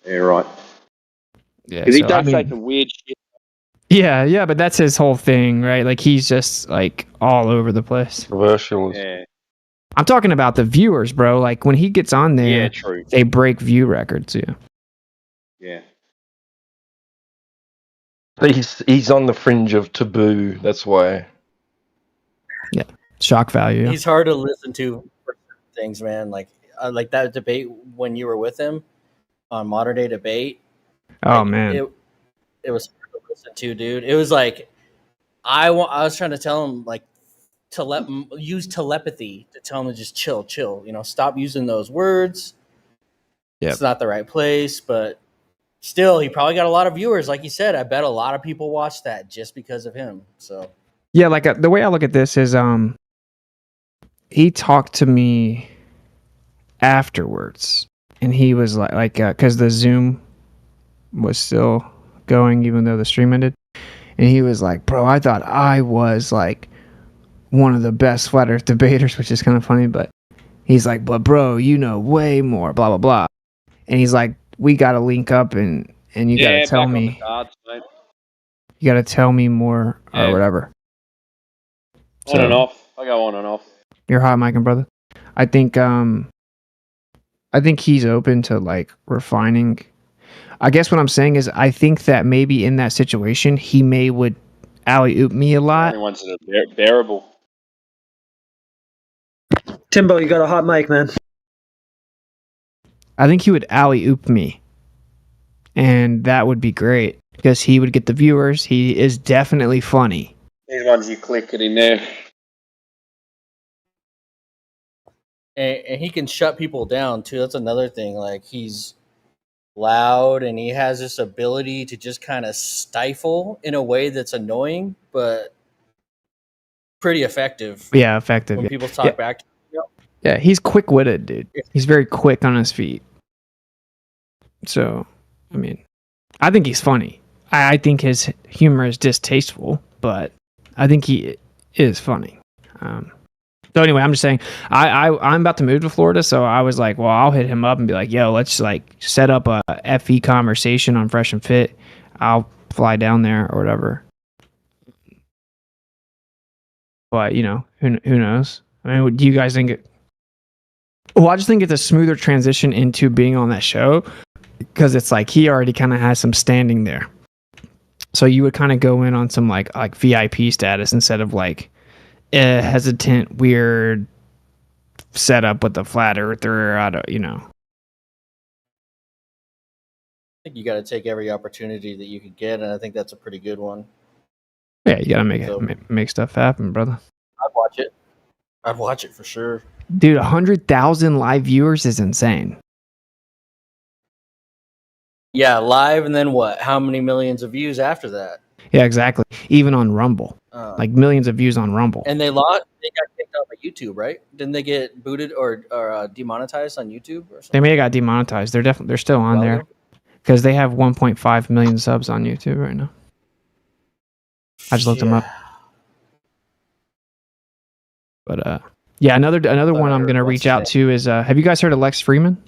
Yeah, right. yeah. Because he so, does I mean- say some weird shit. yeah, but that's his whole thing, right? Like he's just like all over the place. Controversial. Yeah. I'm talking about the viewers, bro. Like when he gets on there, Yeah, true. they break view records. Yeah. Yeah. He's on the fringe of taboo. That's why. Yeah. Shock value. Yeah. He's hard to listen to for certain things, man. Like that debate when you were with him on Modern Day Debate. Oh man. It was hard to listen to, dude. It was like I was trying to tell him like use telepathy to tell him to just chill. You know, stop using those words. Yep. It's not the right place, but still, he probably got a lot of viewers. Like you said, I bet a lot of people watched that just because of him. So Yeah, like the way I look at this is, he talked to me afterwards, and he was like, because the Zoom was still going even though the stream ended, and he was like, "Bro, I thought I was like one of the best flat Earth debaters," which is kind of funny, but he's like, "But bro, you know way more, blah blah blah," and he's like, "We got to link up and you got to tell back on the me." cards, mate. You got to tell me more or whatever. On and off. I go on and off. You're hot, Mike and brother. I think he's open to like refining. I guess what I'm saying is I think that maybe in that situation he would alley-oop me a lot. Only ones that are bearable. Timbo, you got a hot mic, man. I think he would alley-oop me. And that would be great because he would get the viewers. He is definitely funny. These ones you click it in there. and he can shut people down too. That's another thing. Like he's loud and he has this ability to just kind of stifle in a way that's annoying, but pretty effective. Yeah, effective. When Yeah. people talk Yeah. back to him. Yeah, he's quick-witted, dude. He's very quick on his feet. So, I mean, I think he's funny. I think his humor is distasteful, but I think he is funny. So anyway, I'm just saying, I'm about to move to Florida, so I was like, well, I'll hit him up and be like, yo, let's like set up a FE conversation on Fresh and Fit. I'll fly down there or whatever. But you know, who knows? I mean, do you guys think it? Well, I just think it's a smoother transition into being on that show because it's like he already kind of has some standing there. So you would kind of go in on some like VIP status instead of like hesitant, weird setup with the flat earther. I don't, I think you got to take every opportunity that you could get, and I think that's a pretty good one. Yeah, you gotta make stuff happen, brother. I'd watch it. I'd watch it for sure. Dude, 100,000 live viewers is insane. Yeah, live, and then what? How many millions of views after that? Yeah, exactly. Even on Rumble, like millions of views on Rumble. And they got kicked off of YouTube, right? Didn't they get booted or demonetized on YouTube or something? They may have got demonetized. They're still on there because they have 1.5 million subs on YouTube right now. I just looked them up. But yeah, another one I'm gonna reach out to is have you guys heard of Lex Freeman?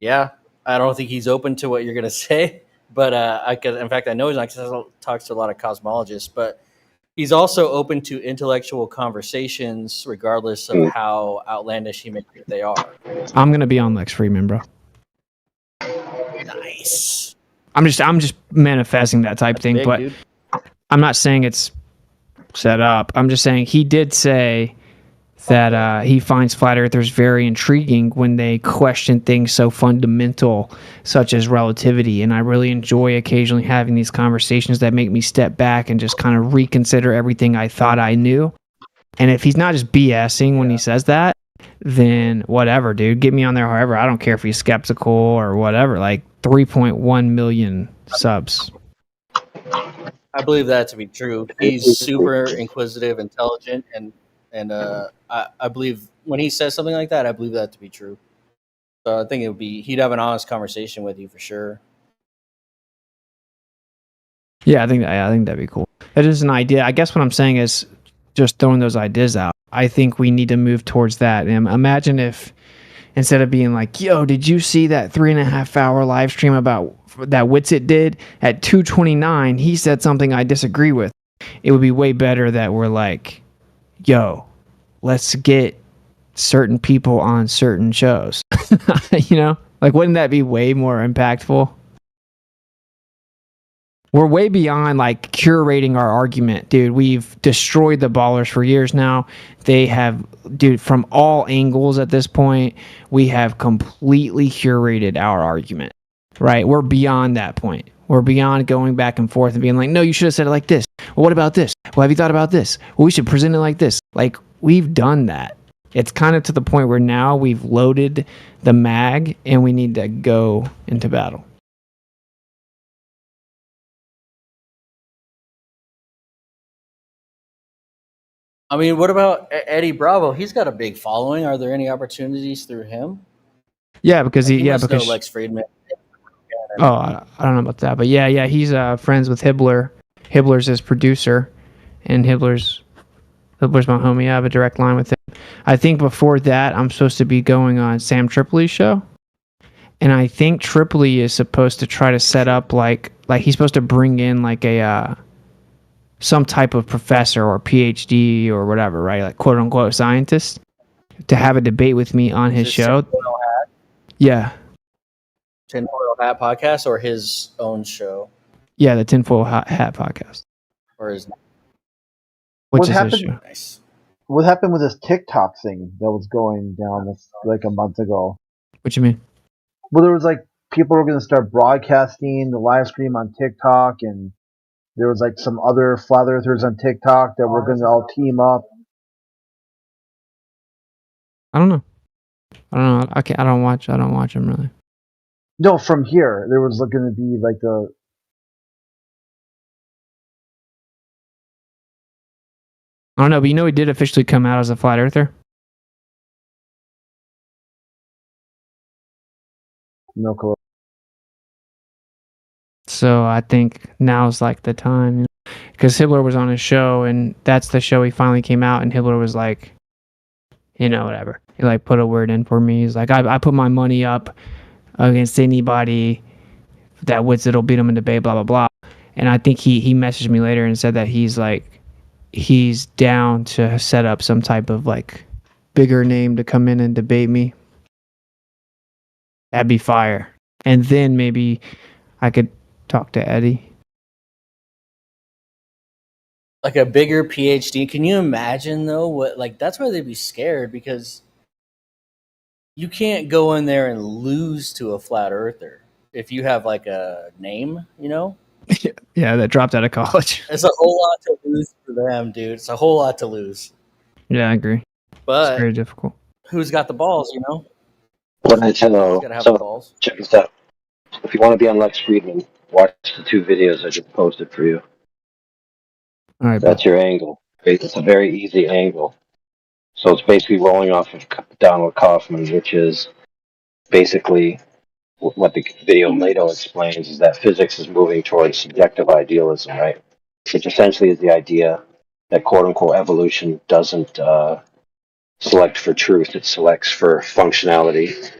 Yeah, I don't think he's open to what you're gonna say, but in fact, I know he's not, because he talks to a lot of cosmologists, but he's also open to intellectual conversations, regardless of how outlandish he may think they are. I'm gonna be on Lex Freeman, bro. Nice. I'm just manifesting that type thing, big, but dude. I'm not saying it's set up. I'm just saying he did say that he finds flat earthers very intriguing when they question things so fundamental such as relativity, and I really enjoy occasionally having these conversations that make me step back and just kind of reconsider everything I thought I knew. And if he's not just BSing when he says that, then whatever, dude, get me on there however. I don't care if he's skeptical or whatever. Like 3.1 million subs. I believe that to be true. He's super inquisitive, intelligent, and I believe when he says something like that, I believe that to be true. So I think he'd have an honest conversation with you for sure. Yeah, I think that'd be cool. That is an idea. I guess what I'm saying is just throwing those ideas out. I think we need to move towards that. And imagine if instead of being like, yo, did you see that 3.5 hour live stream about that Witsit did at 2:29? He said something I disagree with. It would be way better that we're like, yo, let's get certain people on certain shows. You know, like, wouldn't that be way more impactful? We're way beyond like curating our argument, dude. We've destroyed the ballers for years now. They have, dude, from all angles at this point, we have completely curated our argument, right? We're beyond that point. We're beyond going back and forth and being like, no, you should have said it like this. Well, what about this? Well, have you thought about this? Well, we should present it like this. Like, we've done that. It's kind of to the point where now we've loaded the mag and we need to go into battle. I mean, what about Eddie Bravo? He's got a big following. Are there any opportunities through him? Yeah, because he must know Lex Friedman. Oh, I don't know about that, but yeah, he's friends with Hibbler. Hibbler's his producer, and Hibbler's my homie. I have a direct line with him. I think before that, I'm supposed to be going on Sam Tripoli's show, and I think Tripoli is supposed to try to set up like he's supposed to bring in like a some type of professor or PhD or whatever, right? Like quote unquote scientist, to have a debate with me on his show. Yeah. Tinfoil Hat podcast or his own show? Yeah, the Tinfoil Hat podcast. Or his Which what is happened? his show. Nice. What happened with this TikTok thing that was going down like a month ago? What you mean? Well, there was like people were going to start broadcasting the live stream on TikTok, and there was like some other flat earthers on TikTok that were going to all team up. I don't know. I don't watch them really. No, from here there was going to be like a. I don't know, but you know he did officially come out as a flat earther. No clue. So I think now's like the time, because Hibbler was on his show, and that's the show he finally came out, and Hibbler was like, you know, whatever. He like put a word in for me. He's like, I put my money up against anybody that Witsit will beat him in debate, blah blah blah. And I think he messaged me later and said that he's down to set up some type of like bigger name to come in and debate me. That'd be fire. And then maybe I could talk to Eddie. like a bigger PhD. Can you imagine though? What like that's why they'd be scared because you can't go in there and lose to a flat earther if you have like a name, you know. Yeah, that dropped out of college. It's a whole lot to lose for them, dude. It's a whole lot to lose. Yeah, I agree. But it's very difficult. Who's got the balls, you know? What I tell, Gotta have the so balls. check this out. If you want to be on Lex Friedman, watch the 2 videos I just posted for you. All right, That's your angle. It's a very easy angle. So it's basically rolling off of Donald Kaufman, which is basically what the video Plato explains is that physics is moving towards subjective idealism, right? Which essentially is the idea that quote-unquote evolution doesn't select for truth, it selects for functionality,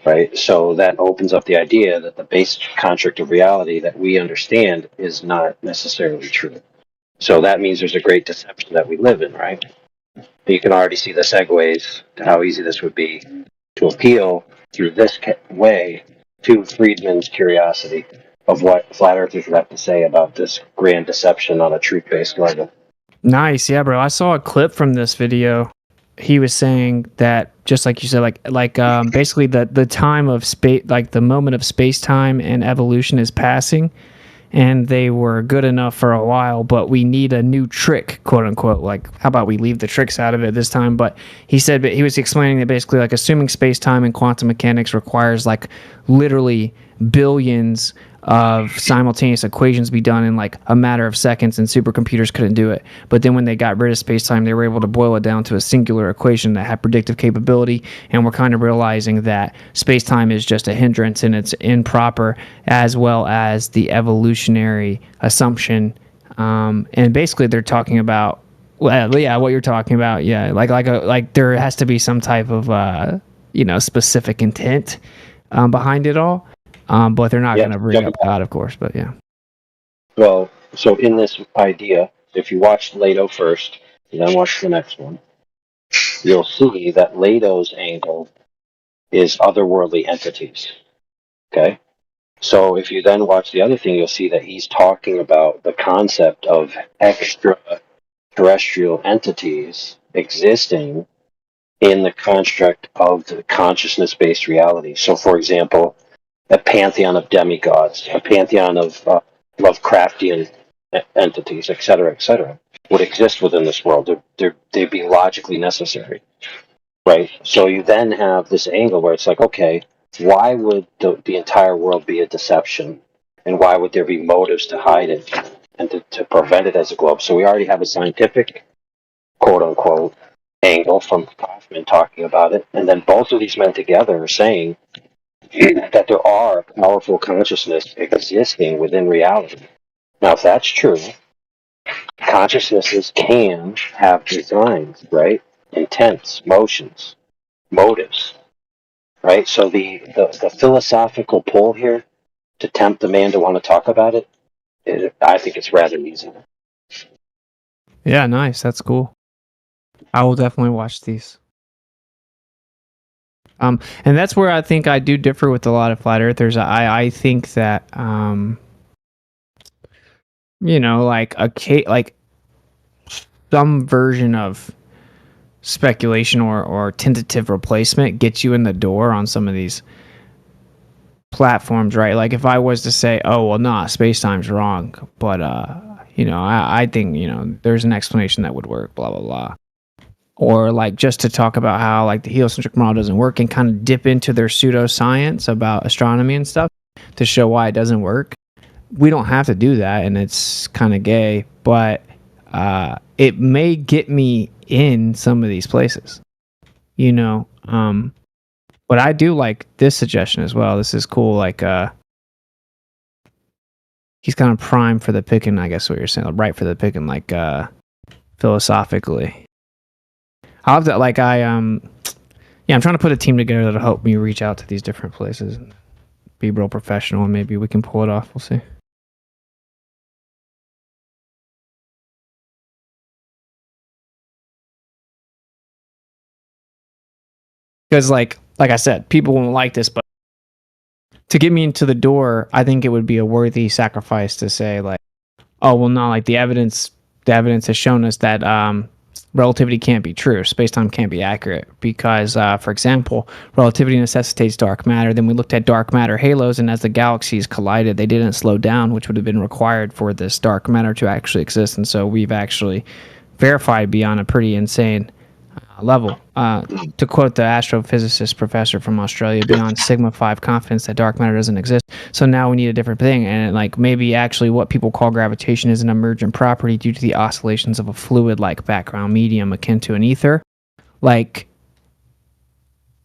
right? So that opens up the idea that the basic construct of reality that we understand is not necessarily true. So that means there's a great deception that we live in, right? You can already see the segues to how easy this would be to appeal through this way to Friedman's curiosity of what flat earthers would have to say about this grand deception on a truth-based level. Nice, yeah, bro. I saw a clip from this video. He was saying that, just like you said, basically the time of space, like the moment of space time and evolution is passing, and they were good enough for a while, but we need a new trick, quote unquote. Like, how about we leave the tricks out of it this time? But he said, but he was explaining that basically, like, assuming space time and quantum mechanics requires like literally billions of simultaneous equations be done in like a matter of seconds, and supercomputers couldn't do it. But then when they got rid of space-time, they were able to boil it down to a singular equation that had predictive capability, and we're kind of realizing that space-time is just a hindrance and it's improper, as well as the evolutionary assumption. And basically they're talking about, well, yeah, what you're talking about, yeah, like there has to be some type of specific intent behind it all. But they're not going to bring up God, of course. But yeah. Well, so in this idea, if you watch Leto first, and then watch the next one, you'll see that Leto's angle is otherworldly entities. Okay? So if you then watch the other thing, you'll see that he's talking about the concept of extraterrestrial entities existing in the construct of the consciousness-based reality. So, for example, a pantheon of demigods, a pantheon of Lovecraftian entities, etc., would exist within this world. They'd be logically necessary, right? So you then have this angle where it's like, okay, why would the entire world be a deception? And why would there be motives to hide it and to prevent it as a globe? So we already have a scientific, quote-unquote, angle from Kaufman talking about it. And then both of these men together are saying that there are powerful consciousness existing within reality. Now, if that's true, consciousnesses can have designs, right? Intents, motions, motives, right? So the philosophical pull here to tempt the man to want to talk about it, I think it's rather easy. Yeah, nice. That's cool. I will definitely watch these. And that's where I think I do differ with a lot of flat earthers. I think that like some version of speculation or tentative replacement gets you in the door on some of these platforms, right? Like if I was to say, oh well, nah, space-time's wrong, but I think there's an explanation that would work, blah blah blah. Or like just to talk about how like the heliocentric model doesn't work and kind of dip into their pseudoscience about astronomy and stuff to show why it doesn't work. We don't have to do that, and it's kind of gay, but it may get me in some of these places, but I do like this suggestion as well. This is cool. Like he's kind of primed for the picking, I guess what you're saying, right for the picking, like philosophically. I'll have to, I'm trying to put a team together that'll help me reach out to these different places and be real professional, and maybe we can pull it off. We'll see. Because like I said, people won't like this, but to get me into the door, I think it would be a worthy sacrifice to say like, oh well, no, like the evidence the evidence has shown us that relativity can't be true. Space-time can't be accurate because, for example, relativity necessitates dark matter. Then we looked at dark matter halos, and as the galaxies collided, they didn't slow down, which would have been required for this dark matter to actually exist. And so we've actually verified beyond a pretty insane level. To quote the astrophysicist professor from Australia, beyond sigma 5 confidence that dark matter doesn't exist. So now we need a different thing, and like maybe actually what people call gravitation is an emergent property due to the oscillations of a fluid-like background medium akin to an ether. Like,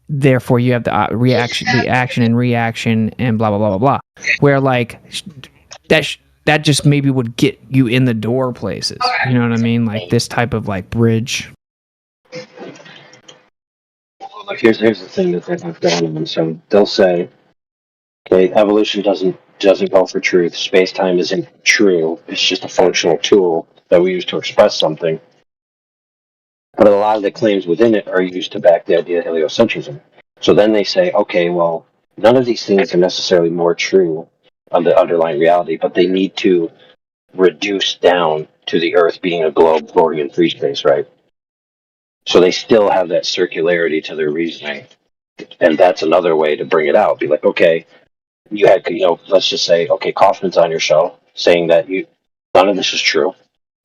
therefore you have the action and reaction and blah blah blah blah blah. Where like that just maybe would get you in the door places. You know what I mean? Like this type of like bridge. Like here's the thing that they have going on. So they'll say, okay, evolution doesn't go for truth. Space time isn't true. It's just a functional tool that we use to express something. But a lot of the claims within it are used to back the idea of heliocentrism. So then they say, okay, well, none of these things are necessarily more true of the underlying reality, but they need to reduce down to the Earth being a globe floating in free space, right? So they still have that circularity to their reasoning. And that's another way to bring it out. Be like, okay, you had, let's just say, okay, Kaufman's on your show saying that none of this is true.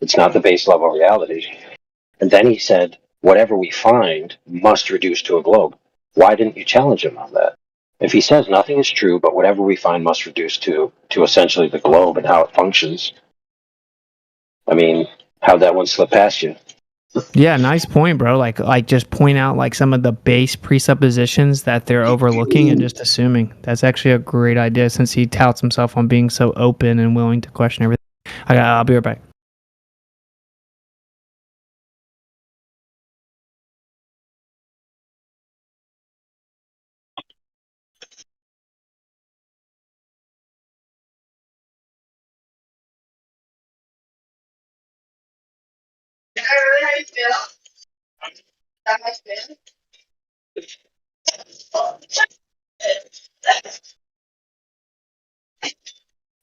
It's not the base level reality. And then he said, whatever we find must reduce to a globe. Why didn't you challenge him on that? If he says nothing is true, but whatever we find must reduce to essentially the globe and how it functions, I mean, how'd that one slip past you? Yeah, nice point, bro. Like just point out like some of the base presuppositions that they're overlooking and just assuming. That's actually a great idea since he touts himself on being so open and willing to question everything. I'll be right back.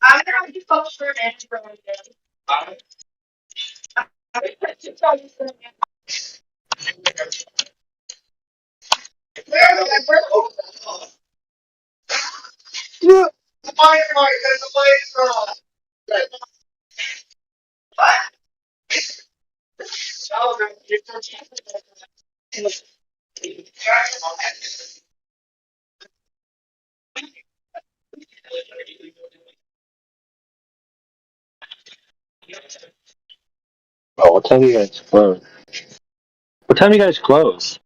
I'm gonna be focused for an answer for one day. Oh, what time do you guys close? What time do you guys close?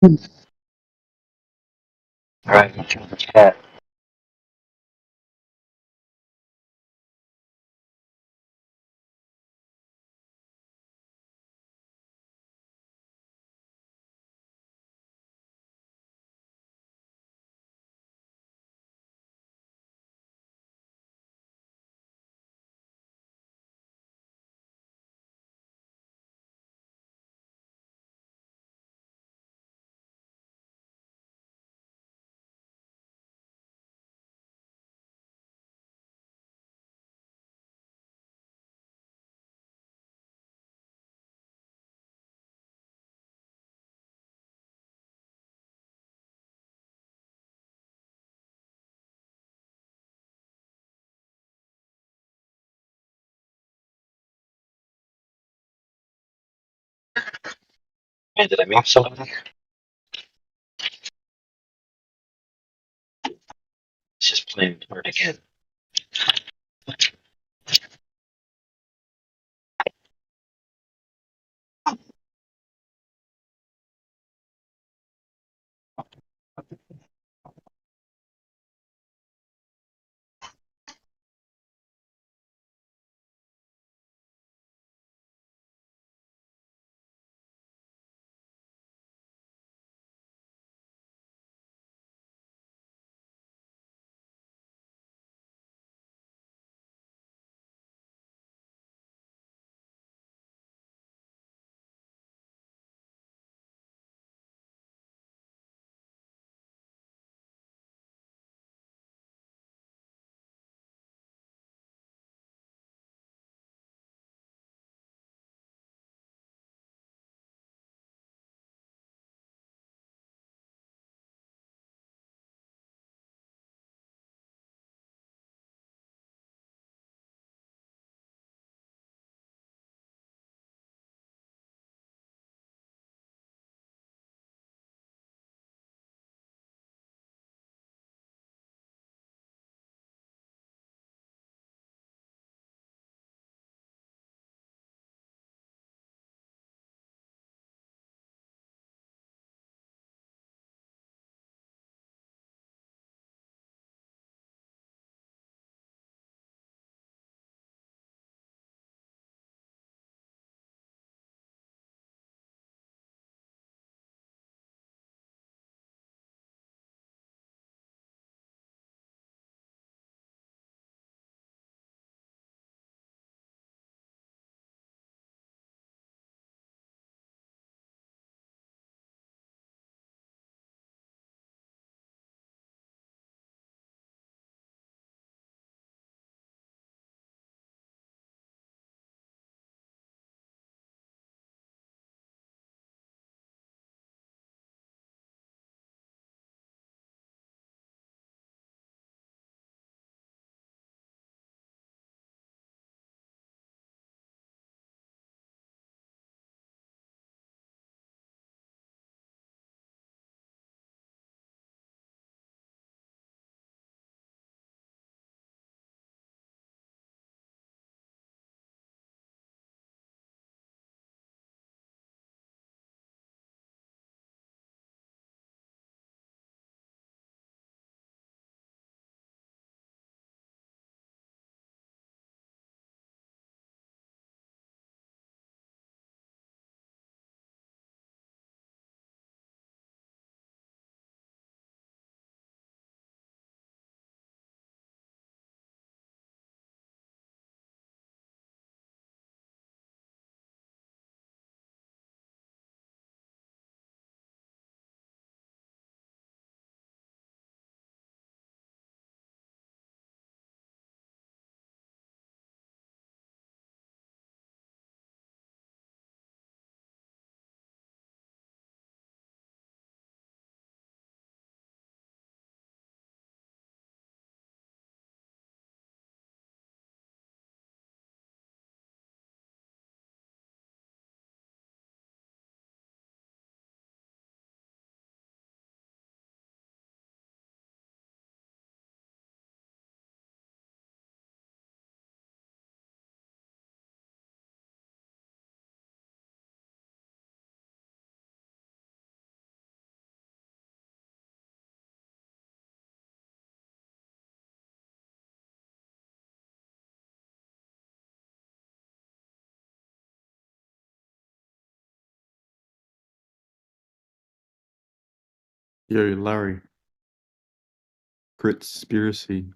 All right, chat. Man, did I mute somebody? It's just playing hard again. Yo, Larry. Critspiracy.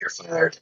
You're fired.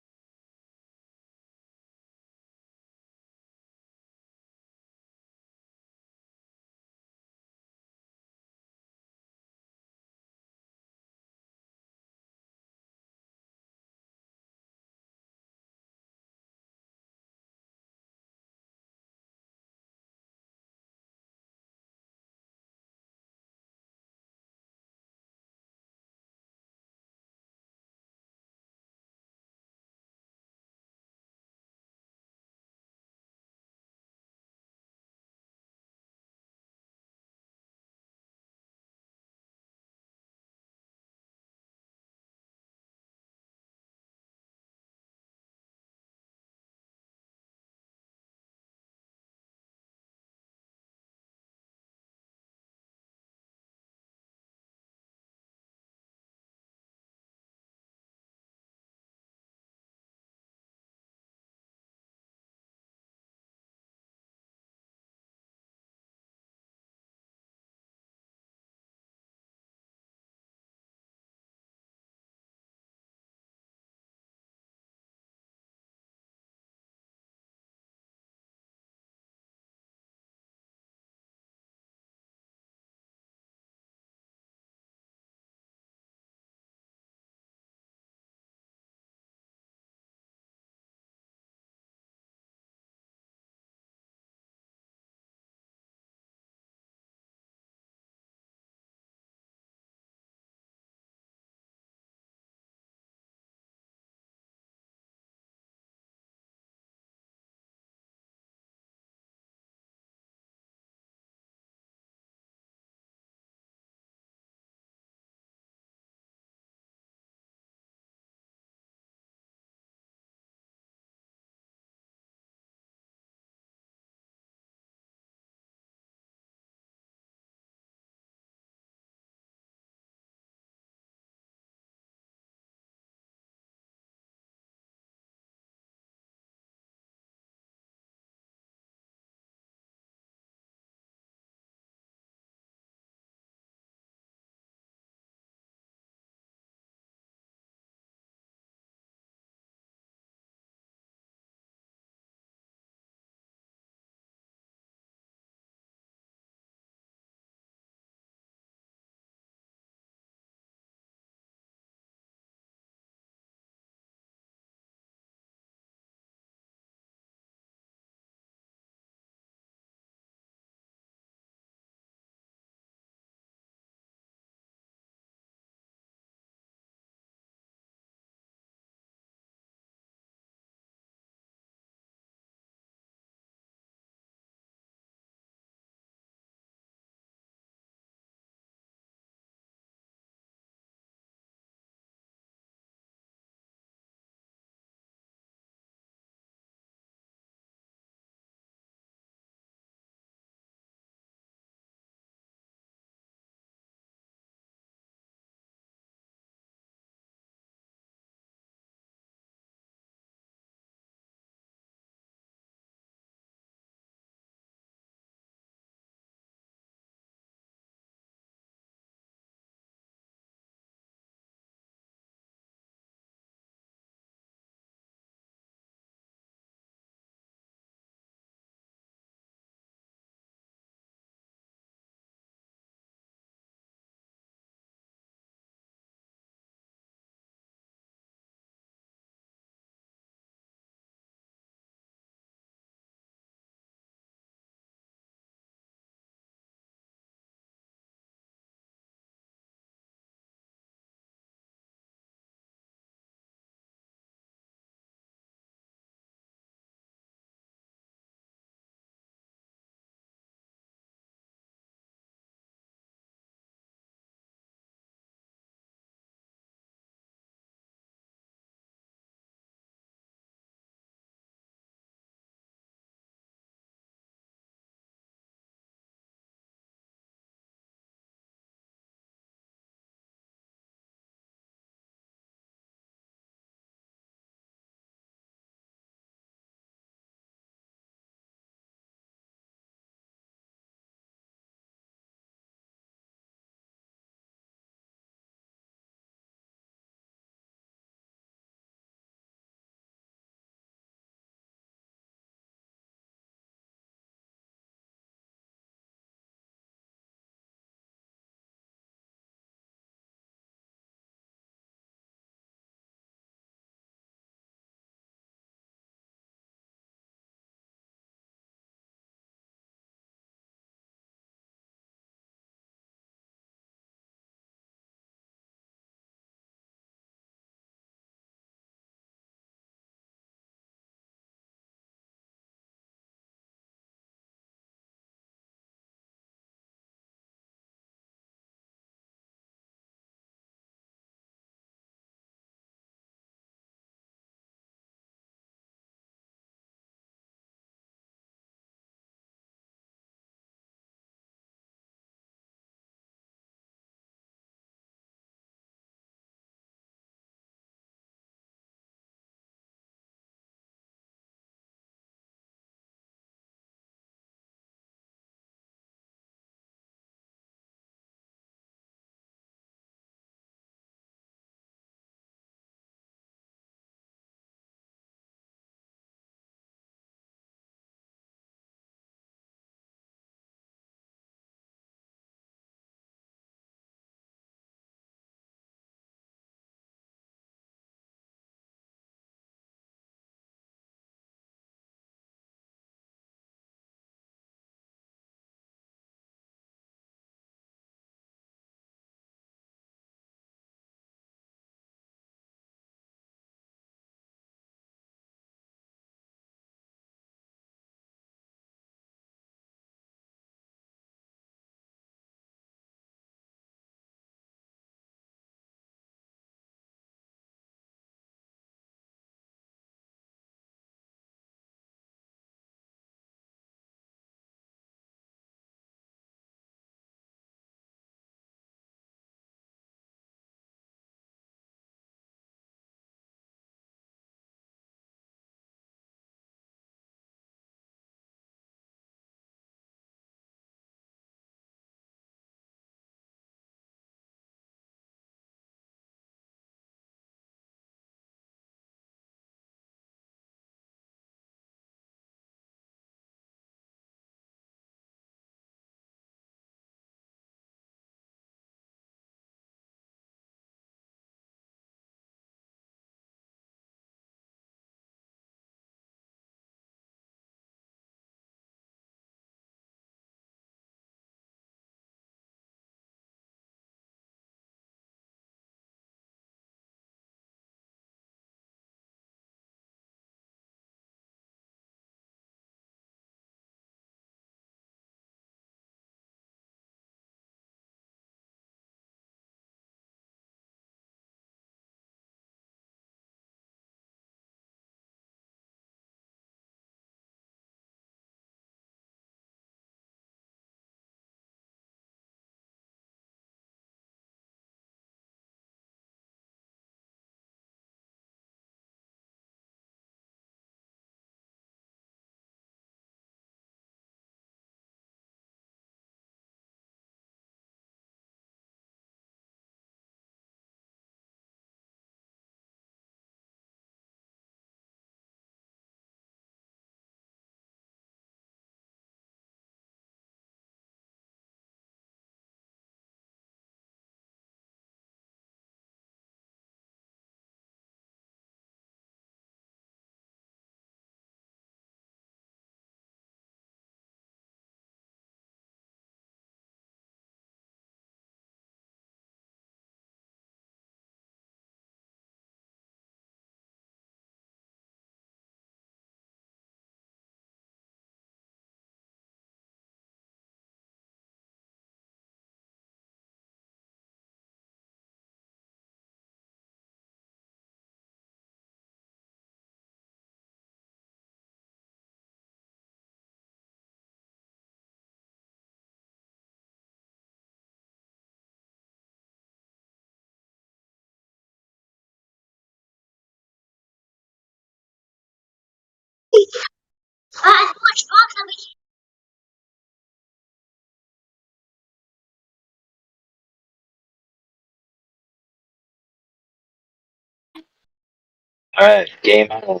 All right, game on.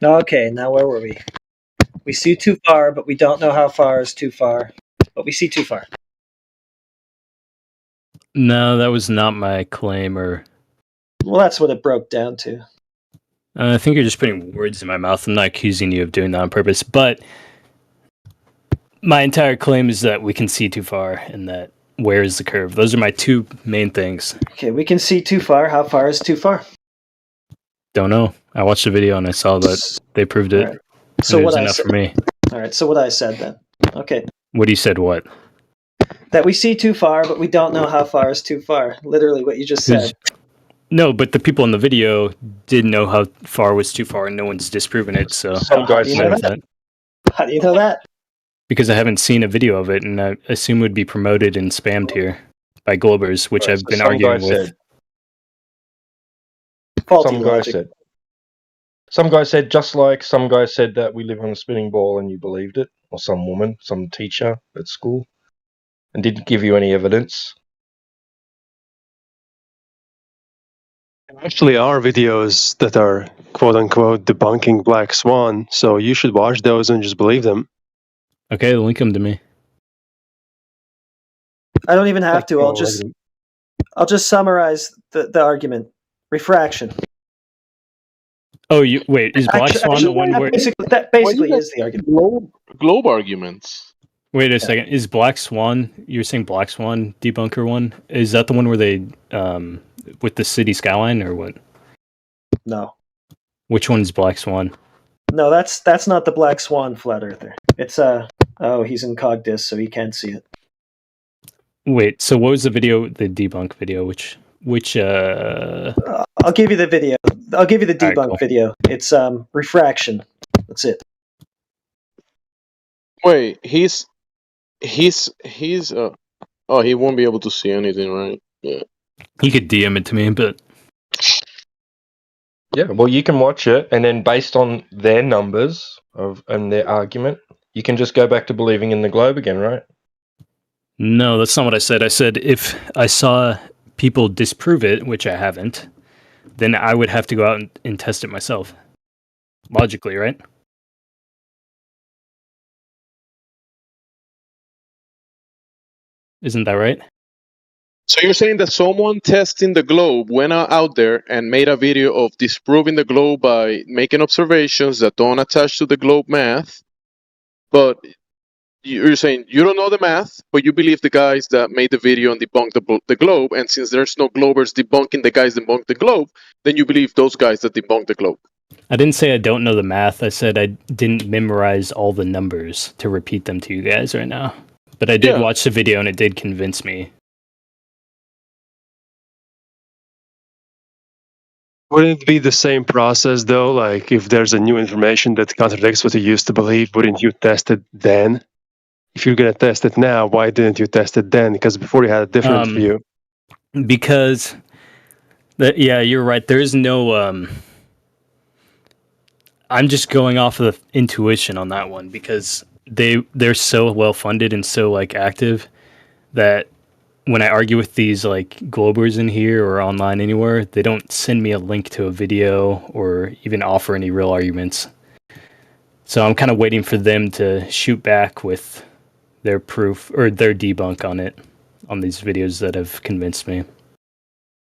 Okay, now where were we? We see too far, but we don't know how far is too far. But we see too far. No, that was not my claim. Well, that's what it broke down to. I think you're just putting words in my mouth. I'm not accusing you of doing that on purpose, but my entire claim is that we can see too far and that where is the curve. Those are my two main things. Okay, we can see too far. How far is too far? Don't know. I watched the video and I saw that they proved it. Right. So it what was I enough said, for me. All right, so what I said then. Okay. What you said what? That we see too far, but we don't know how far is too far. Literally what you just said. No, but the people in the video did know how far was too far and no one's disproven it, so Some guy said that. How do you know that? Because I haven't seen a video of it and I assume it would be promoted and spammed here by Globers, which I've been arguing with. Some guy said. Some guy said, just like some guy said that we live on a spinning ball and you believed it, or some woman, some teacher at school, and didn't give you any evidence. There actually are videos that are quote unquote debunking Black Swan, so you should watch those and just believe them. Okay, link them to me. I don't even have to. I'll just summarize the argument. Refraction. Oh, wait, is Black Swan the one where... That basically is the argument. Globe arguments. Wait a second. Is Black Swan, you're saying Black Swan debunker one? Is that the one where they, with the city skyline or what? No. Which one is Black Swan? No, that's not the Black Swan flat earther. It's, he's in Cogdis, so he can't see it. Wait, so what was the video, the debunk video, which I'll give you the video. I'll give you the debunk video. It's refraction. That's it. Wait, he's oh, he won't be able to see anything, right? Yeah. He could DM it to me, but yeah, well, you can watch it, and then based on their numbers and their argument, you can just go back to believing in the globe again, right? No, that's not what I said. I said if I saw people disprove it, which I haven't, then I would have to go out and test it myself. Logically, right? Isn't that right? So you're saying that someone testing the globe went out there and made a video of disproving the globe by making observations that don't attach to the globe math, but you're saying you don't know the math, but you believe the guys that made the video and debunked the globe, and since there's no Globers debunking the guys that debunked the globe, then you believe those guys that debunked the globe. I didn't say I don't know the math. I said I didn't memorize all the numbers to repeat them to you guys right now. But I did watch the video and it did convince me. Wouldn't it be the same process though? Like if there's a new information that contradicts what you used to believe, wouldn't you test it then? If you're going to test it now, why didn't you test it then? Because before you had a different view. Because, yeah, you're right. There is no... I'm just going off of the intuition on that one because they're so well funded and so like active that when I argue with these like Globers in here or online anywhere, they don't send me a link to a video or even offer any real arguments. So I'm kind of waiting for them to shoot back with their proof or their debunk on it, on these videos that have convinced me.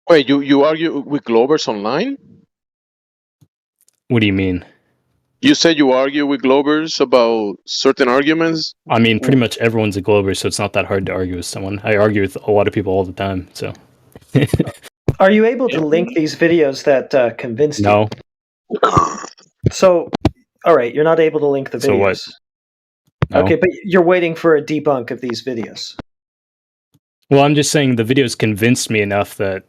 Wait, you argue with Globers online? What do you mean? You said you argue with Globers about certain arguments? I mean, pretty much everyone's a Glober, so it's not that hard to argue with someone. I argue with a lot of people all the time, so. Are you able to link these videos that convinced you? No. So, all right, you're not able to link the videos. So what? No. Okay, but you're waiting for a debunk of these videos. Well, I'm just saying the videos convinced me enough that,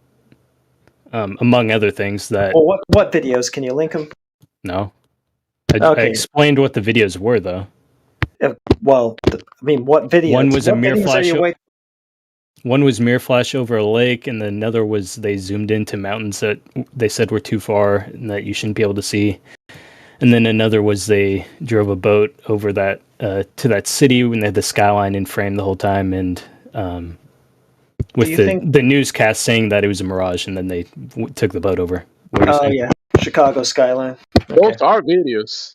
among other things, that... Well, what videos? Can you link them? No. I explained what the videos were, though. Well, I mean, what videos? One was a What mere videos are flash. you wait- One was mirror flash over a lake, and then another was they zoomed into mountains that they said were too far and that you shouldn't be able to see. And then another was they drove a boat over that to that city when they had the skyline in frame the whole time, and with you the think- the newscast saying that it was a mirage, and then they took the boat over. What do you Oh think? yeah, Chicago skyline. Those are videos.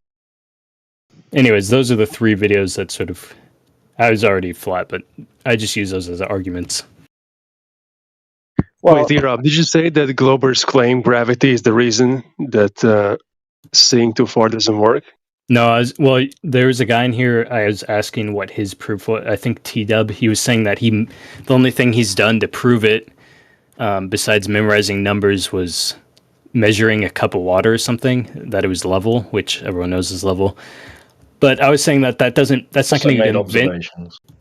Anyways, those are the three videos that sort of. I was already flat, but I just use those as arguments. Well, Wait, Rob, did you say that Globers claim gravity is the reason that seeing too far doesn't work? No, there was a guy in here. I was asking what his proof was. I think T-Dub, he was saying that the only thing he's done to prove it, besides memorizing numbers, was measuring a cup of water or something, that it was level, which everyone knows is level. But I was saying that's not going to convince.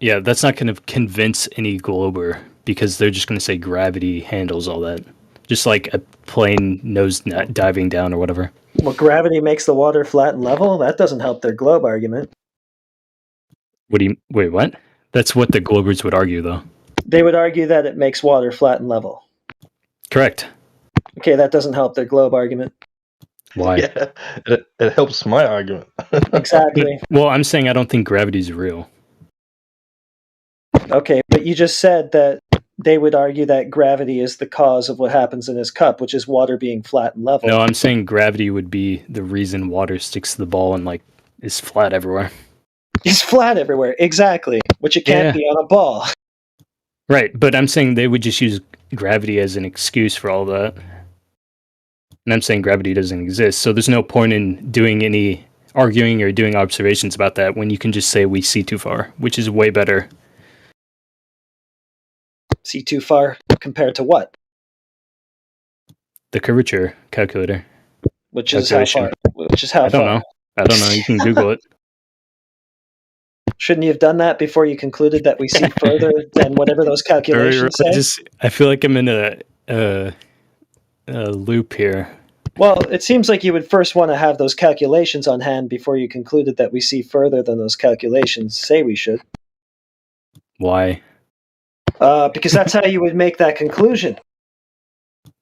Yeah, that's not going to convince any Glober because they're just going to say gravity handles all that, just like a plane nose diving down or whatever. Well, gravity makes the water flat and level. That doesn't help their globe argument. Wait, what? That's what the Globers would argue, though. They would argue that it makes water flat and level. Correct. Okay, that doesn't help their globe argument. Why? Yeah, it helps my argument. Exactly. Well, I'm saying I don't think gravity's real. Okay, but you just said that they would argue that gravity is the cause of what happens in this cup, which is water being flat and level. No, I'm saying gravity would be the reason water sticks to the ball and like is flat everywhere. It's flat everywhere, exactly, which it can't be on a ball. Right, but I'm saying they would just use gravity as an excuse for all that. And I'm saying gravity doesn't exist, so there's no point in doing any arguing or doing observations about that when you can just say we see too far, which is way better. See too far compared to what? The curvature calculator. Which is how far? Which is how I don't far? know. I don't know. You can Google it. Shouldn't you have done that before you concluded that we see further than whatever those calculations say? I feel like I'm in a loop here. Well, it seems like you would first want to have those calculations on hand before you concluded that we see further than those calculations say we should. Why? Because that's how you would make that conclusion.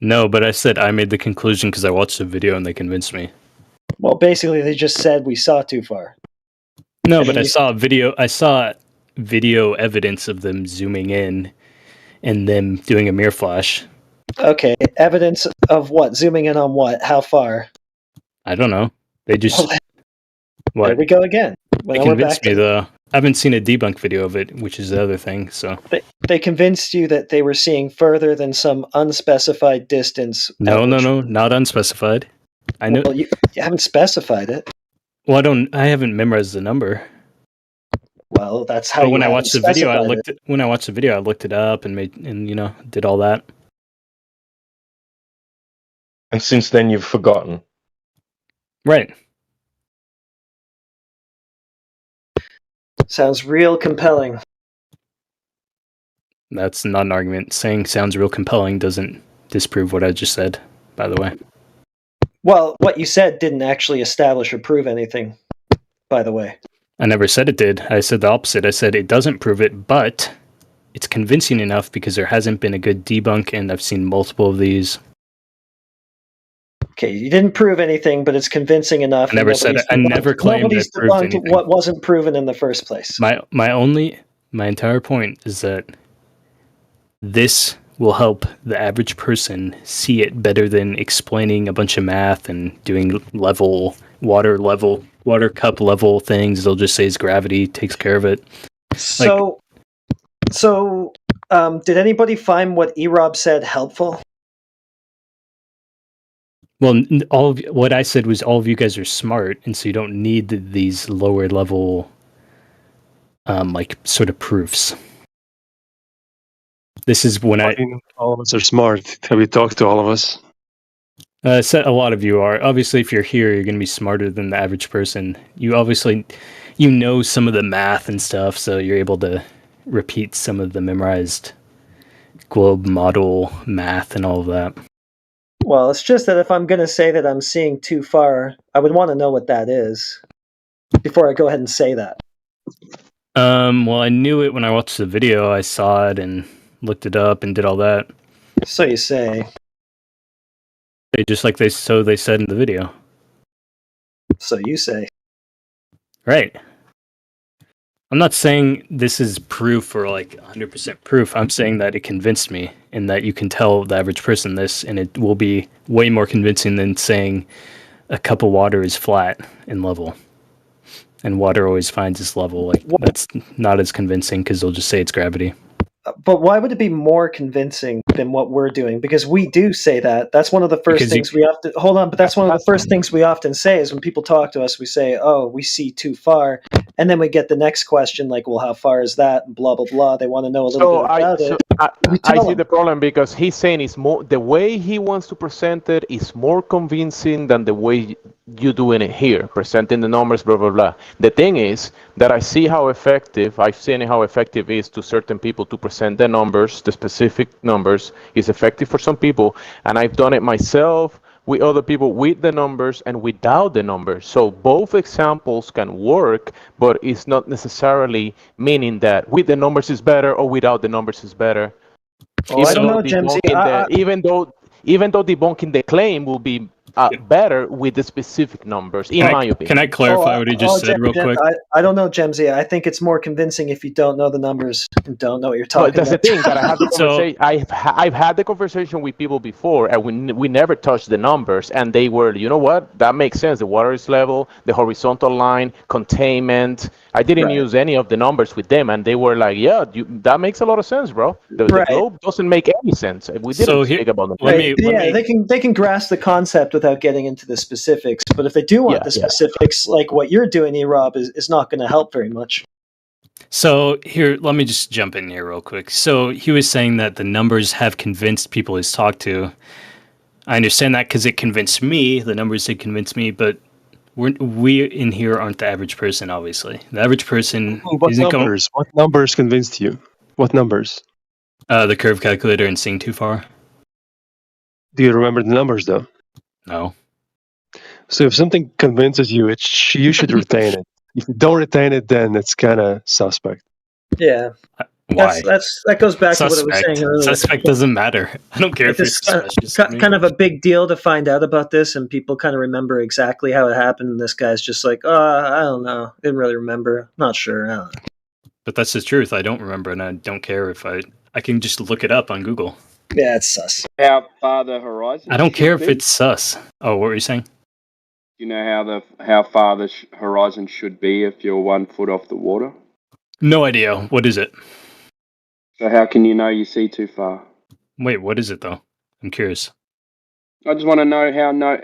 No, but I said I made the conclusion because I watched the video and they convinced me. Well, basically, they just said we saw too far. No, but I saw video evidence of them zooming in and them doing a mirror flash. Okay, evidence of what? Zooming in on what? How far? I don't know. They just what? There we go again. They Well, we're convinced back me though. I haven't seen a debunk video of it, which is the other thing. So They convinced you that they were seeing further than some unspecified distance. no, not unspecified. I know. Well, you haven't specified it. Well, I haven't memorized the number. Well, that's how. But when I haven't watched the video, I specified it. looked it up and did all that. And since then, you've forgotten. Right. Sounds real compelling. That's not an argument. Saying sounds real compelling doesn't disprove what I just said, by the way. Well, what you said didn't actually establish or prove anything, by the way. I never said it did. I said the opposite. I said it doesn't prove it, but it's convincing enough because there hasn't been a good debunk, and I've seen multiple of these. Okay, you didn't prove anything, but it's convincing enough. I never said it. I never claimed I nobody's proved debunked anything. what wasn't proven in the first place. My entire point is that this will help the average person see it better than explaining a bunch of math and doing water cup level things. They'll just say it's gravity takes care of it. So, did anybody find what Erob said helpful? Well, what I said was all of you guys are smart, and so you don't need these lower level, sort of proofs. This is when all of us are smart. Have you talked to all of us? So a lot of you are. Obviously, if you're here, you're going to be smarter than the average person. You obviously, know some of the math and stuff, so you're able to repeat some of the memorized globe model math and all of that. Well, it's just that if I'm going to say that I'm seeing too far, I would want to know what that is before I go ahead and say that. Well, I knew it when I watched the video. I saw it and looked it up and did all that. So you say. Just like they said in the video. So you say. Right. I'm not saying this is proof or like 100% proof. I'm saying that it convinced me and that you can tell the average person this and it will be way more convincing than saying a cup of water is flat and level. And water always finds its level. Like that's not as convincing because they'll just say it's gravity. But why would it be more convincing than what we're doing? Because we do say that. That's one of the first things we often hold on. But that's one of the first things we often say is when people talk to us, we say, "Oh, we see too far," and then we get the next question like, "Well, how far is that?" And blah blah blah. They want to know a little bit about it. I see the problem because he's saying it's more the way he wants to present it is more convincing than the way you doing it here, presenting the numbers, blah blah blah. The thing is that I've seen how effective it is to certain people to present the numbers, the specific numbers. It's effective for some people, and I've done it myself with other people with the numbers and without the numbers. So both examples can work, but it's not necessarily meaning that with the numbers is better or without the numbers is better. Well, I don't know, Jimsy. Even though debunking the claim will be better with the specific numbers, in my opinion. Can I clarify what he just said real quick? I don't know, Jemsy. I think it's more convincing if you don't know the numbers and don't know what you're talking That's about. the thing that I had the conversation. I've had the conversation with people before, and we never touched the numbers, and they were, you know what? That makes sense. The water is level, the horizontal line, containment. I didn't use any of the numbers with them, and they were like, "Yeah, that makes a lot of sense, bro. The globe doesn't make any sense. We didn't speak about the they can grasp the concept without getting into the specifics. But if they do want the specifics, like what you're doing, E-Rob, is not going to help very much. So here, let me just jump in here real quick. So he was saying that the numbers have convinced people he's talked to. I understand that because it convinced me. The numbers did convince me, but we in here aren't the average person, obviously. The average person isn't going... What numbers convinced you? What numbers? The curve calculator and seeing too far. Do you remember the numbers, though? No. So if something convinces you, you should retain it. If you don't retain it, then it's kind of suspect. Yeah. Why? That goes back to what I was saying earlier. Suspect doesn't matter. I don't care if it's suspicious. Kind of a big deal to find out about this, and people kind of remember exactly how it happened. And this guy's just like, I don't know. Didn't really remember. Not sure. I don't know. But that's the truth. I don't remember, and I don't care if I can just look it up on Google. Yeah, it's sus. How far the horizon? I don't care if it's sus. Oh, what were you saying? Do you know how far the horizon should be if you're 1 foot off the water? No idea. What is it? So how can you know you see too far? Wait, what is it though? I'm curious. I just want to know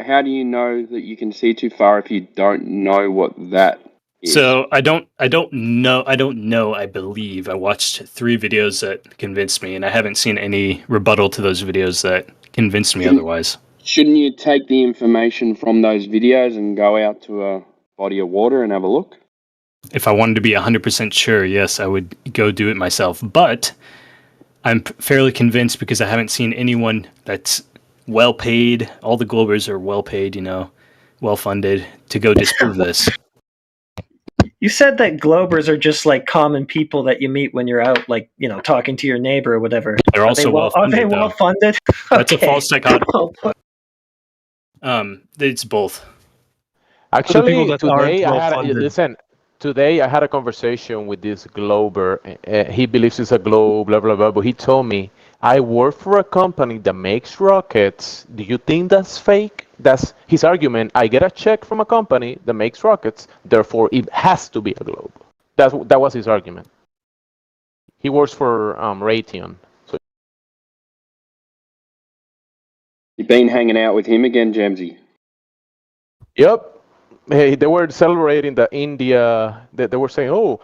how do you know that you can see too far if you don't know what that is? So I don't know. I believe I watched 3 videos that convinced me, and I haven't seen any rebuttal to those videos that convinced me otherwise. Shouldn't you take the information from those videos and go out to a body of water and have a look? If I wanted to be 100% sure, yes, I would go do it myself. But I'm fairly convinced because I haven't seen anyone that's well paid. All the Globers are well paid, well funded to go disprove this. You said that Globers are just like common people that you meet when you're out, like, talking to your neighbor or whatever. They're also well-funded. Are they well funded? That's a false dichotomy. It's both. Actually, today I had a conversation with this Glober. He believes it's a globe, blah, blah, blah. But he told me, I work for a company that makes rockets. Do you think that's fake? That's his argument. I get a check from a company that makes rockets. Therefore, it has to be a globe. That was his argument. He works for Raytheon. So. You've been hanging out with him again, Jamesy? Yep. Hey, they were celebrating the India. They were saying, "Oh,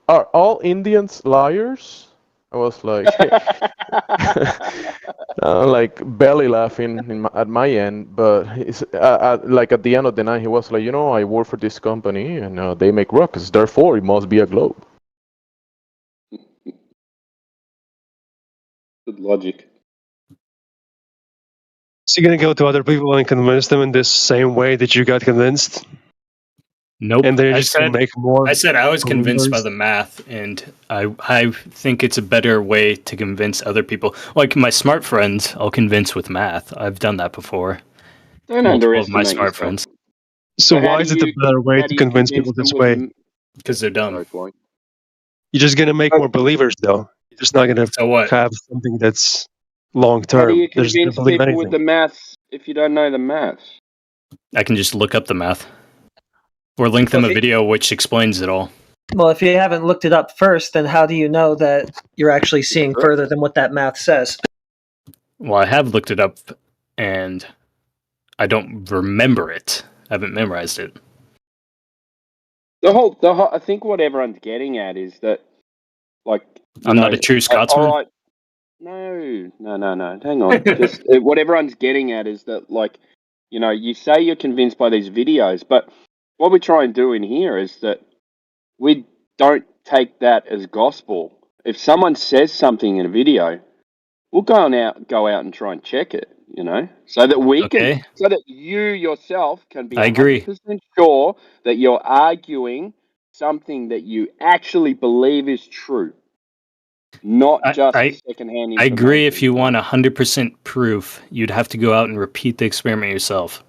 are all Indians liars?" I was like, like belly laughing at my end. But it's, like at the end of the night, he was like, I work for this company and they make rockets. Therefore, it must be a globe. Good logic. Is he going to go to other people and convince them in this same way that you got convinced? Nope. And then you're I just gonna said make more. I said I was convinced by believers? the math, and I think it's a better way to convince other people. Like my smart friends, I'll convince with math. I've done that before. Don't Multiple of my underestimate smart yourself. friends. So So how why do is it a you better way how to do you convince convince people them this with way? the Because they're dumb. sorry, Floyd. You're just gonna make more believers, though. You're just not gonna So what? have something that's long How do you term. They're just gonna convince believe people with anything. the maths if you don't know the maths? I can just look up the math, or link Well, them a if you, video which explains it all. well, if you haven't looked it up first, then how do you know that you're actually seeing Correct. further than what that math says? Well, I have looked it up, and I don't remember it. I haven't memorized it. The whole I think what everyone's getting at is that, like, you I'm know, not a true all Scotsman. right, no, hang on. Just what everyone's getting at is that, like, you know, you say you're convinced by these videos, but what we try and do in here is that we don't take that as gospel. If someone says something in a video, we'll go out and try and check it, you know, so that Okay. so that you yourself can be I agree. 100% sure that you're arguing something that you actually believe is true, not just I secondhand I agree. information. If you want 100% proof, you'd have to go out and repeat the experiment yourself.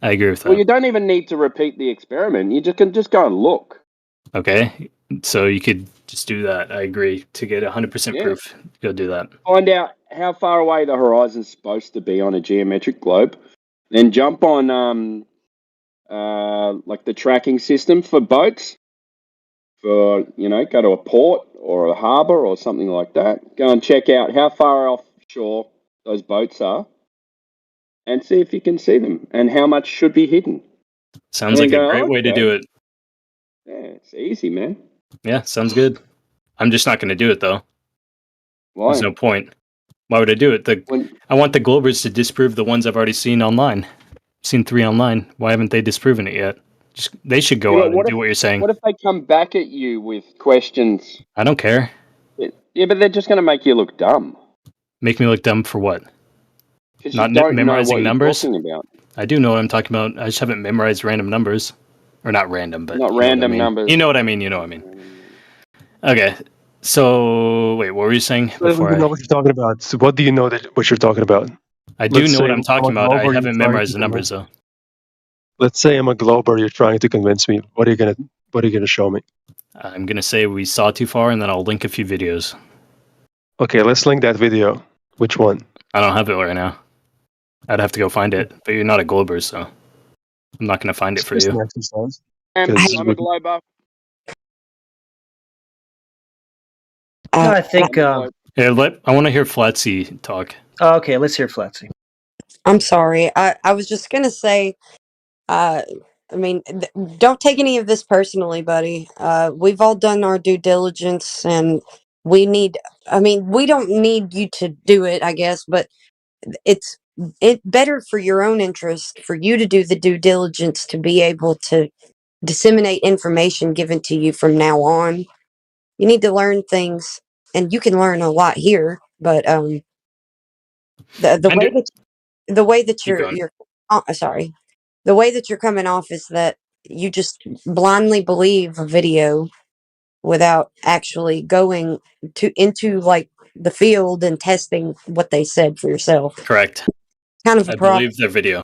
I agree with Well, that. you don't even need to repeat the experiment. You just can just go and look. Okay. So you could just do that. I agree. To get 100% Yeah. proof, go do that. Find out how far away the horizon's supposed to be on a geometric globe, then jump on like the tracking system for boats. For, you know, go to a port or a harbour or something like that. Go and check out how far offshore those boats are, and see if you can see them and how much should be hidden. Sounds And like a go, great way to okay. do it. Yeah, it's easy, man. Yeah, sounds good. I'm just not going to do it though. Why? There's no point. Why would I do it? I want the Globers to disprove the ones I've already seen online. I've seen 3 online. Why haven't they disproven it yet? They should go Yeah, out and do what you're saying. What if they come back at you with questions? I don't care. Yeah, but they're just going to make you look dumb. Make me look dumb for what? 'Cause Not you don't know memorizing what numbers? you're talking about. I do know what I'm talking about. I just haven't memorized random numbers. Or not random, but Not you know what I random mean. numbers. You know what I mean, you know what I mean. Okay. So, wait, what were you saying I don't before even know what you're talking about. So what do you know what you're talking about? I do Let's know say what I'm talking about. I Glober, you're haven't trying memorized to the numbers convince- though. Let's say I'm a Glober. You're trying to convince me. What are you gonna show me? I'm gonna say we saw too far, and then I'll link a few videos. Okay, let's link that video. Which one? I don't have it right now. I'd have to go find it, but you're not a Glober, so I'm not gonna find it for Just you. an exercise. I'm 'Cause a Glober. I think. Here, I want to hear Flatsy talk. Okay, let's hear Flatsy. I'm sorry. I was just gonna say, I mean, don't take any of this personally, buddy. We've all done our due diligence, and we don't need you to do it, I guess, but it's better for your own interest for you to do the due diligence to be able to disseminate information given to you from now on. You need to learn things, and you can learn a lot here, but the way that Keep going. sorry, the way that you're coming off is that you just blindly believe a video without actually going into like the field and testing what they said for yourself. Correct. Kind of a I problem. believe their video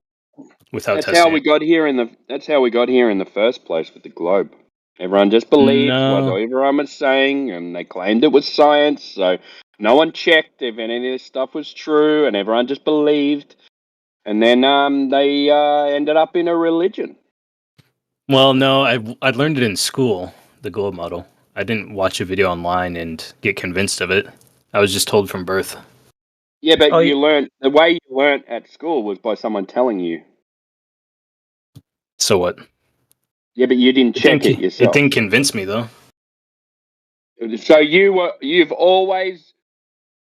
without That's testing how we got here in the first place with the globe. Everyone just believed what No. everyone was saying, and they claimed it was science. So no one checked if any of this stuff was true, and everyone just believed. And then they ended up in a religion. Well, no, I learned it in school, the globe model. I didn't watch a video online and get convinced of it. I was just told from birth. Yeah, but the way you learned at school was by someone telling you. So what? Yeah, but you didn't check it yourself. It didn't convince me though. So you've always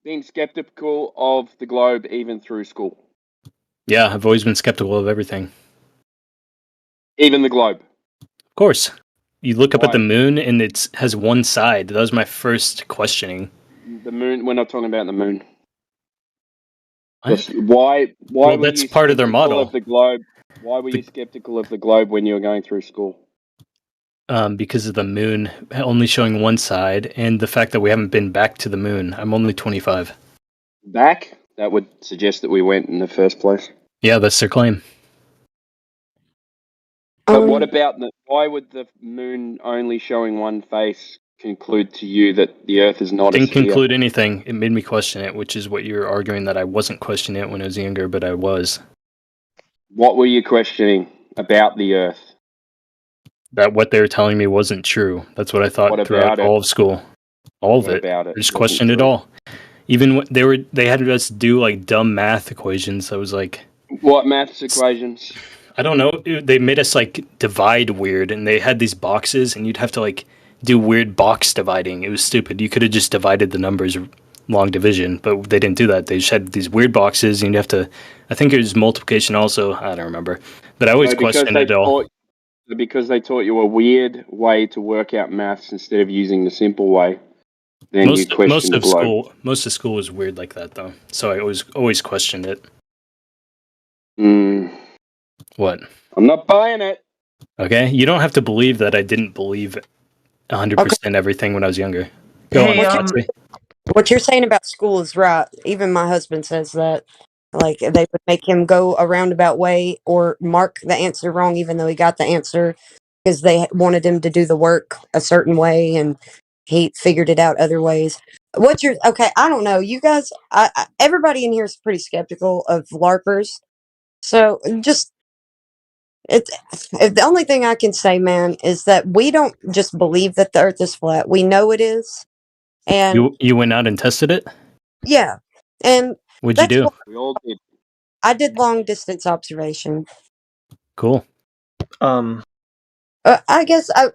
been skeptical of the globe, even through school. Yeah, I've always been skeptical of everything. Even the globe. Of course. You look up Why? at the moon and it has one side. That was my first questioning. The moon. We're not talking about the moon. What? Why Well, were that's you part of their skeptical model. of the globe? Why were you skeptical of the globe when you were going through school? because of the moon only showing one side and the fact that we haven't been back to the moon. I'm only 25. Back? That would suggest that we went in the first place. Yeah, that's their claim. But what about why would the moon only showing one face conclude to you that the Earth is not a Didn't sphere? conclude anything. It made me question it, which is what you're arguing that I wasn't questioning it when I was younger, but I was. What were you questioning about the Earth? That what they were telling me wasn't true. That's what I thought What throughout about it? all of school. All of What it. about it I just wasn't questioned it true? all. Even when they had us do like dumb math equations. I was like, What maths equations? I don't know. They made us like divide weird, and they had these boxes, and you'd have to like do weird box dividing. It was stupid. You could have just divided the numbers long division, but they didn't do that. They just had these weird boxes, and you'd have to. I think it was multiplication also. I don't remember, but I always No, because questioned they it all. because they taught you a weird way to work out maths instead of using the simple way. Then you Most question the globe. most of school was weird like that though. So I always questioned it. What? I'm not buying it. Okay, you don't have to believe that I didn't believe 100% everything when I was younger. Go Hey, on, Patsy. what you're saying about school is right. Even my husband says that. Like they would make him go a roundabout way or mark the answer wrong, even though he got the answer, because they wanted him to do the work a certain way, and he figured it out other ways. What's your okay? I don't know. You guys, everybody in here is pretty skeptical of LARPers. So just the only thing I can say, man, is that we don't just believe that the Earth is flat. We know it is, and You went out and tested it? yeah, and What'd you that's do? what We all did. I did. Long distance observation. Cool. I guess I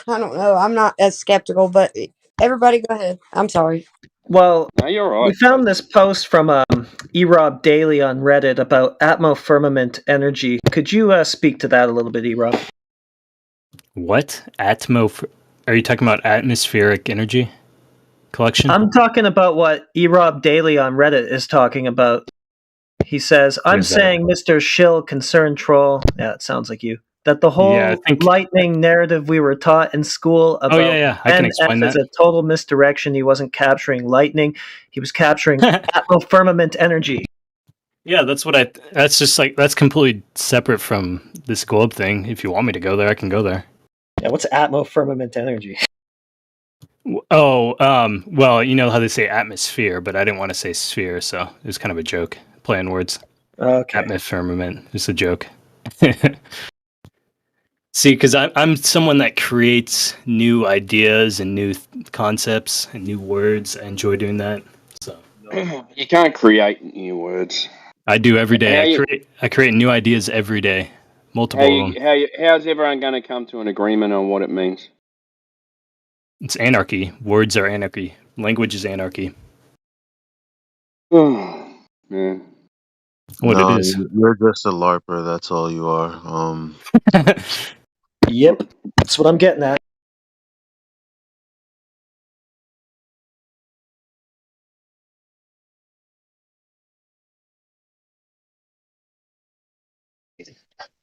don't know. I'm not as skeptical, but everybody go ahead. I'm sorry. Well, No, you're right. we found this post from Erob Daily on Reddit about atmofirmament energy. Could you speak to that a little bit, Erob? What? Are you talking about atmospheric energy collection? I'm talking about what Erob Daily on Reddit is talking about. He says, I'm is that? saying Mr. Shill, concerned troll, yeah, it sounds like you, that the whole Yeah, I think- lightning narrative we were taught in school about yeah, I can explain NF is that. a total misdirection. He wasn't capturing lightning. He was capturing atmofirmament energy. Yeah, that's just like, that's completely separate from this globe thing. If you want me to go there, I can go there. Yeah, what's atmofirmament energy? Oh, well, you know how they say atmosphere, but I didn't want to say sphere, so it was kind of a joke. Play on words. Okay. Atmofirmament. It's a joke. See, because I'm someone that creates new ideas and new concepts and new words. I enjoy doing that. So You can't create new words. I do every day. How I create new ideas every day. Multiple of them. How's everyone going to come to an agreement on what it means? It's anarchy. Words are anarchy. Language is anarchy. Yeah. What No, it is. You're just a LARPer. That's all you are. Yep, that's what I'm getting at.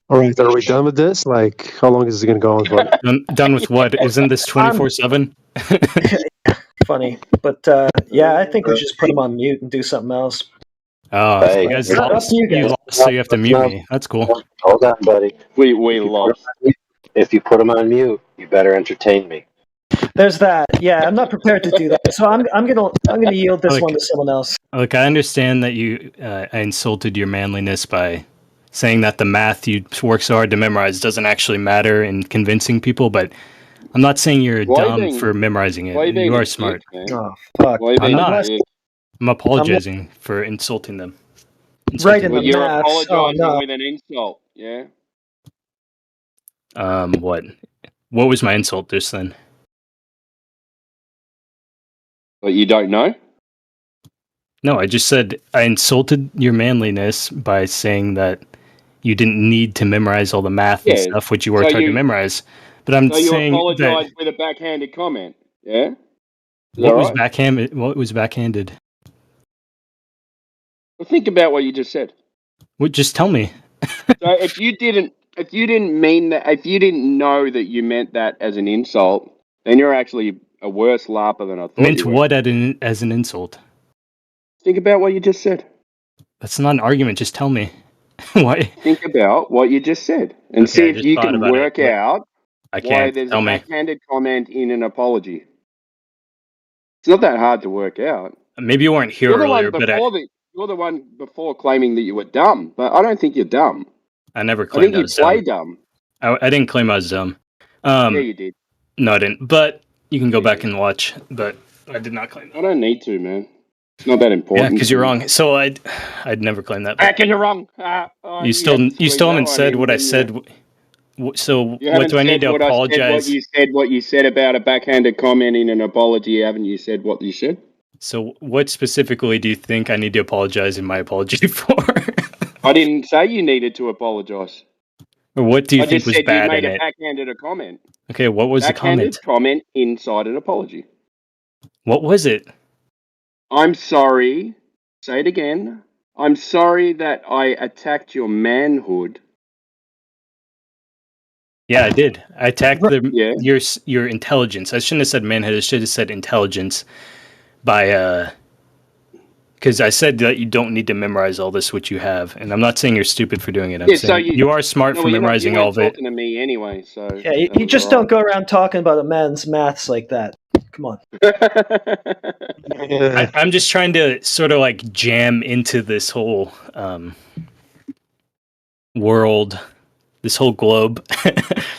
All right, are we done with this? Like, how long is it going to go on for? Done with what? Isn't this 24/7? Funny, but yeah, I think we should just put him on mute and do something else. Oh, Hey, you guys Up lost. to you You guys. lost, so you have to mute me. That's cool. Hold on, buddy. We If you put lost. 'em on mute- If you put them on mute, you better entertain me. There's that. Yeah, I'm not prepared to do that, so I'm gonna yield this Like- one to someone else. Look, I understand that I insulted your manliness by saying that the math you work so hard to memorize doesn't actually matter in convincing people, but I'm not saying you're Why dumb being- for memorizing it. why You being are a smart. dick, man? Oh fuck! Why I'm being a not. dick? I'm apologizing for insulting them. Right in Well, the you're math. apologizing Oh, no. with an insult, yeah? What? What was my insult just then? But you don't know? No, I just said I insulted your manliness by saying that you didn't need to memorize all the math and Yeah, stuff, which you worked so hard to you- memorize. But I'm So you saying apologize that with a backhanded comment, yeah? Is what that was right? backhanded? What was backhanded? Well, think about what you just said. What? Just tell me. So if you didn't if you didn't mean that, if you didn't know that you meant that as an insult, then you're actually a worse LARPer than I thought Meant you were. what as an insult? Think about what you just said. That's not an argument. Just tell me. Why? Think about what you just said and Okay, see I if just you thought can about it. work What? out I why can't. there's Tell a me. backhanded comment in an apology. It's not that hard to work out. Maybe you weren't here You're the earlier, one but you're the one before claiming that you were dumb, but I don't think you're dumb. I never I claimed think I you was play dumb. dumb. I didn't claim I was dumb. Yeah, you did. No, I didn't. But you can go back and watch. But I did not claim that. I don't need to, man. It's not that important. Yeah, because you're wrong. So I'd never claim that. Because you're wrong. You still haven't said what I said. So You what do I need said to what I said, apologize? what you said about a backhanded comment in an apology, haven't you said what you said? So what specifically do you think I need to apologize in my apology for? I didn't say you needed to apologise. Or what do you I think just was said you bad made in a it? backhanded comment. Okay, what was the comment? Backhanded comment inside an apology. What was it? I'm sorry. Say it again. I'm sorry that I attacked your manhood. Yeah, I did. I attacked your intelligence. I shouldn't have said manhood. I should have said intelligence by because I said that you don't need to memorize all this, which you have, and I'm not saying you're stupid for doing it. I'm saying you are smart for memorizing all of it. Talking to me anyway, so Yeah, you just don't go around talking about a man's maths like that. Come on. I'm just trying to sort of like jam into this whole world, this whole globe,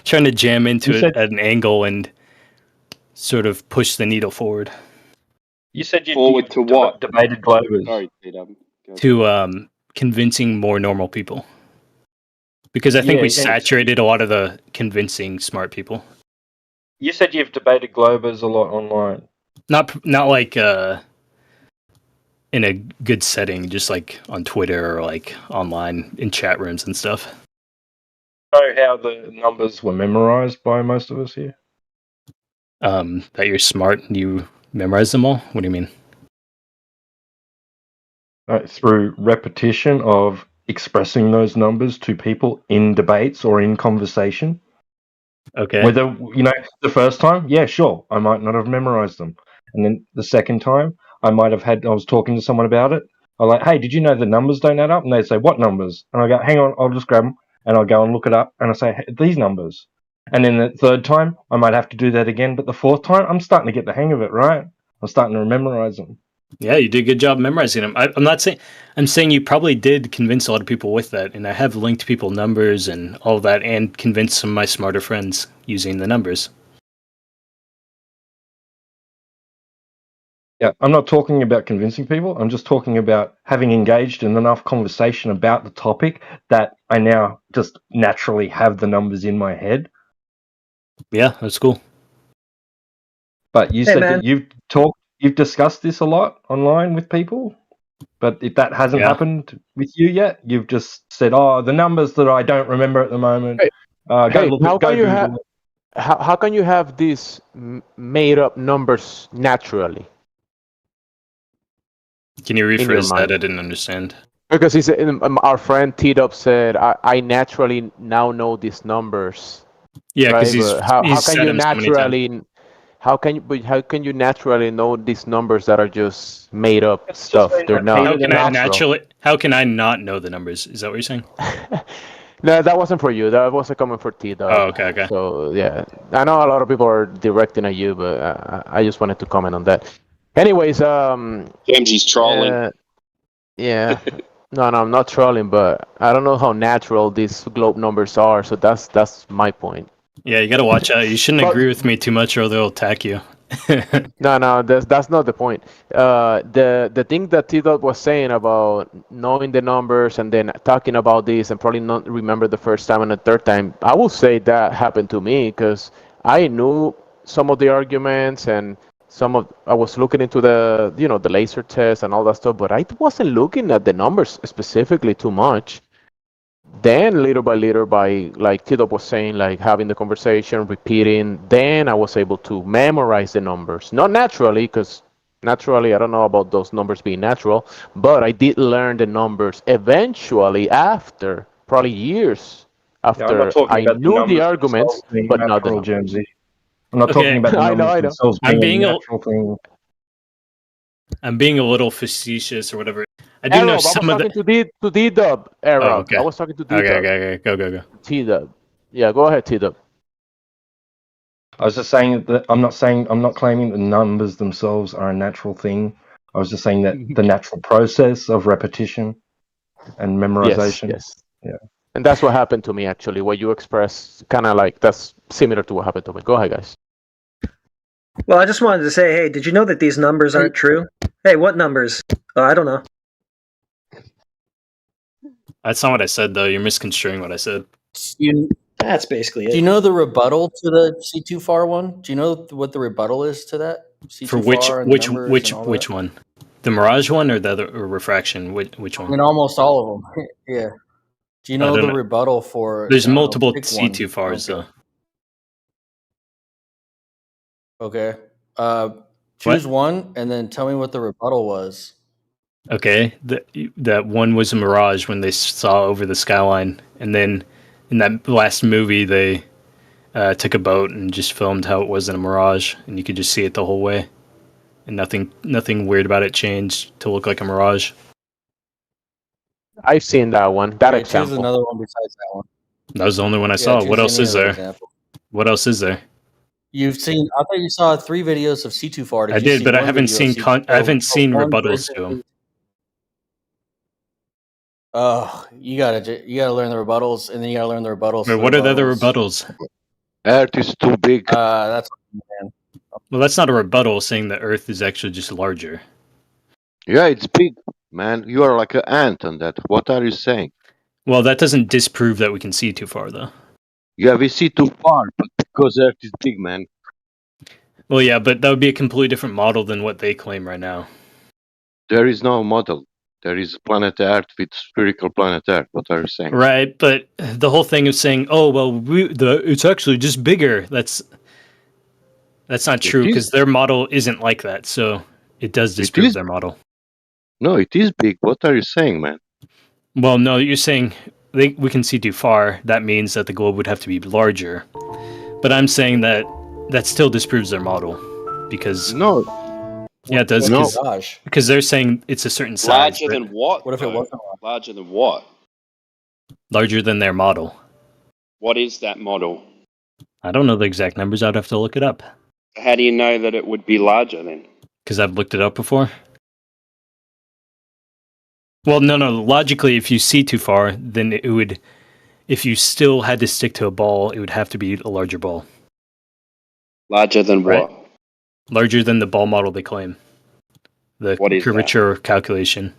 trying to jam into it at an angle and sort of push the needle forward. You said you forward to what? Debated globers. Sorry, To convincing more normal people, because I think we saturated a lot of the convincing smart people. You said you've debated globers a lot online. Not like in a good setting, just like on Twitter or like online in chat rooms and stuff. Know how the numbers were memorized by most of us here? That you're smart and you memorize them all? What do you mean? Through repetition of expressing those numbers to people in debates or in conversation. Okay. Whether, the first time, yeah, sure, I might not have memorized them. And then the second time, I was talking to someone about it. I'm like, hey, did you know the numbers don't add up? And they say, what numbers? And I go, hang on, I'll just grab them. And I'll go and look it up. And I say, hey, these numbers. And then the third time, I might have to do that again. But the fourth time, I'm starting to get the hang of it, right? I'm starting to memorize them. Yeah, you did a good job memorizing them. I'm saying you probably did convince a lot of people with that, and I have linked people numbers and all that, and convinced some of my smarter friends using the numbers. Yeah, I'm not talking about convincing people. I'm just talking about having engaged in enough conversation about the topic that I now just naturally have the numbers in my head. Yeah, that's cool. But you said that you've discussed this a lot online with people, but if that hasn't happened with you yet, you've just said, "Oh, the numbers that I don't remember at the moment." How can you have these made up numbers naturally? Can you rephrase that? I didn't understand. Because our friend T-Dub said, I naturally now know these numbers. Yeah, because right? How can you naturally? How can you naturally know these numbers that are just made up stuff? They're not. How can I not know the numbers? Is that what you're saying? No, that wasn't for you. That was a comment for T-Dub. Oh, okay. So yeah, I know a lot of people are directing at you, but I just wanted to comment on that. Anyways, Gamgee's trolling. Yeah. No, I'm not trolling, but I don't know how natural these globe numbers are, so that's my point. Yeah, you gotta watch out. You shouldn't agree with me too much, or they'll attack you. No, that's not the point. The thing that T-Dot was saying about knowing the numbers and then talking about this and probably not remember the first time and the third time, I will say that happened to me because I knew some of the arguments and I was looking into the the laser test and all that stuff, but I wasn't looking at the numbers specifically too much. Then little by little, by like Tito was saying, like having the conversation, repeating, then I was able to memorize the numbers. Not naturally, because naturally I don't know about those numbers being natural, but I did learn the numbers eventually after probably years after talking I about the knew the numbers arguments, themselves being but not the natural, numbers. Jamesy. I'm not talking about the I numbers know. themselves I'm being being a a, natural thing. I'm being a little facetious or whatever. I do know Arab, I was some of the. talking to D Dub. Oh, Arab, okay. I was talking to D Okay, Dub. okay, go. T Dub. Yeah, go ahead, T Dub. I was just saying that I'm not claiming the numbers themselves are a natural thing. I was just saying that the natural process of repetition and memorization. Yes. Yeah. And that's what happened to me actually. What you expressed, kind of like that's similar to what happened to me. Go ahead, guys. Well, I just wanted to say, hey, did you know that these numbers aren't true? Hey, what numbers? I don't know. That's not what I said, though. You're misconstruing what I said. That's basically Do it. you know the rebuttal to the C2 FAR one? Do you know what the rebuttal is to that? C2 For which FAR and the numbers and all which that? one? The Mirage one or the other or Refraction? Which I one? mean, almost all of them. Yeah. Do you I know don't the know. rebuttal for? There's I don't know, multiple pick C2 one. FARs, though. Okay. Choose one and then tell me what the rebuttal was. Okay, that one was a Mirage when they saw over the skyline, and then in that last movie they took a boat and just filmed how it was in a Mirage, and you could just see it the whole way, and nothing weird about it changed to look like a Mirage. I've seen that one. That Okay, example. choose another one besides that one. That was the only one I Yeah, saw. choose What else any is other there? example. What else is there? You've seen. I thought you saw 3 videos of C2 FAR. I you did, see but I one haven't video of seen C2 I haven't seen one rebuttals version to them. Oh, you gotta learn the rebuttals, and then you gotta learn the rebuttals. But to what are the other rebuttals. rebuttals? Earth is too big. That's man. Well, that's not a rebuttal saying the Earth is actually just larger. Yeah, it's big, man. You are like an ant on that. What are you saying? Well, that doesn't disprove that we can see too far, though. Yeah, we see too far, but because Earth is big, man. Well, yeah, but that would be a completely different model than what they claim right now. There is no model. There is planet Earth with spherical planet Earth. What are you saying? Right, but the whole thing of saying, "Oh, well, it's actually just bigger." That's not true because their model isn't like that. So it does disprove their model. No, it is big. What are you saying, man? Well, no, you're saying we can see too far. That means that the globe would have to be larger. But I'm saying that still disproves their model because no. Yeah, it does. No. Because they're saying it's a certain size. Larger but than what? What if it though? wasn't larger than what? larger than their model? What is that model? I don't know the exact numbers. I'd have to look it up. How do you know that it would be larger then? Because I've looked it up before. Well, no. Logically, if you see too far, then it would. If you still had to stick to a ball, it would have to be a larger ball. Larger than Right. what? Larger than the ball model they claim. The What is that? curvature calculation.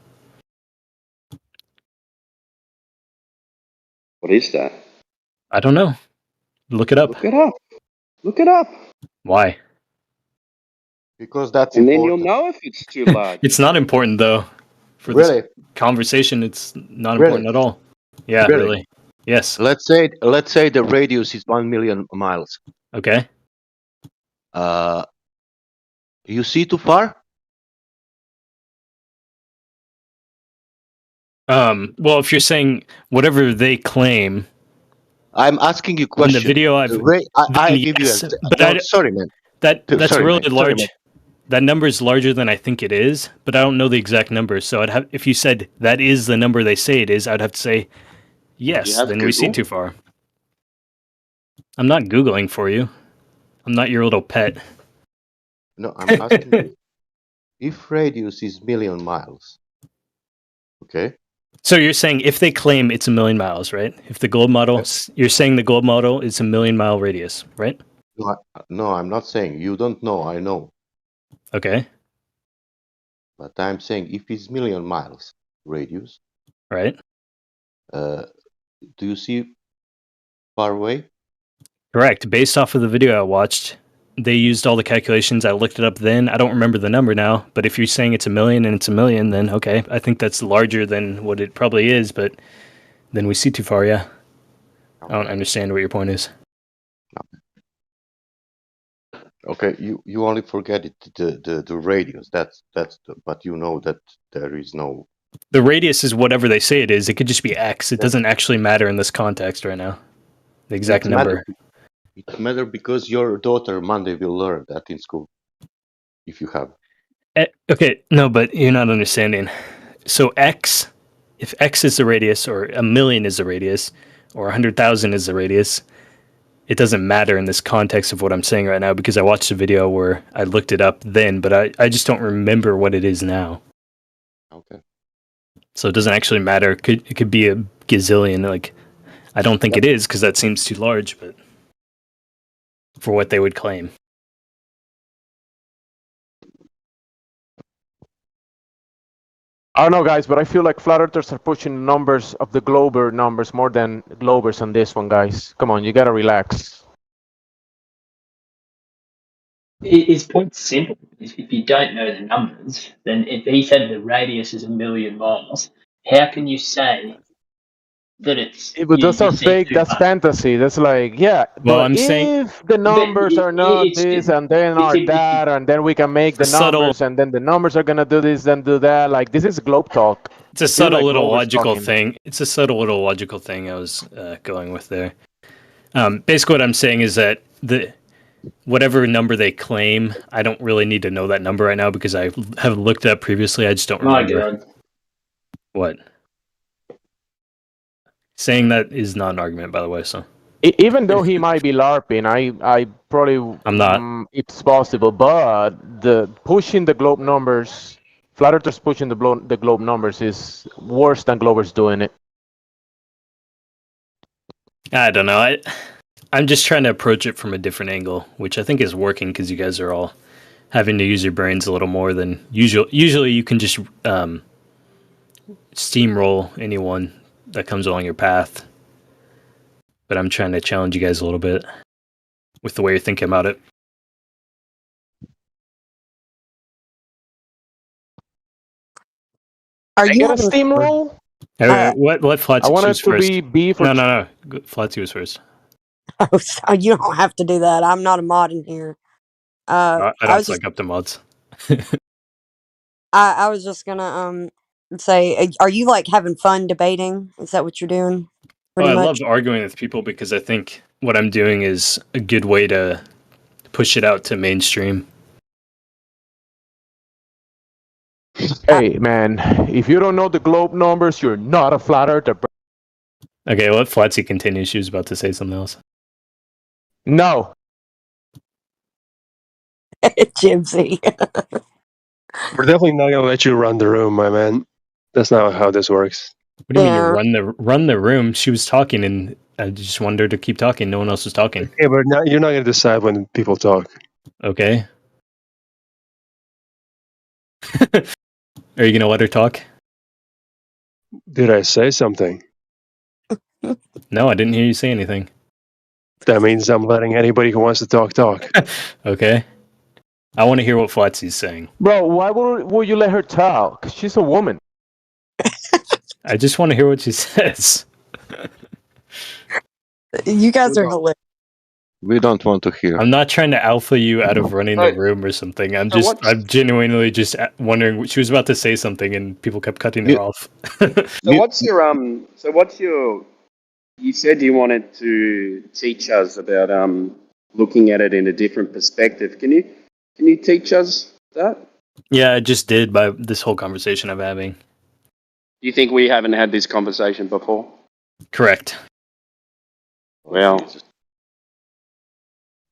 What is that? I don't know. Look it up. Look it up. Look it up. Why? Because that's And then important. you'll know if it's too large. It's not important though. For Really? this conversation, it's not Really? important at all. Yeah, Really? really. Yes. Let's say the radius is 1 million miles. Okay. You see too far? Well, if you're saying whatever they claim, I'm asking you a in question. the video I give you yes, a but no, sorry, man. that's Sorry, really man. Sorry, large. man. That number is larger than I think it is, but I don't know the exact number. So I'd have, if you said that is the number they say it is, I'd have to say yes. have Then we see Google? too far. I'm not Googling for you. I'm not your little pet. No, I'm asking you. If radius is million miles, okay? So you're saying if they claim it's 1,000,000 miles, right? If the globe model, you're saying the globe model is 1,000,000 mile radius, right? No, I'm not saying you don't know. I know, Okay, but I'm saying if it's million miles radius, right? do you see far away? Correct. Based off of the video I watched, they used all the calculations. I looked it up then. I don't remember the number now, but if you're saying it's 1,000,000 and it's 1,000,000, then okay, I think that's larger than what it probably is, but then we see too far, yeah. I don't understand what your point is. Okay, you only forget it the radius. But you know that there is no. The radius is whatever they say it is. It could just be X. It doesn't actually matter in this context right now. The exact It matter. number. It matter because your daughter Monday will learn that in school, if you have. Okay, no, but you're not understanding. So x, if x is the radius, or a million is the radius, or 100,000 is the radius, it doesn't matter in this context of what I'm saying right now because I watched a video where I looked it up then, but I just don't remember what it is now. Okay. So it doesn't actually matter. It could be a gazillion. Like, I don't think it is because that seems too large, but for what they would claim. I don't know, guys, but I feel like flat earthers are pushing the numbers of the glober numbers more than globers on this one, guys. Come on, you gotta relax. His point's simple. If you don't know the numbers, then if he said the radius is 1,000,000 miles, how can you say that it's But those you are see fake. too That's much? fantasy. That's like, yeah. Well, But I'm saying if the numbers are not this and then are that, and then we can make the numbers, and then the numbers are gonna do this and do that. Like this is globe talk. it's a This is subtle like little globers logical talking. thing. It's a subtle little logical thing I was going with there. Basically, what I'm saying is that whatever number they claim, I don't really need to know that number right now because I have looked it up previously. I just don't My remember. God. What? Saying that is not an argument, by the way. So Even though he might be LARPing, I probably I'm not. It's possible, but the pushing the globe numbers, flat earthers pushing the globe numbers is worse than globers doing it. I don't know. I'm just trying to approach it from a different angle, which I think is working because you guys are all having to use your brains a little more than usual. Usually, you can just steamroll anyone that comes along your path. But I'm trying to challenge you guys a little bit with the way you're thinking about it. Are I you get a having steamroll? Let Flatsy I want choose it to first. be beef or No. Flatsy was first. Oh, so you don't have to do that. I'm not a mod in here. I I don't was just flag up the mods. I was just gonna say, are you like having fun debating? Is that what you're doing? Oh, Pretty I much. love arguing with people because I think what I'm doing is a good way to push it out to mainstream. Hey, man, if you don't know the globe numbers, you're not a flat earther. Bro. Okay, let Flatsy continue. She was about to say something else. No. Gypsy. We're definitely not gonna let you run the room, my man. That's not how this works. What do you mean you run the room? She was talking, and I just wanted her to keep talking. No one else was talking. Yeah, but you're not gonna decide when people talk. Okay. Are you gonna let her talk? Did I say something? No, I didn't hear you say anything. That means I'm letting anybody who wants to talk. Okay. I want to hear what Flatsy's saying. Bro, why would you let her talk? She's a woman. I just want to hear what she says. You guys are hilarious. We don't want to hear. I'm not trying to alpha you out of running the room or something. I'm genuinely just wondering. She was about to say something, and people kept cutting her off. So what's your? You said you wanted to teach us about looking at it in a different perspective. Can you teach us that? Yeah, I just did by this whole conversation I'm having. Do you think we haven't had this conversation before? Correct. Well,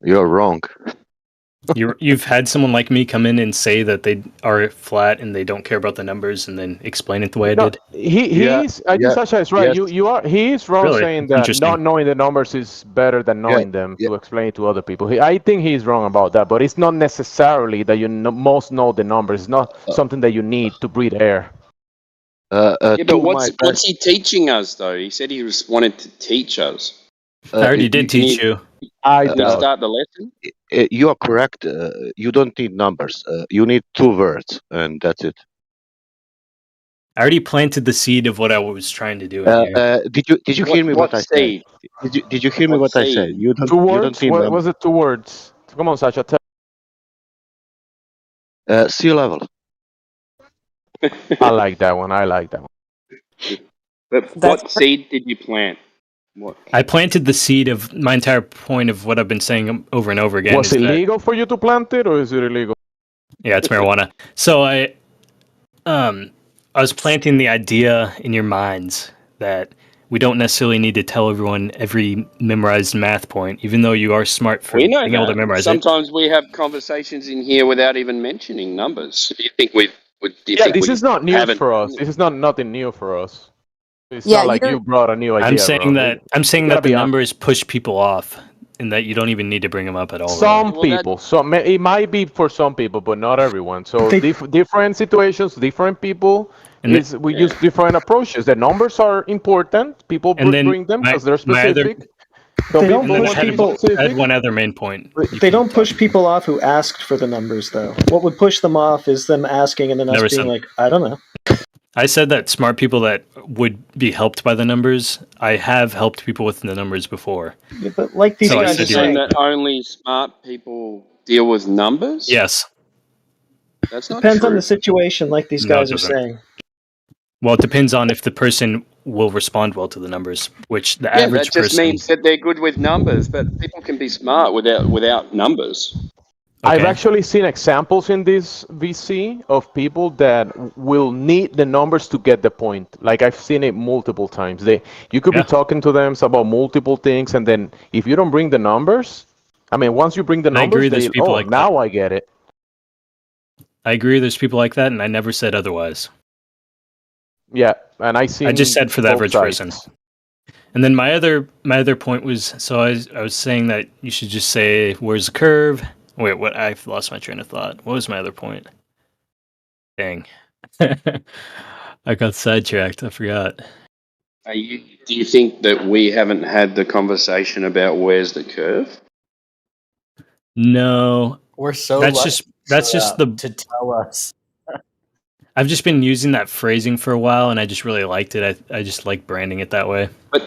you're wrong. You've had someone like me come in and say that they are flat and they don't care about the numbers, and then explain it the way I did. He's. I think Sasha is right. Yes. He is wrong Really? saying that Interesting. not knowing the numbers is better than knowing them to explain it to other people. I think he's wrong about that, but it's not necessarily that you must know the numbers. It's not something that you need to breathe air. yeah, but what's he teaching us though? He said he wanted to teach us. I already did teach you. Can we start the lesson? You are correct. You don't need numbers. You need 2 words, and that's it. I already planted the seed of what I was trying to do in here. Did you hear me what I said? Did you hear me what I said? You don't. 2 You words. don't need What numbers. was it? 2 words. Come on, Sasha. Sea level. I like that one. But what seed did you plant? What? I planted the seed of my entire point of what I've been saying over and over again. Was it legal for you to plant it, or is it illegal? Yeah, it's marijuana. So I was planting the idea in your minds that we don't necessarily need to tell everyone every memorized math point, even though you are smart for We know being able to that. memorize it. Sometimes we have conversations in here without even mentioning numbers. Do you think we've? Do you Yeah, think this we is not news haven't? for us. This is not nothing new for us. It's Yeah, not like you're you brought a new idea. I'm saying bro. that We gotta the be honest. numbers push people off, and that you don't even need to bring them up at all. Some really. people, it might be for some people, but not everyone. So They- different situations, different people. And We use different approaches. The numbers are important. People And then bring them my- because they're my other- specific. So They don't people And then push I had, want to be people- I specific. had one other main point. They don't push people off who asked for the numbers, though. What would push them off is them asking and then us Never being said- like, I don't know. I said that smart people that would be helped by the numbers. I have helped people with the numbers before. Yeah, but like these So I guys said are you're saying, that only smart people deal with numbers? Yes. That's not depends true. on the situation, like these No, it guys are doesn't. saying. Well, it depends on if the person will respond well to the numbers, which the Yeah, average that just person. means that they're good with numbers, but people can be smart without numbers. I've Okay. actually seen examples in this VC of people that will need the numbers to get the point. Like I've seen it multiple times. You could Yeah. be talking to them about multiple things, and then if you don't bring the numbers, I mean, once you bring the I agree numbers, there's people like now I get it. I agree. There's people like that, and I never said otherwise. Yeah, and I see. I just said for the average person. And then my other point was, so I was saying that you should just say, "Where's the curve?" Wait, what? I've lost my train of thought. What was my other point? Dang, I got sidetracked. I forgot. Do you think that we haven't had the conversation about where's the curve? No, We're so that's lucky just the. to tell us. I've just been using that phrasing for a while, and I just really liked it. I just like branding it that way. But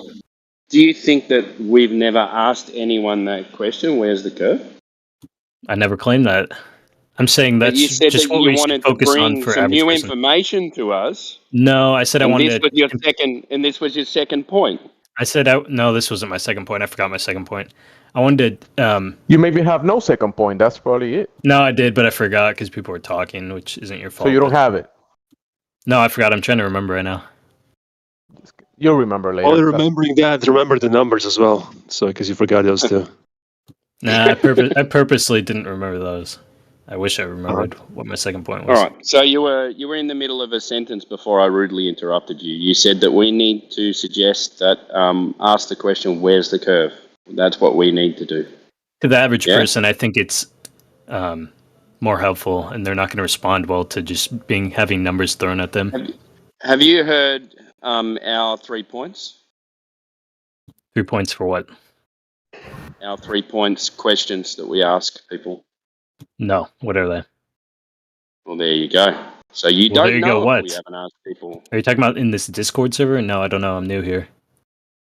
do you think that we've never asked anyone that question, where's the curve? I never claimed that. I'm saying But that's you said just that what you we should wanted to focus on bring for some average new person. information to us. No, I said I And wanted this to. was your second. And this was your second point. I said no. This wasn't my second point. I forgot my second point. I wanted to. You maybe have no second point. That's probably it. No, I did, but I forgot because people were talking, which isn't your fault. So you don't but- have it. No, I forgot. I'm trying to remember right now. You'll remember later. While remembering that, remember the numbers as well. So, because you forgot those two. Nah, I purposely didn't remember those. I wish I remembered what my second point was. All right. So you were in the middle of a sentence before I rudely interrupted you. You said that we need to suggest that ask the question, where's the curve? That's what we need to do. To the average Yeah. person, I think it's more helpful, and they're not going to respond well to just having numbers thrown at them. Have you heard our 3 points? 3 points for what? Our 3 points questions that we ask people. No, what are they? Well, there you go. So you Well, there don't you know go, if what? we haven't asked people. Are you talking about in this Discord server? No, I don't know. I'm new here.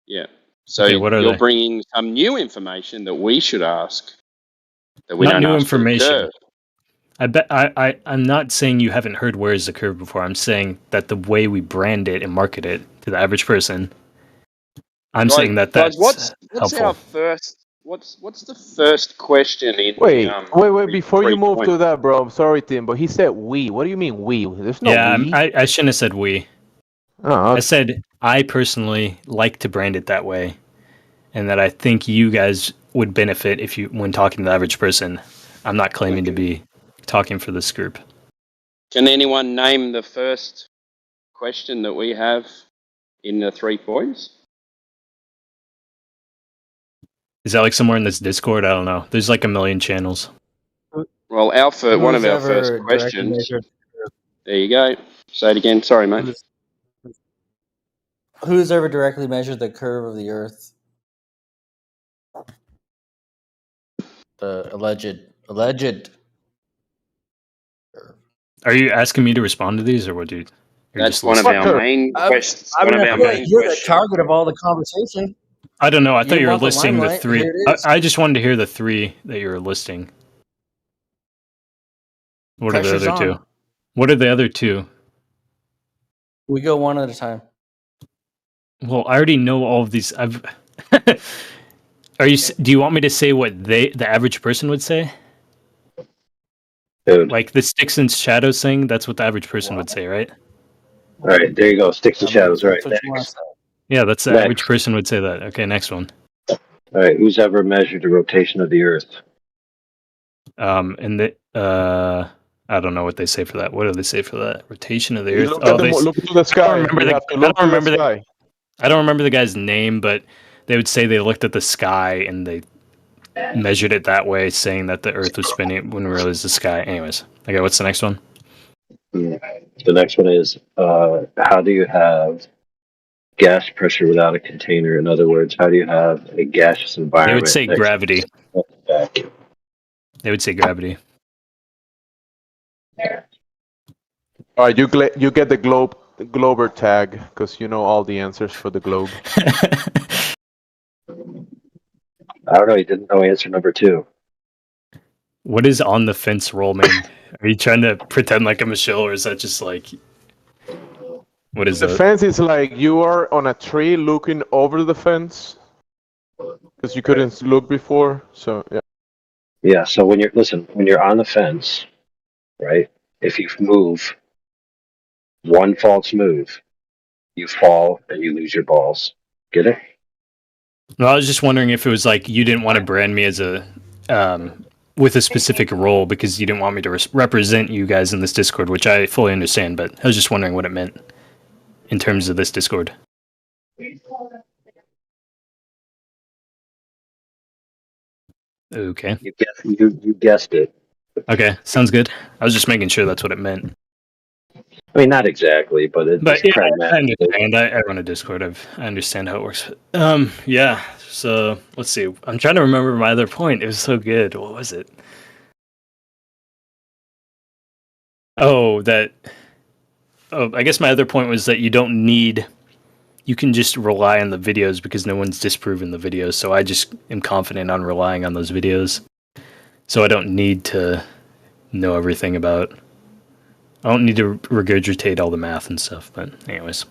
Yeah. So Okay, what are you're they? bringing some new information that we should ask. That we Not don't new ask for the information. curve. I bet I'm not saying you haven't heard where is the curve before. I'm saying that the way we brand it and market it to the average person, I'm saying that that's what's helpful. our first? What's the first question in? Wait, the, wait. Before you 3 move to points? that, bro. I'm sorry, Tim, but he said we. What do you mean we? There's no Yeah, we. I shouldn't have said we. Oh, I said I personally like to brand it that way, and that I think you guys would benefit if you when talking to the average person. I'm not claiming to be talking for this group. Can anyone name the first question that we have in the 3 points? Is that like somewhere in this Discord? I don't know. There's like a million channels. Well, one of Who's our ever first directly questions. measured- There you go. Say it again. Sorry, mate. Who's ever directly measured the curve of the Earth? The alleged. Are you asking me to respond to these, or what, dude? That's one of our main questions. I One mean, of I our feel like main you're the questions. target of all the conversation. I don't know. I thought you were want the listing the limelight, three. here it is. I just wanted to hear the three that you were listing. What are the Pressure's other two? on. What are the other two? We go one at a time. Well, I already know all of these. I've. Are you? Do you want me to say what the average person would say? Dude. Like the sticks and shadows thing. That's what the average person would say, right? All right, there you go. Sticks and shadows. Right. Next. Yeah, that's the Next. average person would say that. Okay, next one. All right. Who's ever measured the rotation of the Earth? And I don't know what they say for that. What do they say for that? Rotation of the You Earth. look at look to the sky. You have to look to the sky. I don't remember the guy's name, but they would say they looked at the sky and they measured it that way, saying that the Earth was spinning when really it was the sky. Anyways, okay, what's the next one? The next one is how do you have gas pressure without a container? In other words, how do you have a gaseous environment? They would say gravity. Vacuum. They would say gravity. All right, you get the Glober tag because you know all the answers for the globe. I don't know. You didn't know answer number 2. What is on the fence roll mean? Are you trying to pretend like I'm a shill, or is that just like what is The that? fence is like you are on a tree looking over the fence because you couldn't look before. So yeah. Yeah. So when you're on the fence, right? If you move one false move, you fall and you lose your balls. Get it? No, I was just wondering if it was like you didn't want to brand me as a with a specific role because you didn't want me to represent you guys in this Discord, which I fully understand. But I was just wondering what it meant in terms of this Discord. Okay. You guessed it. Okay, sounds good. I was just making sure that's what it meant. I mean, not exactly, but it's But yeah, I pragmatic. understand. I run a Discord. I understand how it works. Yeah. So let's see. I'm trying to remember my other point. It was so good. What was it? Oh, I guess my other point was that you don't need. You can just rely on the videos because no one's disproven the videos. So I just am confident on relying on those videos. So I don't need to know everything about. I don't need to regurgitate all the math and stuff. But anyways.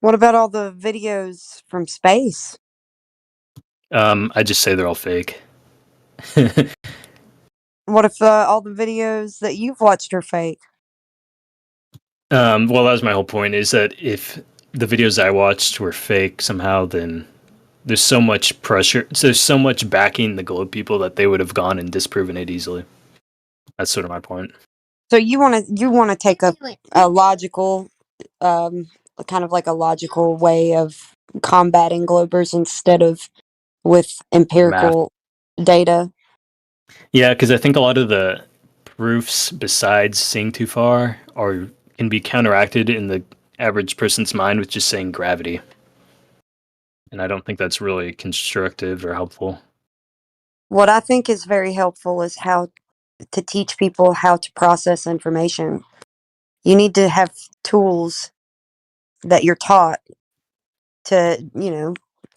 What about all the videos from space? I just say they're all fake. What if all the videos that you've watched are fake? Well, that was my whole point, is that if the videos I watched were fake somehow, then there's so much pressure, there's so much backing the globe people that they would have gone and disproven it easily. That's sort of my point. So you want to take a logical, kind of like a logical way of combating globers instead of with empirical data. Yeah, because I think a lot of the proofs besides seeing too far can be counteracted in the average person's mind with just saying gravity. And I don't think that's really constructive or helpful. What I think is very helpful is how to teach people how to process information. You need to have tools that you're taught to,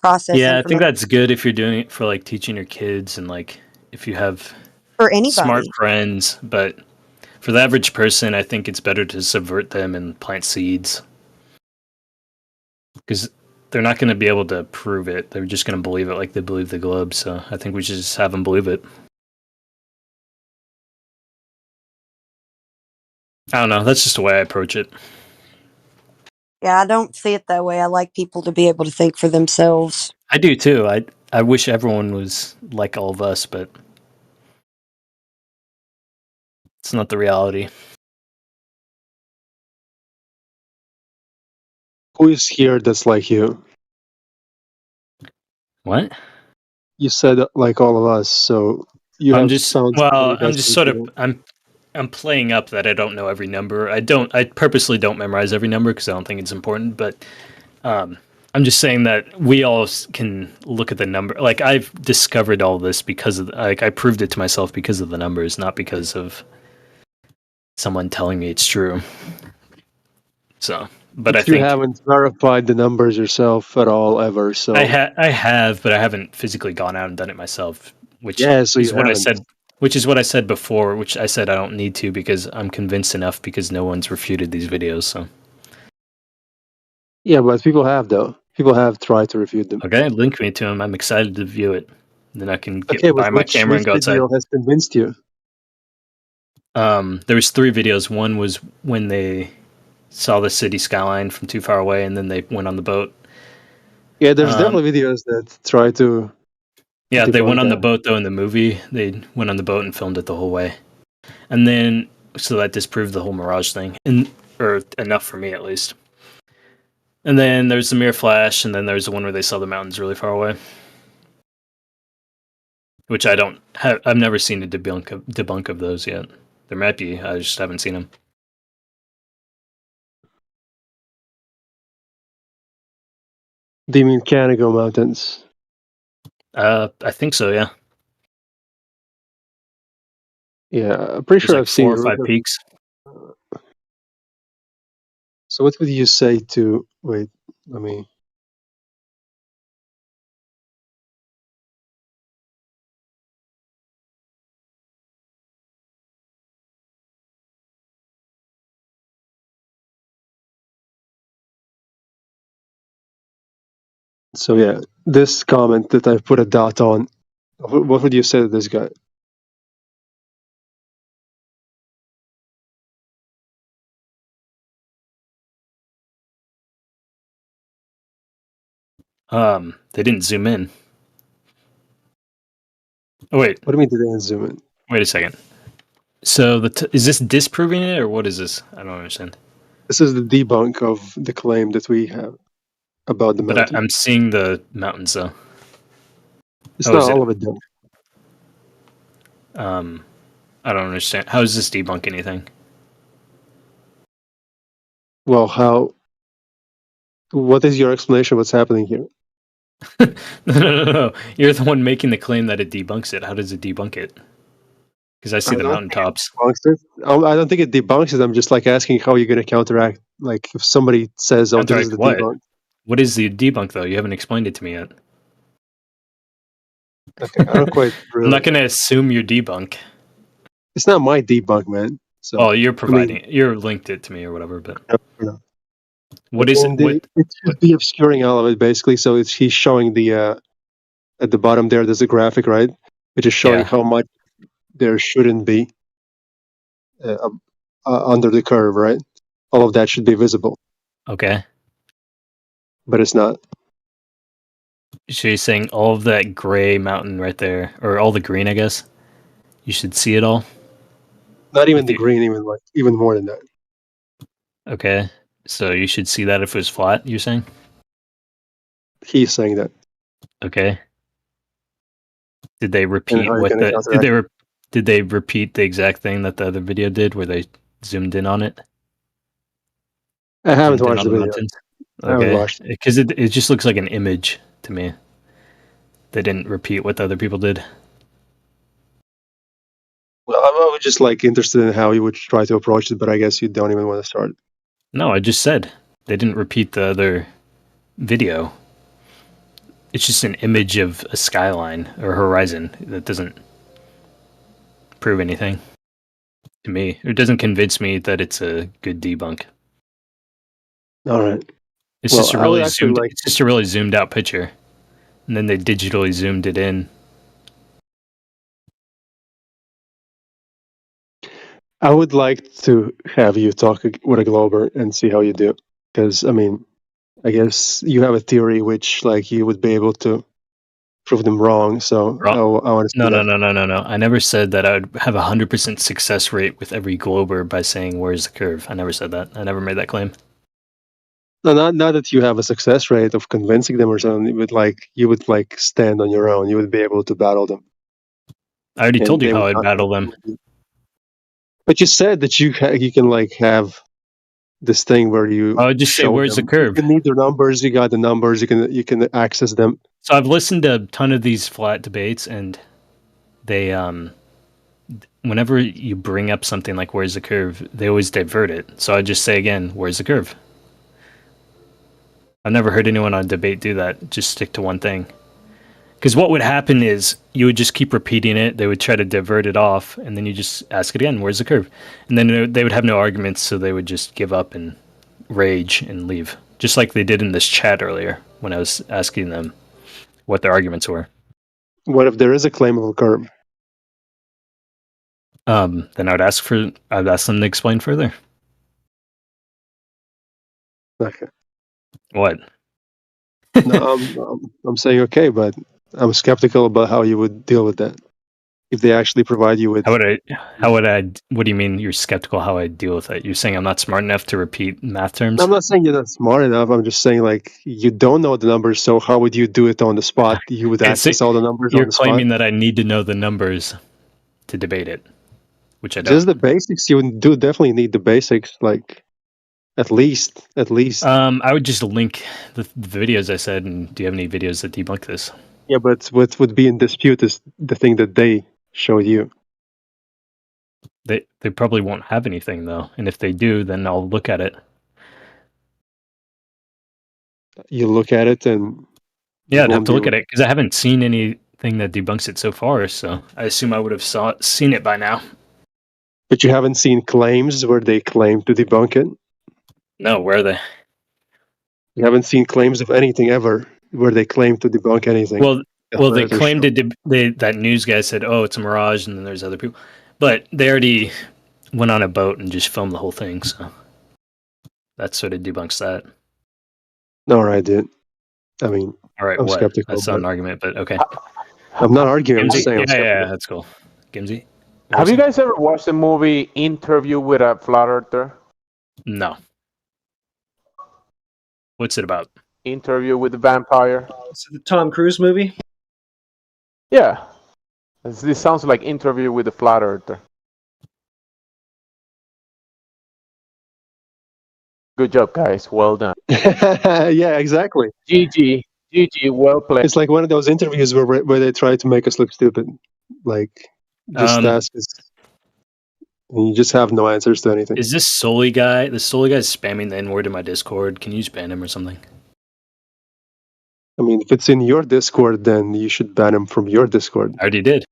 process Yeah, I information. think that's good if you're doing it for like teaching your kids and like if you have For anybody. smart friends, but for the average person, I think it's better to subvert them and plant seeds. Because they're not going to be able to prove it. They're just going to believe it like they believe the globe. So I think we should just have them believe it. I don't know. That's just the way I approach it. Yeah, I don't see it that way. I like people to be able to think for themselves. I do too. I wish everyone was like all of us, but it's not the reality. Who is here that's like you? What? You said like all of us, so you I'm have just sounds. well. I'm just sort of. I'm playing up that I don't know every number. I purposely don't memorize every number because I don't think it's important. But I'm just saying that we all can look at the number. Like I've discovered all this because of like I proved it to myself because of the numbers, not because of someone telling me it's true. So, but I think you haven't verified the numbers yourself at all ever. So I have, but I haven't physically gone out and done it myself. Which so is you what I haven't. said. Which is what I said before. Which I said I don't need to because I'm convinced enough because no one's refuted these videos. So yeah, but people have though. People have tried to refute them. Okay, link me to him. I'm excited to view it. Then I can Okay, buy but my which camera and go outside. video has convinced you? There was 3 videos. One was when they saw the city skyline from too far away, and then they went on the boat. Yeah, there's definitely videos that try to. Yeah, they went debunk on the that. boat though in the movie. They went on the boat and filmed it the whole way, and then so that disproved the whole mirage thing, or enough for me at least. And then there's the mirror flash, and then there's the one where they saw the mountains really far away, which I don't have. I've never seen a debunk of those yet. There might be. I just haven't seen them. Do you mean Canago Mountains? I think so. Yeah. Yeah, I'm pretty There's sure like I've seen 4 or 5 peaks. So what would you say to? Wait, let me. So yeah, this comment that I put a dot on. What would you say to this guy? They didn't zoom in. Oh wait. What do you mean they didn't zoom in? Wait a second. So is this disproving it, or what is this? I don't understand. This is the debunk of the claim that we have about the mountain. But I'm seeing the mountains though. It's not all of it though. I don't understand. How does this debunk anything? Well, how? What is your explanation of what's happening here? No. You're the one making the claim that it debunks it. How does it debunk it? Because I see the mountaintops. I don't think it debunks it. I'm just like asking how you're going to counteract. Like if somebody says, "Oh, this is the debunk." What is the debunk though? You haven't explained it to me yet. Okay, I don't quite. Really. I'm not going to assume your debunk. It's not my debunk, man. So, well, you're providing. You're linked it to me or whatever. But no. What is it? It should be obscuring all of it basically. So he's showing the at the bottom there. There's a graphic, right, which is showing how much there shouldn't be under the curve, right? All of that should be visible. Okay. But it's not. So you're saying all of that gray mountain right there, or all the green, I guess? You should see it all? Not even the green, even more than that. Okay. So you should see that if it was flat, you're saying? He's saying that. Okay. Did they repeat did they repeat the exact thing that the other video did where they zoomed in on it? I haven't watched the video. Okay. Because it just looks like an image to me. They didn't repeat what the other people did. Well, I was just like interested in how you would try to approach it, but I guess you don't even want to start. No, I just said they didn't repeat the other video. It's just an image of a skyline or horizon that doesn't prove anything to me. It doesn't convince me that it's a good debunk. All right. It's just a really zoomed out picture, and then they digitally zoomed it in. I would like to have you talk with a Glober and see how you do, because I mean, I guess you have a theory which like you would be able to prove them wrong. So I want to see No. I never said that I would have 100% success rate with every Glober by saying where's the curve. I never said that. I never made that claim. No, not that you have a success rate of convincing them or something. You would stand on your own. You would be able to battle them. I already told you how I'd battle them. But you said that you can have this thing where you. I would just say where's the curve. You need the numbers. You got the numbers. You can access them. So I've listened to a ton of these flat debates, and they whenever you bring up something like where's the curve, they always divert it. So I just say again, where's the curve? I've never heard anyone on debate do that. Just stick to one thing. Because what would happen is you would just keep repeating it. They would try to divert it off, and then you just ask it again, where's the curve? And then they would have no arguments, so they would just give up and rage and leave. just like they did in this chat earlier when I was asking them what their arguments were. What if there is a claimable curve? Then I'd ask them to explain further. Okay. What? No, I'm saying okay, but I'm skeptical about how you would deal with that if they actually provide you with. How would I? What do you mean you're skeptical how I deal with it? You're saying I'm not smart enough to repeat math terms? I'm not saying you're not smart enough. I'm just saying like you don't know the numbers, so how would you do it on the spot? You would access all the numbers on You're the spot. claiming that I need to know the numbers to debate it, which I don't. Just the basics. You do definitely need the basics, like at least. I would just link the videos I said, and do you have any videos that debunk this? Yeah, but what would be in dispute is the thing that they showed you. They probably won't have anything though, and if they do, then I'll look at it. You look at it and yeah, I'd have to look at it because I haven't seen anything that debunks it so far. So I assume I would have seen it by now. But you haven't seen claims where they claim to debunk it? No, where are they? You haven't seen claims of anything ever where they claim to debunk anything? Well, they claimed that news guy said, "Oh, it's a mirage," and then there's other people, but they already went on a boat and just filmed the whole thing. So that sort of debunks that. All right, dude. I mean, all right, I'm what? skeptical. That's not an argument, but okay. I'm not arguing. I'm just saying. Yeah, that's cool. Gimsy, have you guys ever watched the movie Interview with a Flat Earther? No. What's it about? Interview with the Vampire. Is it the Tom Cruise movie? Yeah. This sounds like Interview with the Flat Earther. Good job, guys. Well done. Yeah, exactly. GG, well played. It's like one of those interviews where they try to make us look stupid. Like, just ask us. And you just have no answers to anything. Is this Sully guy? The Sully guy's spamming the N-word in my Discord. Can you just ban him or something? I mean, if it's in your Discord, then you should ban him from your Discord. I already did.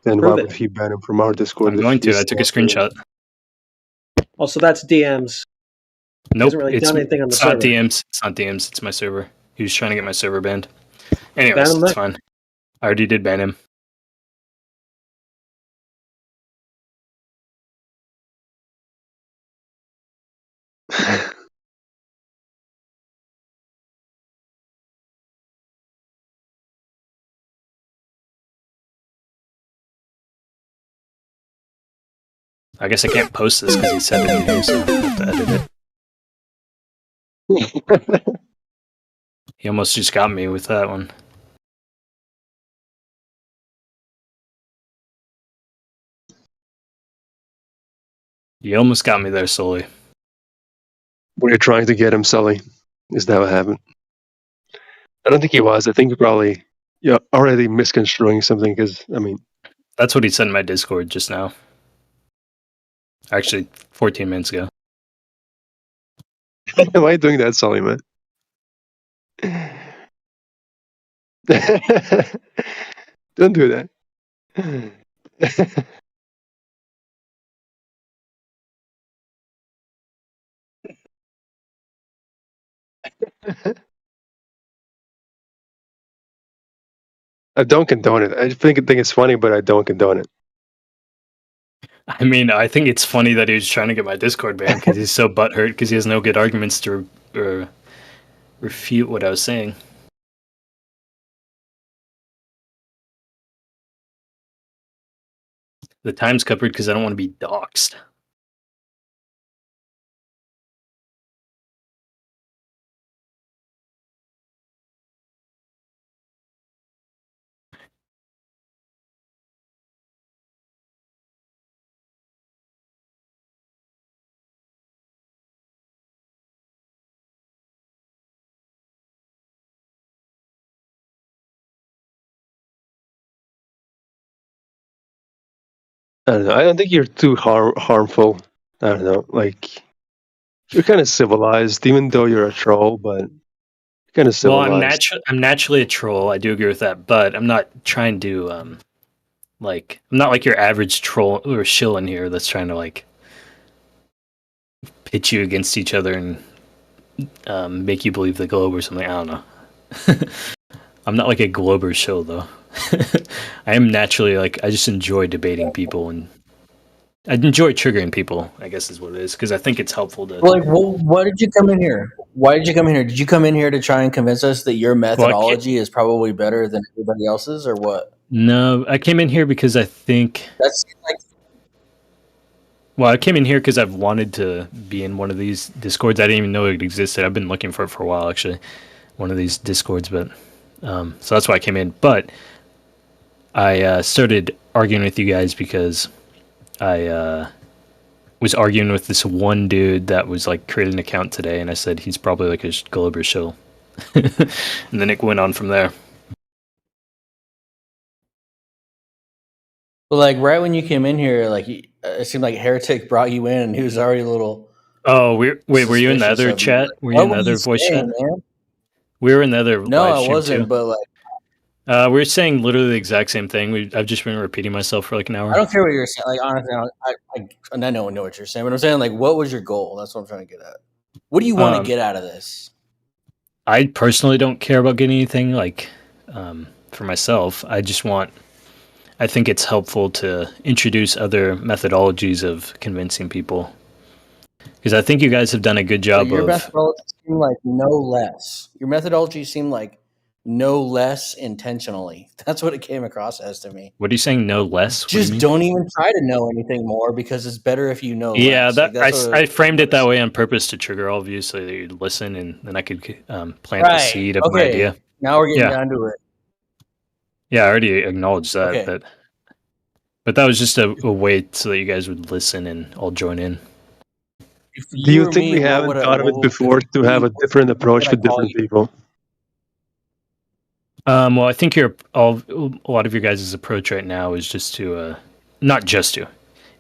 Then why would he ban him from our Discord? I'm going to. I took a screenshot. Also, that's DMs. Nope, Hasn't really done anything on the server. not DMs. It's not DMs. It's my server. He was trying to get my server banned. Anyways, Ban him it's then. fine. I already did ban him. I guess I can't post this because he said it in here, so I have to edit it. He almost just got me with that one. You almost got me there, Sully. Were you trying to get him, Sully? Is that what happened? I don't think he was. I think he probably already misconstruing something because, I mean... That's what he said in my Discord just now. Actually, 14 minutes ago. Why are you doing that, Sully, man? Don't do that. I don't condone it. I think it's funny, but I don't condone it. I mean, I think it's funny that he was trying to get my Discord banned because he's so butthurt because he has no good arguments to refute what I was saying. The time's covered because I don't want to be doxxed. I don't know. I don't think you're too harmful. I don't know. Like, you're kind of civilized, even though you're a troll, but you're kind of Well, civilized. I'm naturally a troll. I do agree with that, but I'm not trying to I'm not like your average troll or shill in here that's trying to like pit you against each other and make you believe the globe or something. I don't know. I'm not like a Glober show though. I am naturally like I just enjoy debating people and I enjoy triggering people. I guess is what it is because I think it's helpful to. Well, like, why did you come in here? Why did you come in here? Did you come in here to try and convince us that your methodology is probably better than everybody else's, or what? No, I came in here because I think. That's like. Well, I came in here because I've wanted to be in one of these Discords. I didn't even know it existed. I've been looking for it for a while, actually. One of these Discords, but so that's why I came in. But I started arguing with you guys because I was arguing with this one dude that was like created an account today, and I said he's probably like a Glober shill. And then it went on from there. Well, like right when you came in here, like it seemed like Heretic brought you in, and he was already a little. Oh, wait, were you in the other chat? Were you in the other voice chat? Man? We were in the other. No, live I stream wasn't. too. But like, we were saying literally the exact same thing. I've just been repeating myself for like an hour. I don't care what you're saying. Like honestly, I know what you're saying, but I'm saying like, what was your goal? That's what I'm trying to get at. What do you want to get out of this? I personally don't care about getting anything like for myself. I think it's helpful to introduce other methodologies of convincing people. Because I think you guys have done a good job your of. methodology seemed like no less. Your methodology seemed like no less intentionally. That's what it came across as to me. What are you saying? No less? Just don't even try to know anything more because it's better if you know. Yeah, less. I framed it that way on purpose to trigger all of you so that you'd listen, and then I could plant the seed of my idea. Now we're getting down to it. Yeah, I already acknowledged that, Okay. but that was just a way so that you guys would listen and all join in. Do you think we haven't thought of it before to have a different approach with different people? Well, I think a lot of your guys' approach right now is just to,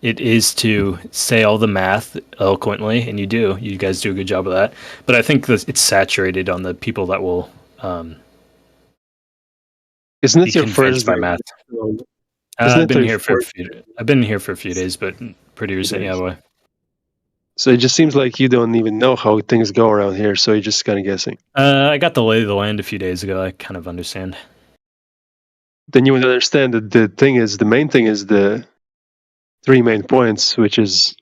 it is to say all the math eloquently, and you guys do a good job of that. But I think that it's saturated on the people that will. Isn't it your first by math? I've been here for a few days, but pretty recently, yeah. So it just seems like you don't even know how things go around here, so you're just kind of guessing. I got the lay of the land a few days ago. I kind of understand. Then you would understand that the main thing is the 3 main points, which is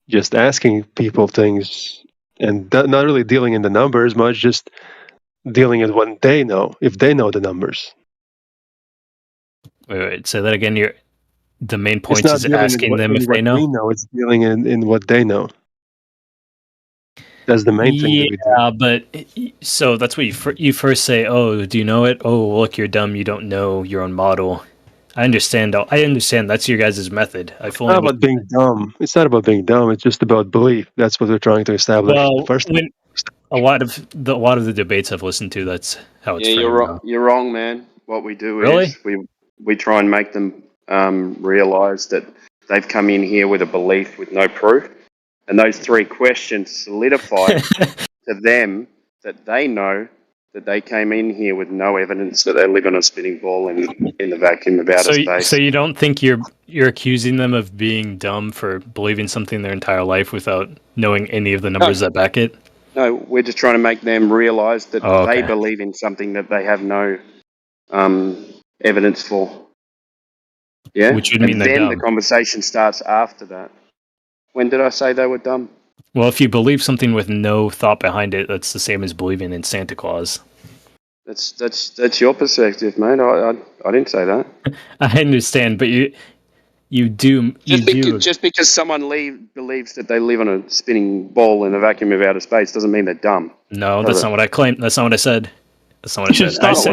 just asking people things and not really dealing in the numbers much, just dealing in what they know, if they know the numbers. Wait, say that again. The main point is asking them if they know. We know it's dealing in what they know. That's the main thing. Yeah, but so that's what you first say. Oh, do you know it? Oh, look, you're dumb. You don't know your own model. I understand. I understand. That's your guys' method. It's not about being dumb. It's not about being dumb. It's just about belief. That's what we're trying to establish. Well, a lot of the debates I've listened to, that's how it's. Yeah, you're wrong. You're wrong, man. What we do is we try and make them realize that they've come in here with a belief with no proof. And those 3 questions solidify to them that they know that they came in here with no evidence that they live on a spinning ball in the vacuum of outer space. So you don't think you're accusing them of being dumb for believing something their entire life without knowing any of the numbers that back it? No, we're just trying to make them realize that they believe in something that they have no evidence for. Yeah? Which would mean they're dumb. Then the conversation starts after that. When did I say they were dumb? Well, if you believe something with no thought behind it, that's the same as believing in Santa Claus. That's your perspective, mate. I didn't say that. I understand, but you do. Just because someone believes that they live on a spinning ball in a vacuum of outer space doesn't mean they're dumb. No, that's not what I claimed. That's not what I said. That's not what I said. I said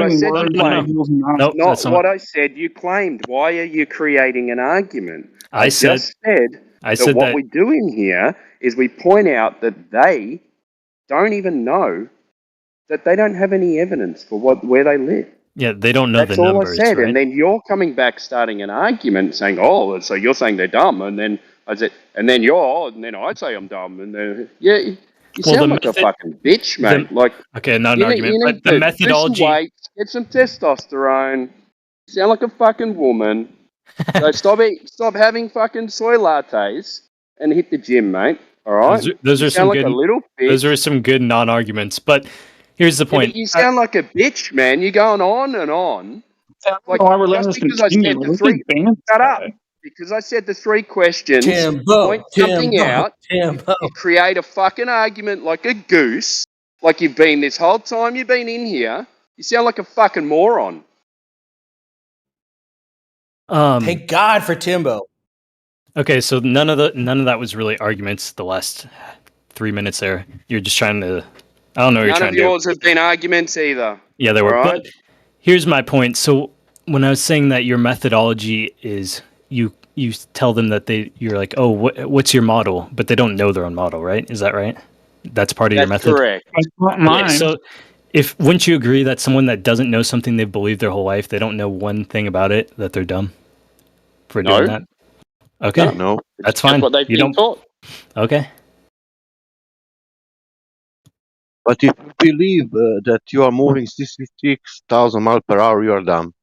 what I said. You claimed. Why are you creating an argument? I said what we do in here is we point out that they don't even know that they don't have any evidence for where they live. Yeah, they don't know the numbers. That's all I said. Right? And then you're coming back starting an argument saying, oh, so you're saying they're dumb. And then I said, and then I'd say I'm dumb. And then, you sound like a fucking bitch, mate. Not an argument, but the methodology. Weight, get some testosterone. You sound like a fucking woman. So stop having fucking soy lattes and hit the gym, mate. All right. Those You are sound some like good. a little bitch. Those are some good non-arguments. But here's the Yeah, point. but you sound like a bitch, man. You're going on and on. Like why we're letting just this because I continue. said the We three, could ban this shut up. guy. Because I said the three questions, point Timbo, something Timbo, out. Timbo. You create a fucking argument like a goose, like you've been this whole time you've been in here. You sound like a fucking moron. Thank God for Timbo. Okay, so none of that was really arguments. The last 3 minutes there, you're just trying to. I don't know what you're None trying of to do. yours have been arguments either. Yeah, there All were. right? But here's my point. So when I was saying that your methodology is you tell them that you're like, oh, what's your model? But they don't know their own model, right? Is that right? That's part of your That's method. correct. That's not Okay, mine. so wouldn't you agree that someone that doesn't know something they've believed their whole life, they don't know one thing about it, that they're dumb for No. doing that? Okay, No. that's fine. That's what they've You been don't. taught. Okay. But if you believe that you are moving 66,000 miles per hour, you are dumb.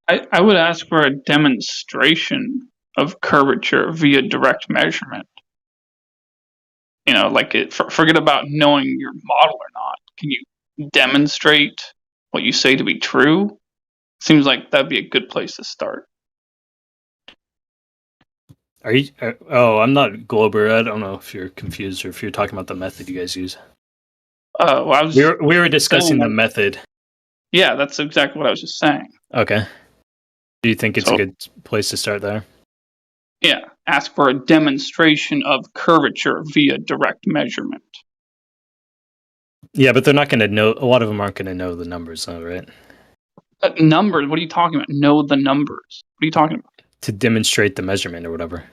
I would ask for a demonstration of curvature via direct measurement. You know, like forget about knowing your model or not. Can you demonstrate what you say to be true? Seems like that'd be a good place to start. Are you? Oh, I'm not Glober. I don't know if you're confused or if you're talking about the method you guys use. Well, I was We were discussing saying, the method. Yeah, that's exactly what I was just saying. Okay. Do you think it's a good place to start there? Yeah, ask for a demonstration of curvature via direct measurement. Yeah, but they're not going to know. A lot of them aren't going to know the numbers, though, right? Numbers? What are you talking about? Know the numbers? What are you talking about? To demonstrate the measurement or whatever.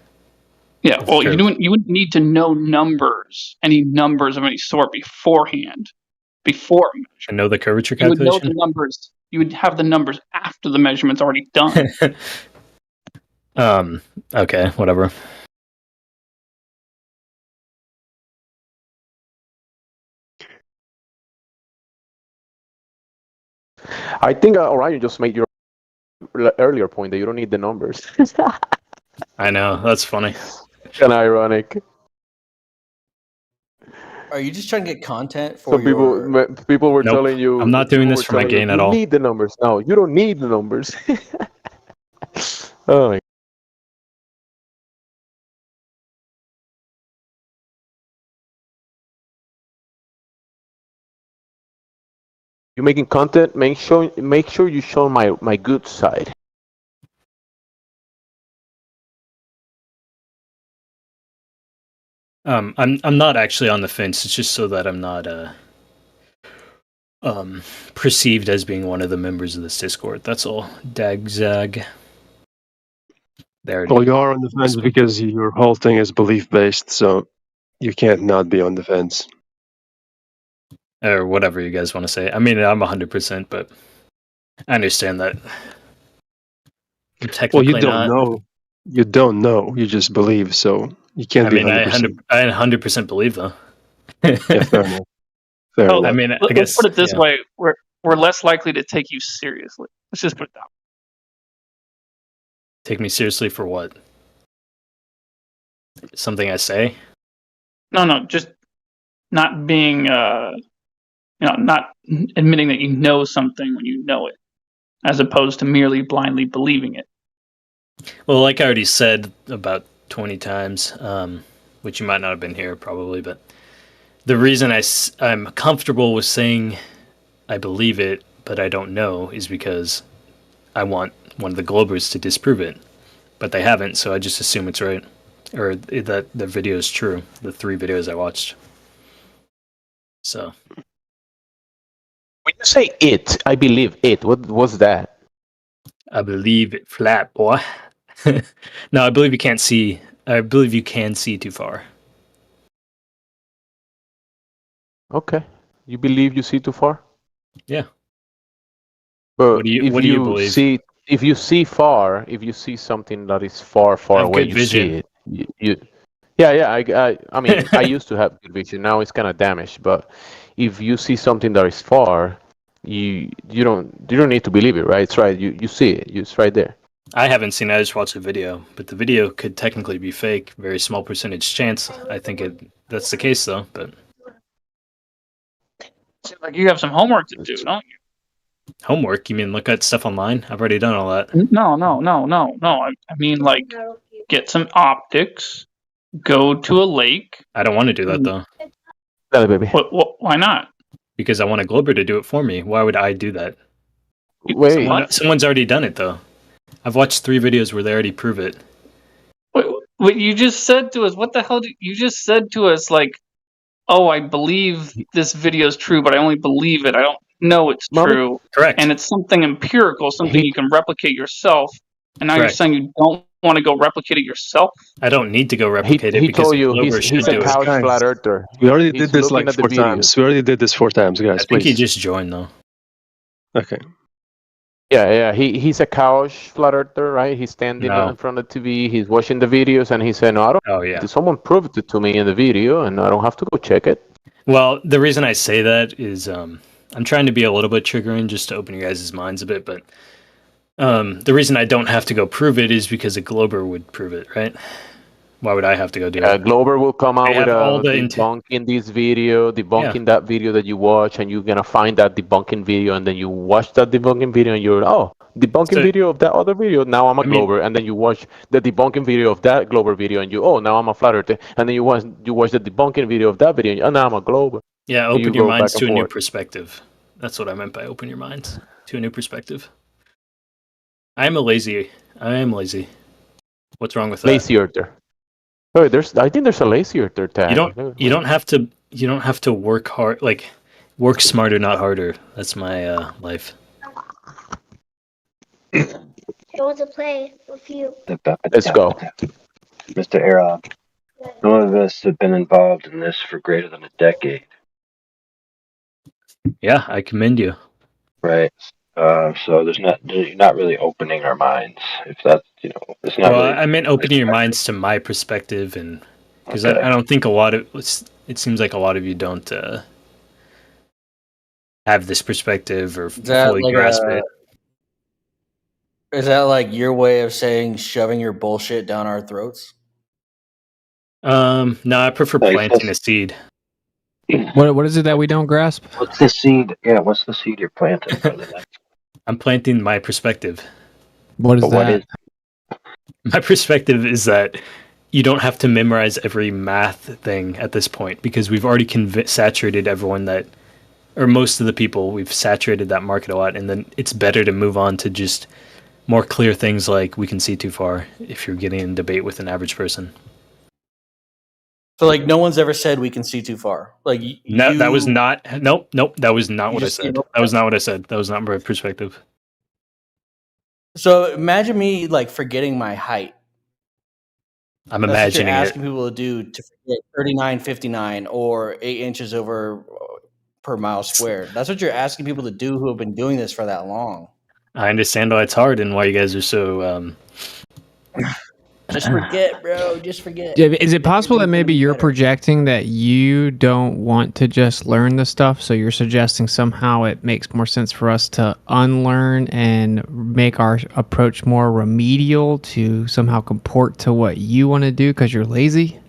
Yeah, well, Curve. you would need to know numbers, any numbers of any sort beforehand, before measurement. And know the curvature You would know calculation. the numbers. You would have the numbers after the measurement's already done. Okay, whatever. I think Orion just made your earlier point that you don't need the numbers. I know, that's funny. Kind of ironic. Are you just trying to get content for Some people were Nope. telling you. I'm not doing people this were for my telling you, gain at you all. need the numbers. No, you don't need the numbers. Oh my. You're making content. Make sure you show my good side. I'm not actually on the fence. It's just so that I'm not perceived as being one of the members of this Discord. That's all. Dagzag. There it Well, is. you are on the fence because your whole thing is belief based, so you can't not be on the fence. Or whatever you guys want to say. I mean, I'm 100%, but I understand that. I'm technically Well, you don't not. know. You don't know. You just believe, so you can't I be mean, 100%. I 100% believe though. Yeah, fair enough. Fair Oh, enough. I mean, I let's guess put it this yeah. way: we're less likely to take you seriously. Let's just put it that way. Take me seriously for what? Something I say? No, just not being, not admitting that you know something when you know it, as opposed to merely blindly believing it. Well, like I already said about 20 times, which you might not have been here probably, but the reason I'm comfortable with saying I believe it, but I don't know, is because I want one of the Globers to disprove it. But they haven't, so I just assume it's right. Or that the video is true. The 3 videos I watched. So. When you say it, I believe it. What was that? I believe it flat, boy. No, I believe you can't see. I believe you can see too far. Okay. You believe you see too far? Yeah. But What do you if believe? if you see far, if you see something that is far I have away, good you vision. see it. I mean, I used to have good vision. Now it's kind of damaged. But if you see something that is far, You don't need to believe it, right? It's right. You see it. It's right there. I haven't seen it. I just watched a video, but the video could technically be fake. Very small percentage chance. I think that's the case though. But Seems like you have some homework to do, don't you? homework? You mean look at stuff online? I've already done all that. No. I mean, like, get some optics. Go to a lake. I don't want to do that though. Baby. Why not? Because I want a Glober to do it for me. Why would I do that? Wait. Someone's already done it though. I've watched 3 videos where they already prove it. What you just said to us? What the hell? You just said to us like, "Oh, I believe this video is true, but I only believe it. I don't know it's true." Correct. And it's something empirical, something you can replicate yourself. And now you're Correct. saying you don't want to go replicate it yourself? I don't need to go replicate it He because told you Glober he's should a do it. couch flat earther. We already He's did this looking like at the 4 video. times. We already did this 4 times, guys. I think he Please. just joined though. Okay. Yeah. He's a couch flat earther, right? He's standing No. in front of the TV. He's watching the videos, and he said, "No, I don't." Oh yeah. Someone proved it to me in the video, and I don't have to go check it. Well, the reason I say that is I'm trying to be a little bit triggering just to open your guys' minds a bit, but the reason I don't have to go prove it is because a Glober would prove it, right? Why would I have to go do it? Glober will come out They with have all a the debunking this video, debunking that video that you watch, and you're gonna find that debunking video, and then you watch that debunking video, and you're debunking video of that other video. Now I'm a Glober, and then you watch the debunking video of that Glober video, and now I'm a flat earther, and then you watch the debunking video of that video, and now I'm a Glober. Yeah, And you open your go minds back to and a new forth. perspective. That's what I meant by open your minds to a new perspective. I am lazy. What's wrong with that? Lazy earther. Oh, I think there's a lazy earther tag. You don't have to work hard, like work smarter, not harder. That's my life. I want to play with you. Let's go. Mr. Aaron, none of us have been involved in this for greater than a decade, Yeah, I commend you. right? So you're not really opening our minds. If that's, it's not Well, really. I meant opening your minds to my perspective, and because Okay. I don't think it seems like a lot of you don't have this perspective or that fully like grasp a- it. Is that like your way of saying shoving your bullshit down our throats? No, I prefer Like, planting a seed. What is it that we don't grasp? What's the seed? Yeah, what's the seed you're planting, brother? I'm planting my perspective. What is But what that? is- My perspective is that you don't have to memorize every math thing at this point because we've already saturated everyone or most of the people. We've saturated that market a lot, and then it's better to move on to just more clear things like we can see too far if you're getting in debate with an average person. So like no one's ever said we can see too far. Like No, that was not. Nope. That was not You what I just said. came up That was not what I said. That was not my perspective. So imagine me like forgetting my height. I'm That's imagining what you're it. asking people to do to forget 39.59 or 8 inches over per mile squared. That's what you're asking people to do who have been doing this for that long. I understand why it's hard and why you guys are so. Just forget, bro. Just forget. Yeah, is it possible that maybe you're projecting that you don't want to just learn the stuff, so you're suggesting somehow it makes more sense for us to unlearn and make our approach more remedial to somehow comport to what you want to do because you're lazy?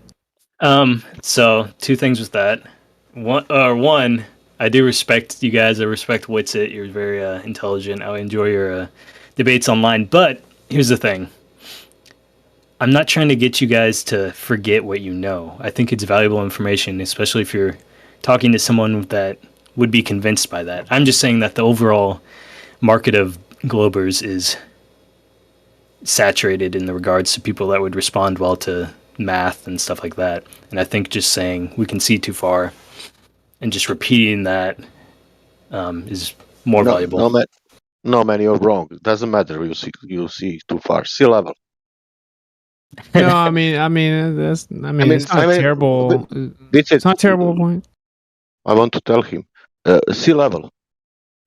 So 2 things with that. One, I do respect you guys. I respect Witsit. You're very intelligent. I enjoy your debates online. But here's the thing. I'm not trying to get you guys to forget what you know. I think it's valuable information, especially if you're talking to someone that would be convinced by that. I'm just saying that the overall market of Globers is saturated in the regards to people that would respond well to math and stuff like that. And I think just saying we can see too far and just repeating that is more valuable. No, man, you're wrong. It doesn't matter. You see too far. Sea level. No, I mean, it's not terrible. It's not a terrible point. I want to tell him, sea level.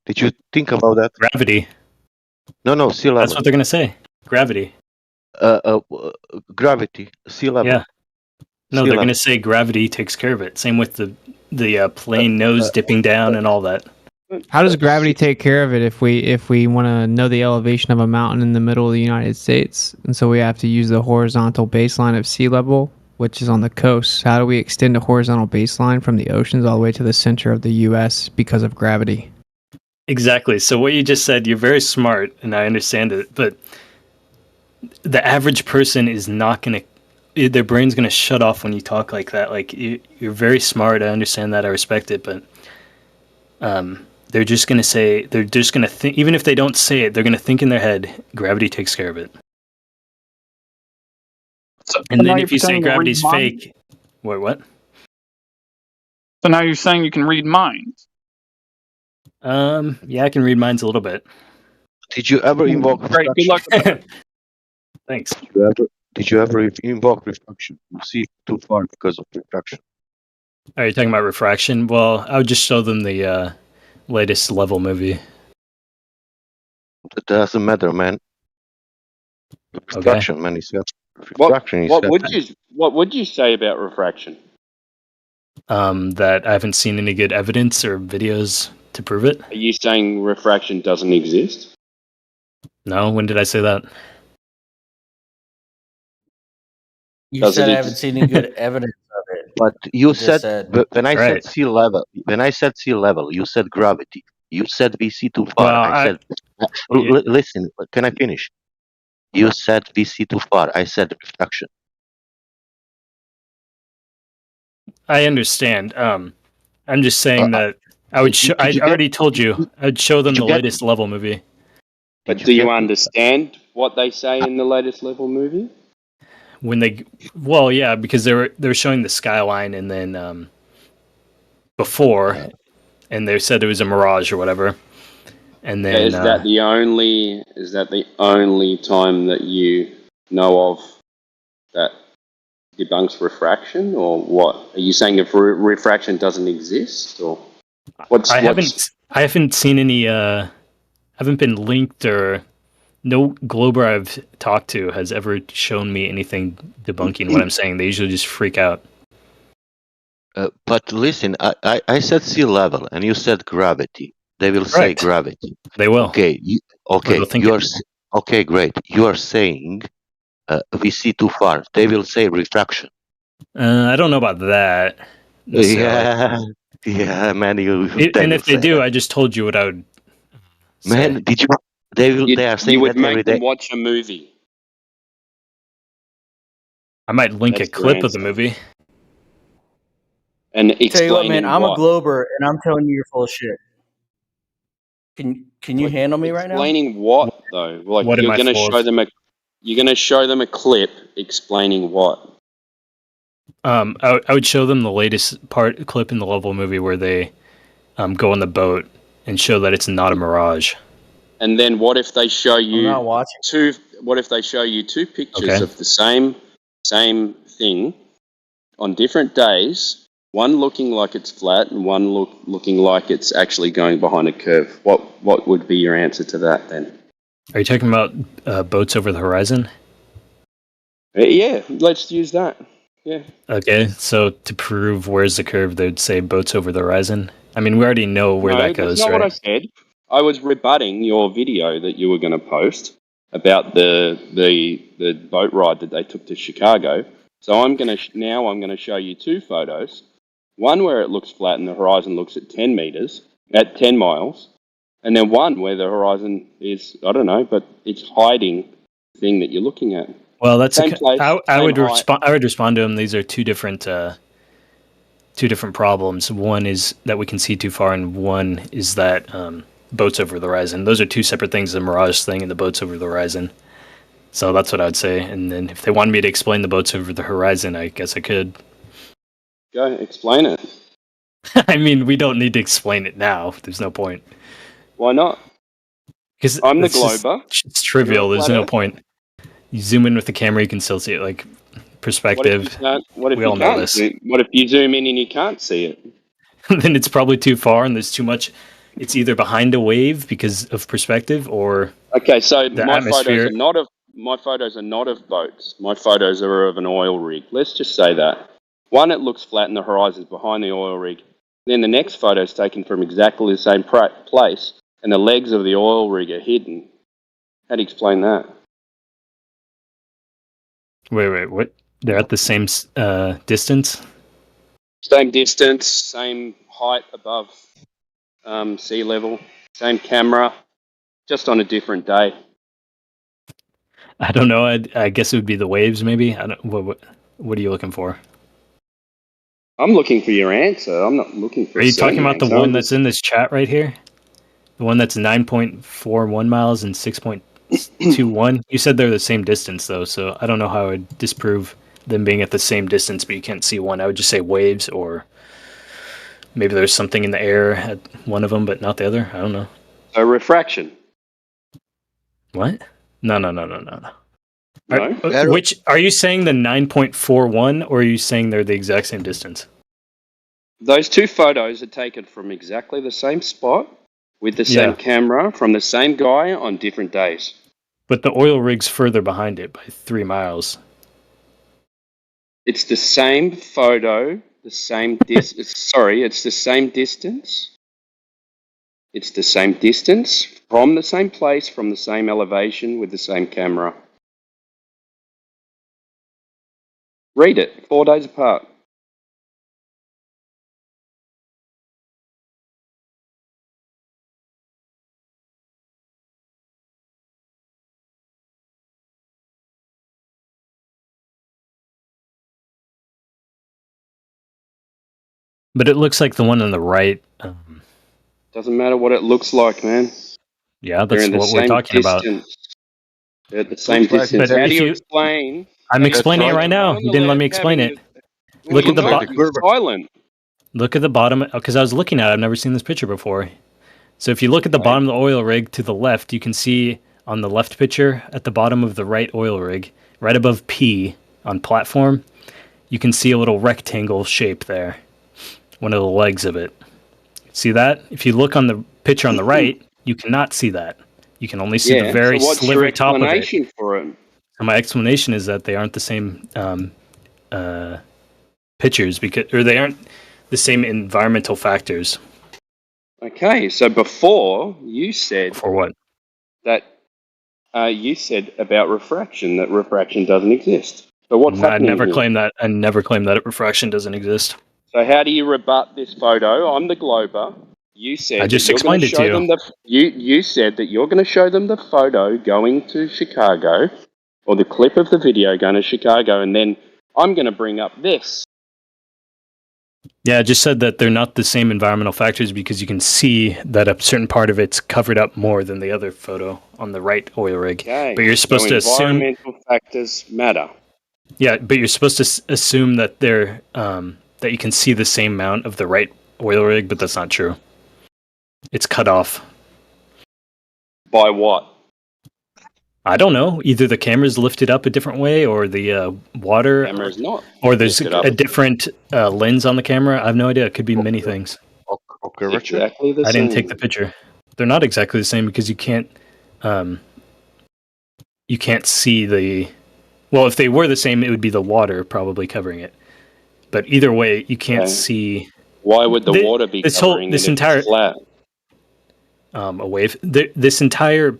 Did you think about that? Gravity. No, sea level. That's what they're gonna say. Gravity. Gravity. Sea level. Yeah. No, Sea they're level. gonna say gravity takes care of it. Same with the plane nose dipping down and all that. How does gravity take care of it if we want to know the elevation of a mountain in the middle of the United States, and so we have to use the horizontal baseline of sea level, which is on the coast? How do we extend a horizontal baseline from the oceans all the way to the center of the U.S. because of gravity? Exactly. So what you just said, you're very smart, and I understand it, but the average person is not going to, their brain's going to shut off when you talk like that. Like, you're very smart. I understand that. I respect it, but they're just going to say, they're just going to think, even if they don't say it, they're going to think in their head, gravity takes care of it. And then if you say gravity's fake, what? So now you're saying you can read minds. Yeah, I can read minds a little bit. Did you ever invoke Great, good refraction? luck with that. Thanks. Did you ever invoke refraction? You see too far because of refraction. Are you talking about refraction? Well, I would just show them the latest Level movie. It doesn't matter, man. Refraction, man. It's got refraction. What would you say about refraction? That I haven't seen any good evidence or videos to prove it. Are you saying refraction doesn't exist? No, when did I say that? You said I haven't seen any good evidence of it. But you just said, when I said sea level, you said gravity. You said VC too far. Well, I said, listen, can I finish? You said VC too far. I said refraction. I understand. I'm just saying that I would. I already told you. I'd show them the latest Level movie. But do you understand what they say in the latest Level movie? When they, well, yeah, because they were showing the skyline, and then before, and they said it was a mirage or whatever, and then Is that the only time that you know of that debunks refraction, or what? Are you saying if refraction doesn't exist, or I haven't seen any. Haven't been linked, or no Glober I've talked to has ever shown me anything debunking what I'm saying. They usually just freak out. But listen, I said sea level, and you said gravity. They will say gravity. They will. Okay. Okay, great. You are saying we see too far. They will say refraction. I don't know about that. Yeah, man. And if they do, I just told you what I would. Man, did you? They are saying you would that every make day. them watch a movie. I might link That's a clip your of the movie. And Tell you what, man, explaining I'm a what. Glober, and I'm telling you you're full of shit. Can you handle me right now? Explaining what though? Like What am you're I going to full show of? them a clip explaining what? I would show them the latest clip in the Level movie where they go on the boat and show that it's not a mirage. And then what if they show you I'm not watching. two pictures of the same thing on different days, one looking like it's flat and one looking like it's actually going behind a curve? What would be your answer to that then? Are you talking about boats over the horizon? Yeah, let's use that. Yeah. Okay, so to prove where's the curve, they'd say boats over the horizon. I mean, we already know where that goes, that's not right? what I said. I was rebutting your video that you were going to post about the boat ride that they took to Chicago. So I'm going to show you two photos. One where it looks flat and the horizon looks at 10 miles, and then one where the horizon is, I don't know, but it's hiding the thing that you're looking at. Well, that's Same place, I would same height. respond. I would respond to them. These are two different problems. One is that we can see too far, and one is that boats over the horizon. Those are two separate things: the mirage thing and the boats over the horizon. So that's what I'd say. And then if they wanted me to explain the boats over the horizon, I guess I could. Go explain it. I mean, we don't need to explain it now. There's no point. Why not? Because I'm the Glober. It's trivial. You're a There's flat no earth. point. You zoom in with the camera, you can still see it. Like perspective. What if we you all know can't? this. What if you zoom in and you can't see it? Then it's probably too far, and there's too much. It's either behind a wave because of perspective, or Okay, so the my atmosphere. photos are not of boats. My photos are of an oil rig. Let's just say that. One, it looks flat and the horizon's behind the oil rig. Then the next photo is taken from exactly the same place, and the legs of the oil rig are hidden. How do you explain that? Wait, what? They're at the same distance? Same distance, same height above sea level, same camera, just on a different day. I don't know. I guess it would be the waves, maybe. I don't. What are you looking for? I'm looking for your answer. I'm not looking for. Are you talking about the one that's in this chat right here? The one that's 9.41 miles and 6.21? You said they're the same distance, though, so I don't know how I would disprove them being at the same distance, but you can't see one. I would just say waves, or maybe there's something in the air at one of them, but not the other. I don't know. So refraction. What? No. No? Which are you saying the 9.41, or are you saying they're the exact same distance? Those two photos are taken from exactly the same spot with the same camera from the same guy on different days. But the oil rig's further behind it by 3 miles. It's the same photo, the same sorry, it's the same distance. It's the same distance from the same place, from the same elevation with the same camera. Read it, 4 days apart. But it looks like the one on the right. Doesn't matter what it looks like, man. Yeah, that's what we're talking about. They're at the same distance. How do you explain? I'm explaining it right now. You didn't let me explain it. Look at the bottom. Silent. Look at the bottom, because I was looking at it. I've never seen this picture before. So if you look at the bottom of the oil rig to the left, you can see on the left picture at the bottom of the right oil rig, right above P on platform, you can see a little rectangle shape there. One of the legs of it. See that? If you look on the picture on the right, you cannot see that. You can only see the very sliver top of it. What's your explanation for it? And my explanation is that they aren't the same pictures, or they aren't the same environmental factors. Okay, so before you said for what? That you said about refraction, that refraction doesn't exist. But what's happening? I never claimed that refraction doesn't exist. So how do you rebut this photo? I'm the Glober. You said I just explained it to you. You said that you're going to show them the photo going to Chicago, or the clip of the video going to Chicago, and then I'm going to bring up this. Yeah, I just said that they're not the same environmental factors because you can see that a certain part of it's covered up more than the other photo on the right oil rig. Okay. But you're supposed to assume environmental factors matter. Yeah, but you're supposed to assume that they're that you can see the same amount of the right oil rig, but that's not true. It's cut off. By what? I don't know. Either the camera's lifted up a different way, or the water. The camera's not. Or there's a different lens on the camera. I have no idea. It could be many things. Okay, exactly the I same. didn't take the picture. They're not exactly the same because you can't see the. Well, if they were the same, it would be the water probably covering it. But either way, you can't see. Why would the water be covering this it entire flat? A wave. This entire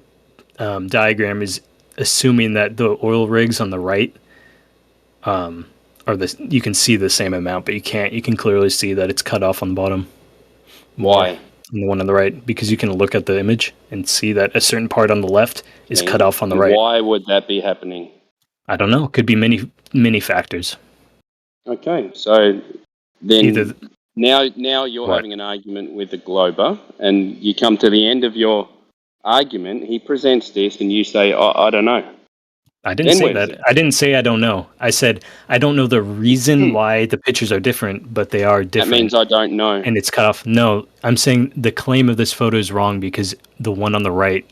diagram is assuming that the oil rigs on the right you can see the same amount, but you can't. You can clearly see that it's cut off on the bottom. Why? And the one on the right, because you can look at the image and see that a certain part on the left is cut off on the right. Why would that be happening? I don't know. Could be many factors. Okay, so then now you're having an argument with the Glober, and you come to the end of your argument. He presents this, and you say, I don't know. I didn't say that. I didn't say I don't know. I said I don't know the reason why the pictures are different, but they are different. That means I don't know. And it's cut off. No, I'm saying the claim of this photo is wrong because the one on the right,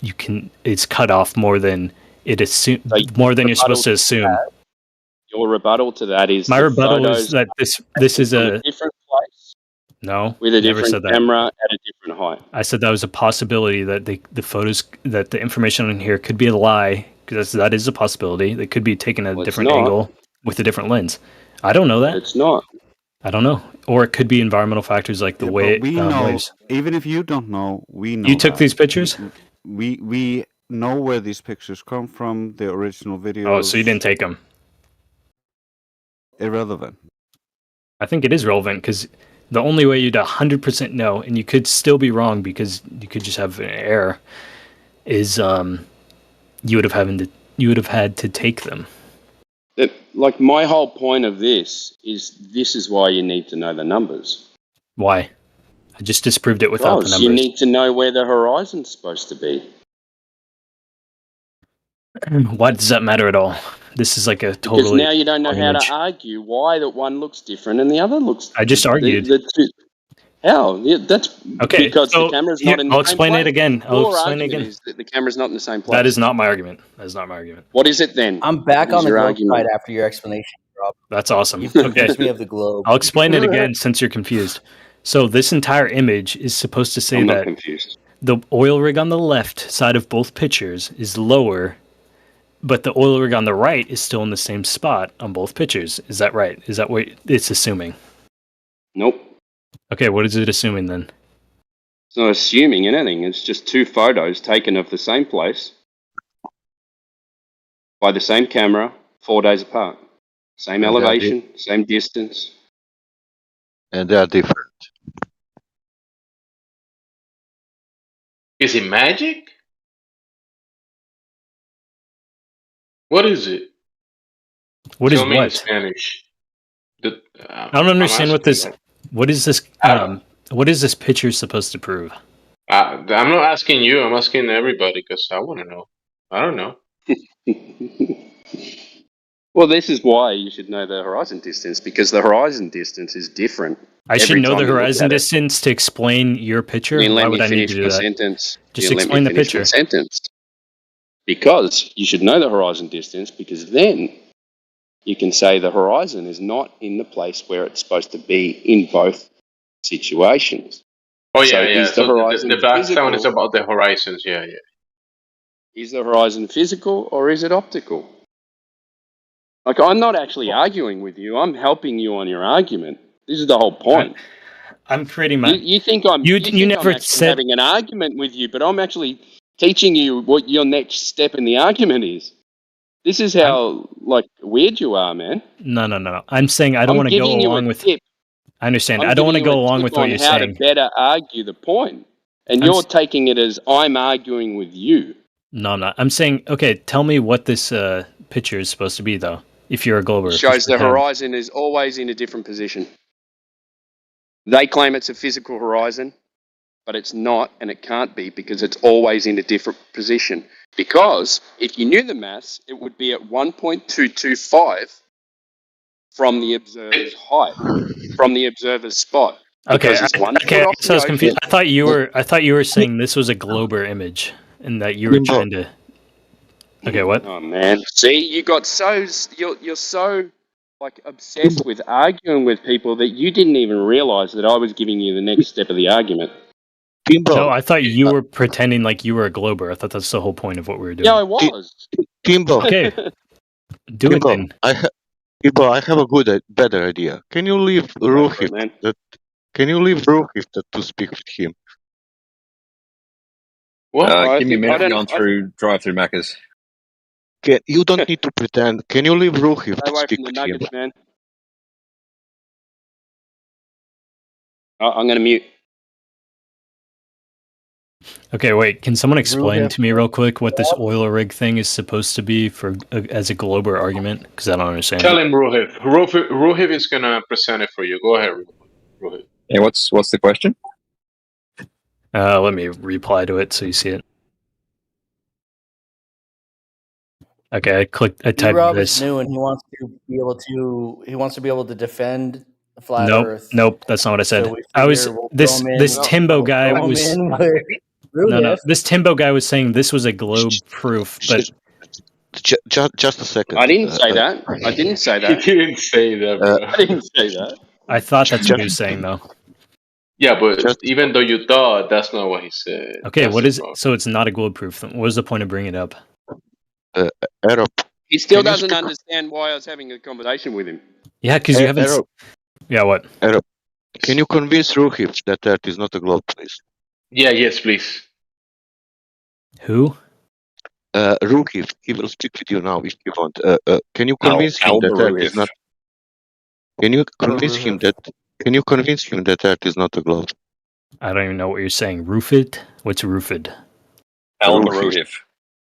it's cut off more than you're supposed to assume. Your rebuttal to that is my rebuttal is that this is a different place. No, with a different camera at a different height. I said that was a possibility that the photos, that the information on here could be a lie, because that is a possibility. They could be taken at a different angle with a different lens. I don't know that. It's not. I don't know. Or it could be environmental factors like the way we know. waves. Even if you don't know, we know. You took that. these pictures? We know where these pictures come from. The original videos. Oh, so you didn't take them? Irrelevant. I think it is relevant because the only way you'd 100% know, and you could still be wrong because you could just have an error, is you would have had to take them. Like my whole point of this is why you need to know the numbers. Why? I just disproved it without the Because numbers. you need to know where the horizon's supposed to be. Why does that matter at all? This is like a totally. Because now you don't know how image. to argue why that one looks different and the other looks. I just argued. How? Yeah, that's Okay, because so the camera's here, not in the I'll same explain place. it again. I'll Your explain it argument again. is that the camera's not in the same place. That is not my argument. That is not my argument. What is it then? I'm back What is on the your globe argument? side after your explanation, Rob. That's awesome. You've Okay. convinced me of the globe. I'll explain it again since you're confused. So this entire image is supposed to say I'm not that confused. the oil rig on the left side of both pictures is lower, but the oil rig on the right is still in the same spot on both pictures. Is that right? Is that what it's assuming? Nope. Okay, what is it assuming then? It's not assuming anything. It's just two photos taken of the same place by the same camera 4 days apart. Same And they're elevation, same distance. And they are different. Is it magic? What is it? What is Tell me in what? Spanish. I don't understand what this. What is this? I don't- What is this picture supposed to prove? I'm not asking you. I'm asking everybody because I want to know. I don't know. Well, this is why you should know the horizon distance, because the horizon distance is different. I should every know time the you look horizon at it. distance to explain your picture. You didn't Why let would me I need finish to do my that? sentence. Just You didn't let explain me the finish my picture. sentence. Because you should know the horizon distance, because then you can say the horizon is not in the place where it's supposed to be in both situations. Oh So yeah, yeah. is the So horizon the background is physical? about the horizons. Yeah, yeah. Is the horizon physical or is it optical? Like, I'm not actually arguing with you. I'm helping you on your argument. This is the whole point. I'm creating my. You think I'm You think never I'm actually said. having an argument with you, but I'm actually teaching you what your next step in the argument is. This is how like weird you are, man. No. I'm saying I don't I'm want to go giving you a along with. tip. I understand. I'm I don't want to giving you go a along tip with what on you're how saying. to better argue the point, and I'm you're s- taking it as I'm arguing with you. No, I'm not. I'm saying, okay, tell me what this picture is supposed to be, though. If you're a Glober, It just shows the pretend. horizon is always in a different position. They claim it's a physical horizon, but it's not, and it can't be because it's always in a different position. Because if you knew the mass, it would be at 1.225 from the observer's height, from the observer's spot. Okay, Because it's 1 okay. foot off So I was the confused. ocean. I thought you were saying this was a Glober image, and that you were Limbo. trying to. Okay, what? Oh man! See, you got you're so like obsessed with arguing with people that you didn't even realize that I was giving you the next step of the argument. No, I thought you were pretending like you were a Glober. I thought that's the whole point of what we were doing. Yeah, I was. Kimbo. Okay, do it Kimbo, then. Kimbo, I have a better idea. Can you leave Ruhif to speak with him? Well, give me a minute. I'm going through drive-through Macca's. You don't need to pretend. Can you leave Ruhif Stay to away speak from the with him? nuggets, man. I'm going to mute. Okay, wait. Can someone explain Ruhif. to me real quick what this oil rig thing is supposed to be for as a Glober argument? Because I don't understand. Tell it. him, Ruhiv. Ruhiv is gonna present it for you. Go ahead, Ruhiv. Yeah, what's the question? Let me reply to it so you see it. Okay, I typed Rob this. is new, and he wants to be able to defend the flat Earth. Nope, that's not what I said. So we I was figure we'll this throw him in- this Timbo we'll guy throw him was in with no. Ruhif. This Timbo guy was saying this was a globe proof, but Just a second. I didn't say that. I didn't say that. He didn't say that, bro. I didn't say that. I thought that's what he was saying though. Yeah, but even though you thought, that's not what he said. Okay, That's what the is problem. so it's not a globe proof? What was the point of bringing it up? Arab. He still Can you doesn't speak- understand why I was having a conversation with him. Yeah, because you haven't. Arab, Yeah, what? Hello. Can you convince Ruhif that Earth is not a globe, please? Yeah, yes, please. Who? Ruhif, he will speak with you now if you want. Can you Al convince him Al that Earth is Maroohif. not? Can you convince him that? Can you convince him that Earth is not a globe? I don't even know what you're saying. Roofed? What's roofed? Al Ruhif. Maroohif.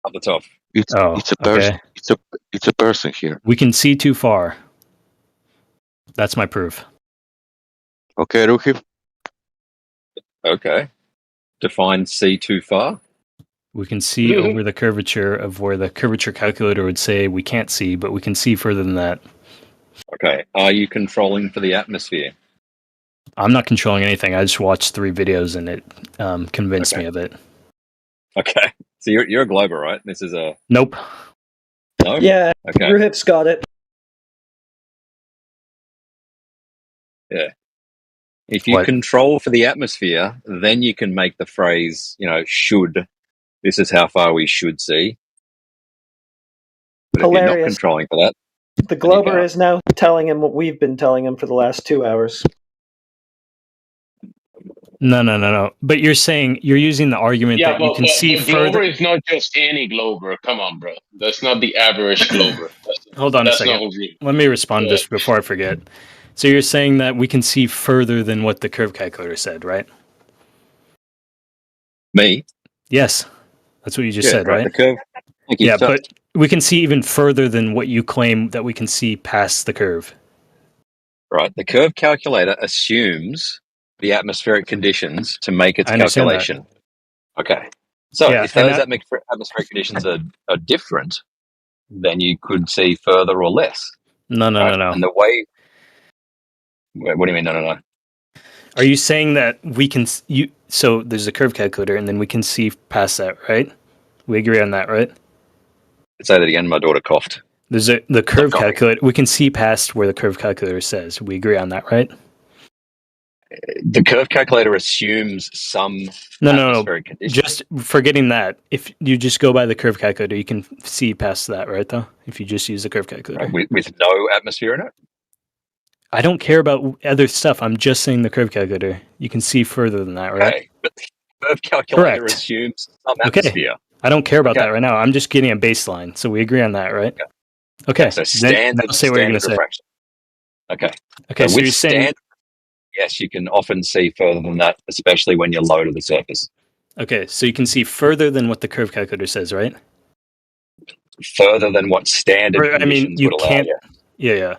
Up the top. It's Oh, it's a person. okay. It's a person here. We can see too far. That's my proof. Okay, Ruhif. Okay. Define see too far. We can see over the curvature of where the curvature calculator would say we can't see, but we can see further than that. Okay. Are you controlling for the atmosphere? I'm not controlling anything. I just watched 3 videos and it convinced me of it. Okay. So you're a glober, right? This is a Nope. no. Yeah, Okay. Ruhif's got it. Yeah. If you What? control for the atmosphere, then you can make the phrase, should. This is how far we should see. But if you're not Hilarious. controlling for that, The Glober is now telling him what we've been telling him for the last 2 hours. No. But you're using the argument Yeah, that you but can see the further. Glober is not just any Glober. Come on, bro. That's not the average Glober. Hold on a That's not second. who's real. Let me respond to this before I forget. So you're saying that we can see further than what the curve calculator said, right? me. Yes. That's what you just Yeah, said, right? The curve. Thank you. Yeah, So- but we can see even further than what you claim that we can see past the curve. Right. The curve calculator assumes the atmospheric conditions to make its I understand that. calculation. Okay. So Yeah, if and those that- atmospheric conditions are different, then you could see further or less. No. And the way. What do you mean? No. Are you saying that we can so there's a curve calculator and then we can see past that, right? We agree on that, right? Say that again. My daughter coughed. There's the curve calculator. We can see past where the curve calculator says. We agree on that, right? The curve calculator assumes some No. atmospheric conditions. Just forgetting that. If you just go by the curve calculator, you can see past that, right? Though, if you just use the curve calculator, With no atmosphere in it. I don't care about other stuff. I'm just saying the curve calculator. You can see further than that, right? Okay, but the curve calculator Correct. assumes some atmosphere. I don't care about Okay. that right now. I'm just getting a baseline. So we agree on that, right? Okay. So Then standard, say what you're going to standard say. refraction. Okay. Okay, so with you're saying- standard, yes, you can often see further than that, especially when you're low to the surface. Okay, so you can see further than what the curve calculator says, right? Further than what standard Or, I mean, conditions you would allow. can't. Yeah. Yeah.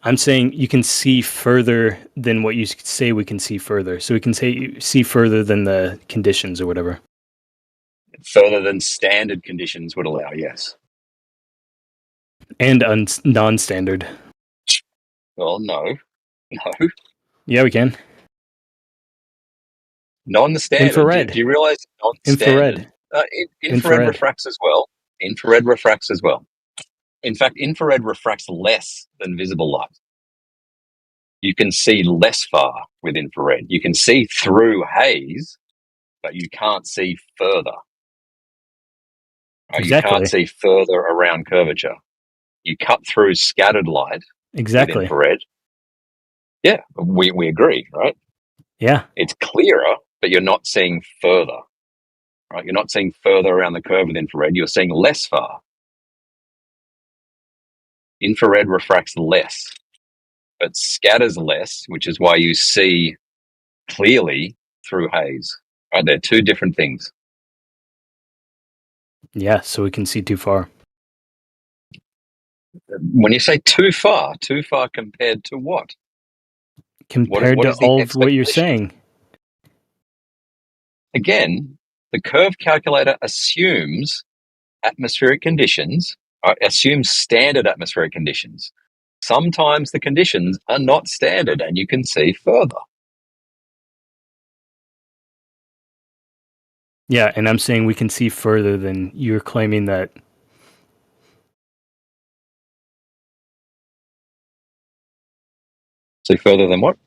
I'm saying you can see further than what you say we can see further. So we can see further than the conditions or whatever. Further than standard conditions would allow. Yes. And non-standard. Well, no. Yeah, we can. Non-standard. Infrared. Do you realize non-standard? Infrared refracts as well. Infrared refracts as well. In fact, infrared refracts less than visible light. You can see less far with infrared. You can see through haze, but you can't see further. Right? Exactly. You can't see further around curvature. You cut through scattered light Exactly. with infrared. Yeah, we agree, right? Yeah. It's clearer, but you're not seeing further. Right? You're not seeing further around the curve with infrared. You're seeing less far. Infrared refracts less, but scatters less, which is why you see clearly through haze. Right? They're two different things. Yeah, so we can see too far. When you say too far compared to what? Compared what to is the all of what you're expectation? saying. Again, the curve calculator assumes atmospheric conditions, assumes standard atmospheric conditions. Sometimes the conditions are not standard and you can see further. Yeah, and I'm saying we can see further than you're claiming that. See further than what?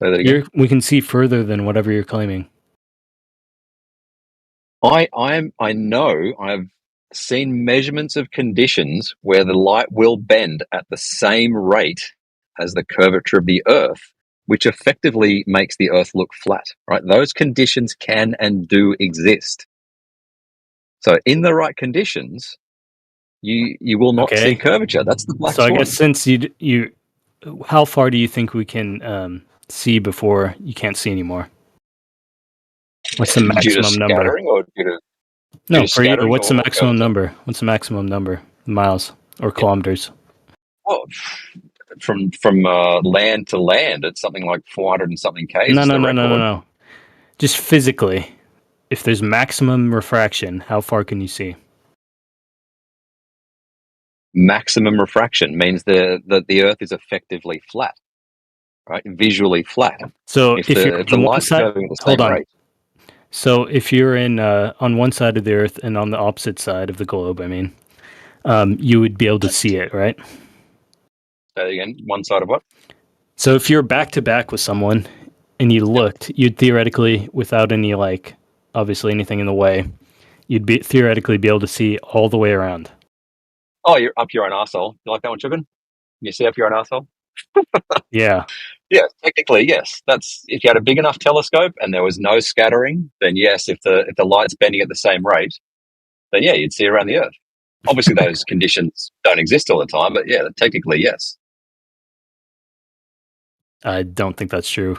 Say that again. We can see further than whatever you're claiming. I know I've seen measurements of conditions where the light will bend at the same rate as the curvature of the Earth, which effectively makes the Earth look flat, right? Those conditions can and do exist. So in the right conditions, you will not see Okay. curvature. That's the black So I swan. guess since you, how far do you think we can see before you can't see anymore? What's the Due to maximum number? scattering or due to No, to for you. scattering What's the or maximum curvature? number? What's the maximum number? Miles or kilometers? Oh, from land to land, it's something like 400 and something k's. No, is no, the no, no, no, record. no. Just physically, if there's maximum refraction, how far can you see? Maximum refraction means that the Earth is effectively flat, right? Visually flat. So if you're if the on one light's side, going at the hold same on. rate, So if you're in on one side of the Earth and on the opposite side of the globe, I mean, you would be able to see it, right? say again, one side of what? So if you're back to back with someone and you looked, you'd theoretically, without any obviously anything in the way, you'd theoretically be able to see all the way around. Oh, you're up your own arsehole. You like that one, Chugan? You see up your own arsehole? Yeah. Yeah, technically, yes. That's if you had a big enough telescope and there was no scattering, then yes. If the light's bending at the same rate, then yeah, you'd see around the Earth. Obviously, those conditions don't exist all the time, but yeah, technically, yes. I don't think that's true.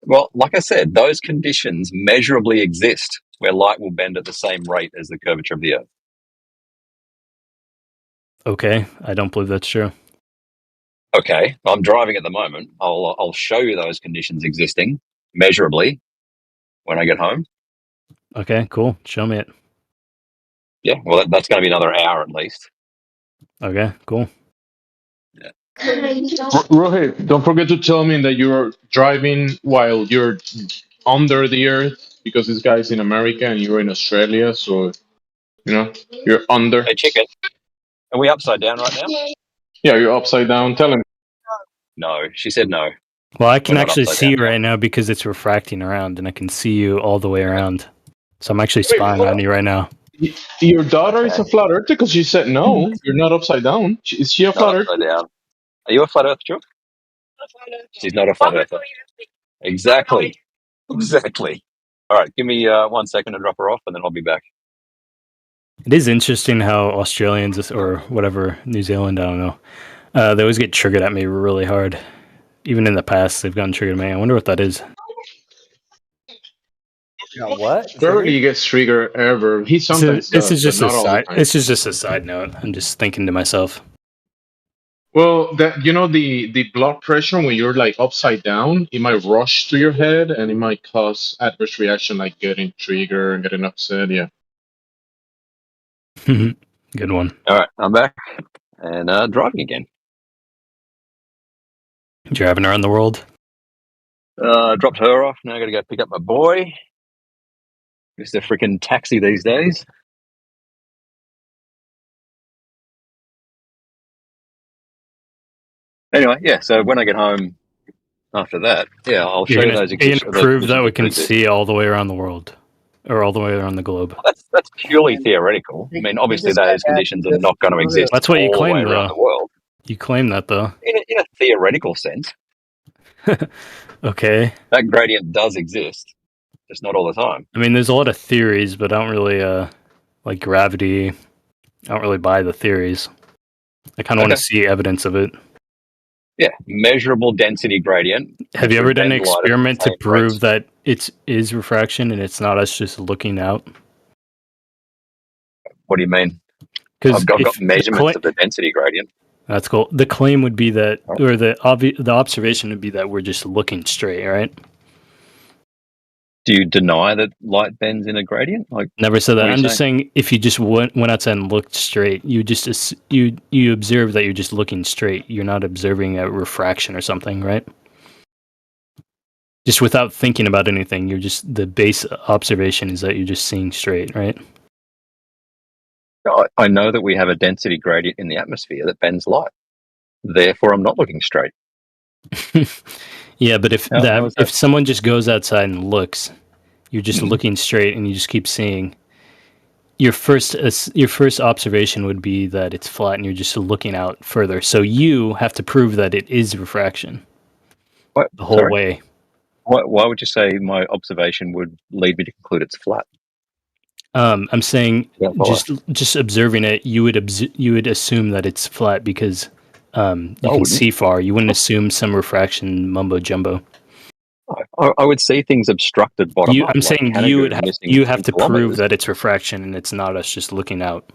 Well, like I said, those conditions measurably exist where light will bend at the same rate as the curvature of the Earth. Okay, I don't believe that's true. Okay, I'm driving at the moment. I'll show you those conditions existing measurably when I get home. Okay, cool. Show me it. Yeah, well, that's going to be another hour at least. Okay, cool. Rohit, don't forget to tell me that you're driving while you're under the earth because this guy's in America and you're in Australia, so you're under. Hey, chicken, are we upside down right now? Yeah, you're upside down. Tell him. No, she said no. Well, I can We're not actually upside see down you right now because it's refracting around, and I can see you all the way around. So I'm actually spying on you right now. Your daughter is a flat earther because she said no. You're not upside down. Is she a Not flat earther? upside down. Are you a flat earth, Chuck? She's not a flat earther. Exactly. Exactly. All right, give me 1 second to drop her off, and then I'll be back. It is interesting how Australians or whatever, New Zealand, I don't know, they always get triggered at me really hard. Even in the past, they've gotten triggered at me. I wonder what that is. What? Barely gets triggered ever. He sometimes This does, is just but a not all the side. time. This is just a side note. I'm just thinking to myself. Well, the blood pressure when you're like upside down, it might rush to your head and it might cause adverse reaction like getting triggered and getting upset. Yeah. Good one. All right, I'm back and driving again. Driving around the world. Dropped her off. Now I got to go pick up my boy. It's a freaking taxi these days. Anyway, yeah. So when I get home after that, yeah, I'll show you those. You're gonna prove that we can exist. see all the way around the world, or all the way around the globe. That's purely theoretical. I mean, obviously those conditions are not going to exist. That's what you all claim, the way around though. the world. You claim that, though. In a theoretical sense, Okay. that gradient does exist, just not all the time. I mean, there's a lot of theories, but I don't really like gravity. I don't really buy the theories. I kind of want to see evidence of it. Yeah, measurable density gradient. Have you ever done an bend light at the experiment to same prove rate. that it is refraction and it's not us just looking out? What do you mean? 'Cause I've got if the measurements of the density gradient. That's cool. The claim would be that, or the observation would be that we're just looking straight, right? Do you deny that light bends in a gradient? Like, Never said what that. are you I'm just saying if you just went outside and looked straight, you just you observe that you're just looking straight. You're not observing a refraction or something, right? Just without thinking about anything, you're just the base observation is that you're just seeing straight, right? I know that we have a density gradient in the atmosphere that bends light. Therefore, I'm not looking straight. Yeah, but if How is that? if someone just goes outside and looks, you're just looking straight and you just keep seeing. your first observation would be that it's flat, and you're just looking out further. So you have to prove that it is refraction What? the whole Sorry? way. Why would you say my observation would lead me to conclude it's flat? I'm saying Yeah, just observing it, you would assume that it's flat because you can wouldn't. see far. You wouldn't assume some refraction mumbo jumbo. I would see things obstructed bottom up. I'm like saying Canada missing you have 10 to prove kilometers. that it's refraction, and it's not us just looking out.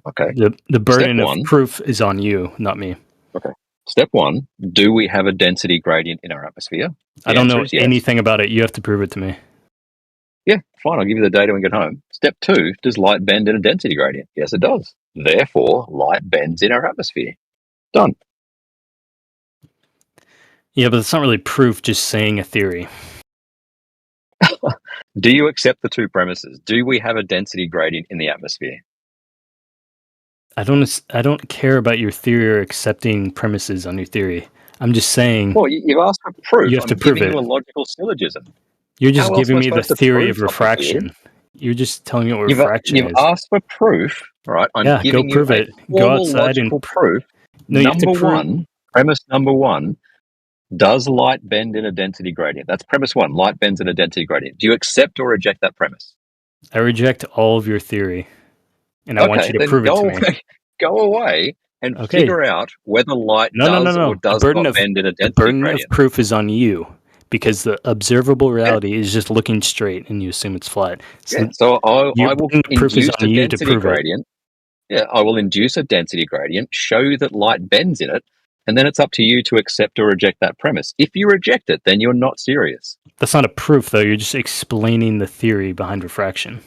Okay. The burden Step of one. proof is on you, not me. Okay. Step one, do we have a density gradient in our atmosphere? I don't know anything about it. You have to prove it to me. Yeah, fine. I'll give you the data when we get home. Step two, does light bend in a density gradient? Yes, it does. Therefore, light bends in our atmosphere. Done. Yeah, but it's not really proof, just saying a theory. Do you accept the two premises? Do we have a density gradient in the atmosphere? I don't care about your theory or accepting premises on your theory. I'm just saying. Well, you've asked for proof. You have to I'm prove giving it. you a logical syllogism. You're just How else giving am I me the supposed to theory prove of something to you? refraction. You're just telling me what You've refraction is. asked for proof, right? I'm Yeah, go giving prove you a it. Go formal outside and logical proof. No, you have to Number prove. one, premise number one, does light bend in a density gradient? That's premise one. Light bends in a density gradient. Do you accept or reject that premise? I reject all of your theory, and I want Okay, you to then prove it go to me. away, go away and Okay. figure out whether light No. does or The does burden not of bend in a the density burden of gradient. proof is on you because the observable reality is just looking straight, and you assume it's flat. Yeah, so I your will burden of proof is induce on a you to density prove it. gradient. Yeah, I will induce a density gradient, show you that light bends in it, and then it's up to you to accept or reject that premise. If you reject it, then you're not serious. That's not a proof, though. You're just explaining the theory behind refraction.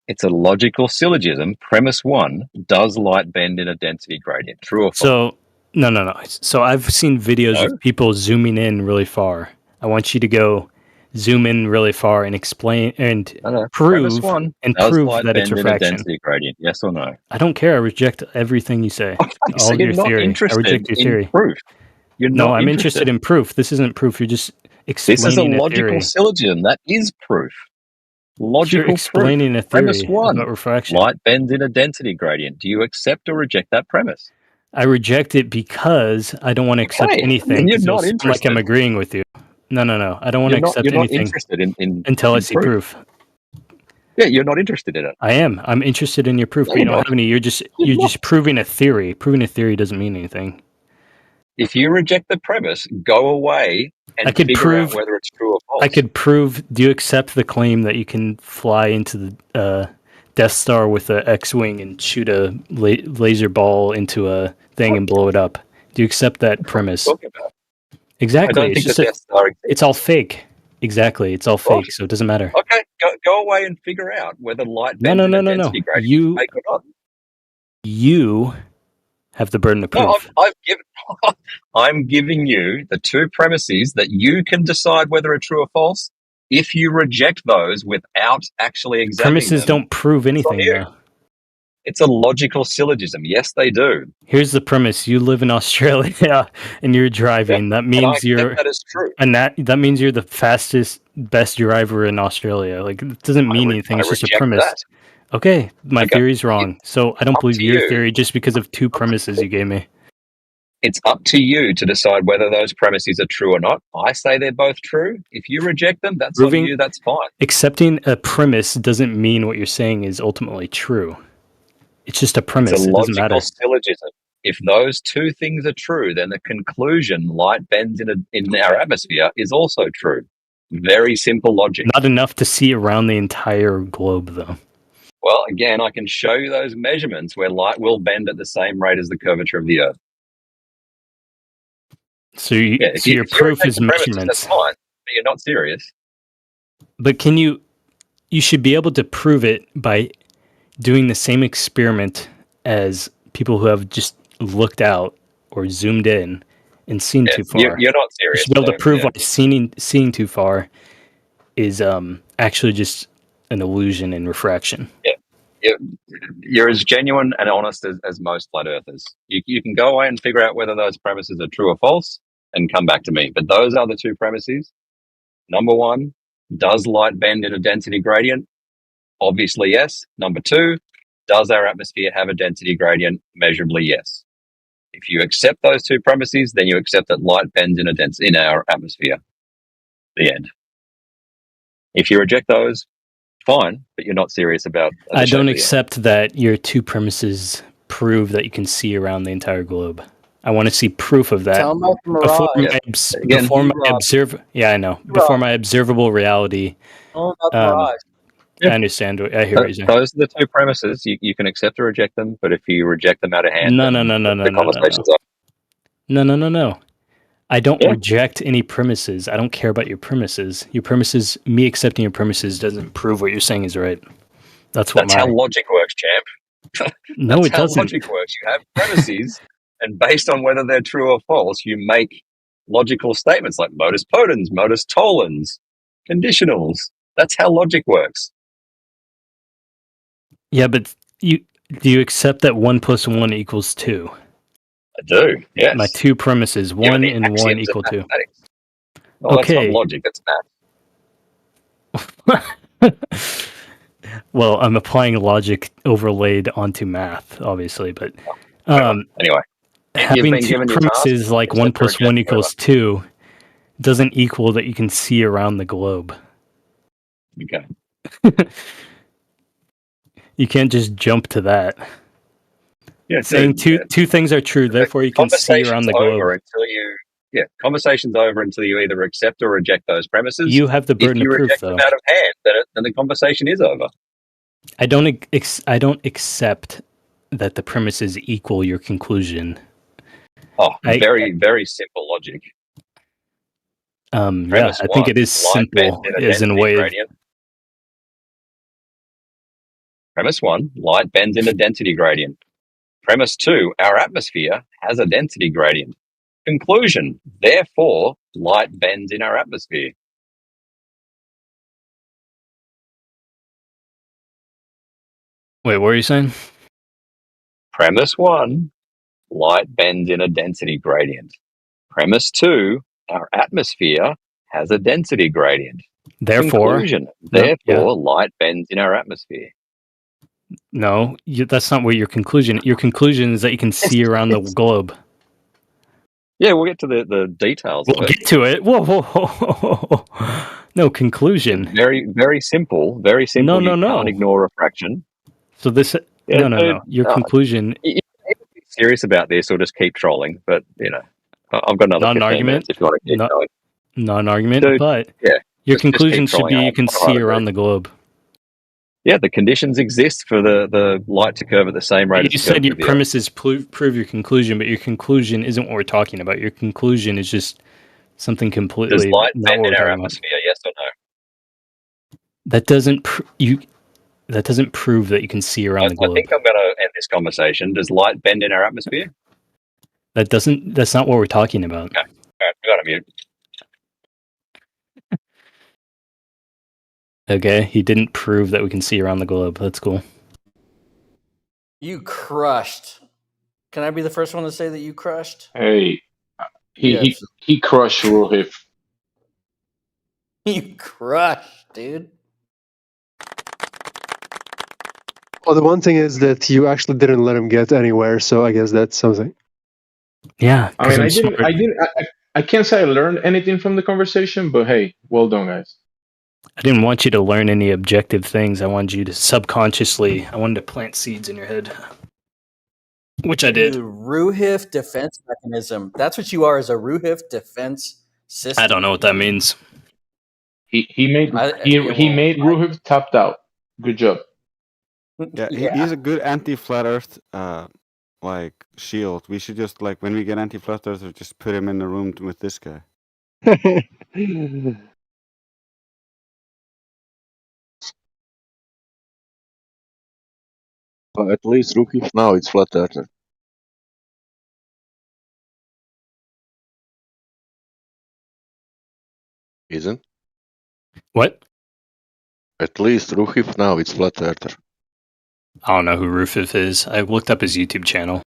It's a logical syllogism. Premise one, does light bend in a density gradient? True or false? So, no. So I've seen videos of people zooming in really far. I want you to go zoom in really far and explain and Premise prove one, does prove light that it's bend in a refraction. density gradient? Yes or no? I don't care. I reject everything you say. So All of you're your not theory. I interested reject your in theory. proof. You're No, not I'm interested interested. in proof. This isn't proof. You're just This is a explaining a logical theory. syllogism. That is proof. You're Logical proof. explaining a Premise theory one, about refraction. light bends in a density gradient. Do you accept or reject that premise? I reject it because I don't want to accept Okay, anything. then you're Because it'll not sound like I'm interested. agreeing with you. No. I don't want to accept You're not anything interested in until I see proof. Yeah, you're not interested in it. I am. I'm interested in your proof, No, but you you're don't not. have any. You're just proving a theory. Proving a theory doesn't mean anything. If you reject the premise, go away and I could figure prove out whether it's true or false. I could prove. Do you accept the claim that you can fly into the Death Star with an X-wing and shoot a laser ball into a thing and blow it up? Do you accept that premise? Talking about? Exactly. I don't It's think just the Death Star exists. it's all fake. Exactly. It's all fake, so it doesn't matter. Okay, go away and figure out whether light No. bends in a density gradient is fake or not. You have the burden of No, proof. I'm giving you the two premises that you can decide whether are true or false. If you reject those without actually examining Premises them, don't prove anything, you. though. It's a logical syllogism. Yes, they do. Here's the premise: you live in Australia and you're driving. That And I means accept you're that is true. and that means you're the fastest, best driver in Australia. Like, it doesn't mean anything. It's just a reject premise. that. Okay, my Okay. theory's wrong. So I don't Up believe to your you. theory just because of two premises you gave me. It's up to you to decide whether those premises are true or not. I say they're both true. If you reject them, that's on you. That's fine. Accepting a premise doesn't mean what you're saying is ultimately true. It's just a premise. It's a It doesn't matter. logical syllogism. If those two things are true, then the conclusion light bends in our atmosphere is also true. Very simple logic. Not enough to see around the entire globe, though. Well, again, I can show you those measurements where light will bend at the same rate as the curvature of the Earth. So, If your if proof reject is the premises, measurements. that's fine, but you're not serious. But you should be able to prove it by doing the same experiment as people who have just looked out or zoomed in and seen too far. You're not You serious. should be able to so, prove yeah. why seeing too far is actually just an illusion and refraction. You're as genuine and honest as most flat earthers. You can go away and figure out whether those premises are true or false and come back to me. But those are the two premises. Number one, does light bend in a density gradient? Obviously, yes. Number 2, does our atmosphere have a density gradient? Measurably, yes. If you accept those 2 premises, then you accept that light bends in our atmosphere. The end. If you reject those, fine, but you're not serious about. I don't accept that your 2 premises prove that you can see around the entire globe. I want to see proof of that Tell 'em about the before mirage. before my observe. Yeah, I know. Before my observable reality. Tell 'em about the mirage. I understand. I hear what you're saying. Those are the 2 premises. You can accept or reject them, but if you reject them out of hand, No. the conversation's up. No. I don't reject any premises. I don't care about your premises. Your premises, me accepting your premises doesn't prove what you're saying is right. That's how logic works, champ. No, it how doesn't. Logic works. You have premises, and based on whether they're true or false, you make logical statements like modus potens, modus tollens, conditionals. That's how logic works. Yeah, but do you accept that 1 + 1 = 2? I do, yes. My 2 premises, 1 and 1 axioms of = 2. mathematics. Well, Okay. that's not logic, that's math. Well, I'm applying logic overlaid onto math, obviously, but anyway, having been 2 given your premises task, like 1 accept + 1 or = 2 doesn't equal that you can see around the globe. Okay. You can't just jump to that. Yeah, saying dude, two things are true, therefore you can see around the globe. Conversation's over until you either accept or reject those premises. You have the burden if you of proof, reject though. them out of hand, then the conversation is over. I don't accept that the premises equal your conclusion. Oh, very, very simple logic. Yeah, I think it is simple, as in a way. Premise 1, light bends in a density gradient. Premise 2, our atmosphere has a density gradient. Conclusion, therefore, light bends in our atmosphere. Wait, what are you saying? Premise 1, light bends in a density gradient. Premise 2, our atmosphere has a density gradient. Therefore, conclusion, therefore, light bends in our atmosphere. No, that's not what your conclusion. Your conclusion is that you can see around the globe. Yeah, we'll get to the details. We'll get to it. Whoa. No, conclusion. Very, very simple. Very simple. No. You can't ignore refraction. So this. No. Your conclusion. You can be serious about this or just keep trolling. But I've got another 15 minutes if you want to keep going. Non-argument, Dude, but your conclusion should be you can see around the globe. Yeah, the conditions exist for the light to curve at the same rate. You said your premises prove your conclusion, but your conclusion isn't what we're talking about. Your conclusion is just something completely. Does light not bend what in we're our talking about. atmosphere? Yes or no? That doesn't prove that you can see around the globe. I think I'm going to end this conversation. Does light bend in our atmosphere? That's not what we're talking about. Okay. All right, I got to mute. Okay, he didn't prove that we can see around the globe. That's cool. You crushed. Can I be the first one to say that you crushed? Hey, he crushed Rohit. You crushed, dude. Well, the one thing is that you actually didn't let him get anywhere, so I guess that's something. Yeah, I mean, I can't say I learned anything from the conversation, but hey, well done, guys. I didn't want you to learn any objective things. I wanted you to I wanted to plant seeds in your head. Which I did. The Ruhif defense mechanism. That's what you are, is a Ruhif defense system. I don't know what that means. He made Ruhif tapped out. Good job. Yeah, he's a good anti-flat Earth shield. We should just when we get anti-flat Earth, just put him in the room with this guy. At least Ruhif now it's flat earther. Isn't? What? At least Ruhif now it's flat earther. I don't know who Rufus is. I looked up his YouTube channel.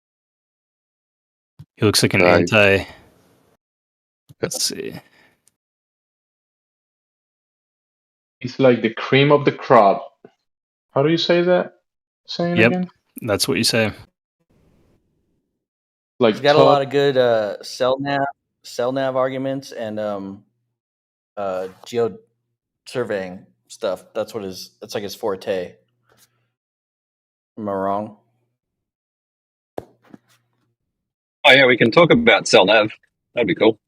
He looks like an anti. Let's see. He's like the cream of the crop How do you say that? Saying Yep, again? that's what you say. Like He's got a lot of good cell nav arguments and geo surveying stuff. That's like his forte. Am I wrong? Oh yeah, we can talk about CellNav. That'd be cool.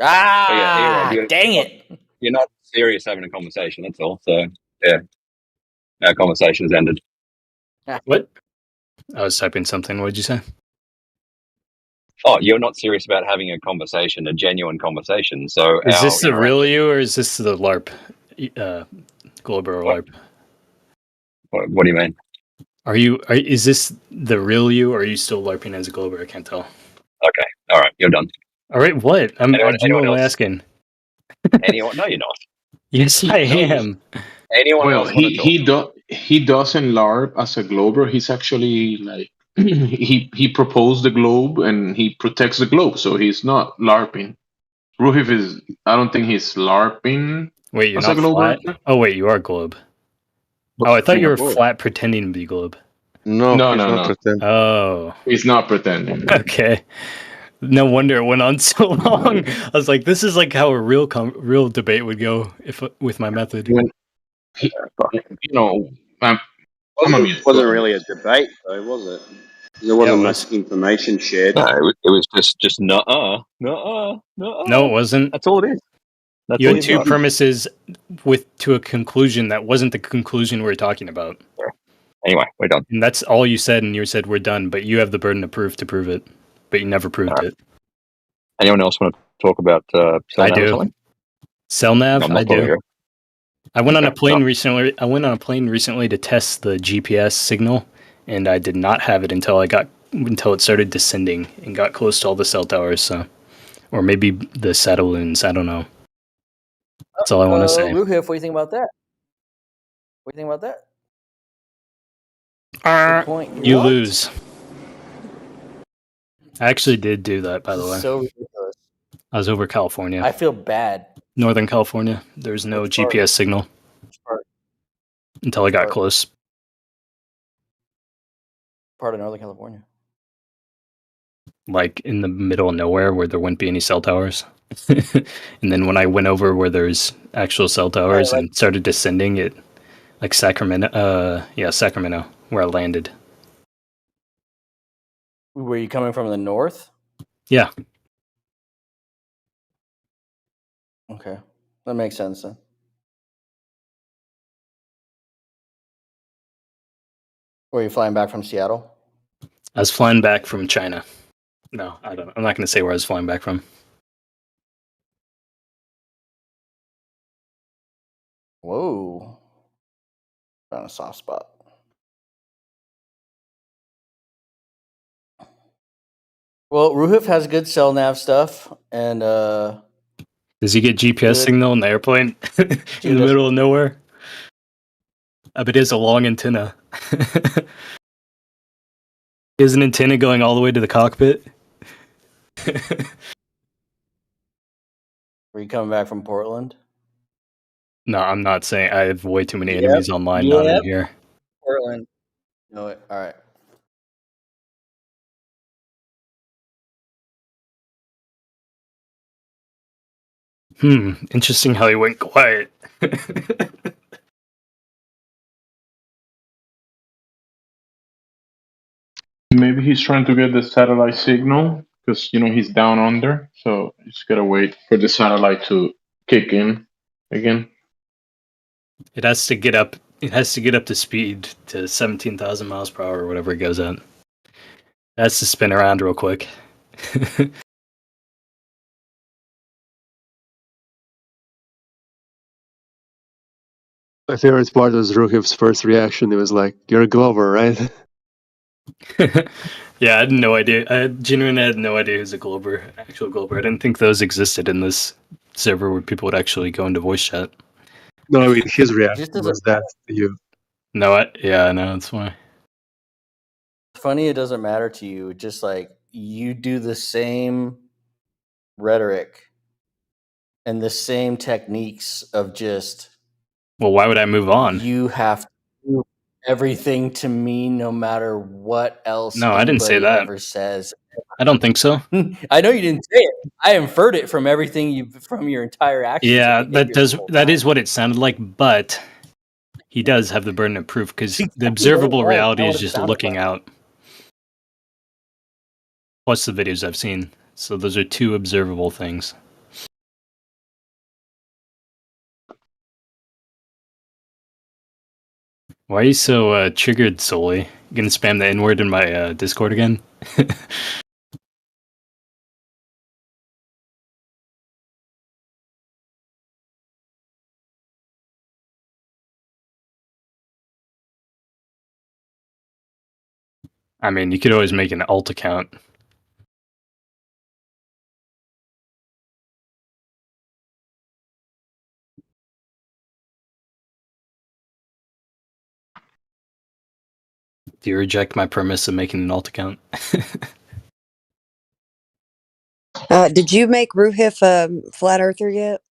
Ah, dang it! You're not serious having a conversation. That's all. So yeah, our conversation has ended. What? I was typing something. What did you say? Oh, you're not serious about having a conversation, a genuine conversation. So Is our this the interaction- real you, or is this the LARP? Glober LARP? What do you mean? Is this the real you, or are you still LARPing as a Glober? I can't tell. Okay, all right, you're done. All right, what? I'm Anyone genuinely else? asking. Anyone? No, you're not. Yes, I am. Anyone Well, else want to talk? he doesn't LARP as a Glober. He's actually like he proposed the globe and he protects the globe, so he's not LARPing. Ruhif is. I don't think he's LARPing. Wait, you're as not a Glober. flat? Oh, wait, you are Globe. Oh, I thought you were flat pretending to be Globe. No, No, he's no, not no. pretending. Oh. He's not pretending. Okay. No wonder it went on so long. I was like, this is like how a real debate would go if with my method. I'm It wasn't really a debate, though, was it? There wasn't much information shared. No, it was just nuh-uh. No, it wasn't. That's all it is. You had two premises to a conclusion that wasn't the conclusion we were talking about. Anyway, we're done. And that's all you said, and you said we're done, but you have the burden of proof to prove it. But you never proved it. Anyone else want to talk about CellNav I or do. something? CellNav, I'm not I do. here. I went on a plane recently. I went on a plane recently to test the GPS signal, and I did not have it until it started descending and got close to all the cell towers. So, or maybe the satelloons. I don't know. That's all I want to say. Ruhif, what do you think about that? What do you think about that? Good point. You What? lose. I actually did do that, by the way. So ridiculous. I was over California. I feel bad. Northern California. There's no Which part? GPS signal Part until I got close. of Northern California. Like in the middle of nowhere where there wouldn't be any cell towers. And then when I went over where there's actual cell towers and started descending, it like Sacramento. Sacramento, where I landed. Were you coming from the north? Yeah. Okay, that makes sense then. Were you flying back from Seattle? I was flying back from China. No, I'm not going to say where I was flying back from. Whoa. Found a soft spot. Well, Ruhif has good cell nav stuff, and does he get GPS signal in the airplane in the middle of nowhere? I bet he has a long antenna. He has an antenna going all the way to the cockpit. Were you coming back from Portland? No, I'm not saying. I have way too many enemies online, not in here. Portland. No, all right. Interesting how he went quiet. Maybe he's trying to get the satellite signal because he's down under, so he's gotta wait for the satellite to kick in again. It has to get up. It has to get up to speed to 17,000 miles per hour or whatever it goes at. It has to spin around real quick. My favorite part was Ruhiv's first reaction. It was like, "You're a Glover, right?" Yeah, I had no idea. I genuinely had no idea who's a Glober, actual Glober. I didn't think those existed in this server where people would actually go into voice chat. No, I mean his reaction was that to you. No, I know that's why. Funny, it doesn't matter to you. Just like you do the same rhetoric and the same techniques of just. Well, why would I move on? You have to everything to me, no matter what else No, I didn't say anybody that. ever says. I don't think so. I know you didn't say it. I inferred it from everything from your entire actions. Yeah, and behavior. that is what it sounded like, but he does have the burden of proof because the exactly observable what it was, reality not is what it just sounded looking out. Plus the videos I've seen. So those are two observable things. Why are you so triggered, Solly? You gonna spam the N-word in my Discord again? I mean, you could always make an alt account. Do you reject my premise of making an alt account? Did you make Ruhif a flat earther yet?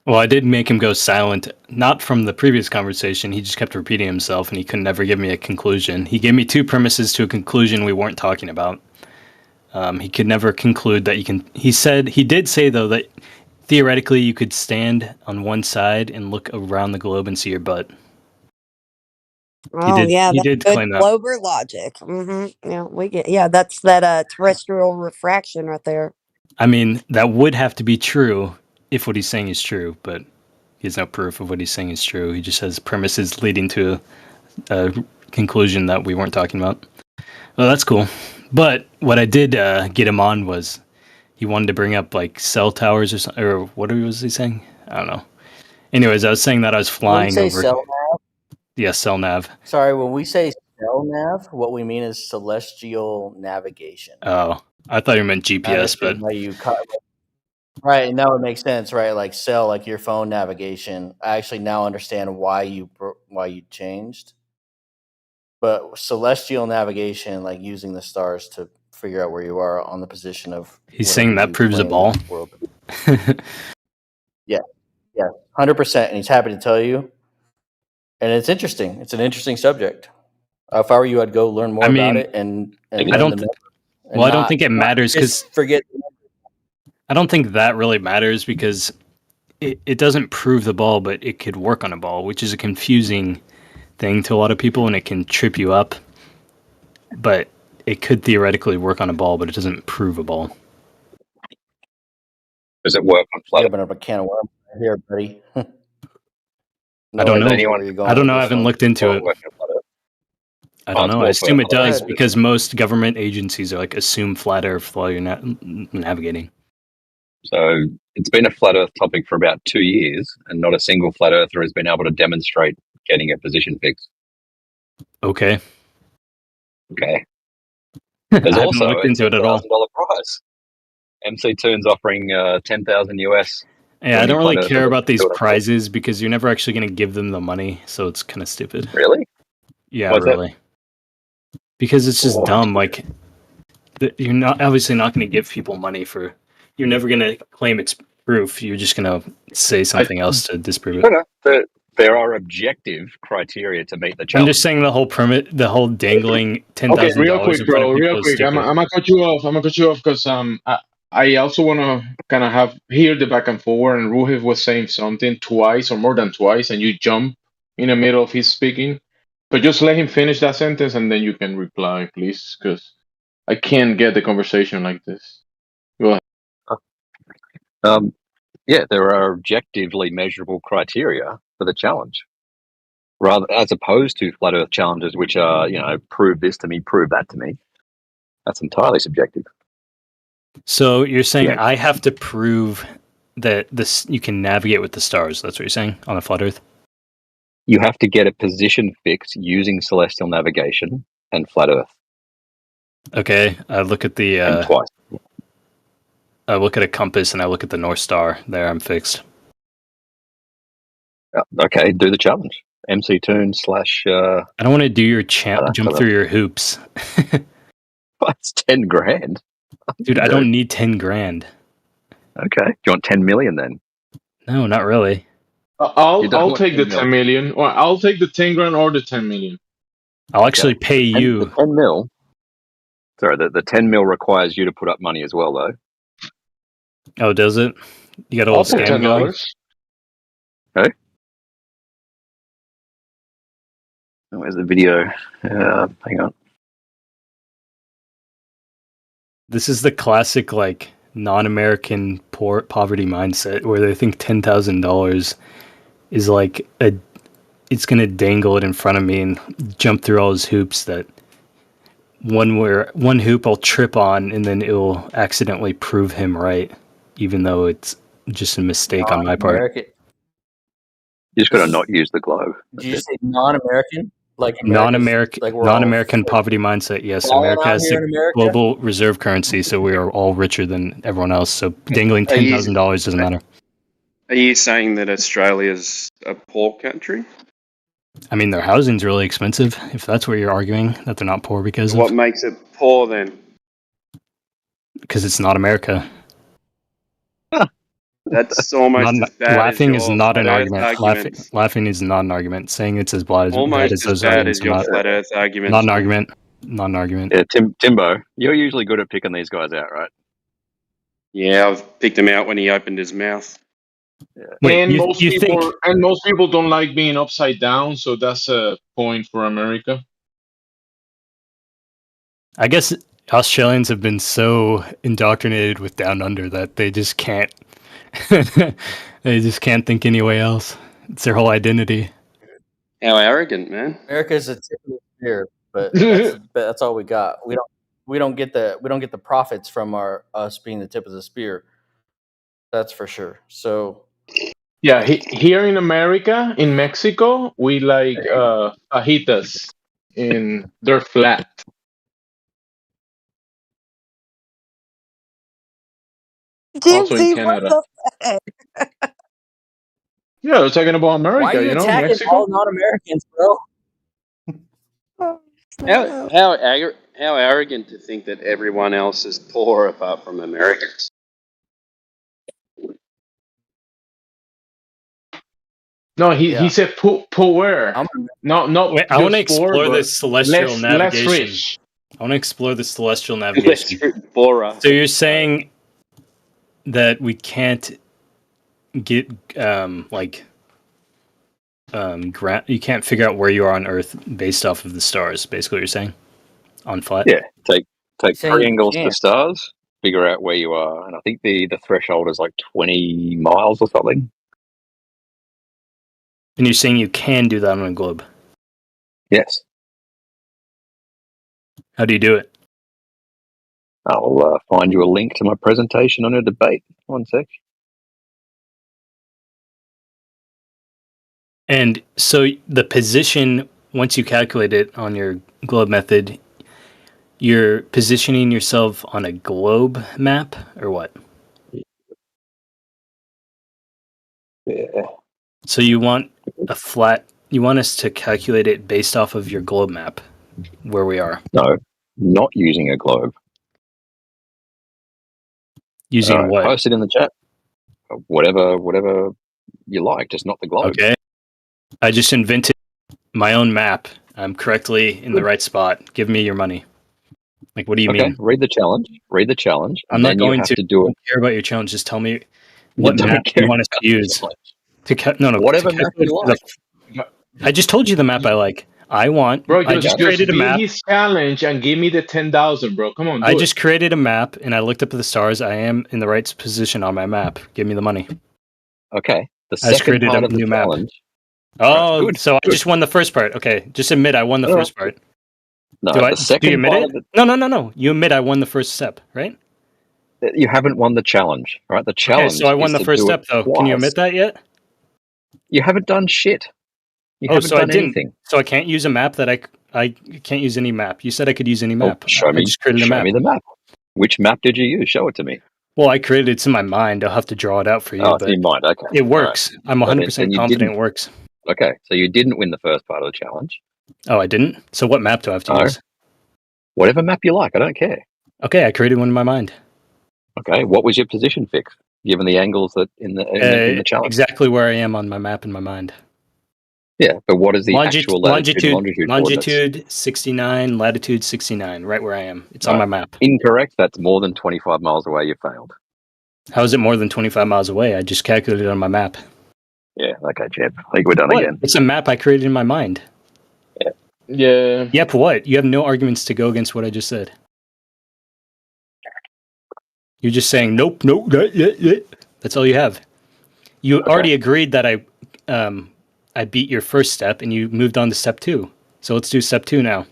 Well, I did make him go silent, not from the previous conversation. He just kept repeating himself, and he could never give me a conclusion. He gave me two premises to a conclusion we weren't talking about. He could never conclude that you can... He did say, though, that theoretically you could stand on one side and look around the globe and see your butt. Oh yeah, He that's did good claim that. Glober logic. Yeah, we get. Yeah, that's that terrestrial refraction right there. I mean, that would have to be true if what he's saying is true, but he has no proof of what he's saying is true. He just has premises leading to a conclusion that we weren't talking about. Well, that's cool. But what I did get him on was he wanted to bring up like cell towers or something, or what was he saying? I don't know. Anyways, I was saying that I was flying when we say over. cell nav, Yeah, cell nav. sorry, when we say cell nav, what we mean is celestial navigation. Oh, I thought you meant GPS, but Why you right, and that would make sense, right? Like cell, like your phone navigation. I actually now understand why you changed. But celestial navigation, like using the stars to figure out where you are on the position of. he's saying that proves a ball. Yeah, 100%, and he's happy to tell you. And it's interesting. It's an interesting subject. If I were you, I'd go learn more about it. And I don't. Well, I don't think it matters because forget. I don't think that really matters because it doesn't prove the ball, but it could work on a ball, which is a confusing thing to a lot of people, and it can trip you up. But it could theoretically work on a ball, but it doesn't prove a ball. Does it work on flat? Open up a can of worms here, buddy. I don't know. I don't know. I haven't looked into it. I don't know. I assume it does because most government agencies are like assume flat Earth while you're navigating. So it's been a flat Earth topic for about 2 years, and not a single flat earther has been able to demonstrate getting a position fix. Okay. There's I also haven't looked into it at all. $1,000 prize. MC Toon's offering 10,000 US. Yeah, I don't really care about these prizes because you're never actually going to give them the money, so it's kind of stupid. Really? Yeah, What's really. Because it's just dumb. Like, you're not obviously not going to give people money for. You're never going to claim it's proof. You're just going to say something else to disprove it. No. There are objective criteria to meet the challenge. I'm just saying the whole dangling $10,000. Okay, real quick, bro. Real is quick. I'm stupid. gonna cut you off. I'm gonna cut you off because I also want to kind of hear the back and forward. And Ruhiv was saying something twice or more than twice, and you jump in the middle of his speaking. But just let him finish that sentence, and then you can reply, please, because I can't get the conversation like this. Go ahead. Yeah, there are objectively measurable criteria for the challenge, rather as opposed to flat Earth challenges, which are prove this to me, prove that to me. That's entirely subjective. So you're saying I have to prove that you can navigate with the stars. That's what you're saying on a flat Earth. You have to get a position fix using celestial navigation and flat Earth. Okay, I look at the. And twice. I look at a compass and I look at the North Star. There, I'm fixed. Okay, do the challenge. MC Toon / I don't want to do your jump through your hoops. That's $10,000, dude. I don't need $10,000. Okay, do you want 10 million then? No, not really. I'll take the 10 million, or I'll take the 10 grand or the 10 million. I'll actually pay you. The 10 mil. Sorry, the 10 mil requires you to put up money as well, though. Oh, does it? You got a I'll little put scam going? $10. Okay. Where's the video? Hang on. This is the classic, like, non-American poverty mindset where they think $10,000 is like it's gonna dangle it in front of me and jump through all those hoops that one hoop I'll trip on and then it will accidentally prove him right, even though it's just a mistake on my part. Non-American. You just got to not use the globe. Did you say non-American? Like Non-American, like we're non-American poverty mindset. Yes, balling America out has here the in America? global reserve currency, so we are all richer than everyone else. So dangling Are you- $10,000 doesn't matter. Are you saying that Australia's a poor country? I mean, their housing's really expensive. If that's what you're arguing, that they're not poor because What makes it poor then? because it's not America. That's almost as bad Laughing as is your not an flat Earth argument. Laughing is not an argument. Saying it's as bad as Almost those as bad arguments as are your not. flat Earth arguments. Not an argument. Not an argument. Yeah, Timbo, you're usually good at picking these guys out, right? Yeah, I've picked him out when he opened his mouth. Wait, And you think? most people don't like being upside down, so that's a point for America. I guess Australians have been so indoctrinated with Down Under that they just can't. They just can't think any way else. It's their whole identity. How arrogant, man! America's a tip of the spear, but that's all we got. We don't get the profits from us being the tip of the spear. That's for sure. So Yeah, here in America, in Mexico, we like fajitas, and they're flat. Also in Jimsy, Canada. what the heck? Yeah, they're talking about America, why are you you know, attacking Mexico. all non-Americans, bro? How arrogant to think that everyone else is poor apart from Americans. No, he said poor. No, Wait, I want to just poor, explore but this celestial less navigation. rich. I want to explore the celestial navigation. Poorer. So you're saying that we can't get you can't figure out where you are on Earth based off of the stars. Basically, what you're saying on flat. Yeah, take Saying three you angles to can't. stars, figure out where you are, and I think the threshold is like 20 miles or something. And you're saying you can do that on a globe. Yes. How do you do it? I'll find you a link to my presentation on a debate. One sec. And so the position, once you calculate it on your globe method, you're positioning yourself on a globe map or what? Yeah. So you want you want us to calculate it based off of your globe map, where we are. No, not using a globe. Using what? Post it in the chat. Whatever you like, just not the globe. Okay. I just invented my own map. I'm correctly in the right spot. Give me your money. Like, what do you mean? Read the challenge. I'm not going to do it. I don't care about your challenge. Just tell me what map you want us to use. Whatever map you like. I just told you the map I like. I just created a map. His challenge and give me the 10,000, bro. Come on, I just created a map and I looked up at the stars. I am in the right position on my map. Give me the money. Okay. I just created a new map. Oh, good, so I just won the first part. Okay, just admit I won the first part. No, do the you second admit part it? of it, No. You admit I won the first step, right? you haven't won the challenge, right? The challenge. Okay, so I won is the to first do step, it though. Can you admit that yet? You haven't done shit. You haven't so I done didn't. anything. So I can't use a map that I can't use any map. You said I could use any map. Show me. I just created a Show map. me the map. Which map did you use? Show it to me. Well, I created it in my mind. I'll have to draw it out for you. Oh, it's but in mind. Okay. it works. All right. I'm So 100% then you confident didn't. it works. Okay, so you didn't win the first part of the challenge. Oh, I didn't? So what map do I have to No. use? Whatever map you like, I don't care. Okay, I created one in my mind. Okay, what was your position fix, given the angles that in the challenge? Exactly where I am on my map in my mind. Yeah, but what is the actual latitude and longitude coordinates? Longitude 69, latitude 69, right where I am. It's on my map. Incorrect. That's more than 25 miles away. You failed. How is it more than 25 miles away? I just calculated it on my map. Yeah, okay, champ. I think we're done What? again. It's a map I created in my mind. Yeah. Yep, what? You have no arguments to go against what I just said. You're just saying, nope. That's all you have. You already agreed that I beat your first step, and you moved on to step 2. So let's do step 2 now.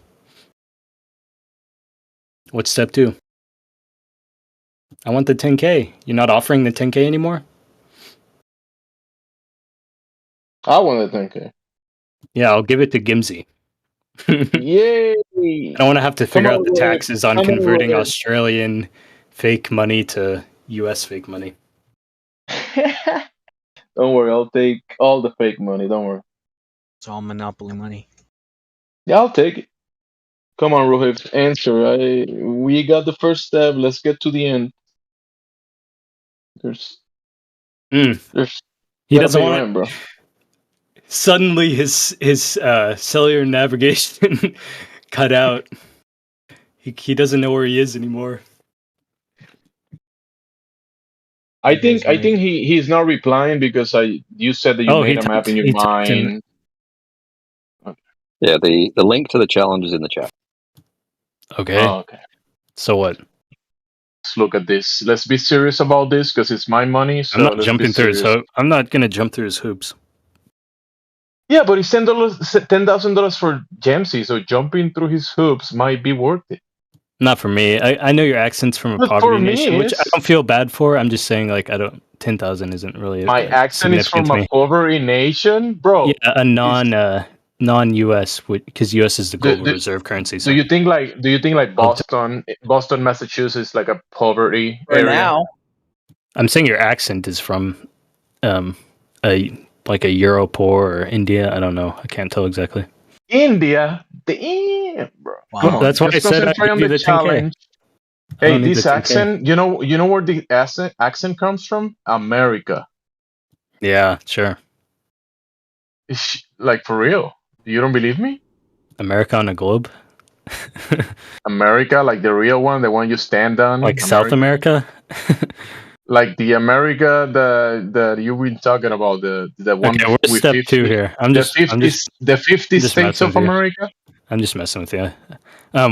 What's step 2? I want the 10K. You're not offering the 10K anymore? I want the 10K. Yeah, I'll give it to Gimsy. Yay! I don't want to have to figure out the taxes on converting Australian fake money to US fake money. Don't worry, I'll take all the fake money. Don't worry. It's all monopoly money. Yeah, I'll take it. Come on, Rohit, answer. We got the first step. Let's get to the end. There's he gotta doesn't be want right, bro. Suddenly his cellular navigation cut out. He doesn't know where he is anymore. I think he's not replying because you said that you made a map in your mind. Yeah, the link to the challenge is in the chat. Okay. Oh, okay. So what? Let's look at this. Let's be serious about this because it's my money. So I'm not let's jumping be through his serious. hoop. I'm not gonna jump through his hoops. Yeah, but it's $10,000 for Jamesy, so jumping through his hoops might be worth it. Not for me. I know your accent's from a But for poverty me, nation, which I it's- don't feel bad for. I'm just saying, like, 10,000 isn't really. My accent is significant from to a me. poverty nation, bro. Yeah, a non-US, because US is the global reserve currency. So Do you think like Boston, Massachusetts, is like a poverty For area? now. I'm saying your accent is from a Europor or India. I don't know. I can't tell exactly. India, damn, bro. Wow. Come on, That's why I just said I'd concentrate on give the you the 10K. challenge. I Hey, don't need this the 10K. accent, you know where the accent comes from? America. Yeah, sure. Like for real. You don't believe me? America on a globe, America, like the real one, the one you stand on. like South America. Like the America that you've been talking about, the one Okay, where's with step 50, 2 here? the 50 just states messing of with you. America. I'm just messing with you.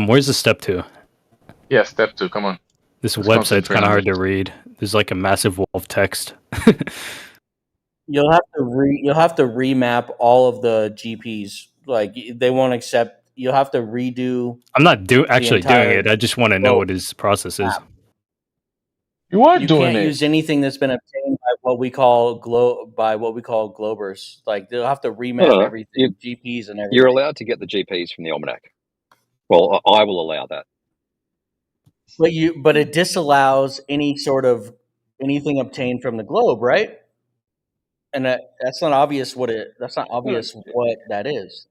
Where's the step 2? Yeah, step 2. Come on. This Let's website's concentrate kind of on hard this. to read. There's like a massive wall of text. You'll have to remap all of the GPs. Like they won't accept. You'll have to redo. I'm not actually doing entire it. I just want to know globe what his process is. map. You are You doing can't it. use anything that's been obtained by what we call globers. Like they'll have to remap No, everything, GPs and everything. You're allowed to get the GPs from the almanac. Well, I will allow that. But it disallows any sort of anything obtained from the globe, right? And that's not obvious what that is.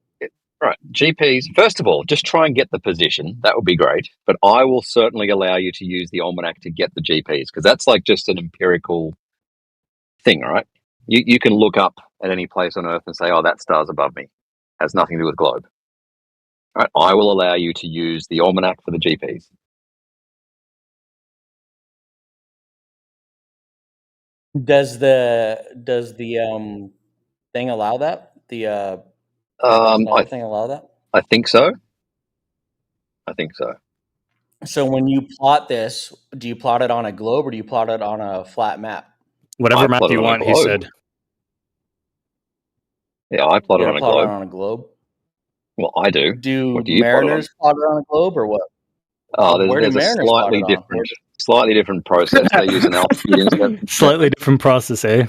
Right, GPs, first of all, just try and get the position. That would be great. But I will certainly allow you to use the almanac to get the GPs, because that's like just an empirical thing, right? You can look up at any place on Earth and say, oh, that star's above me. Has nothing to do with globe. All right, I will allow you to use the almanac for the GPs. Does the thing allow that? The thing allow that? I think so. I think so. So when you plot this, do you plot it on a globe or do you plot it on a flat map? Whatever map you want, he said. Yeah, I plot it You're on gonna a plot globe. it on a globe? Well, I do. Do What do you plot it on? mariners plot it on a globe or what? Oh, Where do there's a mariners plot slightly it on? slightly different process. They use an altitude instead. Slightly different process, eh?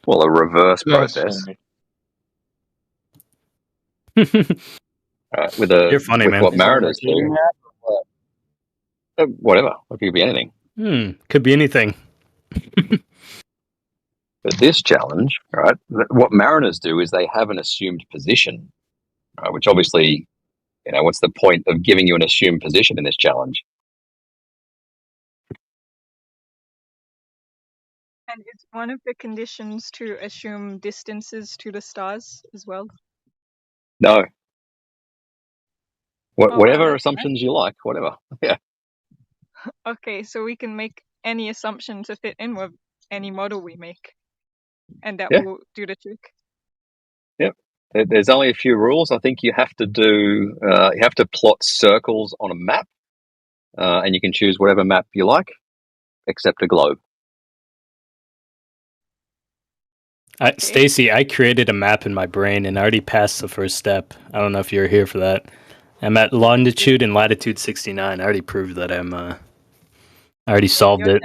Well, a reverse That's process. funny. With You're funny, man. what Is it a mariners Mercator do. map or what? Whatever. It could be anything. Could be anything. But this challenge, right? What mariners do is they have an assumed position, right, which obviously, what's the point of giving you an assumed position in this challenge? And is one of the conditions to assume distances to the stars as well? No. Oh, wow, Whatever that's nice. assumptions you like, whatever. Yeah. Okay, so we can make any assumption to fit in with any model we make, and that Yeah. will do the trick. Yep. There's only a few rules. I think you have to do. You have to plot circles on a map, and you can choose whatever map you like, except a globe. Stacy, I created a map in my brain and I already passed the first step. I don't know if you're here for that. I'm at longitude and latitude 69. I already proved that I already solved it.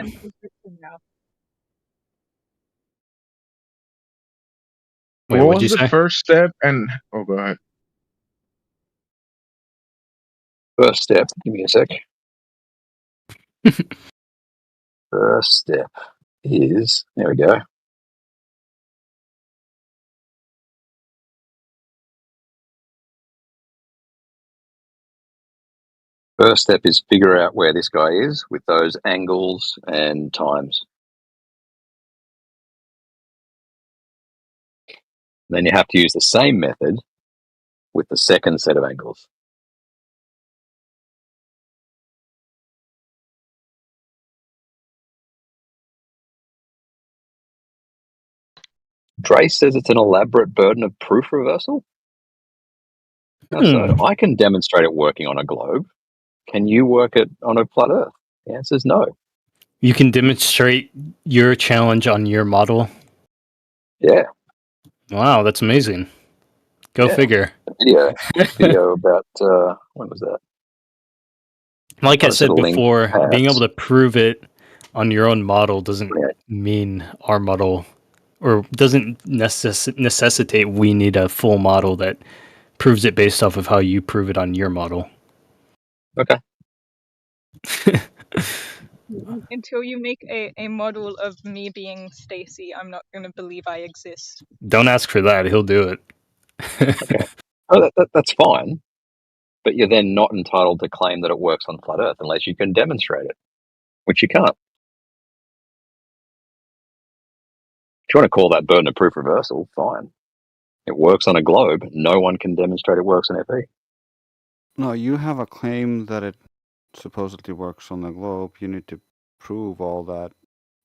Wait, What what'd you was the say? first step? And oh, go ahead. First step. Give me a sec. First step is, there we go. First step is figure out where this guy is with those angles and times. Then you have to use the same method with the second set of angles. Dre says it's an elaborate burden of proof reversal. So I can demonstrate it working on a globe. Can you work it on a flat Earth? The answer is no. You can demonstrate your challenge on your model. Yeah. Wow, that's amazing. Go figure. Video about when was that? Like I said Posted a link before, being able past. to prove it on your own model doesn't mean our model, or doesn't necessitate we need a full model that proves it based off of how you prove it on your model. Okay. Until you make a model of me being Stacy, I'm not going to believe I exist. Don't ask for that. He'll do it. Okay. Oh, that's fine. But you're then not entitled to claim that it works on flat Earth unless you can demonstrate it, which you can't. If you want to call that burden of proof reversal, fine. It works on a globe. No one can demonstrate it works on FE. No, you have a claim that it supposedly works on the globe. You need to prove all that.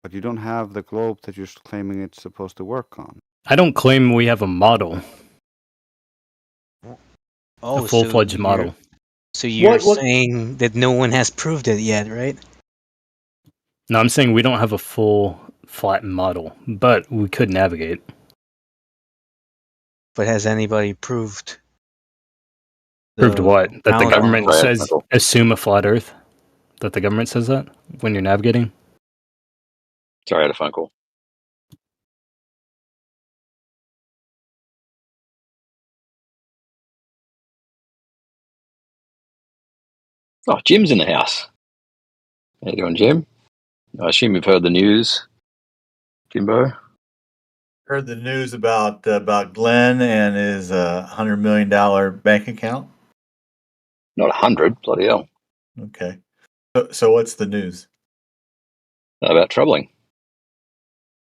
But you don't have the globe that you're claiming it's supposed to work on. I don't claim we have a model. Oh, a full-fledged model. So you're What- saying that no one has proved it yet, right? No, I'm saying we don't have a full flat model, but we could navigate. But has anybody proved? Proved what? That the round government on- says assume a flat Earth? That the government says that when you're navigating? Sorry, I had a phone call. Oh, Jim's in the house. How you doing, Jim? I assume you've heard the news, Jimbo. Heard the news about Glenn and his $100 million bank account. Not 100, bloody hell. Okay, so what's the news? About troubling.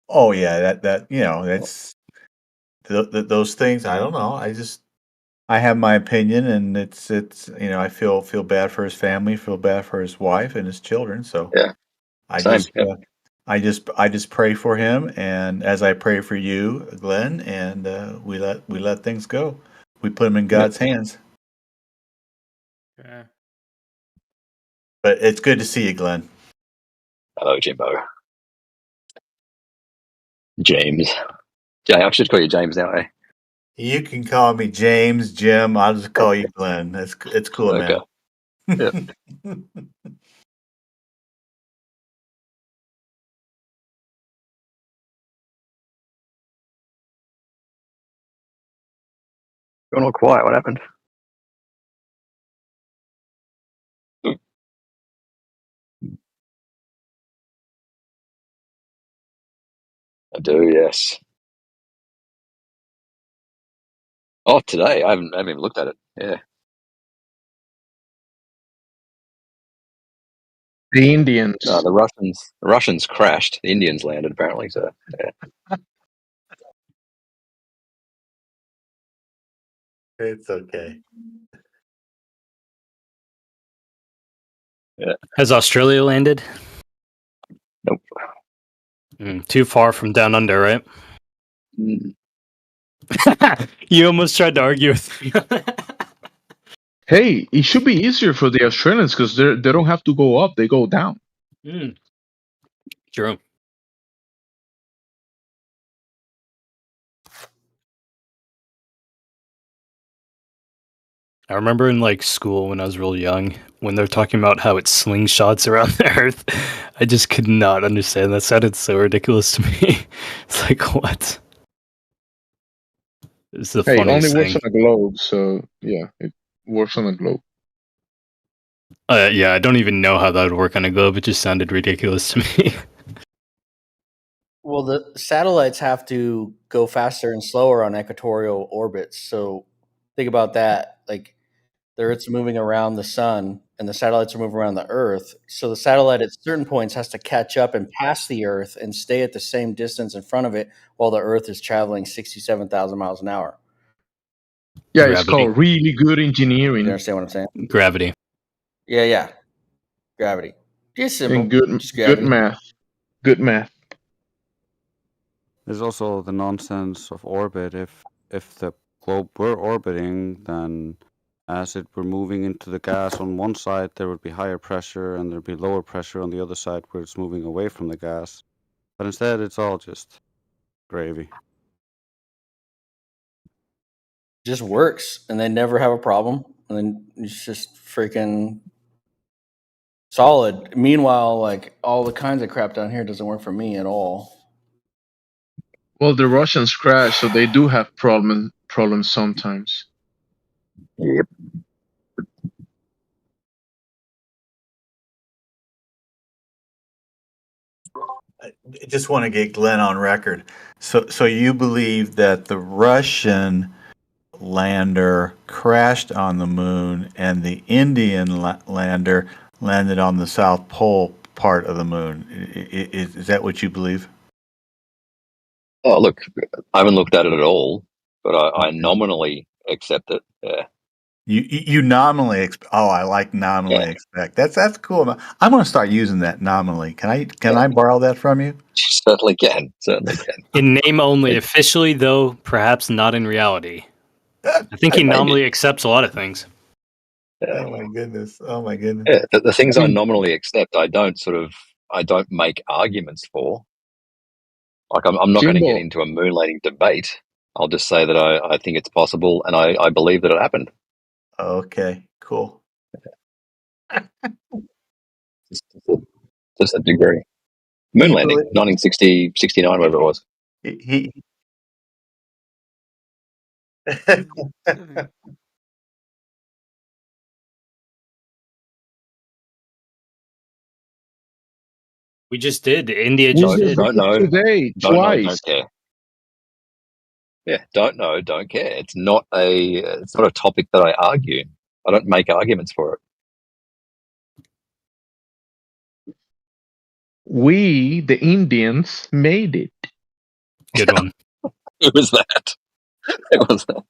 Oh yeah, that that's those things. I don't know. I have my opinion, and it's I feel bad for his family, feel bad for his wife and his children. So yeah, I just pray for him, and as I pray for you, Glenn, and we let things go. We put him in God's hands. Yeah. But it's good to see you, Glenn. Hello, Jimbo. James. I should call you James now, eh? You can call me James, Jim. I'll just call you Glenn. It's cool, Okay. man. Yep. You're all quiet. What happened? I do, yes. Oh, today? I haven't even looked at it. Yeah. The Indians. No, the Russians crashed. The Indians landed apparently. So yeah. It's okay. Yeah. Has Australia landed? Nope. Too far from down under, right? Mm. You almost tried to argue with me. Hey, it should be easier for the Australians because they don't have to go up; they go down. True. I remember in like school when I was real young, when they're talking about how it slingshots around the Earth, I just could not understand. That sounded so ridiculous to me. It's like, what? It's the Hey, it only funniest works thing. on a globe, so yeah, it works on a globe. Yeah, I don't even know how that would work on a globe. It just sounded ridiculous to me. Well, the satellites have to go faster and slower on equatorial orbits. So think about that. Like the Earth's moving around the sun and the satellites are moving around the Earth. So the satellite at certain points has to catch up and pass the Earth and stay at the same distance in front of it while the Earth is traveling 67,000 miles an hour. Yeah, it's called really good engineering. You understand what I'm saying? Gravity. Yeah. Gravity. Just simple. And good gravity. math. Good math. There's also the nonsense of orbit. If the globe were orbiting, then as it were moving into the gas on one side, there would be higher pressure, and there'd be lower pressure on the other side where it's moving away from the gas. But instead, it's all just gravy. Just works, and they never have a problem, and then it's just freaking solid. Meanwhile, like all the kinds of crap down here doesn't work for me at all. Well, the Russians crash, so they do have problems sometimes. Yep. I just want to get Glenn on record. So you believe that the Russian lander crashed on the moon and the Indian lander landed on the South Pole part of the moon? Is that what you believe? Oh, look, I haven't looked at it at all, but I nominally accept it. Yeah. You nominally I like nominally expect. That's cool. I'm going to start using that nominally. Can I borrow that from you? Certainly can. In name only. Officially, though, perhaps not in reality. I think he nominally accepts a lot of things. Oh my goodness. Yeah, the things I nominally accept, I don't make arguments for. Like I'm not going to get into a moon landing debate. I'll just say that I think it's possible and I believe that it happened. Okay, cool. Just a degree. Moon landing, 1960, 69, whatever it was. We just did. India just did. Don't know. Today, don't twice. Know, don't care. Yeah, don't know, don't care. It's not a topic that I argue. I don't make arguments for it. We, the Indians, made it. Good one. Who was that? It was that.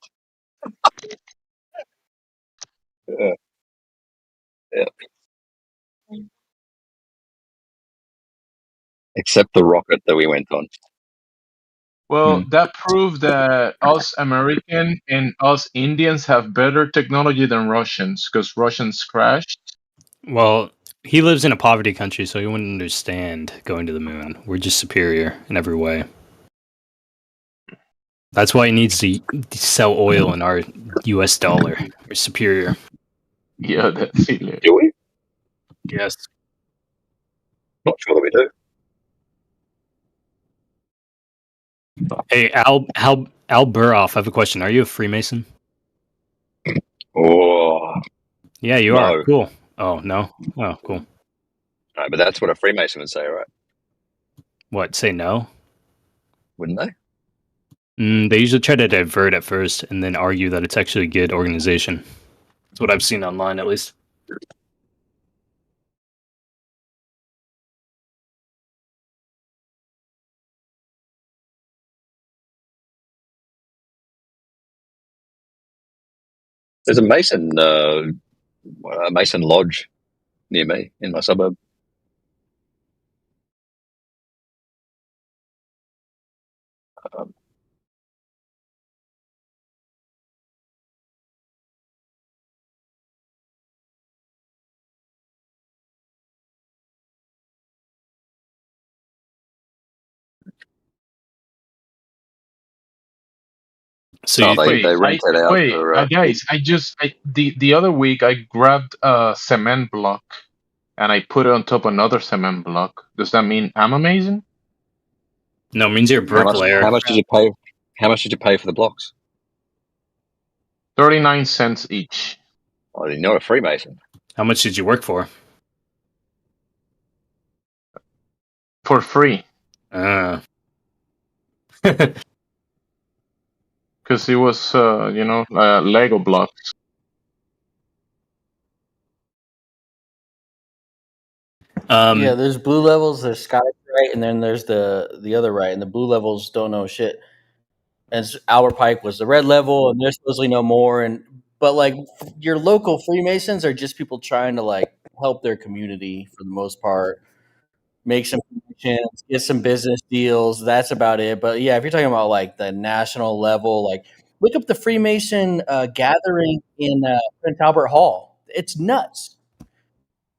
Yeah. Except the rocket that we went on. Well, that proved that us American and us Indians have better technology than Russians because Russians crashed. Well, he lives in a poverty country, so he wouldn't understand going to the moon. We're just superior in every way. That's why he needs to sell oil in our US dollar. We're superior. Yeah, that's it. Do we? Yes. Not sure that we do. Hey, Al Burhoff, I have a question. Are you a Freemason? Oh. Yeah, you are. Cool. Oh, no? Oh, cool. No, but that's what a Freemason would say, right? What, say no? Wouldn't they? They usually try to divert at first and then argue that it's actually a good organization. That's what I've seen online, at least. There's a Mason Lodge near me in my suburb. So you they think? rent it out for. Guys, the other week I grabbed a cement block and I put it on top of another cement block. Does that mean I'm amazing? No, it means you're a bricklayer. How much did you pay? How much did you pay for the blocks? 39 cents each. Oh, you're a Freemason. How much did you work for? For free. Ah. Because it was, Lego blocks. Yeah, there's blue levels, there's sky right, and then there's the other right, and the blue levels don't know shit. And Albert Pike was the red level, and they're supposedly know more. But like your local Freemasons are just people trying to like help their community for the most part, make some connections, get some business deals. That's about it. But yeah, if you're talking about like the national level, like look up the Freemason gathering in Prince Albert Hall. It's nuts.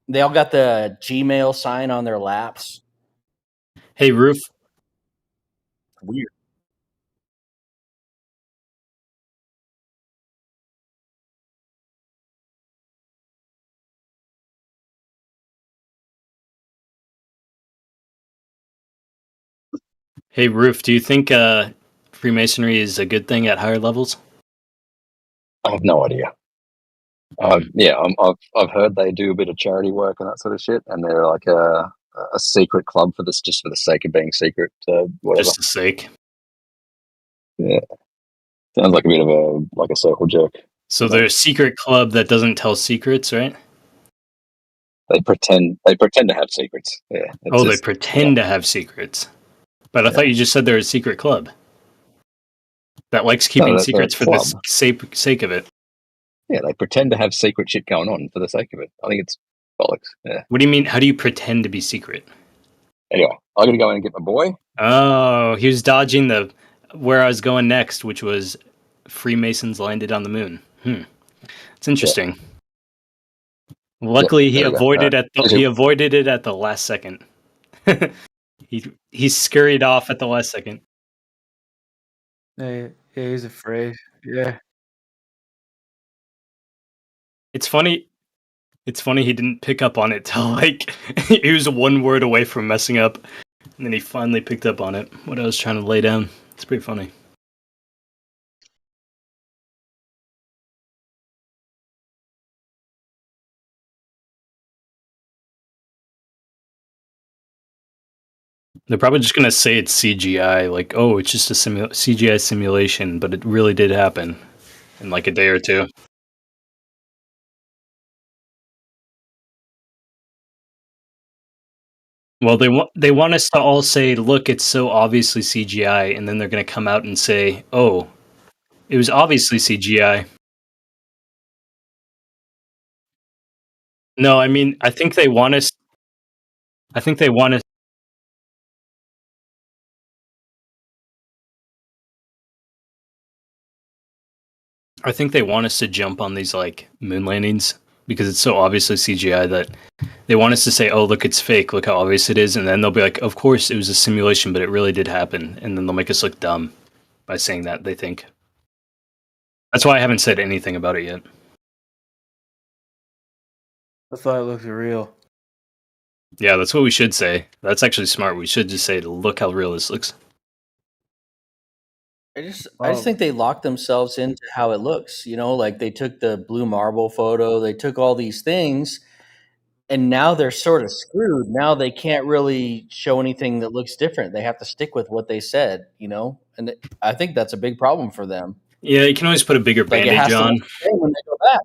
They all got the Gmail sign on their laps. Hey, Roof. Weird. Hey, Roof. Do you think Freemasonry is a good thing at higher levels? I have no idea. I've heard they do a bit of charity work and that sort of shit, and they're like a secret club for this, just for the sake of being secret. Whatever. Just the sake. Yeah, sounds like a bit of a circle jerk. So they're a secret club that doesn't tell secrets, right? They pretend to have secrets. Yeah. They pretend to have secrets. But I thought you just said they're a secret club that likes keeping secrets for the sake of it. Yeah, they pretend to have secret shit going on for the sake of it. I think it's bollocks. Yeah. What do you mean? How do you pretend to be secret? Anyway, I got to go in and get my boy. Oh, he was dodging where I was going next, which was Freemasons landed on the moon. It's interesting. Yeah. Luckily, he avoided it at the last second. He scurried off at the last second. Yeah, he's afraid. Yeah. It's funny he didn't pick up on it till like he was one word away from messing up, and then he finally picked up on it. What I was trying to lay down. It's pretty funny. They're probably just gonna say it's CGI, like, oh, it's just a CGI simulation, but it really did happen in like a day or two. Well, they want us to all say, look, it's so obviously CGI, and then they're gonna come out and say, oh, it was obviously CGI. No, I mean, I think they want us. I think they want us. I think they want us to jump on these like moon landings because it's so obviously CGI that they want us to say, "Oh, look, it's fake. Look how obvious it is," and then they'll be like, "Of course, it was a simulation, but it really did happen," and then they'll make us look dumb by saying that they think. That's why I haven't said anything about it yet. I thought it looked real. Yeah, that's what we should say. That's actually smart. We should just say, "Look how real this looks." I just think they locked themselves into how it looks. You know, like they took the blue marble photo, they took all these things, and now they're sort of screwed. Now they can't really show anything that looks different. They have to stick with what they said, you know? And I think that's a big problem for them. Yeah, you can always put a bigger Like it bandage has to on. look the same when they go back.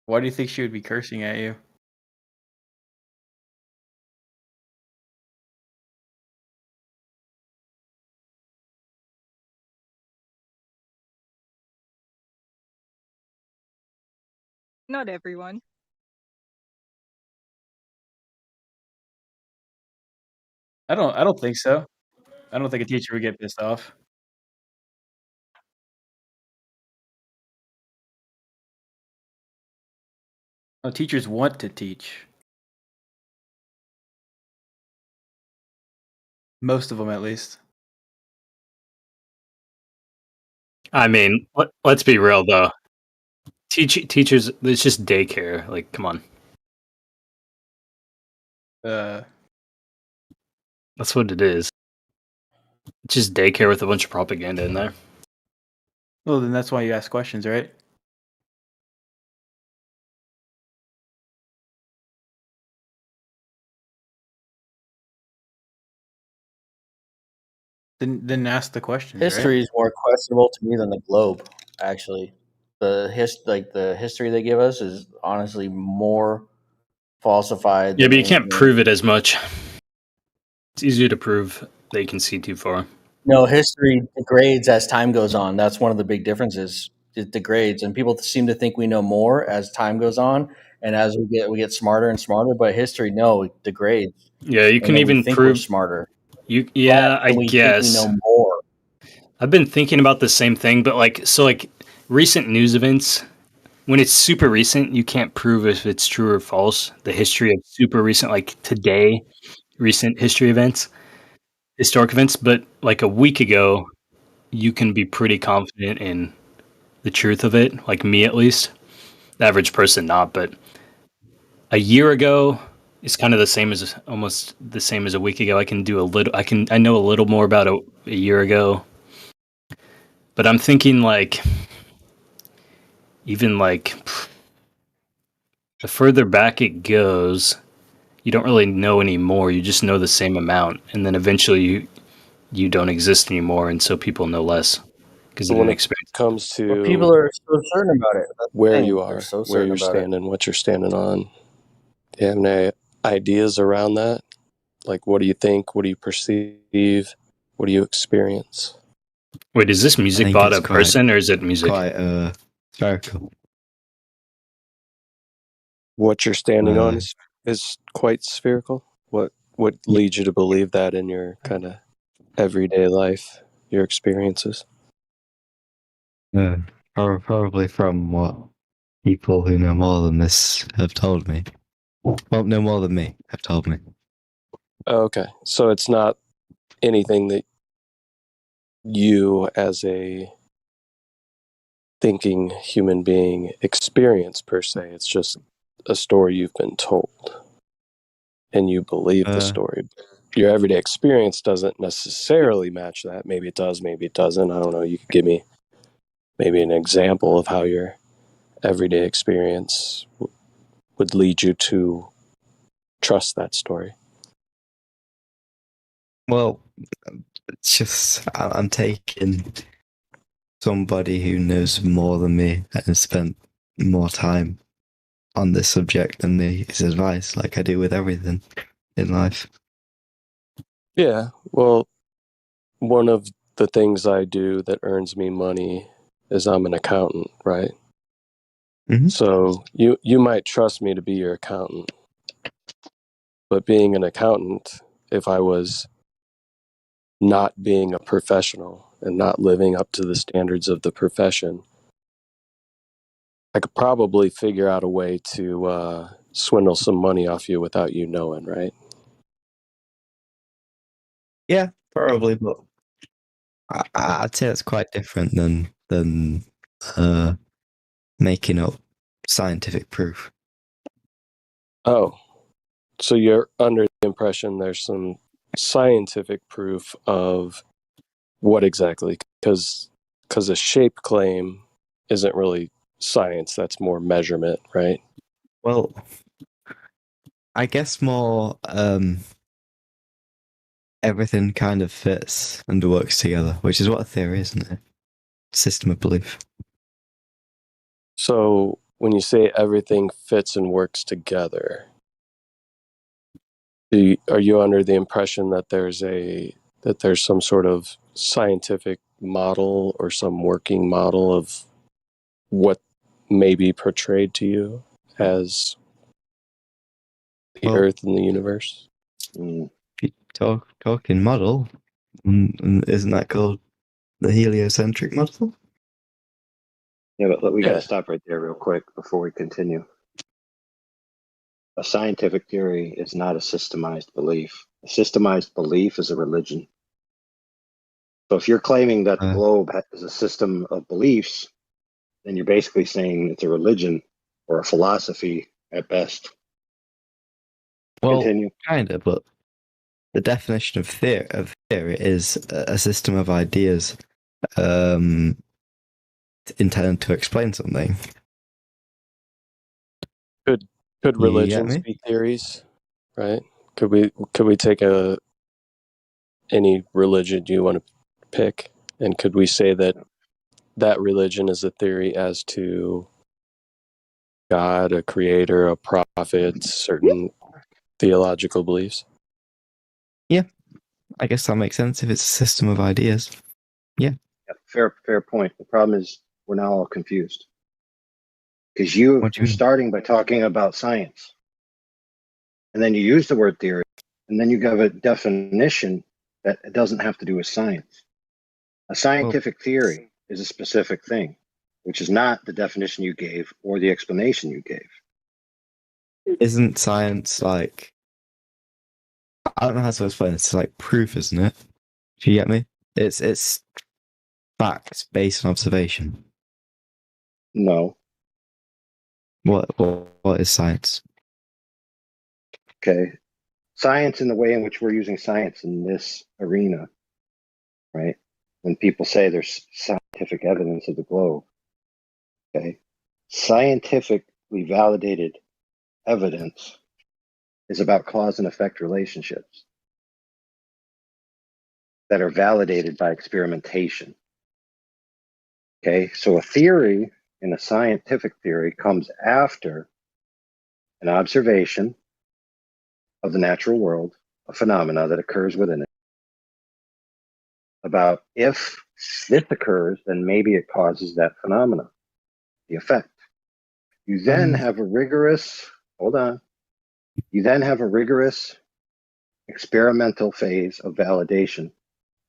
Why do you think she would be cursing at you? Not everyone. I don't think so. I don't think a teacher would get pissed off. No, teachers want to teach. Most of them, at least. I mean, let's be real though. Teachers, it's just daycare. Like, come on. That's what it is. It's just daycare with a bunch of propaganda in there. Well, then that's why you ask questions, right? Then ask the questions. History right? is more questionable to me than the globe. Actually, the history they give us is honestly more falsified. Yeah, than but you can't anything. prove it as much. It's easier to prove that you can see too far. No, history degrades as time goes on. That's one of the big differences. It degrades, and people seem to think we know more as time goes on, and as we get smarter and smarter. But history, no, it degrades. Yeah, you And can then we even think we're prove smarter. Yeah, I and we guess. think we know more. I've been thinking about the same thing, but like recent news events, when it's super recent, you can't prove if it's true or false. The history of super recent, like today, recent history events, historic events, but like a week ago, you can be pretty confident in the truth of it, like me at least. The average person not, but a year ago is kind of the same as almost the same as a week ago. I know a little more about a year ago. But I'm thinking like even like the further back it goes, you don't really know anymore. You just know the same amount, and then eventually you don't exist anymore, and so people know less because they But when didn't it experience. comes But to people are so certain about it. That's the where thing. you They're are, so where certain you're about it. standing, what you're standing on, do you have any ideas around that? Like, what do you think? What do you perceive? What do you experience? Wait, is this music think bot it's a person or is it music? Quite spherical. What you're standing on is quite spherical. What leads you to believe that in your kind of everyday life, your experiences? Probably from what people who know more than this have told me. Well, no more than me have told me. Okay, so it's not anything that you, as a thinking human being, experience per se. It's just a story you've been told, and you believe the story. Your everyday experience doesn't necessarily match that. Maybe it does, maybe it doesn't. I don't know. You could give me maybe an example of how your everyday experience would lead you to trust that story. Well, it's just I'm taking somebody who knows more than me and has spent more time on this subject than me, his advice, like I do with everything in life. Yeah, well, one of the things I do that earns me money is I'm an accountant, right? Mm-hmm. So you might trust me to be your accountant, but being an accountant, if I was not being a professional and not living up to the standards of the profession, I could probably figure out a way to swindle some money off you without you knowing, right? Yeah, probably, but I'd say it's quite different than making up scientific proof. Oh, so you're under the impression there's some scientific proof of what exactly? Because a shape claim isn't really science, that's more measurement, right? Well, I guess more everything kind of fits and works together, which is what a theory is, isn't it? System of belief. So when you say everything fits and works together, are you under the impression that there's some sort of scientific model or some working model of what may be portrayed to you as the Earth and the universe? If you talking model, isn't that called the heliocentric model? Yeah, but we got to stop right there real quick before we continue. A scientific theory is not a systemized belief. A systemized belief is a religion. So if you're claiming that the globe is a system of beliefs, then you're basically saying it's a religion or a philosophy at best. Well, Continue. kind of, but the definition of theory is a system of ideas intended to explain something. Could religions be theories, right? Could we take any religion you want to pick, and could we say that religion is a theory as to God, a creator, a prophet, certain theological beliefs? Yeah, I guess that makes sense if it's a system of ideas. Yeah. Fair point. The problem is we're now all confused. Because you're starting by talking about science. And then you use the word theory, and then you give a definition that it doesn't have to do with science. A scientific theory is a specific thing, which is not the definition you gave or the explanation you gave. Isn't science like, I don't know how to explain it. It's like proof, isn't it? Do you get me? It's facts based on observation. No. What is science? Okay. Science in the way in which we're using science in this arena, right? When people say there's scientific evidence of the globe, okay? Scientifically validated evidence is about cause and effect relationships that are validated by experimentation. Okay, so a theory in a scientific theory comes after an observation of the natural world, a phenomena that occurs within it. About if this occurs, then maybe it causes that phenomena, the effect. You then have a rigorous, you then have a rigorous experimental phase of validation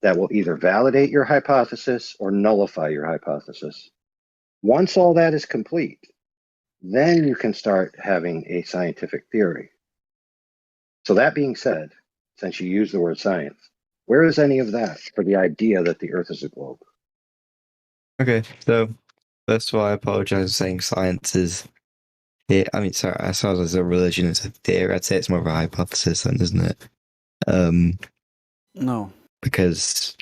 that will either validate your hypothesis or nullify your hypothesis. Once all that is complete, then you can start having a scientific theory. So that being said, since you use the word science, where is any of that for the idea that the Earth is a globe? Okay, so first of all, I apologize for saying science is. I mean, sorry, as far as a religion, it's a theory. I'd say it's more of a hypothesis, then, isn't it? No, because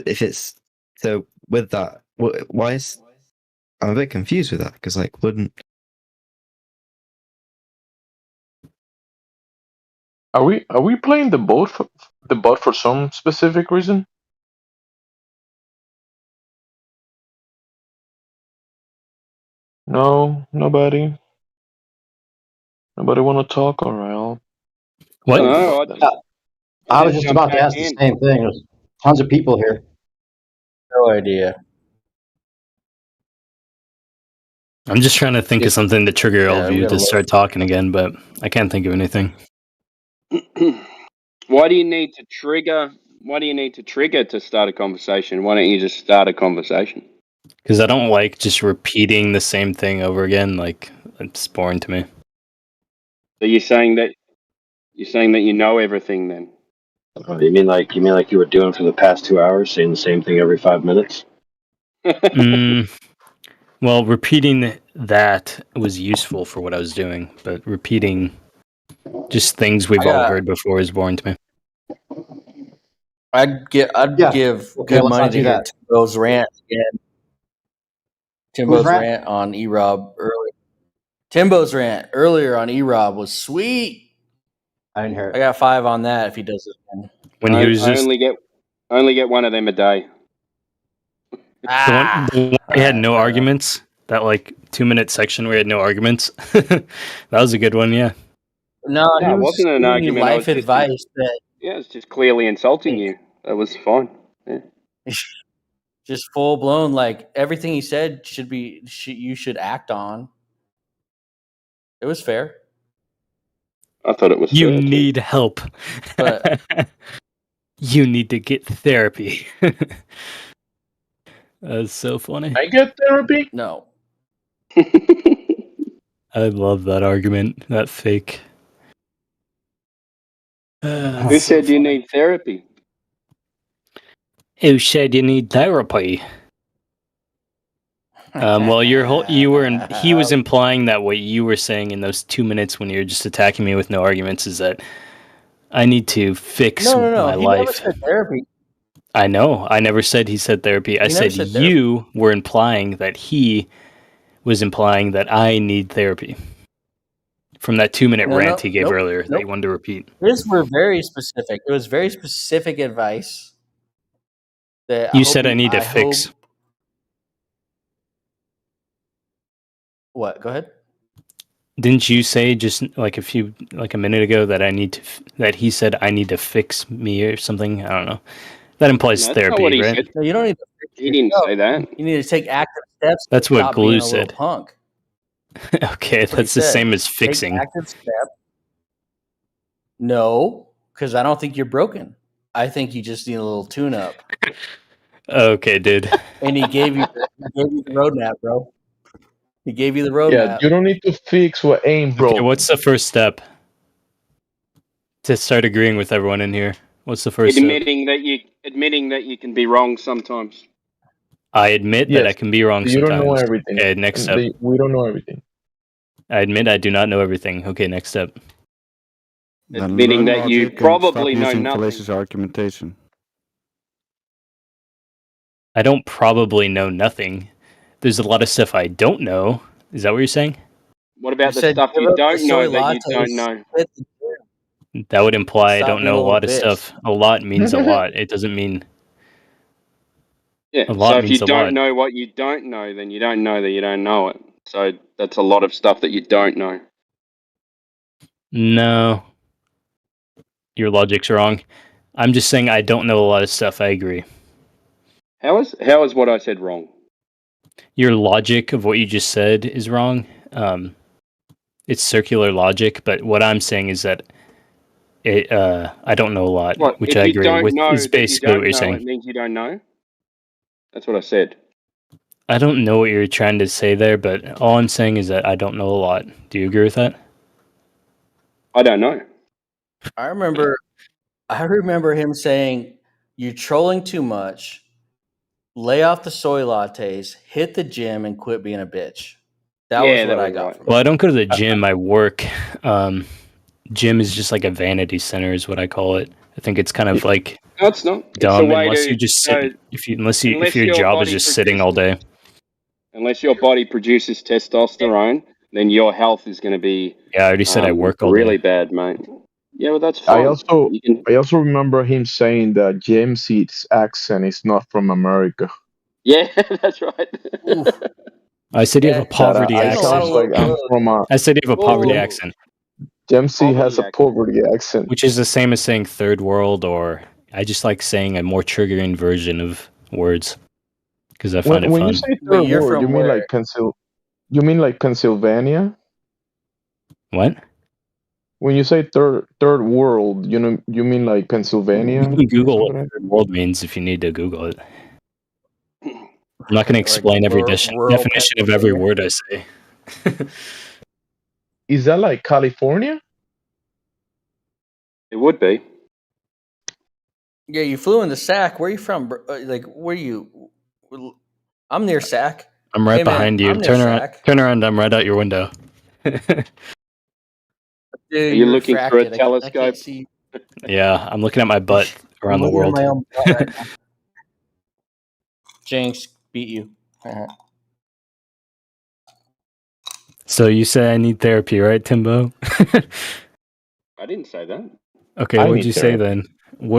if it's so with that, why is I'm a bit confused with that because wouldn't. Are we playing the bot for some specific reason? No, nobody. Nobody want to talk? All right. What? No, I was just about to ask the same thing. There's tons of people here. No idea. I'm just trying to think of something to trigger all of we you gotta to start talking again, but I can't think of anything. Why do you need to trigger? Why do you need to trigger to start a conversation? Why don't you just start a conversation? Because I don't like just repeating the same thing over again. Like, it's boring to me. So you're saying that you know everything then? You mean like you were doing for the past 2 hours, saying the same thing every 5 minutes? Well, repeating that was useful for what I was doing, but repeating just things we've all heard before is boring to me. I'd give good money to hear Timbo's rant again. Timbo's rant on E-Rob earlier. Timbo's rant earlier on E-Rob was sweet. I didn't hear it. I got 5 on that if he does it again. When he was just only get one of them a day. the one he had no arguments. That like 2-minute section where he had no arguments. That was a good one, yeah. No, he No, it was just wasn't an giving you argument. I was life just advice that yeah, it's just clearly insulting you. That was fine. Yeah. just full blown, like everything he said you should act on. It was fair. I thought it was You fair, too. need help. But you need to get therapy. That's so funny. I get therapy? No. I love that argument. That fake. Who said you need therapy? Who said you need therapy? Well, he was implying that what you were saying in those 2 minutes when you were just attacking me with no arguments is that I need to fix No. my He never life. said therapy. I know. I never said he said therapy. I He never said said therapy. you were implying that he was implying that I need therapy. From that 2-minute No, rant he gave nope, earlier that nope. he wanted to repeat. His were very specific. It was very specific advice. That You said I need to fix. What? Go ahead. Didn't you say just like a minute ago that that he said I need to fix me or something? I don't know. That implies No, that's not therapy, what he right? said. No, you don't need to fix He didn't yourself. say that. You need to take active steps. That's to what stop being Glue a little said. punk. Okay, That's what he that's the said. same as Take fixing. active step. No, because I don't think you're broken. I think you just need a little tune-up. Okay, dude. And he gave you the roadmap, bro. He gave you the Yeah, roadmap. you don't need to fix what ain't broken. Okay, what's the first step to start agreeing with everyone in here? What's the first step? Admitting that you can be wrong sometimes. I admit that I Yes, can be wrong you don't know sometimes. everything. Okay, next step. We don't know everything. I admit I do not know everything. Okay, next step. Then Admitting learn that you logic and probably stop know using nothing. fallacious argumentation. I don't probably know nothing. There's a lot of stuff I don't know. Is that what you're saying? What about You the said stuff give you up the don't know soy that you don't lattes, know? quit the gym, That would imply I stop don't being know a a little lot of bitch. stuff. A lot means a lot. It doesn't mean Yeah. a lot So if you means a lot. don't know what you don't know, then you don't know that you don't know it. So that's a lot of stuff that you don't know. No, your logic's wrong. I'm just saying I don't know a lot of stuff. I agree. How is what I said wrong? Your logic of what you just said is wrong. It's circular logic, but what I'm saying is that I don't know a lot, What? which If I you agree don't with. know Is that you basically what don't you're know, saying. it means you don't know. That's what I said. I don't know what you're trying to say there, but all I'm saying is that I don't know a lot. Do you agree with that? I don't know. I remember him saying, "You're trolling too much. Lay off the soy lattes, hit the gym, and quit being a bitch." That was Yeah, what that I was got right. from Well, it. I don't go to the gym. I work. Gym is just like a vanity center, is what I call it. I think it's kind of like No, it's not. It's a dumb way unless to you just so sit. If unless your your job is body just sitting all day. unless your body produces testosterone, then your health is going to be Yeah, I already said I work all really day. bad, mate. Yeah, well, that's I fine. I also remember him saying that James Seed's accent is not from America. Yeah, that's right. I said you have a That poverty I accent. sounds like I'm from a. I said you have a poverty Whoa. accent, James Seed has a poverty accent. which is the same as saying third world, or I just like saying a more triggering version of words because I find it When fun. you say But third you're world, you from mean where? like You mean like Pennsylvania? What? When you say third world, you mean like Pennsylvania? You can Google what Something like third world means if you need to Google it. I'm not going to Like explain every rural definition of every Pennsylvania. word I say. Is that like California? It would be. Yeah, you flew into Sac. Where are you from? Like, where you? I'm near Sac. I'm right Hey, man, behind you. I'm near Turn around. Sac. Turn around. I'm right out your window. Dude, Are you you're looking for a refracted. I telescope? can't see. Yeah, I'm looking at my butt around the I'm looking at world. my own butt right now. Jinx beat you. So you say I need therapy, right, Timbo? I didn't say that. Okay, I what'd need you say therapy. then?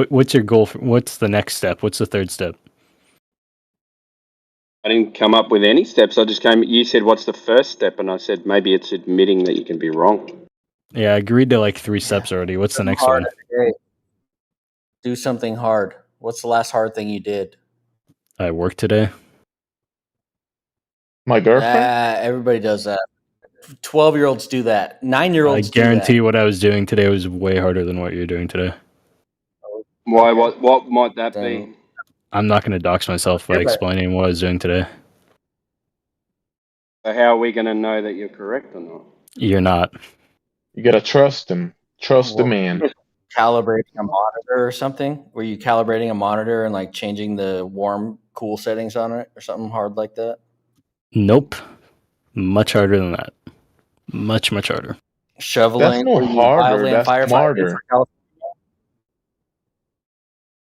What's your goal? What's the next step? What's the third step? I didn't come up with any steps. I just came. You said, "What's the first step?" And I said, "Maybe it's admitting that you can be wrong." Yeah, I agreed to like 3 steps already. What's the next hard one? every day. Do something hard. What's the last hard thing you did? I worked today. My girlfriend? Everybody does that. 12-year-olds do that. 9-year-olds I do that. guarantee what I was doing today was way harder than what you're doing today. Why? What might that be? I'm not going to dox myself by Yeah, but- explaining what I was doing today. So how are we going to know that you're correct or not? You're not. You gotta trust him. Trust the man. Calibrating a monitor or something? Were you calibrating a monitor and like changing the warm, cool settings on it or something hard like that? Nope. Much harder than that. Much harder. Shoveling? That's not Were you harder, wildland that's firefighting smarter. for California?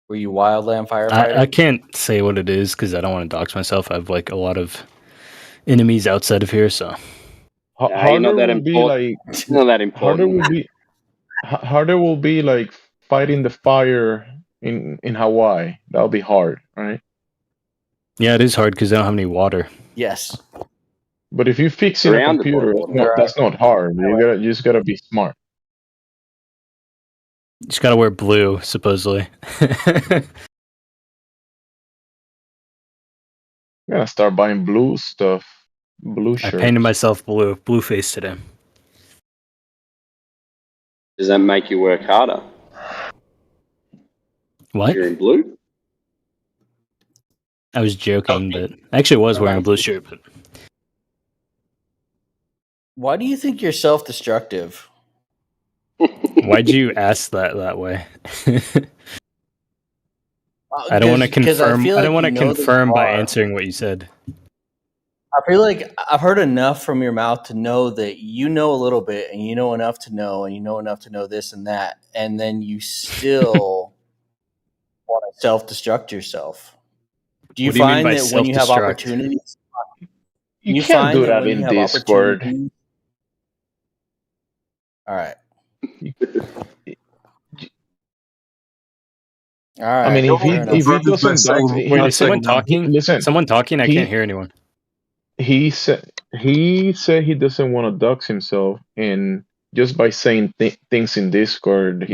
Were you wildland firefighting? I can't say what it is because I don't want to dox myself. I have like a lot of enemies outside of here, so. Harder not that will be important. like Not that important. harder will be like fighting the fire in Hawaii. That'll be hard, right? Yeah, it is hard because I don't have any water. Yes. But if you're fixing a Surrounded by computer, water. that's not hard. You just gotta be smart. You just gotta wear blue, supposedly. You gotta start buying blue stuff. Blue I shirts. painted myself blue face today. Does that make you work harder? What? You're in blue? I was joking, but I actually was wearing a blue shirt. But Why do you think you're self-destructive? why'd you ask that way? I don't want to 'Cause I confirm. feel I don't like want to you know that confirm you by are. answering what you said. I feel like I've heard enough from your mouth to know that you know a little bit, and you know enough to know, and you know enough to know this and that, and then you still want to self-destruct yourself. Do you What do you mean find by that when you have self-destruct? opportunities, You can't find do that that when you in have Discord. opportunities? All right. All right. I mean, if fair enough. he doesn't dox, Wait, is someone talking? Listen, Someone talking? I he- can't hear anyone. he said he doesn't want to dox himself, and just by saying things in Discord,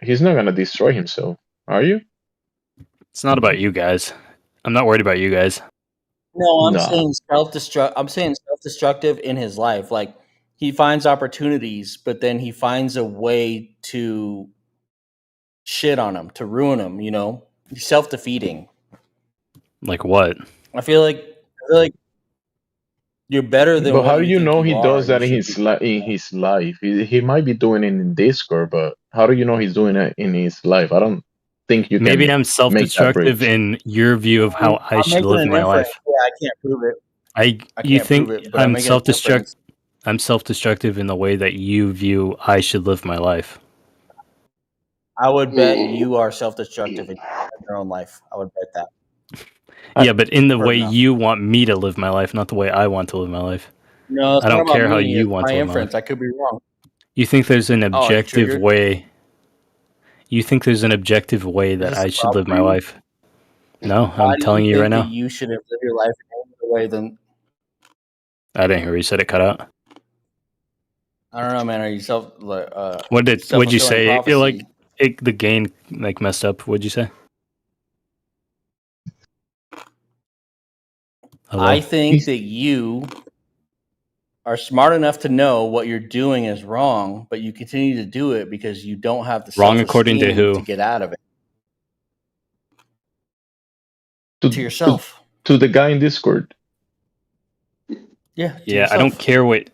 he's not gonna destroy himself. Are you? It's not about you guys. I'm not worried about you guys. No, I'm No. saying self-destructive in his life. Like he finds opportunities, but then he finds a way to shit on them, to ruin them. You know, he's self-defeating. Like what? I feel like you're better than. But what how do you think know he are. does that You in should his life? He might be doing it in Discord, but how do you know he's doing it in his life? I don't think you Maybe can I'm make that self-destructive bridge. in your view of how I I'm should making live an my inference. life. Yeah, I can't prove it. I You can't think prove it, but I'm I'm making an inference. I'm self-destructive in the way that you view I should live my life. I would bet you are self-destructive in your own life. I would bet that. Yeah, but in the Heard way enough. you want me to live my life, not the way I want to live my life. No, it's I not don't about care how me. you It's want my to live my inference. life. I could be wrong. You think there's an Oh, you objective triggered? way? You think there's an objective way that this I a should live my problem? life? No, Why I'm do telling you think right that now. you should have lived your life in any other way than I didn't hear you said it cut out. I don't know, man. Are you What'd you self-fulfilling say? prophecy? The gain like messed up. What'd you say? Hello? I think that you are smart enough to know what you're doing is wrong, but you continue to do it because you don't have the Wrong according to self-esteem who? to get out of it. To yourself. To the guy in Discord. Yeah. Yeah, I don't care what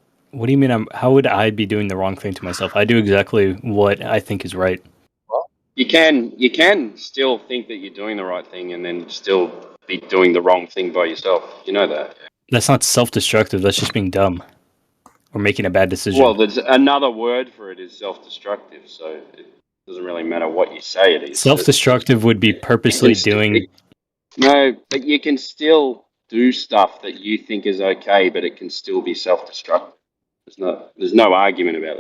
do you mean how would I be doing the wrong thing to myself? I do exactly what I think is right. You can still think that you're doing the right thing and then still be doing the wrong thing by yourself. You know that. That's not self-destructive. That's just being dumb or making a bad decision. Well, there's another word for it is self-destructive, so it doesn't really matter what you say it is. Self-destructive would be purposely doing. No, but you can still do stuff that you think is okay, but it can still be self-destructive. There's no argument about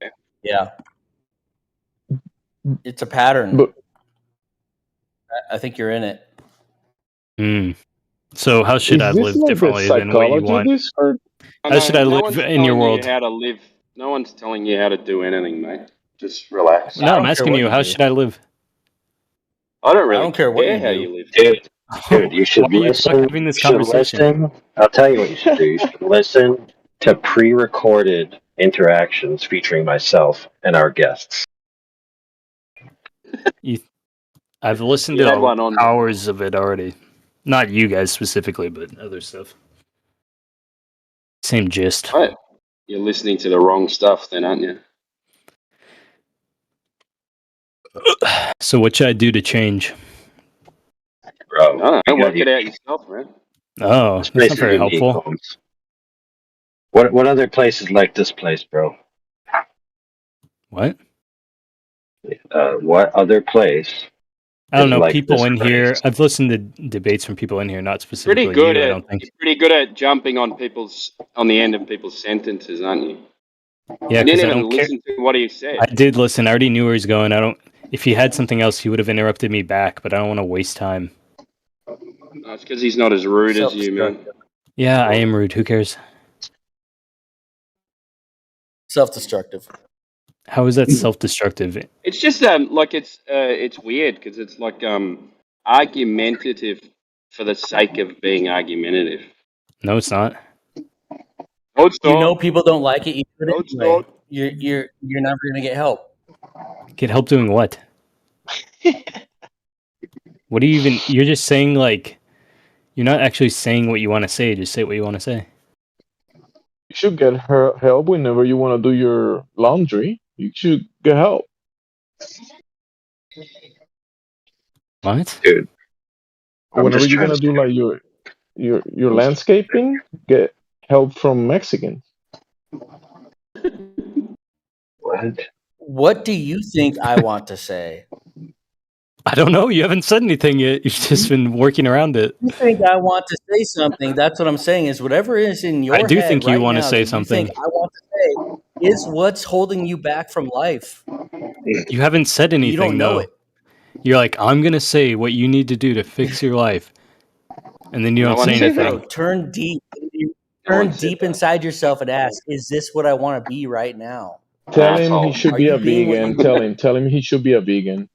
that. Yeah. It's a pattern. But I think you're in it. So how should I Is this live like the differently than what you psychology want? Discord? How should I no live one's in your telling you world? how to live. No one's telling you how to do anything, mate. Just relax. No, I'm asking you, how should I live? I don't really care what you how do. you live. Dude, you should Why are we listen. having this You should conversation? listen. I'll tell you what you should do. You should listen to pre-recorded interactions featuring myself and our guests. I've listened You had to one on. hours of it already. Not you guys specifically, but other stuff. Same gist. Right. You're listening to the wrong stuff, then, aren't you? So what should I do to change? Bro, No, you work got- it out yourself, man. Oh, this that's place not is very unique, helpful. Holmes. What other places like this place, bro? What? What other place? I don't is know. like People this in place? here. I've listened to debates from people in here, not specifically Pretty good you. I at. don't think. You're pretty good at jumping on the end of people's sentences, aren't you? Yeah, You because didn't I even don't care. listen to what he said. I did listen. I already knew where he's going. I don't. If he had something else, he would have interrupted me back. But I don't want to waste time. No, it's because he's not as rude as you, man. Yeah, I am rude. Who cares? Self-destructive. How is that self-destructive? It's just like it's weird because it's like argumentative for the sake of being argumentative. No, it's not. No, it's You not. know people don't like it. You do No, it it's anyway. not. You're never gonna get help. Get help doing what? What do you even? You're just saying like. You're not actually saying what you want to say. Just say what you want to say. You should get help whenever you want to do your laundry. You should get help. What? Dude. Whenever just you're trying gonna to do like your landscaping, get help from Mexicans. What? What do you think I want to say? I don't know. You haven't said anything yet. You've just been working around it. You think I want to say something? That's what I'm saying. Is whatever is in your I do head think you right want to now say that you think something. I want to say is what's holding you back from life. You haven't said anything You don't know though. it. You're like, I'm gonna say what you need to do to fix your life, and then you No don't one say said that. anything. Bro, turn deep. No one Turn said deep inside yourself and ask, is this what I want to be right now? Tell him he Asshole. should Are be you a being what vegan. you Tell him he should be a vegan.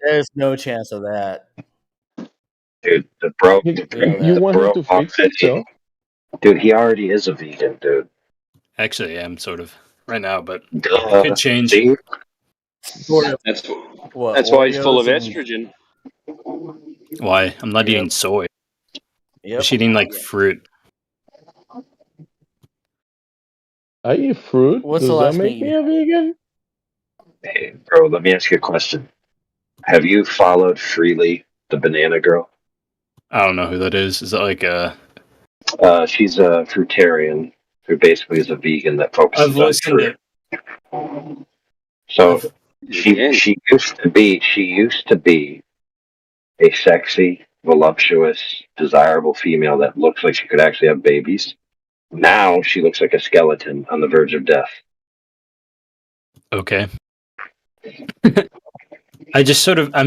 There's no chance of that. Dude, the bro. You want him to fix himself? Dude, he already is a vegan, dude. Actually, I am sort of right now, but Duh. it could change. See? That's What, that's why he's full of Oreos and- estrogen. Why? I'm not Yep. eating soy. Yep. I'm just eating like fruit. I eat fruit. What's Does the that last make meat me you a vegan? Hey, bro, let me ask you a question. Have you followed Freely, the banana girl? I don't know who that is. Is that like a? She's a fruitarian who basically is a vegan that I've focuses on listened fruit. to. So she used to be a sexy, voluptuous, desirable female that looks like she could actually have babies. Now she looks like a skeleton on the verge of death. Okay. I'm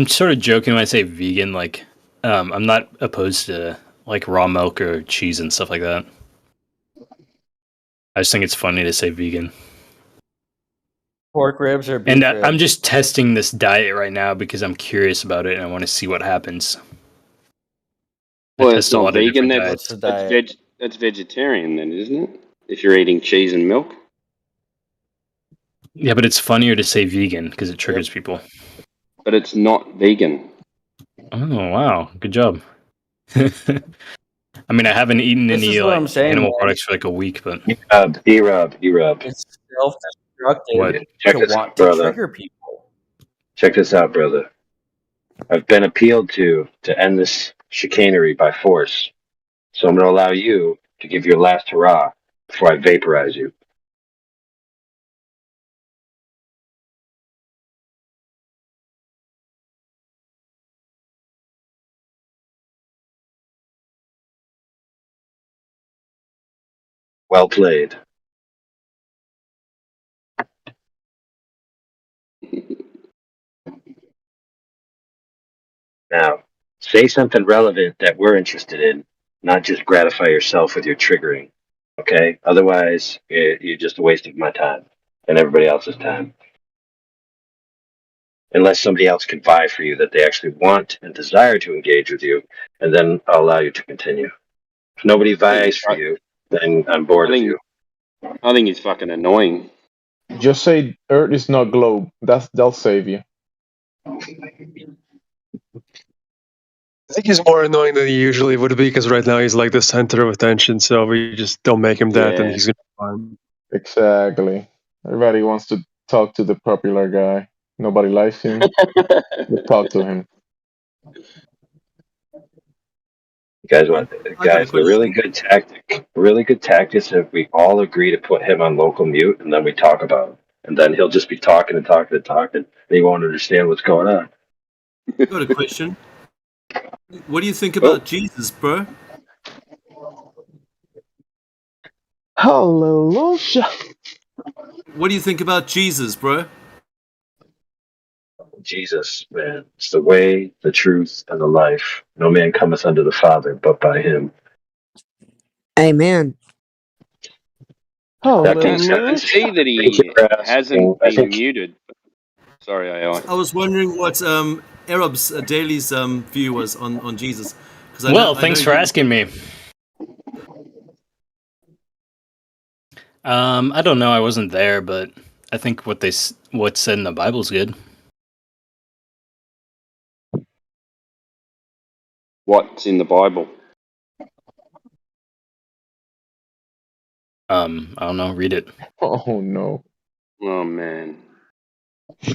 sort of joking when I say vegan. Like, I'm not opposed to like raw milk or cheese and stuff like that. I just think it's funny to say vegan. pork ribs or beef And ribs? I'm just testing this diet right now because I'm curious about it and I want to see what happens. I Well, test it's a not lot of vegan. different That's diets. that's vegetarian, then, isn't it? If you're eating cheese and milk. Yeah, but it's funnier to say vegan because it triggers people. But it's not vegan. Oh wow, good job. I mean, I haven't eaten This any is what I'm like saying, animal man. products for like a week, but E-Rub. It's self-destructive What? Check to this want out, to brother. trigger people. Check this out, brother. I've been appealed to end this chicanery by force. So I'm going to allow you to give your last hurrah before I vaporize you. Well played. Now, Say something relevant that we're interested in, not just gratify yourself with your triggering. Okay? Otherwise, you're just a waste of my time and everybody else's time. Unless somebody else can vie for you that they actually want and desire to engage with you, and then I'll allow you to continue. If nobody vies for you, then I'm bored of you. I think he's fucking annoying. Just say Earth is not globe. That'll save you. I think he's more annoying than he usually would be because right now he's like the center of attention. So we just don't make him that, and Yeah. he's gonna be fine. Exactly. Everybody wants to talk to the popular guy. Nobody likes him. But talk to him. Guys, the really good tactic is if we all agree to put him on local mute, and then we talk about him, and then he'll just be talking and talking and talking, and he won't understand what's going on. I got a question. What do you think about Jesus, bro? Hallelujah. What do you think about Jesus, bro? Jesus, man, it's the way, the truth, and the life. No man cometh unto the Father but by him. Amen. That being I said, can see that he hasn't been muted. Sorry, AI. I was wondering what Arab's Daily's view was on Jesus. Well, thanks for asking me. I don't know. I wasn't there, but I think what's said in the Bible's good. What's in the Bible? I don't know. Read it. Oh no. Oh man. You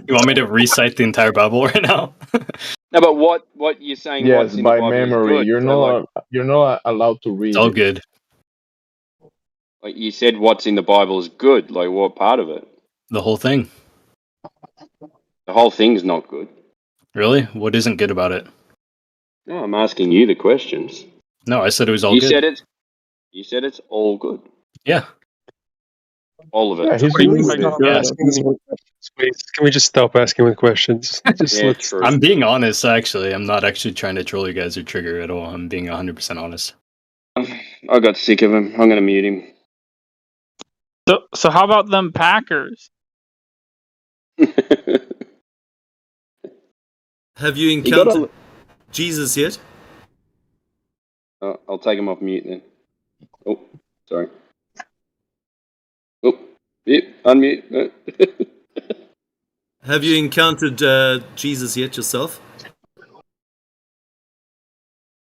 want me to recite the entire Bible right now? No, but what you're saying? Yes, What's in the by Bible memory. is good. You're So, not allowed to read It's all it. good. like you said, what's in the Bible is good. Like what part of it? The whole thing. The whole thing's not good. Really? What isn't good about it? No, I'm asking you the questions. No, I said it was all You good. said it's all good. Yeah. All of it. Yeah, he's Can we reading stop it. asking these questions, please? Can we just stop asking with questions? Just Yeah, let's. true. I'm being honest, actually. I'm not actually trying to troll you guys or trigger at all. I'm being 100% honest. I got sick of him. I'm going to mute him. So how about them Packers? Have you You gotta- encountered Jesus yet? I'll take him off mute then. Oh, sorry. Oh, yep, unmute. Have you encountered Jesus yet yourself?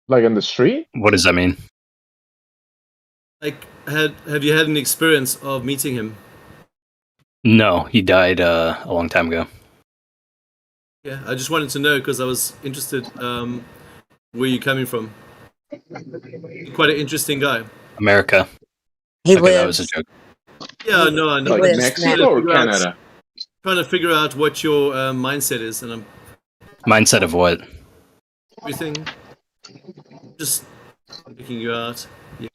Like on the street? What does that mean? Like, have you had an experience of meeting him? No, he died a long time ago. Yeah, I just wanted to know because I was interested where you're coming from. Quite an interesting guy. America. He Okay, that was a lives. joke. Yeah, no, I know. Like lives Mexico now. or Canada? Trying to figure out what your mindset is, and I'm Mindset of what? everything. Just picking you out. Yeah.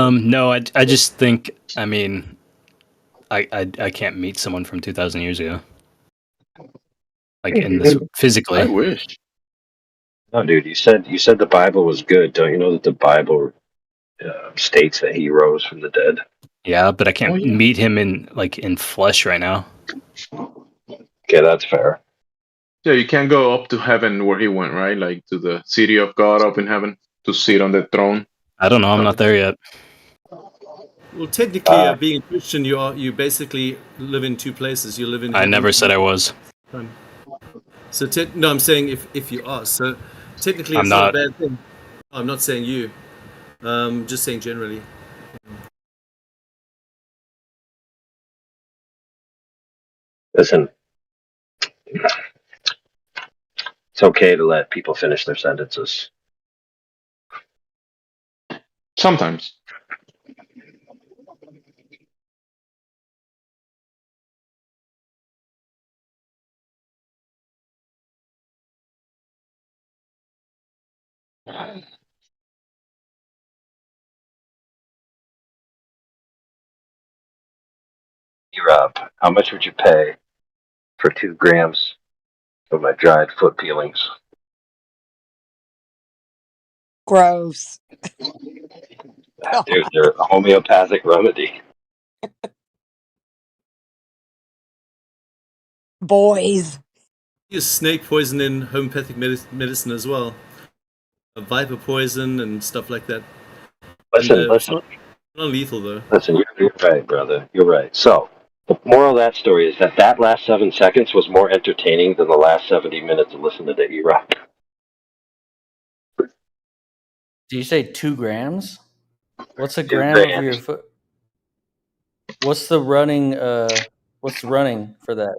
No, I just think, I mean, I can't meet someone from 2,000 years ago. Like in this physically. I wish. No, dude, you said the Bible was good. Don't you know that the Bible states that he rose from the dead? Yeah, but I can't meet him in flesh right now. Okay, that's fair. Yeah, you can't go up to heaven where he went, right? Like to the city of God up in heaven to sit on the throne. I don't know. I'm not there yet. Well, technically, being a Christian, you basically live in two places. You live in. I never said I was. So no, I'm saying if you are. So technically, I'm it's not a not. bad thing. I'm not saying you. Just saying generally. Listen, it's okay to let people finish their sentences. Sometimes. Rob, how much would you pay for 2 grams of my dried foot peelings. Gross. Dude, they're a homeopathic remedy. Boys. Use snake poison in homeopathic medicine as well. Viper poison and stuff like that. Listen, It's not lethal though. Listen, you're right, brother. You're right. So, the moral of that story is that that last 7 seconds was more entertaining than the last 70 minutes of listening to E-Rock. Do you say 2 grams? What's a 2 gram of grams. your foot? What's the running? What's the running for that?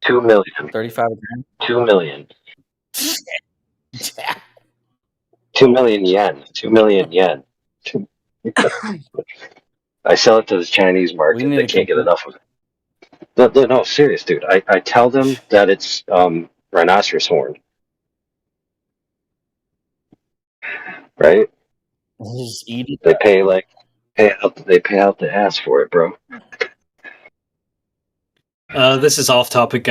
2 million. 35 grams. 2 million. 2 million yen. 2 million yen. I sell it to the Chinese market. They can't get enough of it. No, serious, dude. I tell them that it's rhinoceros horn. Right? Just eat it. They pay out the ass for it, bro. This is off topic.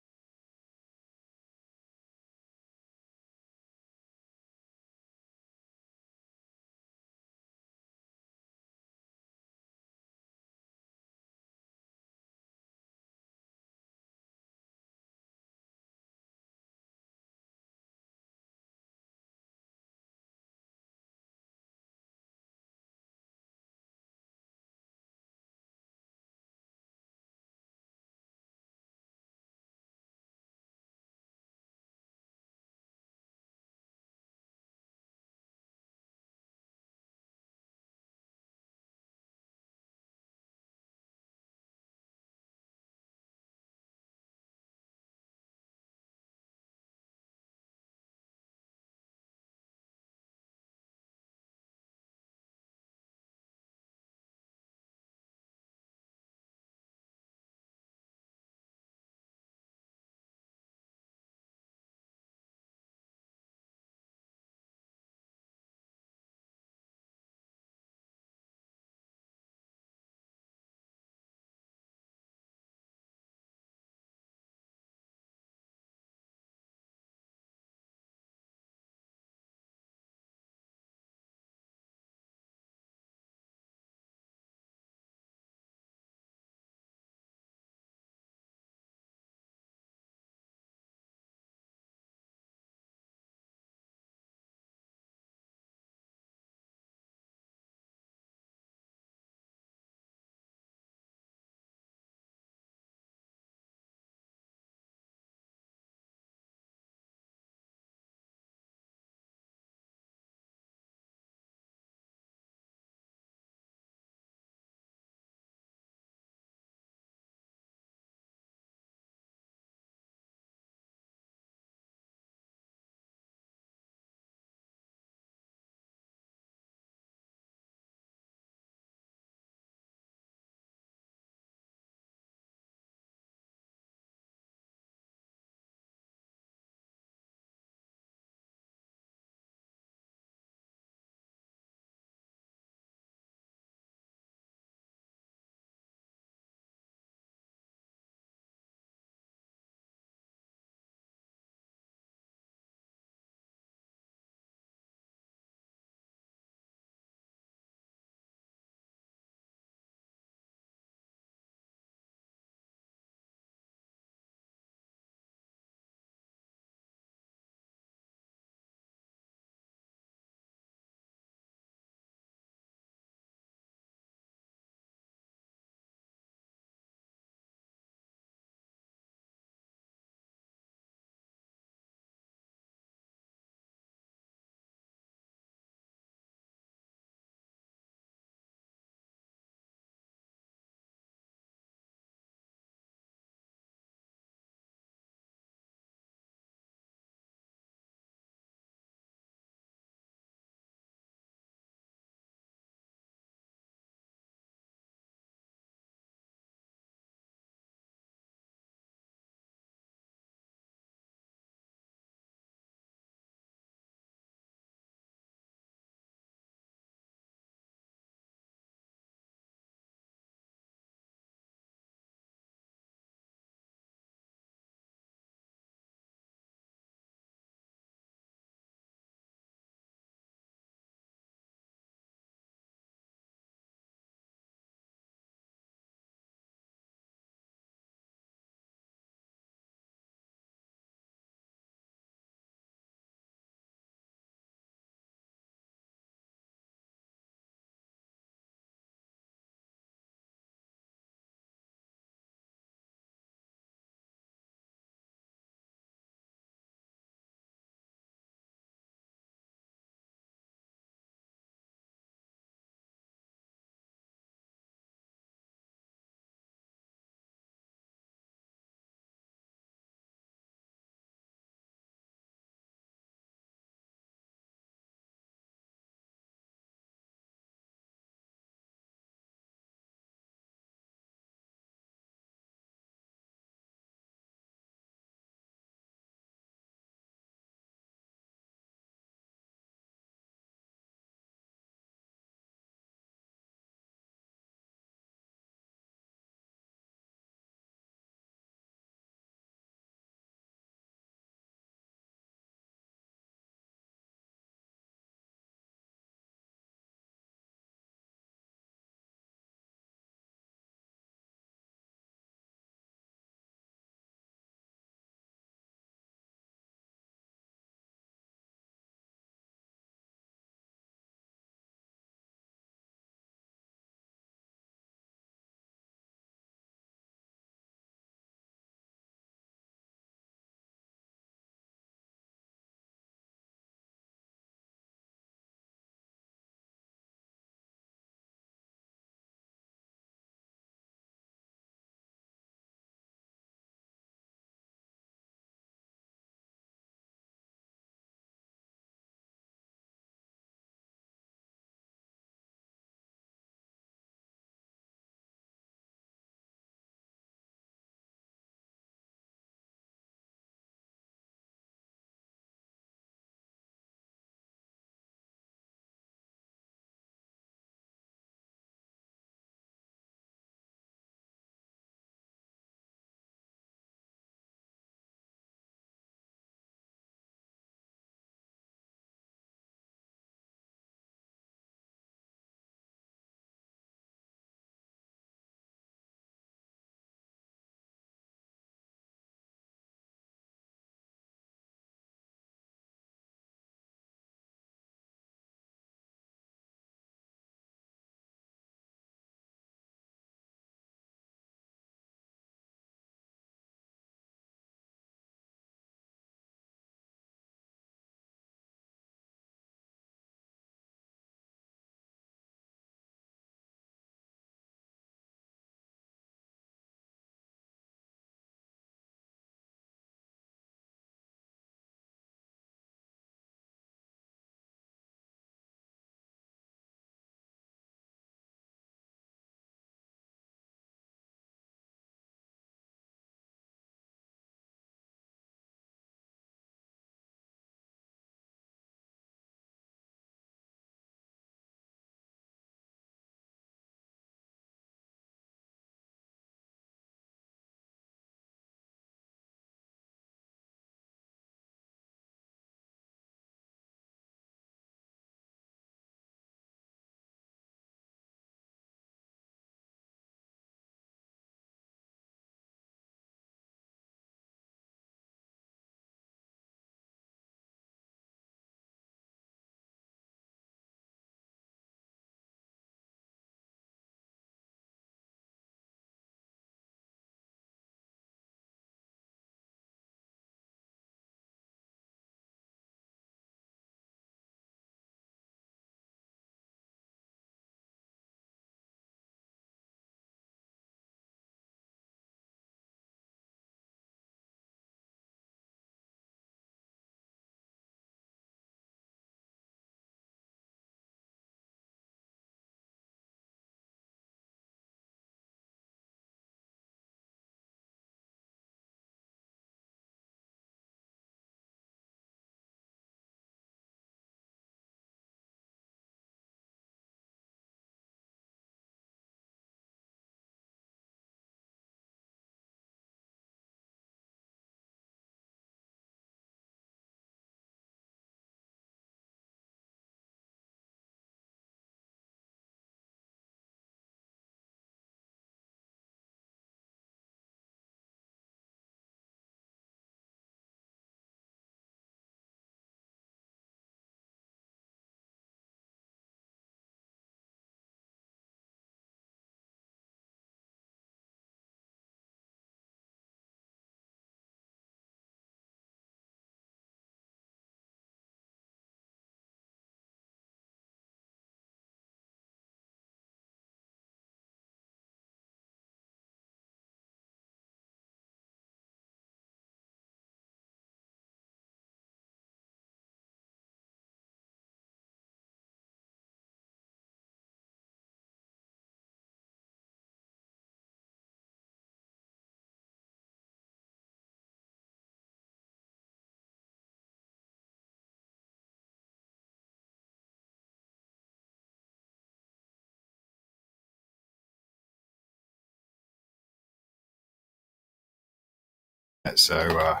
So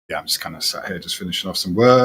yeah, I'm just kind of sat here just finishing off some work.